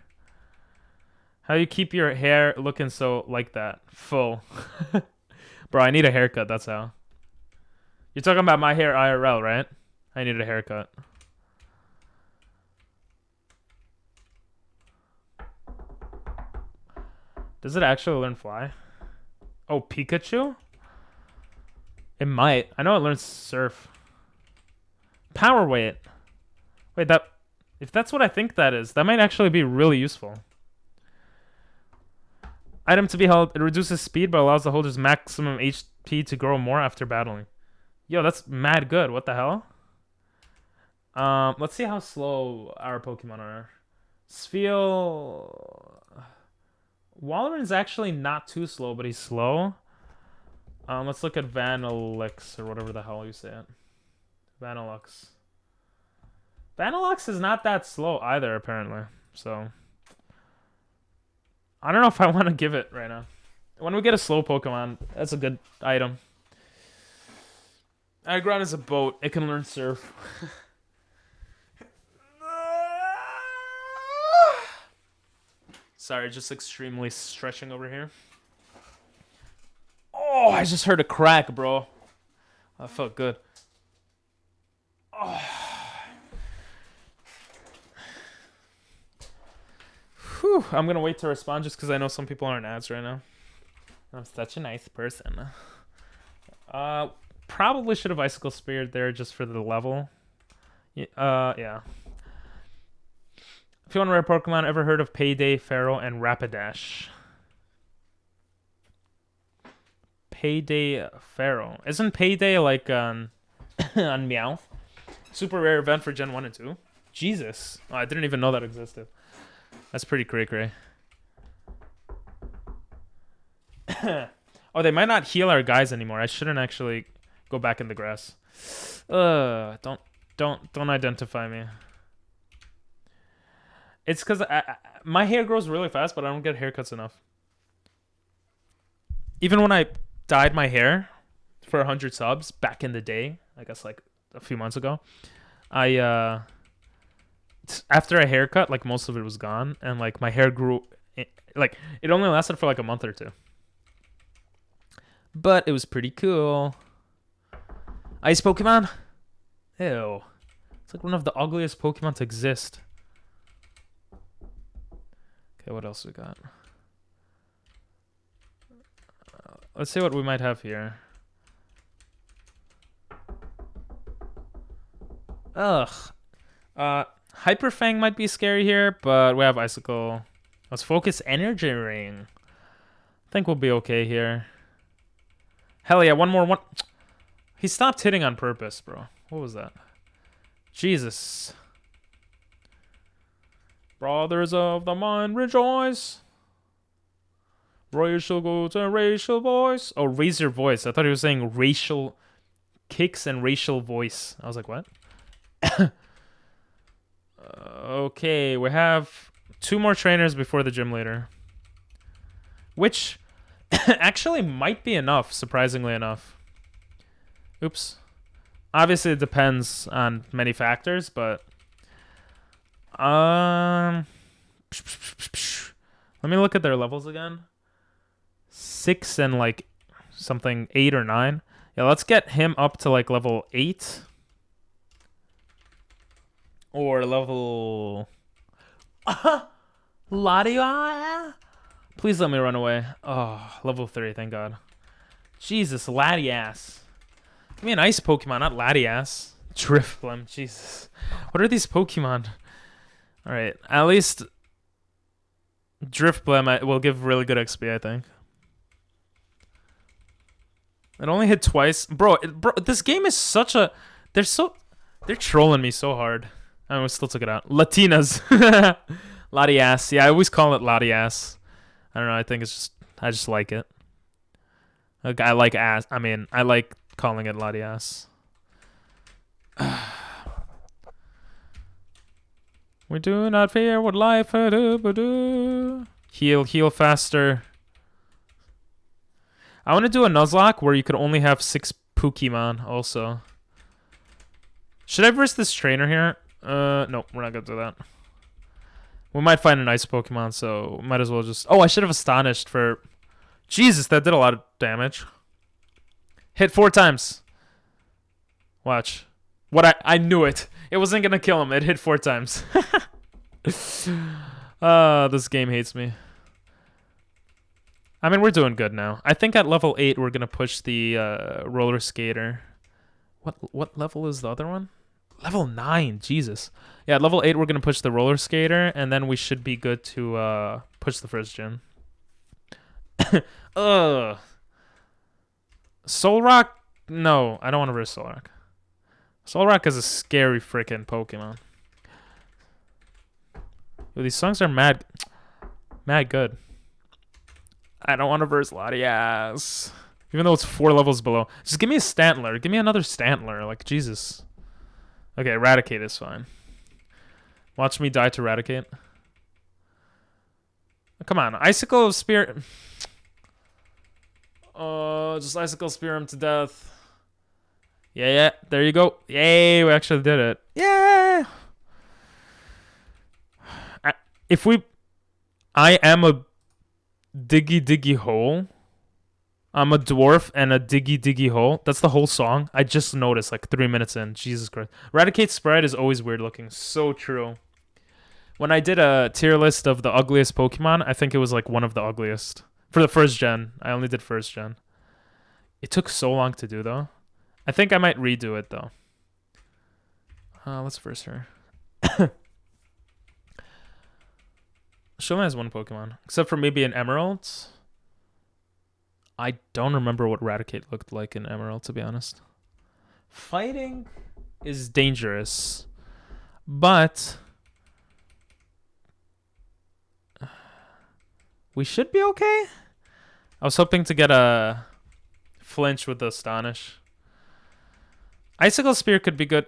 How you keep your hair looking so like that? Full. Bro, I need a haircut, that's how. You're talking about my hair IRL, right? I need a haircut. Does it actually learn Fly? Oh, Pikachu? It might. I know it learns Surf. Power Weight. Wait, that... If that's what I think that is, that might actually be really useful. Item to be held. It reduces speed, but allows the holder's maximum HP to grow more after battling. Yo, that's mad good. What the hell? Let's see how slow our Pokemon are. Spheal... Walrein's actually not too slow, but he's slow. Let's look at Vanillix, or whatever the hell you say it. Vanillux. Vanillux is not that slow either, apparently. So, I don't know if I want to give it right now. When we get a slow Pokemon, that's a good item. Aggron is a boat. It can learn Surf. Sorry, just extremely stretching over here. Oh, I just heard a crack, bro. That felt good. Oh. Whew, I'm gonna wait to respond just because I know some people aren't ads right now. I'm such a nice person. Probably should have Icicle Speared there just for the level. Yeah. If you want a rare Pokemon, ever heard of Payday, Pharaoh, and Rapidash? Payday, Pharaoh. Isn't Payday like on Meowth? Super rare event for Gen 1 and 2. Jesus. Oh, I didn't even know that existed. That's pretty cray-cray. Oh, they might not heal our guys anymore. I shouldn't actually go back in the grass. Don't identify me. It's because my hair grows really fast, but I don't get haircuts enough. Even when I dyed my hair for 100 subs back in the day, I guess like a few months ago, after a haircut, like most of it was gone, and like my hair grew, like it only lasted for like a month or two. But it was pretty cool. Ice Pokemon? Ew. It's like one of the ugliest Pokemon to exist. Okay, what else we got? Let's see what we might have here. Ugh. Hyper Fang might be scary here, but we have Icicle. Let's focus Energy Ring. I think we'll be okay here. Hell yeah, one more. He stopped hitting on purpose, bro. What was that? Jesus. Brothers of the mind, rejoice. Racial goods and racial voice. Oh, raise your voice. I thought he was saying racial kicks and racial voice. I was like, what? Okay, we have 2 more trainers before the gym leader. Which actually might be enough, surprisingly enough. Oops. Obviously, it depends on many factors, but... Let me look at their levels again. 6 and like something 8 or 9. Yeah, let's get him up to like level 8. Or level... Latias? Please let me run away. Oh, level 3, thank God. Jesus, Latias. Give me an ice Pokemon, not Latias. Drifblim, Jesus. What are these Pokemon? Alright, at least Drifblim will give really good XP, I think. It only hit twice. Bro, this game is such a... They're trolling me so hard. I still took it out. Latinas. Latias. Yeah, I always call it Latias. I don't know, I think it's just... I just like it. Like, I like ass. I mean, I like calling it Latias. We do not fear what life do. Heal faster. I want to do a Nuzlocke where you could only have 6 Pokemon also. Should I verse this trainer here? No, we're not gonna do that. We might find a nice Pokemon, so might as well just... Oh, I should have Astonished for... Jesus, that did a lot of damage. Hit 4 times. Watch. I knew it. It wasn't gonna kill him. It hit 4 times. This game hates me. I mean, we're doing good now. I think at level 8 we're gonna push the roller skater. What level is the other one? Level 9. Jesus. Yeah, at level 8 we're gonna push the roller skater, and then we should be good to push the first gen. Solrock? No, I don't want to verse Solrock. Solrock is a scary freaking Pokemon. Yo, these songs are mad good. I don't want to verse Latias. Even though it's 4 levels below. Just give me a Stantler. Give me another Stantler. Like, Jesus. Okay, Eradicate is fine. Watch me die to Eradicate. Come on. Icicle Spear... just Icicle Spear him to death. Yeah, there you go. Yay, we actually did it. Yeah. I am a diggy hole. I'm a dwarf and a diggy hole. That's the whole song. I just noticed like 3 minutes in. Jesus Christ. Eradicate Sprite is always weird looking. So true. When I did a tier list of the ugliest Pokemon, I think it was like one of the ugliest. For the first gen. I only did first gen. It took so long to do though. I think I might redo it though. Let's verse her. She only has 1 Pokemon. Except for maybe an Emerald. I don't remember what Eradicate looked like in Emerald, to be honest. Fighting is dangerous. But... we should be okay? I was hoping to get a flinch with the Astonish. Icicle Spear could be good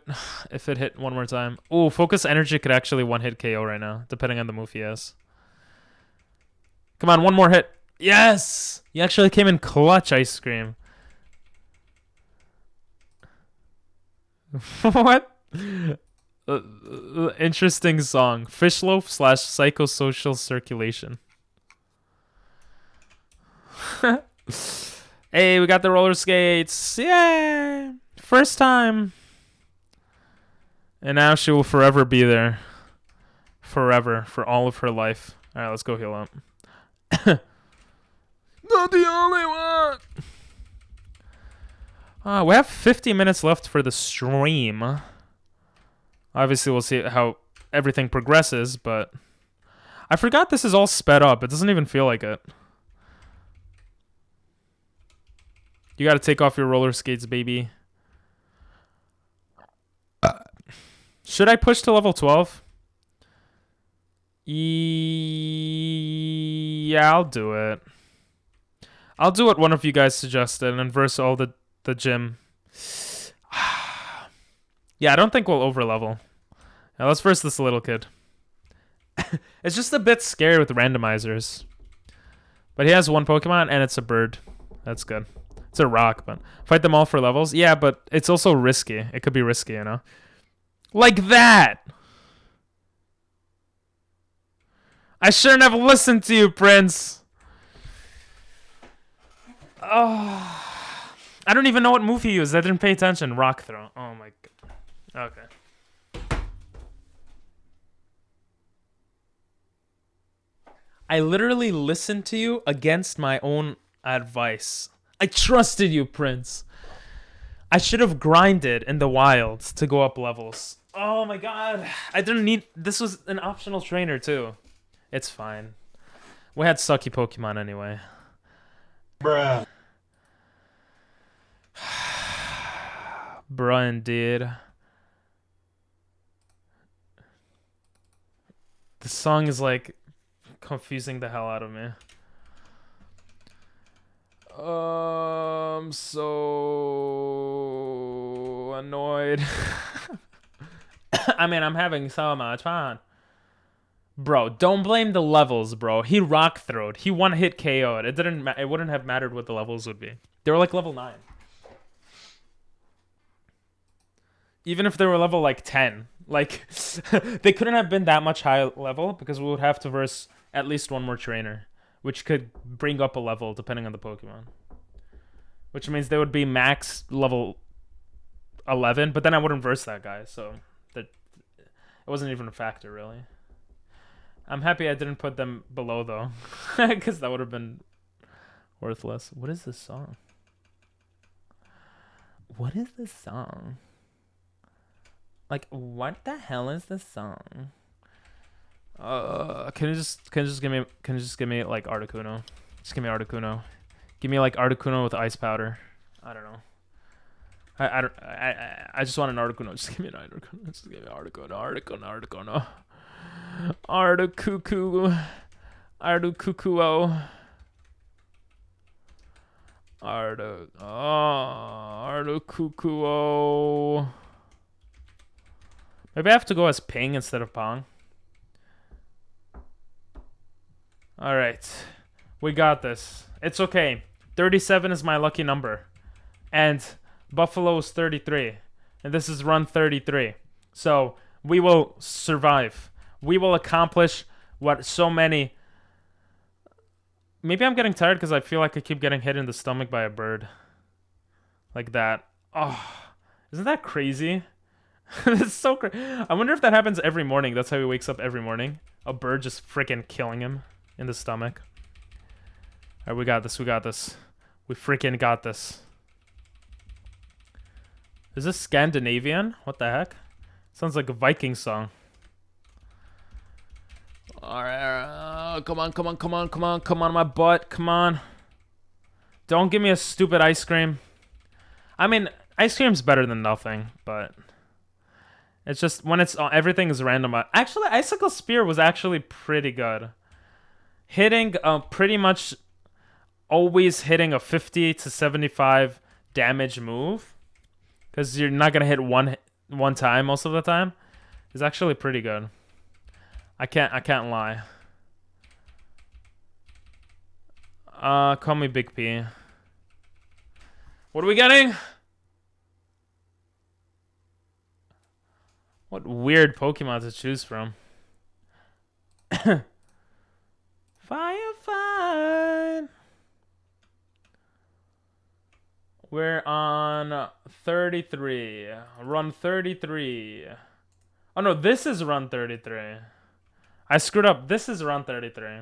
if it hit 1 more time. Ooh, Focus Energy could actually 1-hit KO right now, depending on the move he has. Come on, 1 more hit. Yes! You actually came in clutch, Ice Cream. What? Interesting song. Fishloaf / psychosocial circulation. Hey, we got the roller skates. Yay! First time. And now she will forever be there. Forever. For all of her life. Alright, let's go heal up. Not the only one! We have 50 minutes left for the stream. Obviously, we'll see how everything progresses, but... I forgot this is all sped up. It doesn't even feel like it. You gotta take off your roller skates, baby. Should I push to level 12? Yeah, I'll do it. I'll do what one of you guys suggested and verse all the gym. Yeah, I don't think we'll overlevel. Now let's verse this little kid. It's just a bit scary with randomizers. But he has 1 Pokemon and it's a bird. That's good. It's a rock, but fight them all for levels. Yeah, but it's also risky. It could be risky, you know? Like that! I shouldn't have listened to you, Prince. Oh, I don't even know what move he used. I didn't pay attention. Rock throw. Oh my god. Okay. I literally listened to you against my own advice. I trusted you, Prince. I should have grinded in the wilds to go up levels. Oh my god. I didn't need... This was an optional trainer too. It's fine. We had sucky Pokemon anyway. Bruh. Bruh, indeed. The song is like confusing the hell out of me. I'm so annoyed. I mean, I'm having so much fun. Bro, don't blame the levels, bro. He rock throwed. He one hit KO'd. It wouldn't have mattered what the levels would be. They were like level 9. Even if they were level like 10. Like, they couldn't have been that much high level because we would have to verse at least one more trainer, which could bring up a level depending on the Pokemon. Which means they would be max level 11, but then I wouldn't verse that guy, so that it wasn't even a factor, really. I'm happy I didn't put them below, though, because that would have been worthless. What is this song? What is this song? Like, what the hell is this song? Can you just give me like Articuno? Just give me Articuno. Give me like Articuno with ice powder. I don't know. I just want an Articuno. Just give me an Articuno. Just give me Articuno. Articuno. Articuno. Articuno. Articuno. Maybe I have to go as Ping instead of Pong. Alright. We got this. It's okay. 37 is my lucky number. And Buffalo is 33. And this is run 33. So we will survive. We will accomplish what so many... Maybe I'm getting tired because I feel like I keep getting hit in the stomach by a bird. Like that. Oh, isn't that crazy? That's so crazy. I wonder if that happens every morning. That's how he wakes up every morning. A bird just freaking killing him in the stomach. Alright, we got this. We got this. We freaking got this. Is this Scandinavian? What the heck? Sounds like a Viking song. Alright, come on, my butt, come on. Don't give me a stupid ice cream. I mean, ice cream's better than nothing, but it's just when it's everything is random. Actually, Icicle Spear was actually pretty good. Hitting pretty much always hitting a 50 to 75 damage move, because you're not gonna hit one time most of the time, is actually pretty good. I can't lie. Call me Big P. What are we getting? What weird Pokemon to choose from. Firefine. We're on 33. Run 33. Oh no, this is run 33. I screwed up. This is run 33.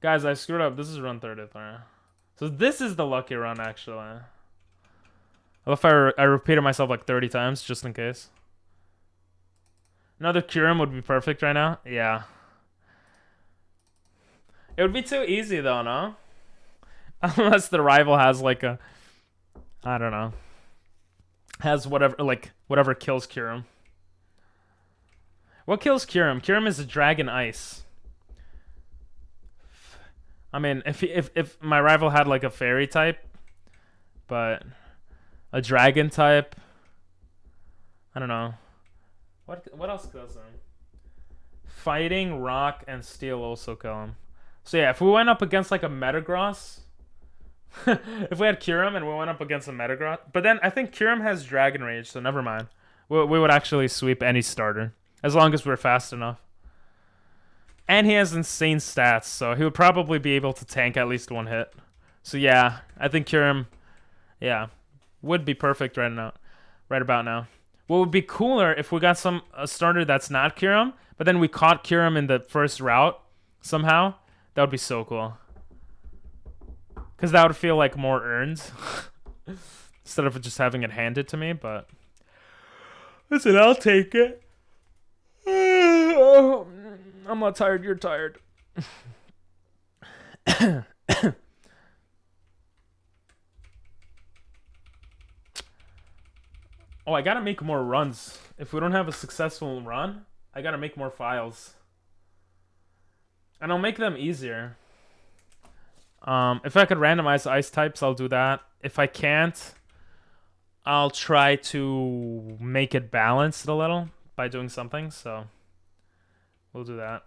Guys, I screwed up. This is run 33. So this is the lucky run, actually. I love if I repeated myself like 30 times, just in case. Another Kyurem would be perfect right now. Yeah. It would be too easy, though, no? Unless the rival has like a... I don't know. Has whatever kills Kyurem. What kills Kyurem? Kyurem is a Dragon Ice. I mean, if my rival had like a Fairy type, but a Dragon type, I don't know. What else kills him? Fighting, Rock, and Steel also kill him. So yeah, if we went up against like a Metagross, if we had Kyurem and we went up against a Metagross, but then I think Kyurem has Dragon Rage, so never mind. We would actually sweep any starter. As long as we're fast enough. And he has insane stats, so he would probably be able to tank at least one hit. So yeah, I think Kyurem, yeah, would be perfect right about now. What would be cooler if we got a starter that's not Kyurem, but then we caught Kyurem in the first route somehow. That would be so cool. Because that would feel like more earned. instead of just having it handed to me, but listen, I'll take it. Oh, I'm not tired, you're tired. Oh, I gotta make more runs. If we don't have a successful run, I gotta make more files. And I'll make them easier. If I could randomize ice types, I'll do that. If I can't, I'll try to make it balanced a little by doing something, so we'll do that.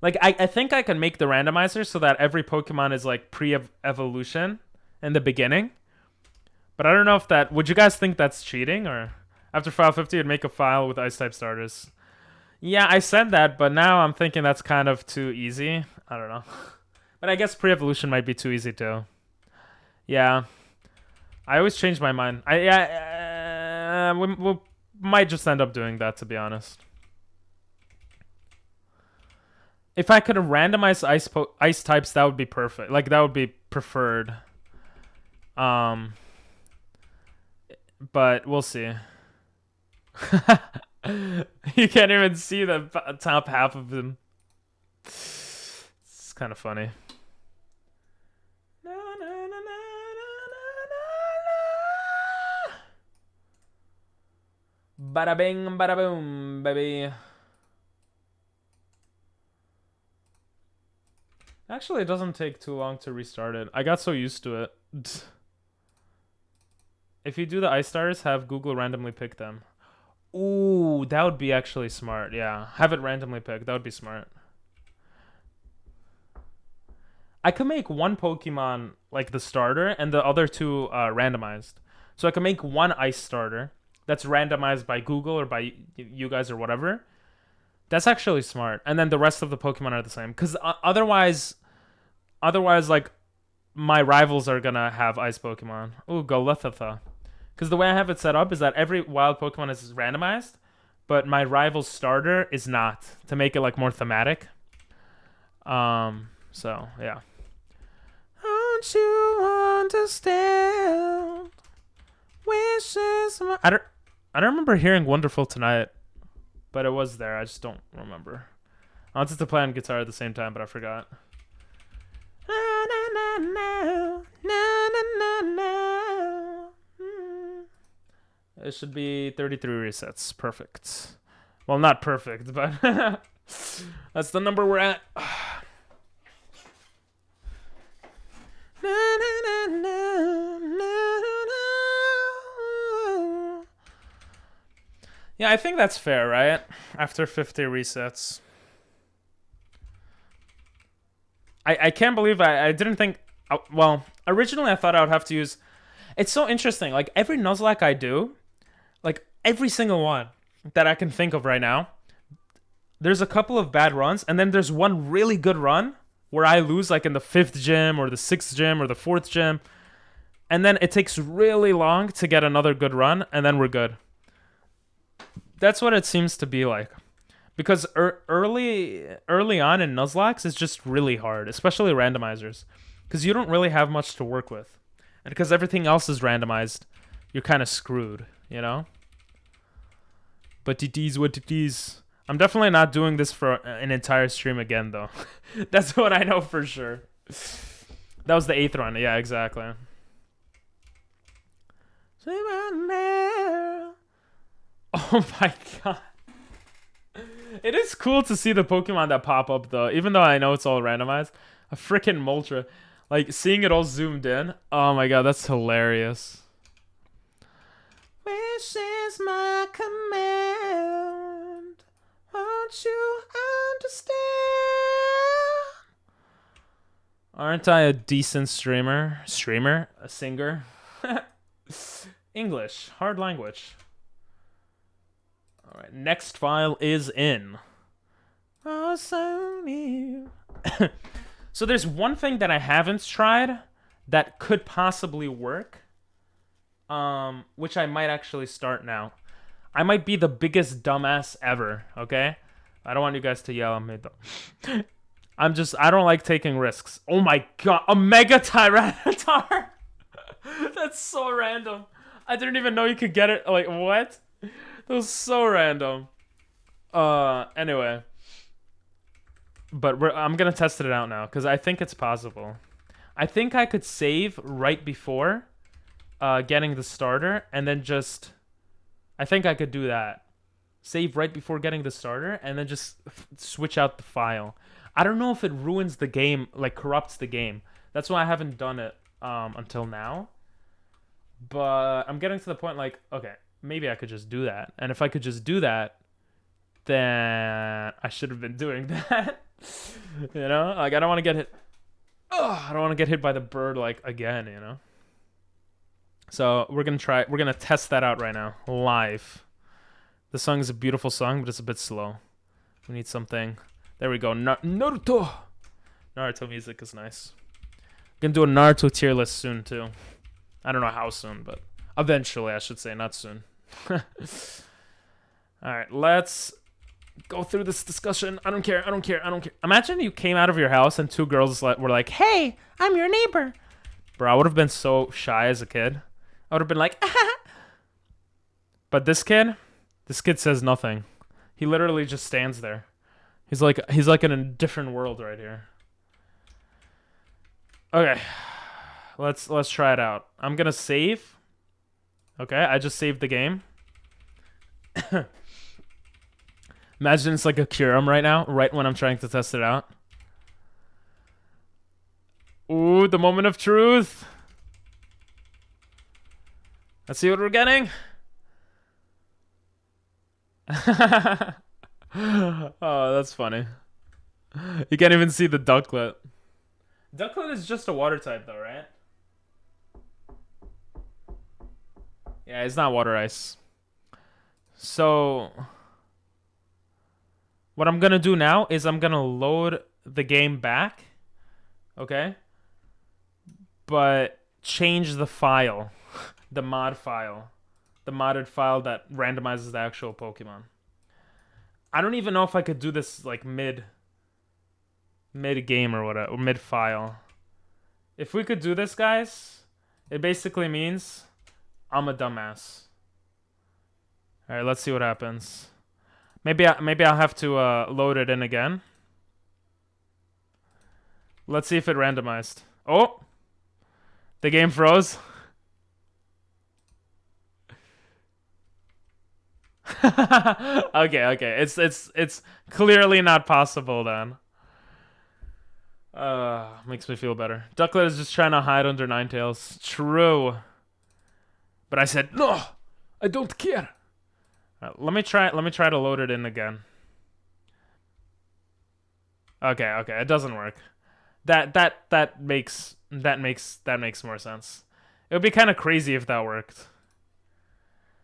Like, I think I can make the randomizer so that every Pokemon is like pre-evolution in the beginning. But I don't know if that... Would you guys think that's cheating? Or after file 50, I'd make a file with ice type starters. Yeah, I said that, but now I'm thinking that's kind of too easy. I don't know. But I guess pre-evolution might be too easy too. Yeah. I always change my mind. We might just end up doing that, to be honest. If I could randomize ice types, that would be perfect. Like, that would be preferred. But we'll see. You can't even see the top half of them. It's kind of funny. Bada bing, bada boom, baby. Actually, it doesn't take too long to restart it. I got so used to it. If you do the ice stars, have Google randomly pick them. Ooh, that would be actually smart. Yeah, have it randomly pick. That would be smart. I could make one Pokemon like the starter and the other two randomized. So I can make one ice starter that's randomized by Google or by you guys or whatever. That's actually smart. And then the rest of the Pokemon are the same. Because otherwise, like, my rivals are going to have ice Pokemon. Ooh, Golithitha. Because the way I have it set up is that every wild Pokemon is randomized, but my rival's starter is not, to make it, like, more thematic. So, yeah. Don't you understand? Wishes... I don't remember hearing Wonderful Tonight, but it was there. I just don't remember. I wanted to play on guitar at the same time, but I forgot. It should be 33 resets. Perfect. Well, not perfect, but that's the number we're at. Yeah, I think that's fair, right? After 50 resets. I can't believe I didn't think... well, originally I thought I would have to use... It's so interesting. Like, every Nuzlocke I do, like, every single one that I can think of right now, there's a couple of bad runs, and then there's one really good run where I lose, like, in the 5th gym, or the 6th gym, or the 4th gym. And then it takes really long to get another good run, and then we're good. That's what it seems to be like. Because early on in Nuzlocke, it's just really hard, especially randomizers. Because you don't really have much to work with. And because everything else is randomized, you're kind of screwed, you know? But it is what it is. I'm definitely not doing this for an entire stream again, though. That's what I know for sure. That was the 8th run. Yeah, exactly. Oh my god. It is cool to see the Pokemon that pop up, though, even though I know it's all randomized. A freaking Moltres. Like, seeing it all zoomed in. Oh my god, that's hilarious. Wish is my command. Won't you understand? Aren't I a decent streamer? Streamer? A singer? English. Hard language. Alright, next file is in. Oh, so near. So there's one thing that I haven't tried that could possibly work, which I might actually start now. I might be the biggest dumbass ever, okay? I don't want you guys to yell at me, though. I don't like taking risks. Oh my god, a Mega Tyranitar! That's so random. I didn't even know you could get it. Like, what? That was so random. Anyway. But I'm gonna test it out now, because I think it's possible. I think I could save right before getting the starter, and then just... I think I could do that. Save right before getting the starter, and then just switch out the file. I don't know if it ruins the game, like corrupts the game. That's why I haven't done it until now. But I'm getting to the point like, okay, maybe I could just do that. And if I could just do that, then I should have been doing that. You know? Like, I don't want to get hit. Oh, I don't want to get hit by the bird, like, again, you know? So we're going to test that out right now, live. The song is a beautiful song, but it's a bit slow. We need something. There we go. Naruto! Naruto music is nice. We're going to do a Naruto tier list soon, too. I don't know how soon, but eventually, I should say, not soon. Alright, let's go through this discussion. I don't care. Imagine you came out of your house and two girls were like, hey, I'm your neighbor. Bro, I would have been so shy as a kid. I would have been like, ah. But this kid says nothing. He literally just stands there. He's like in a different world right here. Okay. Let's try it out. I'm gonna save. Okay, I just saved the game. Imagine it's like a Curum right now, right when I'm trying to test it out. Ooh, the moment of truth. Let's see what we're getting. Oh, that's funny. You can't even see the ducklet. Ducklet is just a water type though, right? Yeah, it's not water ice. So what I'm gonna do now is I'm gonna load the game back. Okay? But change the file. The mod file. The modded file that randomizes the actual Pokemon. I don't even know if I could do this like mid game or whatever, or mid file. If we could do this, guys, it basically means I'm a dumbass. All right, let's see what happens. Maybe I'll have to load it in again. Let's see if it randomized. Oh, the game froze. Okay. It's clearly not possible then. Makes me feel better. Ducklet is just trying to hide under Ninetales. True. But I said, no, I don't care. Let me try to load it in again. Okay, it doesn't work. That makes more sense. It would be kind of crazy if that worked.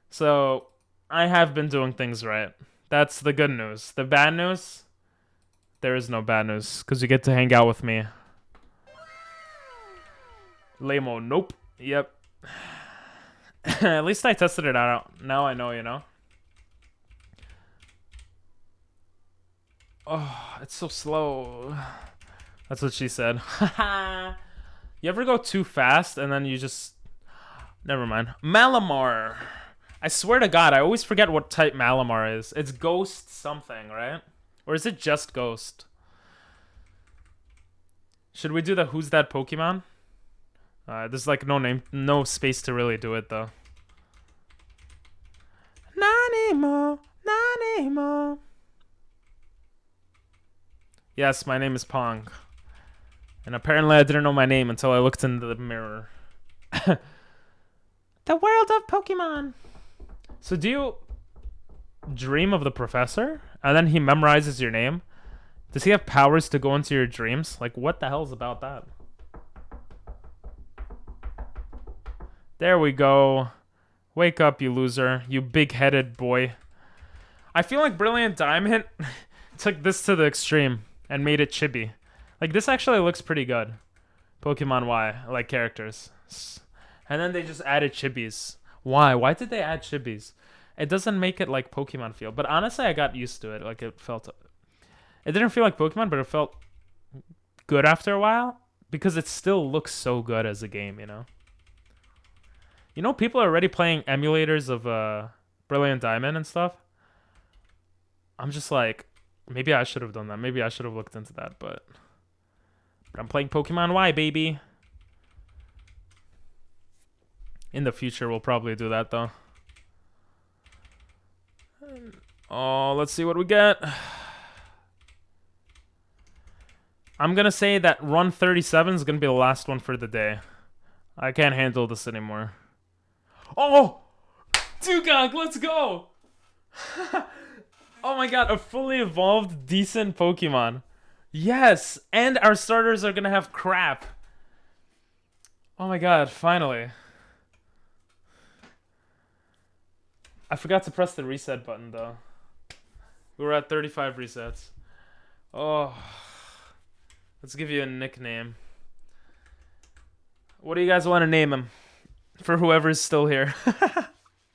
So I have been doing things right. That's the good news. The bad news? There is no bad news, because you get to hang out with me. Lamo, nope. Yep. At least I tested it out. Now I know, you know? Oh, it's so slow. That's what she said. You ever go too fast and then you just... Never mind. Malamar. I swear to God, I always forget what type Malamar is. It's Ghost something, right? Or is it just Ghost? Should we do the Who's That Pokemon? There's like no space to really do it though. Nanimo. Yes, my name is Pong. And apparently I didn't know my name until I looked in the mirror. The world of Pokemon. So do you dream of the professor? And then he memorizes your name? Does he have powers to go into your dreams? Like, what the hell's about that? There we go. Wake up, you loser. You big-headed boy. I feel like Brilliant Diamond took this to the extreme and made it chibi. Like, this actually looks pretty good. Pokemon Y, like characters. And then they just added chibis. Why? Why did they add chibis? It doesn't make it like Pokemon feel. But honestly, I got used to it. Like, it didn't feel like Pokemon, but it felt good after a while. Because it still looks so good as a game, you know? You know, people are already playing emulators of Brilliant Diamond and stuff. I'm just like, maybe I should have done that. Maybe I should have looked into that, but I'm playing Pokemon Y, baby. In the future, we'll probably do that, though. Oh, let's see what we get. I'm going to say that run 37 is going to be the last one for the day. I can't handle this anymore. Oh! Dugong, let's go! Oh my god, a fully evolved, decent Pokemon. Yes! And our starters are going to have crap. Oh my god, finally. I forgot to press the reset button, though. We were at 35 resets. Oh. Let's give you a nickname. What do you guys want to name him? For whoever's still here.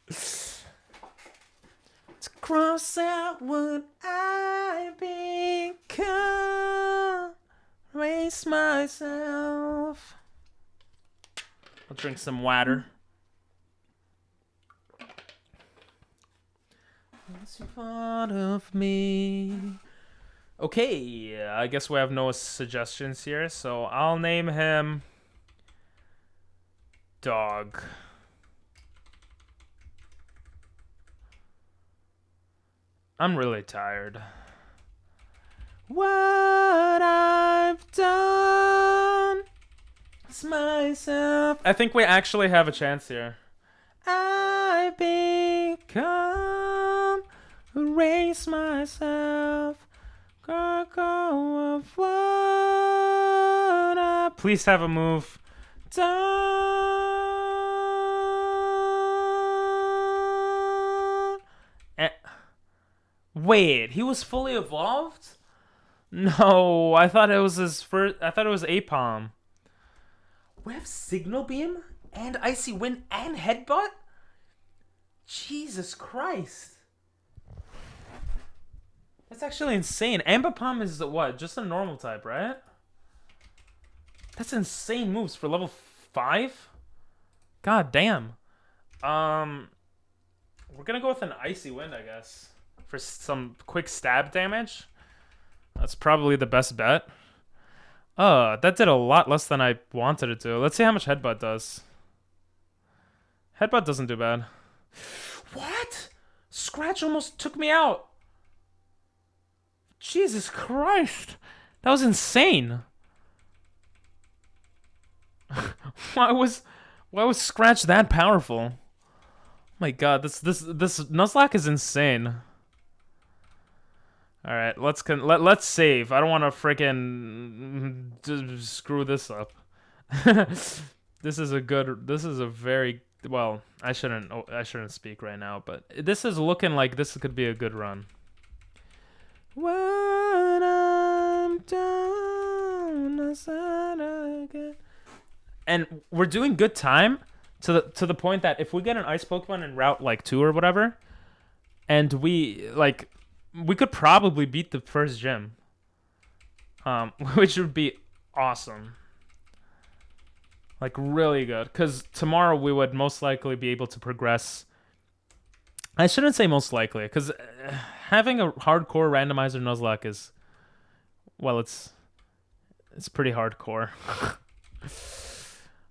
To cross out what I become. Raise myself. I'll drink some water. It's part of me. Okay, I guess we have no suggestions here, so I'll name him Dog. I'm really tired. What I've done is myself. I think we actually have a chance here. I've become, erase myself. Go of what I... Please have a move. Wait, he was fully evolved? No, I thought it was his first. I thought it was Apom. We have Signal Beam and Icy Wind and Headbutt? Jesus Christ. That's actually insane. Ambipom is what? Just a normal type, right? That's insane moves for level 5? God damn. We're gonna go with an Icy Wind, I guess. For some quick stab damage. That's probably the best bet. That did a lot less than I wanted it to. Let's see how much Headbutt does. Headbutt doesn't do bad. What? Scratch almost took me out. Jesus Christ. That was insane. Why was Scratch that powerful? Oh my god, this Nuzlocke is insane. All right, let's save. I don't want to freaking screw this up. This is a very well. I shouldn't speak right now, but this is looking like this could be a good run. What I'm down again. And we're doing good time to the point that if we get an ice Pokemon in Route like 2 or whatever, and we could probably beat the first gym. Which would be awesome. Like really good. Because tomorrow we would most likely be able to progress. I shouldn't say most likely, because having a hardcore randomizer Nuzlocke is, well, it's pretty hardcore.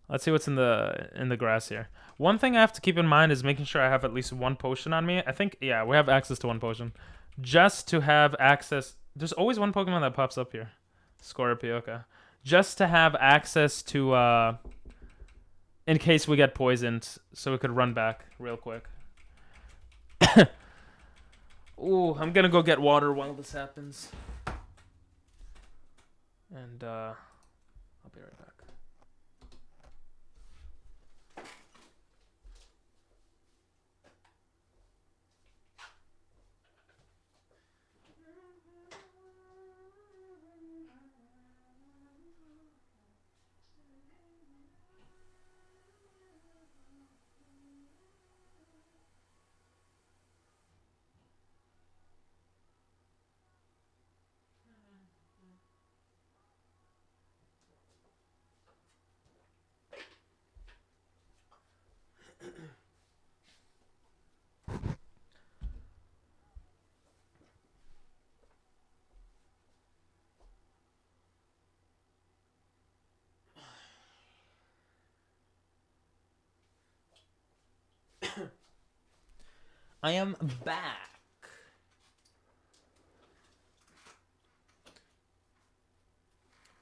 Let's see what's in the grass here. One thing I have to keep in mind is making sure I have at least one potion on me. I think, yeah, we have access to one potion. Just to have access... There's always one Pokemon that pops up here. Scorpioka. Just to have access to, in case we get poisoned, so we could run back real quick. Ooh, I'm gonna go get water while this happens. And, I'll be right back. I am back.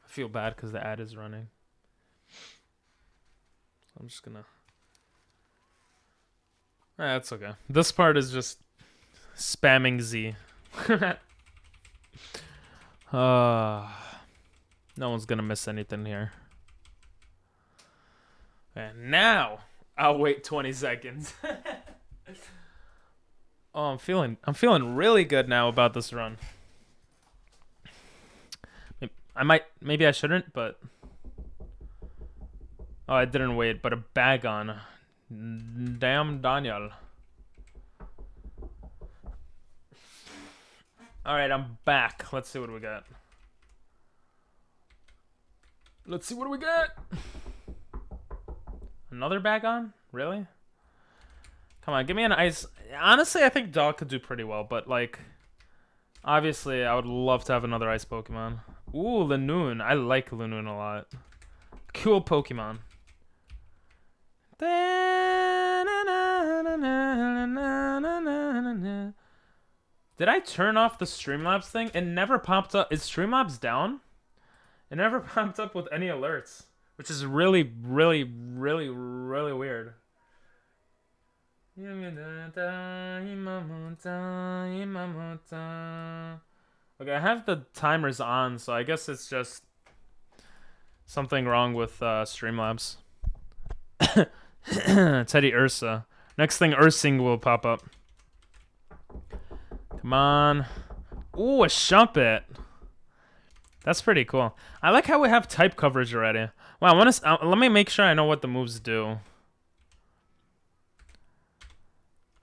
I feel bad because the ad is running. I'm just gonna... That's okay. This part is just spamming Z. No one's gonna miss anything here. And now I'll wait 20 seconds. Oh, I'm feeling really good now about this run. Maybe I shouldn't, but oh, I didn't wait, but a bag on. Damn Daniel. Alright, I'm back. Let's see what we got. Let's see what we got. Another bag on? Really? Come on, give me an ice. Honestly, I think Dog could do pretty well, but like, obviously, I would love to have another ice Pokemon. Ooh, Lanoon. I like Lanoon a lot. Cool Pokemon. Did I turn off the Streamlabs thing? It never popped up. Is Streamlabs down? It never popped up with any alerts, which is really, really, really, really weird. Okay, I have the timers on, so I guess it's just something wrong with Streamlabs. Teddy Ursa. Next thing, Ursing will pop up. Come on. Ooh, a Shumpet. That's pretty cool. I like how we have type coverage already. Wow, let me make sure I know what the moves do.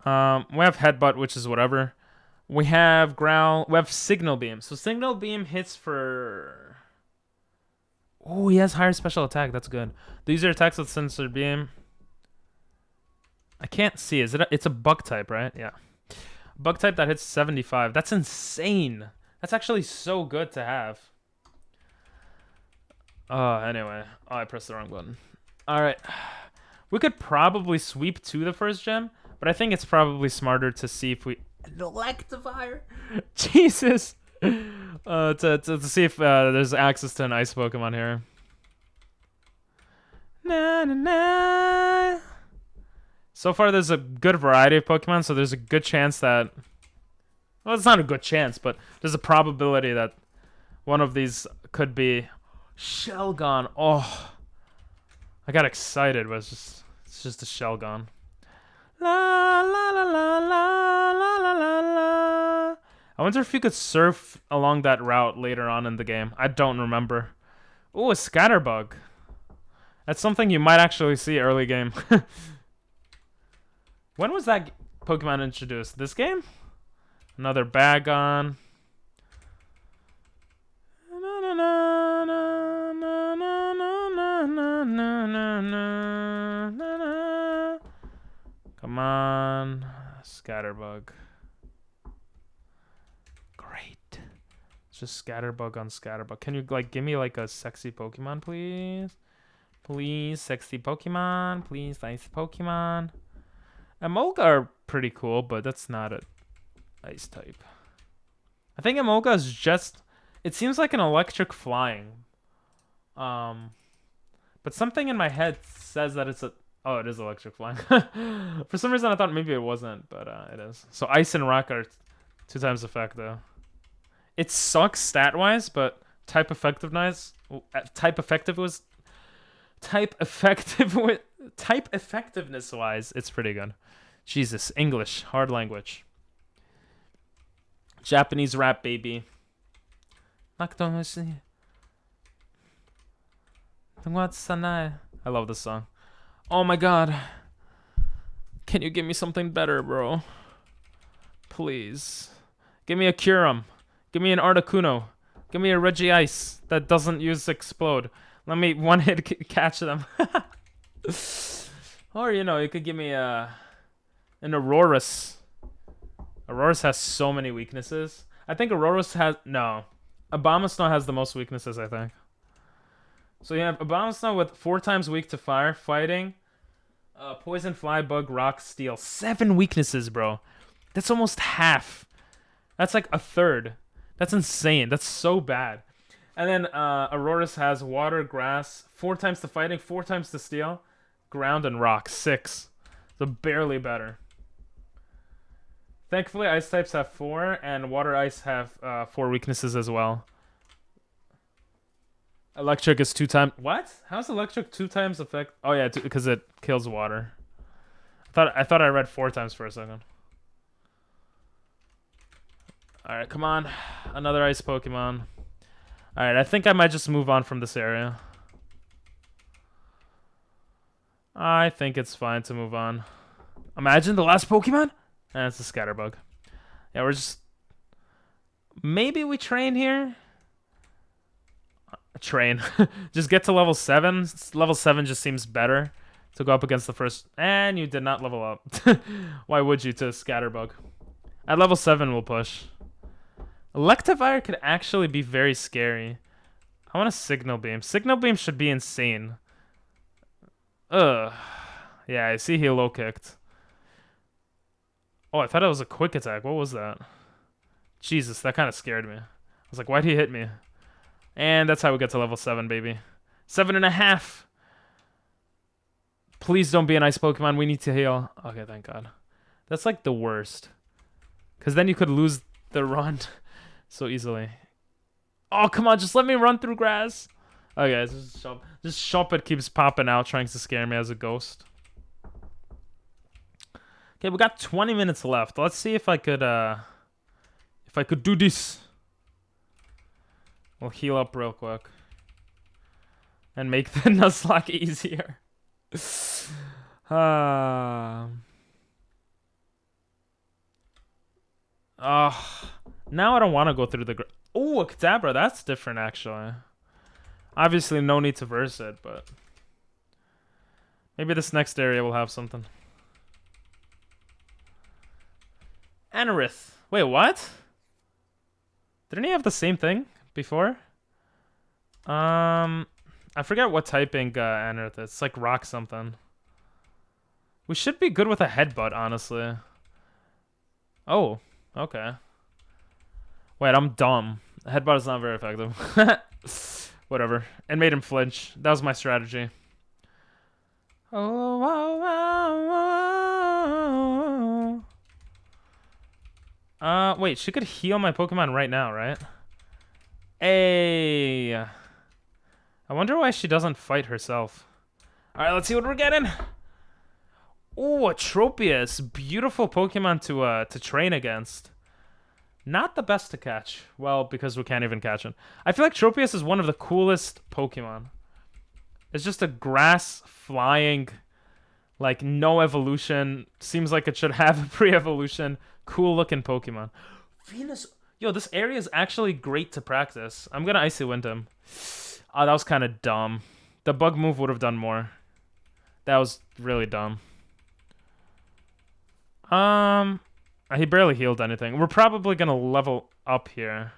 We have Headbutt, which is whatever. We have Growl. We have Signal Beam. So Signal Beam hits for... Oh, he has higher special attack. That's good. These are attacks with Sensor Beam. I can't see. It's a bug type, right? Yeah. Bug type that hits 75. That's insane. That's actually so good to have. Anyway. Oh, I pressed the wrong button. Alright. We could probably sweep to the first gem, but I think it's probably smarter to see if we... Electivire? Jesus! To see if there's access to an ice Pokemon here. Na na na. So far, there's a good variety of Pokemon, so there's a good chance that... Well, it's not a good chance, but there's a probability that one of these could be Shelgon. Oh, I got excited, but it's just a Shelgon. La la la la la la la la la. I wonder if you could surf along that route later on in the game. I don't remember. Ooh, a Scatterbug. That's something you might actually see early game. When was that Pokemon introduced? This game? Another Bagon. Come on. Scatterbug. Great. It's just Scatterbug on Scatterbug. Can you like give me like a sexy Pokemon, please? Please, sexy Pokemon. Please, nice Pokemon. Emolga are pretty cool, but that's not an ice type. I think Emolga is just... It seems like an electric flying. But something in my head says that it's a... Oh, it is electric flying. For some reason, I thought maybe it wasn't, but it is. So ice and rock are 2 times effect, though. It sucks stat-wise, but type effectiveness wise, it's pretty good. Jesus, English, hard language. Japanese rap, baby. I love this song. Oh my god. Can you give me something better, bro? Please. Give me a Kyurem. Give me an Articuno. Give me a Regice that doesn't use Explode. Let me one-hit catch them. Or, you know, you could give me an Aurorus. Aurorus has so many weaknesses. I think Aurorus has... No. Abomasnow has the most weaknesses, I think. So you have Abomasnow with 4 times weak to fire, fighting, poison, fly, bug, rock, steel. 7 weaknesses, bro. That's almost half. That's like a third. That's insane. That's so bad. And then Aurora's has water, grass, 4 times the fighting, 4 times the steel, ground, and rock, 6. So barely better. Thankfully, ice types have 4, and water ice have 4 weaknesses as well. Electric is 2 times. What? How's electric 2 times effect? Oh yeah, because it kills water. I thought I read 4 times for a second. All right, come on, another ice Pokemon. All right, I think I might just move on from this area. I think it's fine to move on. Imagine the last Pokemon. It's a Scatterbug. Yeah, we're just. Maybe we train here. Train. Just get to level 7. Level 7 just seems better to go up against the first. And you did not level up. Why would you to Scatterbug? At level 7, we'll push. Electivire could actually be very scary. I want a Signal Beam. Signal Beam should be insane. Ugh. Yeah, I see he low kicked. Oh, I thought it was a quick attack. What was that? Jesus, that kind of scared me. I was like, why'd he hit me? And that's how we get to level 7, baby. 7.5. Please don't be an ice Pokemon. We need to heal. Okay, thank God. That's like the worst. Because then you could lose the run so easily. Oh, come on. Just let me run through grass. Okay, just Shuppet keeps popping out, trying to scare me as a ghost. Okay, we got 20 minutes left. Let's see if I could do this. We'll heal up real quick. And make the Nuzlocke easier. Now I don't want to go through the... Oh, a Kadabra. That's different, actually. Obviously, no need to verse it, but... Maybe this next area will have something. Anorith. Wait, what? Didn't he have the same thing before? I forget what typing Anorith is. It's like rock something. We should be good with a headbutt, honestly. Oh, okay. Wait, I'm dumb. Headbutt is not very effective. Whatever. It made him flinch. That was my strategy. Oh, oh, oh, oh. Wait, she could heal my Pokemon right now, right? Hey. I wonder why she doesn't fight herself. Alright, let's see what we're getting. Oh, a Tropius. Beautiful Pokemon to train against. Not the best to catch. Well, because we can't even catch it. I feel like Tropius is one of the coolest Pokemon. It's just a grass flying, like no evolution. Seems like it should have a pre-evolution. Cool looking Pokemon. Venus. Yo, this area is actually great to practice. I'm gonna Icy Wind him. Oh, that was kind of dumb. The bug move would have done more. That was really dumb. He barely healed anything. We're probably gonna level up here.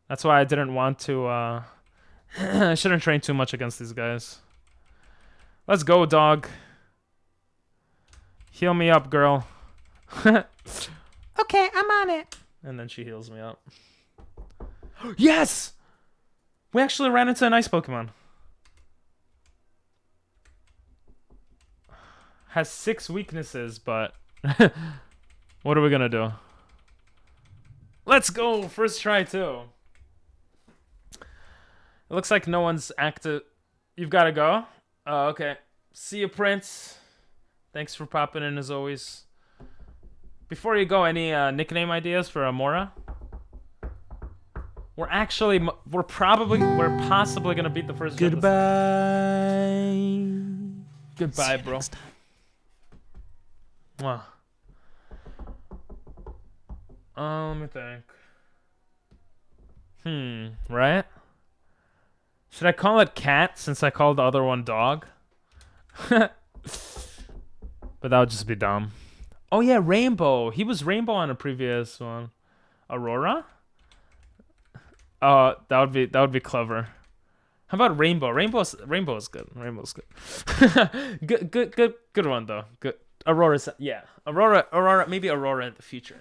That's why I didn't want to, I shouldn't train too much against these guys. Let's go, dog. Heal me up, girl. Okay, I'm on it. And then she heals me up. Yes! We actually ran into a nice Pokemon. Has 6 weaknesses, but... What are we gonna do? Let's go! First try, too. It looks like no one's active. You've gotta go? Oh, okay. See you, Prince. Thanks for popping in, as always. Before you go, any nickname ideas for Amora? We're possibly gonna beat the first gym. Goodbye, bro. Wow. Let me think. Right? Should I call it cat since I called the other one dog? But that would just be dumb. Oh yeah, Rainbow. He was Rainbow on a previous one. Aurora? That would be clever. How about Rainbow? Rainbow is good. Rainbow's good. good one though. Good. Aurora's, yeah. Aurora, maybe Aurora in the future.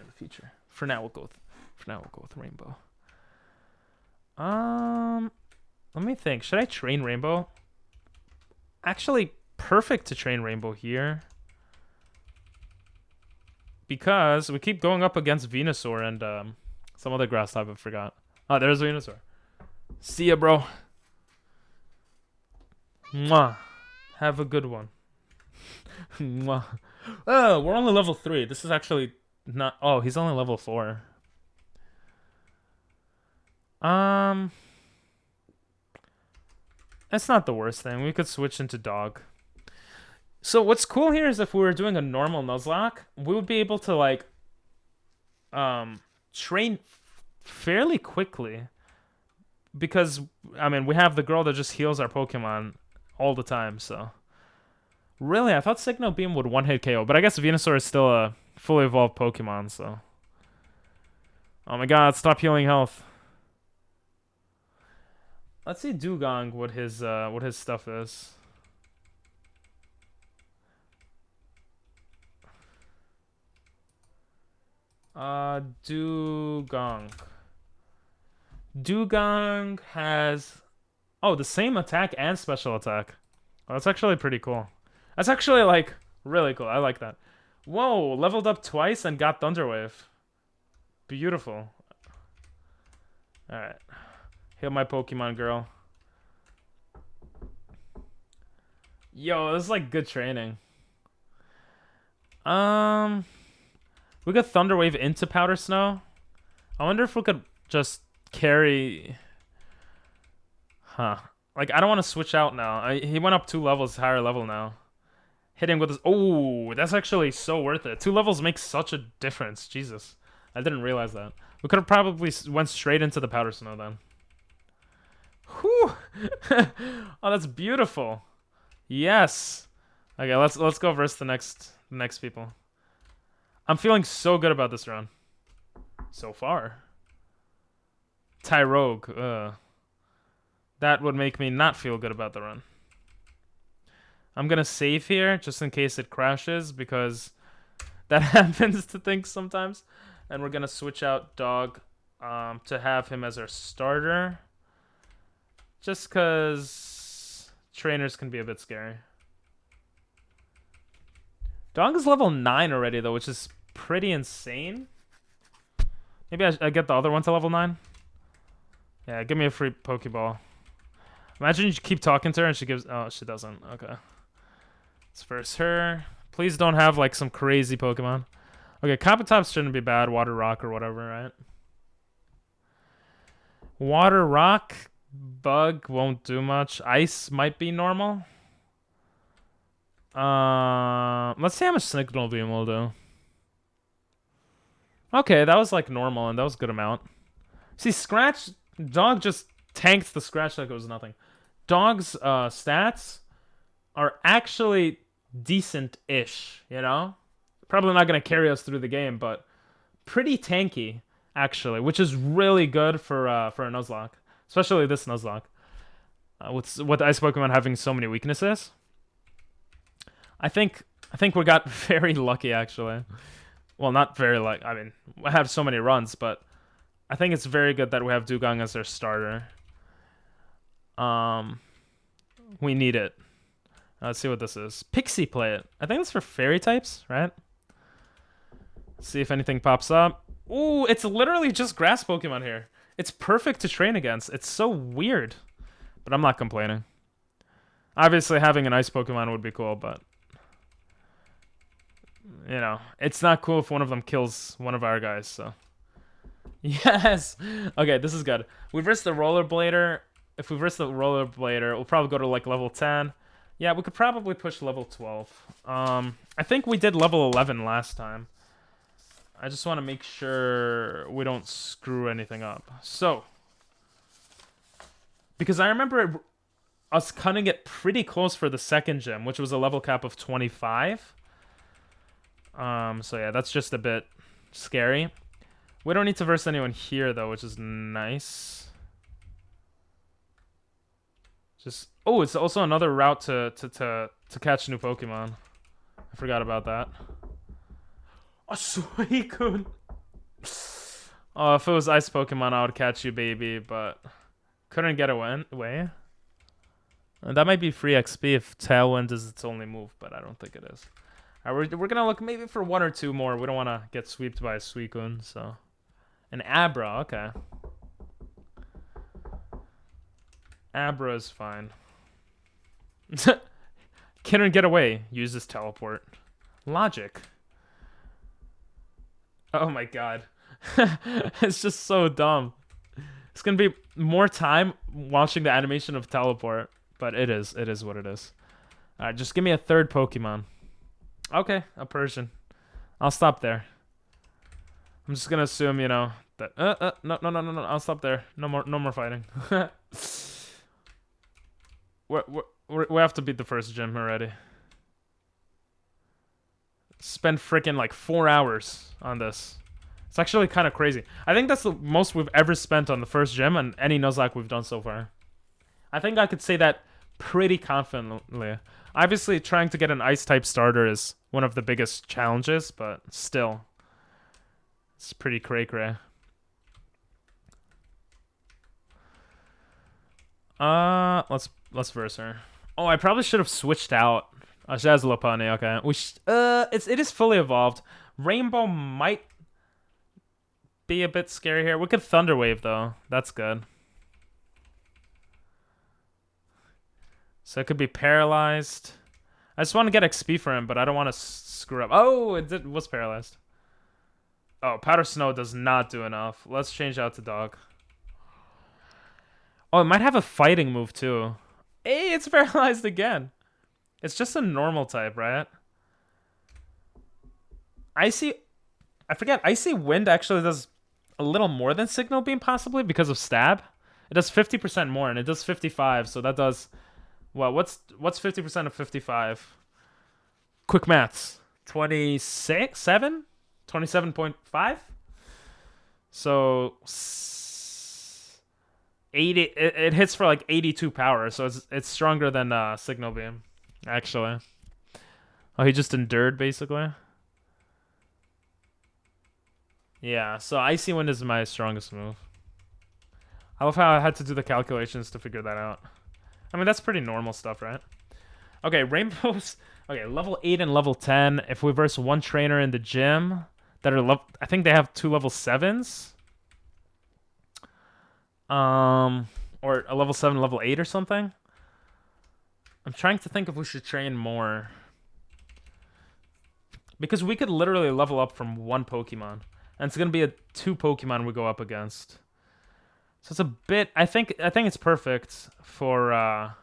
For now, we'll go with Rainbow. Let me think. Should I train Rainbow? Actually, perfect to train Rainbow here. Because we keep going up against Venusaur and some other grass type I forgot. Oh, there's Venusaur. See ya, bro. Mwah. Have a good one. Mwah. Oh, we're only level 3. This is actually not... Oh, he's only level 4. That's not the worst thing. We could switch into dog. So what's cool here is if we were doing a normal Nuzlocke, we would be able to like train fairly quickly. Because I mean, we have the girl that just heals our Pokemon all the time, so really I thought Signal Beam would one-hit KO, but I guess Venusaur is still a fully evolved Pokemon, so oh my god, stop healing health. Let's see Dugong what his stuff is. Dugong. Dugong has the same attack and special attack. Oh, that's actually pretty cool. That's actually like really cool. I like that. Whoa, leveled up twice and got Thunder Wave. Beautiful. All right. Heal my Pokemon, girl. Yo, this is like good training. We got Thunder Wave into Powder Snow. I wonder if we could just carry... Huh. Like, I don't want to switch out now. He went up 2 levels higher level now. Hitting with his... Oh, that's actually so worth it. 2 levels makes such a difference. Jesus. I didn't realize that. We could have probably went straight into the Powder Snow then. Whew. Oh, that's beautiful. Yes. Okay, let's go versus the next people. I'm feeling so good about this run. So far. Tyrogue. That would make me not feel good about the run. I'm gonna save here just in case it crashes because that happens to things sometimes. And we're gonna switch out Dog to have him as our starter. Just because trainers can be a bit scary. Dog is level 9 already though, which is pretty insane. Maybe I get the other one to level 9. Yeah, give me a free Pokeball. Imagine you keep talking to her and she gives... Oh, she doesn't. Okay. Let's first her. Please don't have like some crazy Pokemon. Okay, Kabutops shouldn't be bad. Water Rock or whatever, right? Water Rock, Bug won't do much. Ice might be normal. Let's see how much Signal Beam will do. Okay, that was like normal and that was a good amount. See, Scratch... Dog just tanked the Scratch like it was nothing. Dog's stats are actually decent-ish, you know? Probably not going to carry us through the game, but pretty tanky, actually, which is really good for a Nuzlocke. Especially this Nuzlocke. With Ice Pokemon having so many weaknesses. I think we got very lucky, actually. Well, not very lucky. I mean, I have so many runs, but I think it's very good that we have Dugong as our starter. We need it. Let's see what this is. Pixie Play it. I think it's for fairy types, right? See if anything pops up. Ooh, it's literally just grass Pokemon here. It's perfect to train against. It's so weird. But I'm not complaining. Obviously, having an ice Pokemon would be cool, but... You know, it's not cool if one of them kills one of our guys, so... Yes! Okay, this is good. We versed the Rollerblader. If we verse the Rollerblader, we'll probably go to like level 10. Yeah, we could probably push level 12. I think we did level 11 last time. I just want to make sure we don't screw anything up. So, because I remember us cutting it pretty close for the second gym, which was a level cap of 25. So yeah, that's just a bit scary. We don't need to verse anyone here though, which is nice. Just it's also another route to catch new Pokemon. I forgot about that. Oh, Suicune. Oh, if it was ice Pokemon, I would catch you, baby, but couldn't get away. That might be free XP if Tailwind is its only move, but I don't think it is. Alright, we're gonna look maybe for 1 or 2 more. We don't want to get swept by a Suicune, so... An Abra, okay. Abra is fine. Couldn't get away. Use this teleport. Logic. Oh my god. It's just so dumb. It's gonna be more time watching the animation of teleport, but it is what it is. Alright, just give me a 3rd Pokemon. Okay, a Persian. I'll stop there. I'm just gonna assume, you know, that no, I'll stop there. No more fighting. We have to beat the first gym already. Spend freaking like 4 hours on this. It's actually kind of crazy. I think that's the most we've ever spent on the first gym and any Nuzlocke we've done so far. I think I could say that pretty confidently. Obviously, trying to get an Ice-type starter is one of the biggest challenges, but still. It's pretty cray-cray. Let's verse her. Oh, I probably should have switched out. She has Lopunny, okay. It is fully evolved. Rainbow might be a bit scary here. We could Thunder Wave though. That's good. So it could be paralyzed. I just want to get XP for him, but I don't want to screw up. Oh, it was paralyzed. Oh, Powder Snow does not do enough. Let's change out to Dog. Oh, it might have a fighting move too. Hey, it's paralyzed again. It's just a normal type, right? I forget, Icy Wind actually does a little more than Signal Beam, possibly, because of Stab. It does 50% more, and it does 55, so that does... Well, what's 50% of 55? Quick maths. 27? 27.5? So... 80... It hits for like 82 power, so it's stronger than Signal Beam, actually. Oh, he just endured, basically. Yeah, so Icy Wind is my strongest move. I love how I had to do the calculations to figure that out. I mean, that's pretty normal stuff, right? Okay, Rainbows... Okay, level 8 and level 10. If we verse one trainer in the gym that are I think they have 2 level 7s. Or a level 7, level 8 or something. I'm trying to think if we should train more. Because we could literally level up from 1 Pokemon. And it's going to be 2 Pokemon we go up against. So it's a bit... I think it's perfect for... I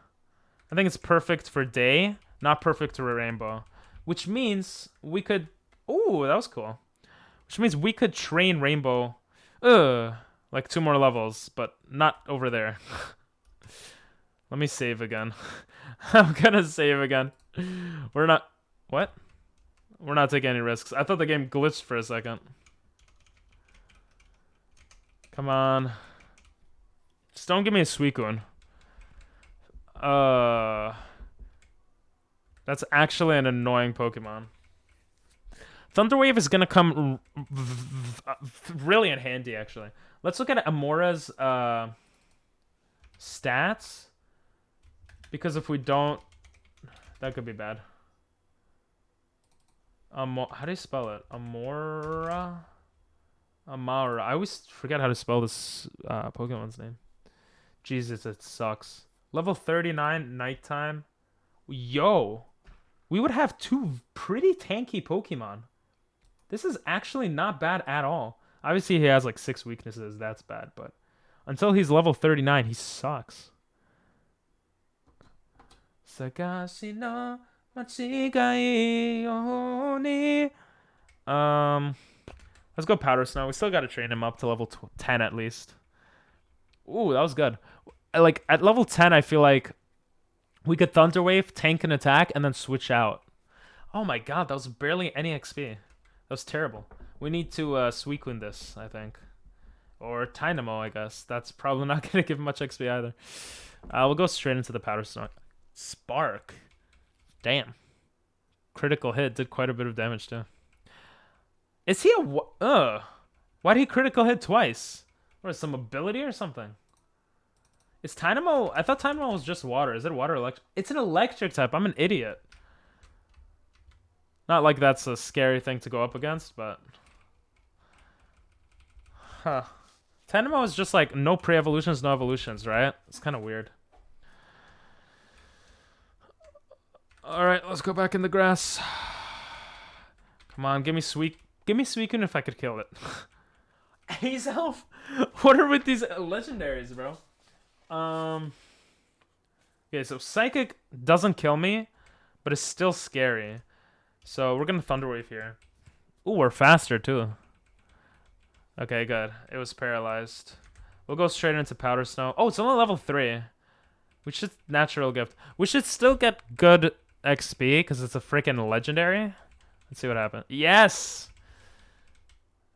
think it's perfect for day, not perfect for Rainbow. Which means we could... Ooh, that was cool. Which means we could train Rainbow... like 2 more levels, but not over there. Let me save again. I'm gonna save again. We're not... What? We're not taking any risks. I thought the game glitched for a second. Come on. Just don't give me a Suicune. That's actually an annoying Pokemon. Thunder Wave is gonna come really in handy, actually. Let's look at Amora's stats. Because if we don't... That could be bad. How do you spell it? Amora? Amara. I always forget how to spell this Pokemon's name. Jesus, it sucks. Level 39, Nighttime. Yo! We would have 2 pretty tanky Pokemon. This is actually not bad at all. Obviously, he has like 6 weaknesses. That's bad, but... Until he's level 39, he sucks. Sagashi no machigai oni. Let's go Powder Snow. We still got to train him up to level 10 at least. Ooh, that was good. Like, at level 10, I feel like we could Thunder Wave, tank an attack, and then switch out. Oh my god, that was barely any XP. That was terrible. We need to Suicune this, I think. Or Dynamo, I guess. That's probably not going to give much XP either. We'll go straight into the Powder Snow. Spark. Damn. critical hit. Did quite a bit of damage too. Is he a... Why'd he critical hit twice? What, some ability or something? Is Dynamo... I thought Dynamo was just water. Is it water electric? It's an electric type. I'm an idiot. Not like that's a scary thing to go up against, but... Huh. Dynamo is just like no pre-evolutions, no evolutions, right? It's kind of weird. Alright, let's go back in the grass. Come on, give me Suicune if I could kill it. Azelf? What are with these legendaries, bro? Okay, so Psychic doesn't kill me, but it's still scary. So we're gonna Thunder Wave here. Ooh, we're faster too. Okay, good. It was paralyzed. We'll go straight into Powder Snow. Oh, it's only level 3. We should Natural Gift. We should still get good XP because it's a freaking legendary. Let's see what happens. Yes!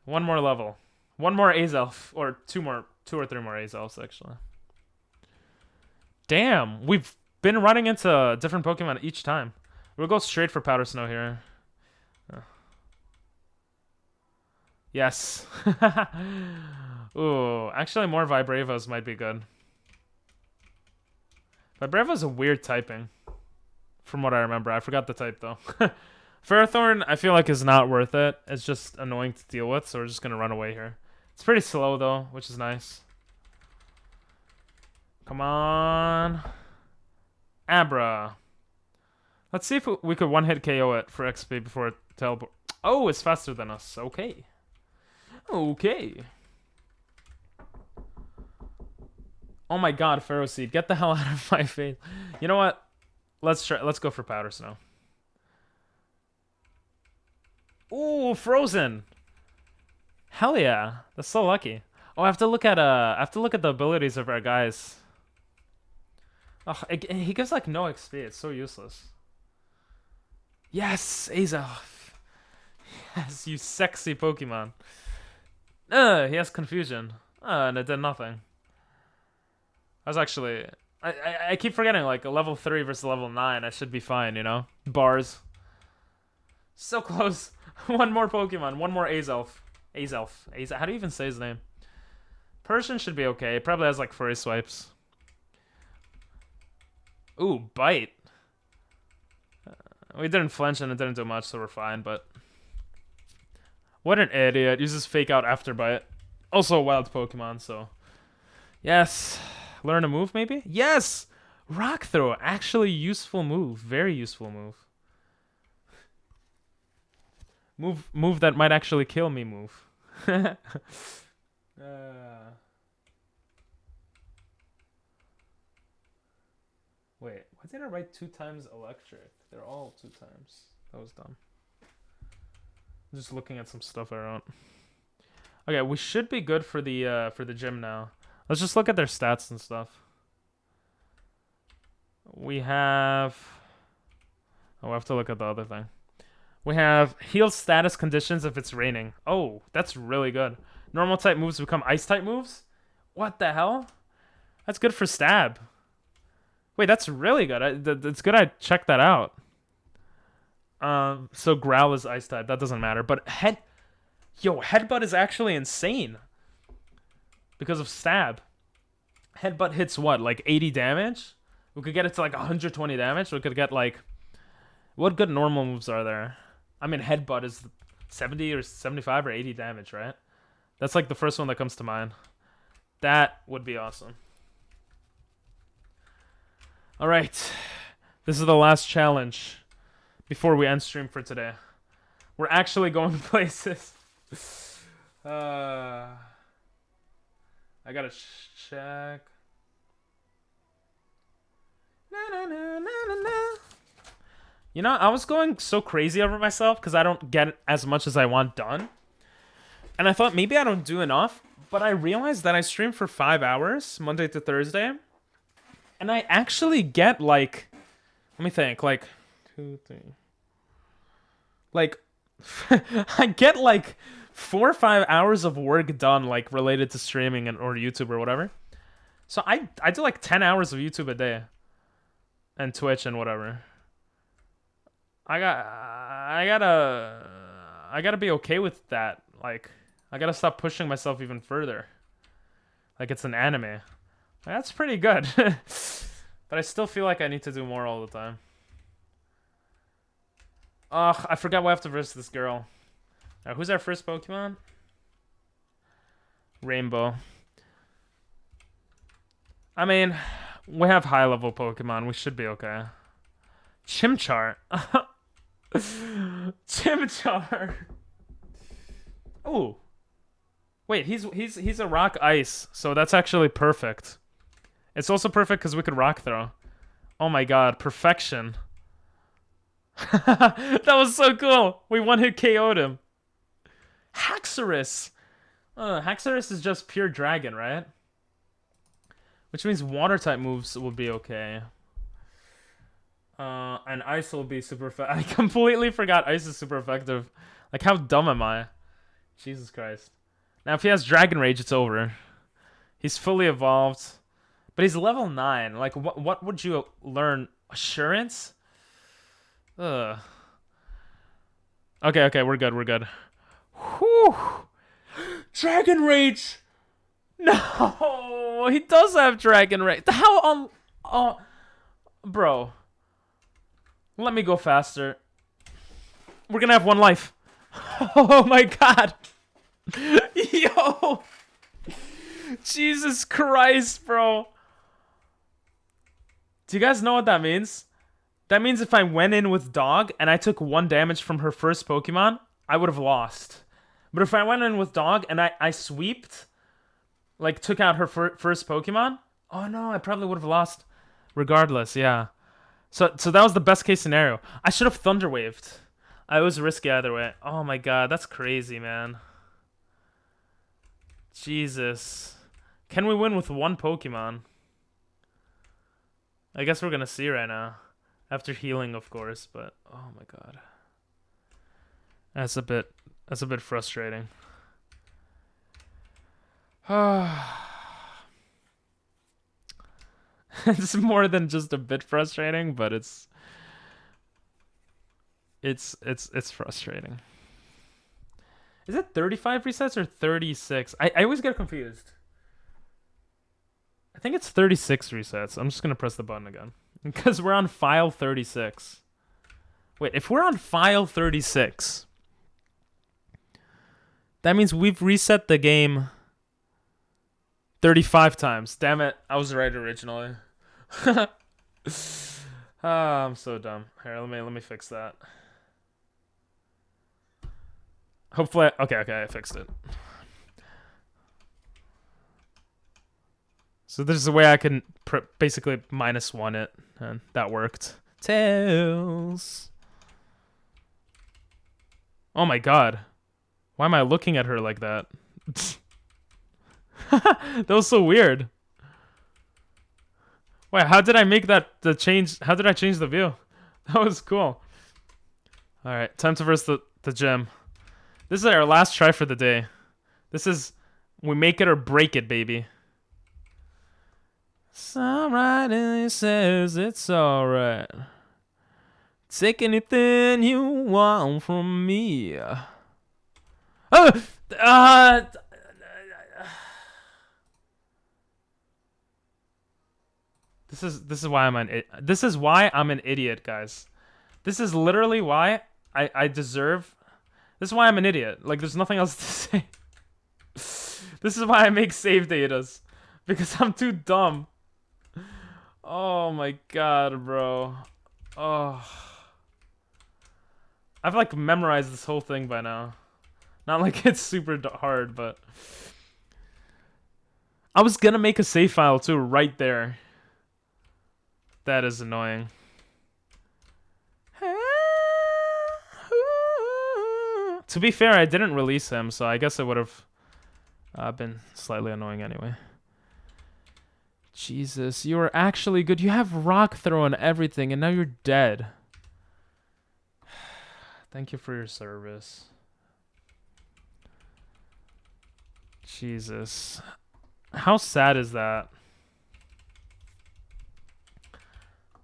One more level. One more Azelf. Or two or three more Azelfs, actually. Damn! We've been running into different Pokemon each time. We'll go straight for Powder Snow here. Yes. Ooh, actually more Vibravos might be good. Vibrava's a weird typing. From what I remember. I forgot the type though. Ferrothorn, I feel like is not worth it. It's just annoying to deal with, so we're just gonna run away here. It's pretty slow though, which is nice. Come on. Abra. Let's see if we could one-hit KO it for XP before it teleport. Oh, it's faster than us. Okay. Okay. Oh my god, Pharaoh Seed. Get the hell out of my face. You know what? Let's go for Powder Snow. Ooh, Frozen. Hell yeah. That's so lucky. Oh, I have to look at the abilities of our guys. Oh, he gives like no XP. It's so useless. Yes, Azelf. Yes, you sexy Pokemon. He has Confusion. And it did nothing. I was actually... I keep forgetting, like, a level 3 versus level 9. I should be fine, you know? Bars. So close. One more Pokemon. One more Azelf. Azelf. How do you even say his name? Persian should be okay. It probably has, like, furry swipes. Ooh, Bite. We didn't flinch and it didn't do much, so we're fine, but... What an idiot. Uses Fake Out after Bite. Also a wild Pokemon, so... Yes. Learn a move, maybe? Yes! Rock Throw. Actually useful move. Very useful move. Move that might actually kill me move. Wait, why did I write 2 times electric? They're all 2 times. That was dumb. I'm just looking at some stuff I wrote. Okay, we should be good for the gym now. Let's just look at their stats and stuff. We have... Oh, I have to look at the other thing. We have heal status conditions if it's raining. Oh, that's really good. Normal type moves become ice type moves? What the hell? That's good for stab. Wait, that's really good. It's good I checked that out. So Growl is ice type. That doesn't matter. But Headbutt is actually insane. Because of stab. Headbutt hits what? Like 80 damage? We could get it to like 120 damage. We could get like... What good normal moves are there? I mean, Headbutt is 70 or 75 or 80 damage, right? That's like the first one that comes to mind. That would be awesome. Alright. This is the last challenge before we end stream for today. We're actually going places. I gotta check. You know, I was going so crazy over myself because I don't get as much as I want done. And I thought maybe I don't do enough. But I realized that I stream for 5 hours, Monday to Thursday. And I actually get like... Let me think, like... 2, 3... Like... I get like 4 or 5 hours of work done, like related to streaming or YouTube or whatever. So I do like 10 hours of YouTube a day. And Twitch and whatever. I got... I gotta be okay with that. Like, I gotta stop pushing myself even further. Like it's an anime. That's pretty good. But I still feel like I need to do more all the time. Ugh, I forgot we have to verse this girl. Now, who's our first Pokemon? Rainbow. I mean, we have high-level Pokemon. We should be okay. Chimchar. Chimchar. Ooh. Wait, he's a rock ice, so that's actually perfect. It's also perfect because we could rock throw. Oh my god, perfection. That was so cool. We one-hit KO'd him. Haxorus. Haxorus is just pure dragon, right? Which means water-type moves will be okay. And ice will be super effective. I completely forgot ice is super effective. Like, how dumb am I? Jesus Christ. Now, if he has Dragon Rage, it's over. He's fully evolved. But he's level 9. Like, what would you learn? Assurance? Ugh. Okay, we're good. Whew. Dragon Rage! No! He does have Dragon Rage. How, bro. Let me go faster. We're gonna have 1 life. Oh my god. Yo. Jesus Christ, bro. Do you guys know what that means? That means if I went in with Dog and I took 1 damage from her first Pokemon, I would have lost. But if I went in with Dog and I sweeped, like took out her first Pokemon, oh no, I probably would have lost regardless, yeah. So that was the best case scenario. I should have Thunder Waved. I was risky either way. Oh my god, that's crazy, man. Jesus. Can we win with 1 Pokemon? I guess we're gonna see right now. After healing, of course, but oh my god. That's a bit frustrating. It's more than just a bit frustrating, but it's frustrating. Is it 35 resets or 36? I always get confused. I think it's 36 resets. I'm just gonna press the button again. Because we're on file 36. Wait, if we're on file 36, that means we've reset the game 35 times. Damn it, I was right originally. I'm so dumb. Here, let me fix that. Hopefully, okay, I fixed it. So there's a way I can basically -1 it, and that worked. Tails. Oh my god. Why am I looking at her like that? That was so weird. Wait, how did I make the change? How did I change the view? That was cool. Alright, time to verse the gym. This is our last try for the day. This is, we make it or break it, baby. Somebody says it's alright. Take anything you want from me. This is why I'm an idiot, guys. This is literally why I deserve. This is why I'm an idiot. Like, there's nothing else to say. This is why I make save datas, because I'm too dumb. Oh my god, bro. Oh. I've like memorized this whole thing by now. Not like it's super hard, but I was gonna make a save file too right there. That is annoying. To be fair, I didn't release him, so I guess it would have been slightly annoying anyway. Jesus, you are actually good. You have rock throw and everything, and now you're dead. Thank you for your service. Jesus. How sad is that?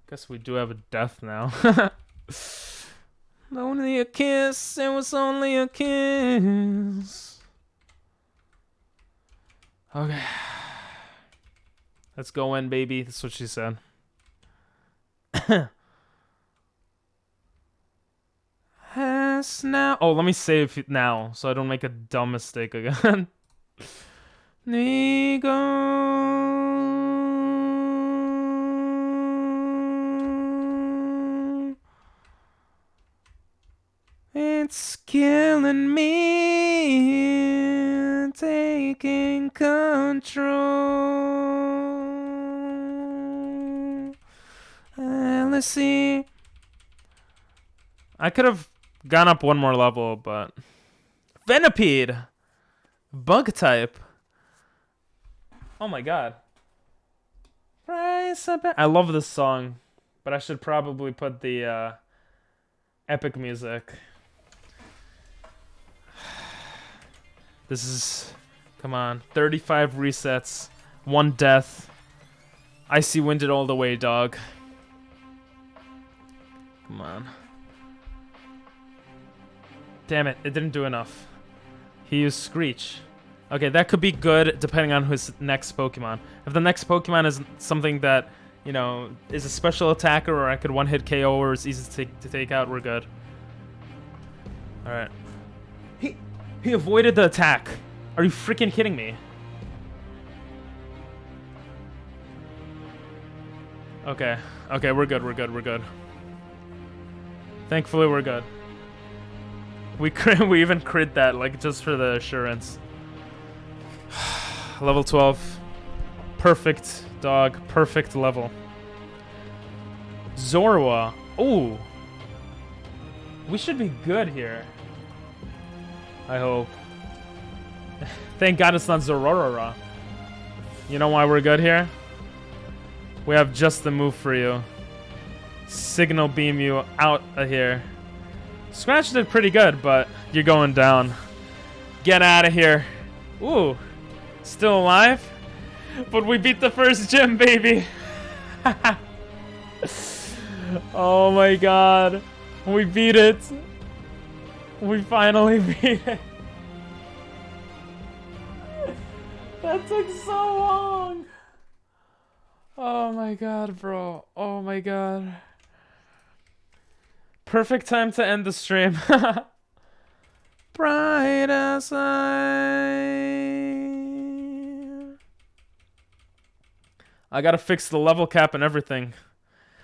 Guess we do have a death now. Only a kiss, it was only a kiss. Okay. Let's go in, baby. That's what she said. Has now. Oh, let me save it now so I don't make a dumb mistake again. Nigo. It's killing me, taking control. Let's see. I could have gone up one more level, but Venipede, bug type. Oh my god. I love this song, but I should probably put the epic music. This is, come on, 35 resets, 1 death. Icy winded all the way, dog. Come on. Damn it, it didn't do enough. He used Screech. Okay, that could be good depending on his next Pokemon. If the next Pokemon is something that, you know, is a special attacker or I could one-hit KO or is easy to take out, we're good. Alright. He avoided the attack. Are you freaking kidding me? Okay. Okay, we're good, we're good, we're good. Thankfully, we're good. We even crit that, like, just for the assurance. Level 12. Perfect, dog. Perfect level. Zorua. Ooh. We should be good here. I hope. Thank God it's not Zorora. You know why we're good here? We have just the move for you. Signal beam you out of here. Scratch did pretty good, but you're going down. Get out of here. Ooh. Still alive? But we beat the first gym, baby. Oh my god. We beat it. We finally beat it. That took so long. Oh my god, bro. Oh my god. Perfect time to end the stream. Bright as I gotta fix the level cap and everything.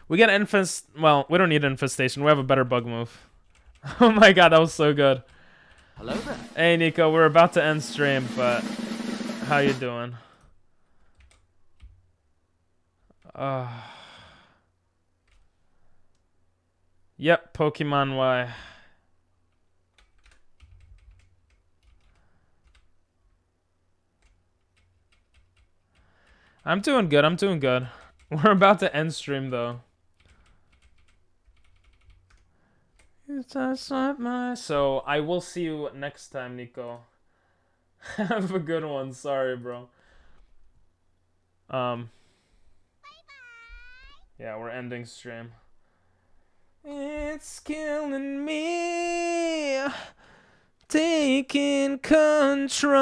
We get well, we don't need infestation. We have a better bug move. Oh my god, that was so good. Hello there. Hey Nico, we're about to end stream, but how you doing? Yep, Pokemon Y. I'm doing good, I'm doing good. We're about to end stream though. So I will see you next time, Nico. Have a good one. Sorry, bro. Yeah, we're ending stream. It's killing me, taking control.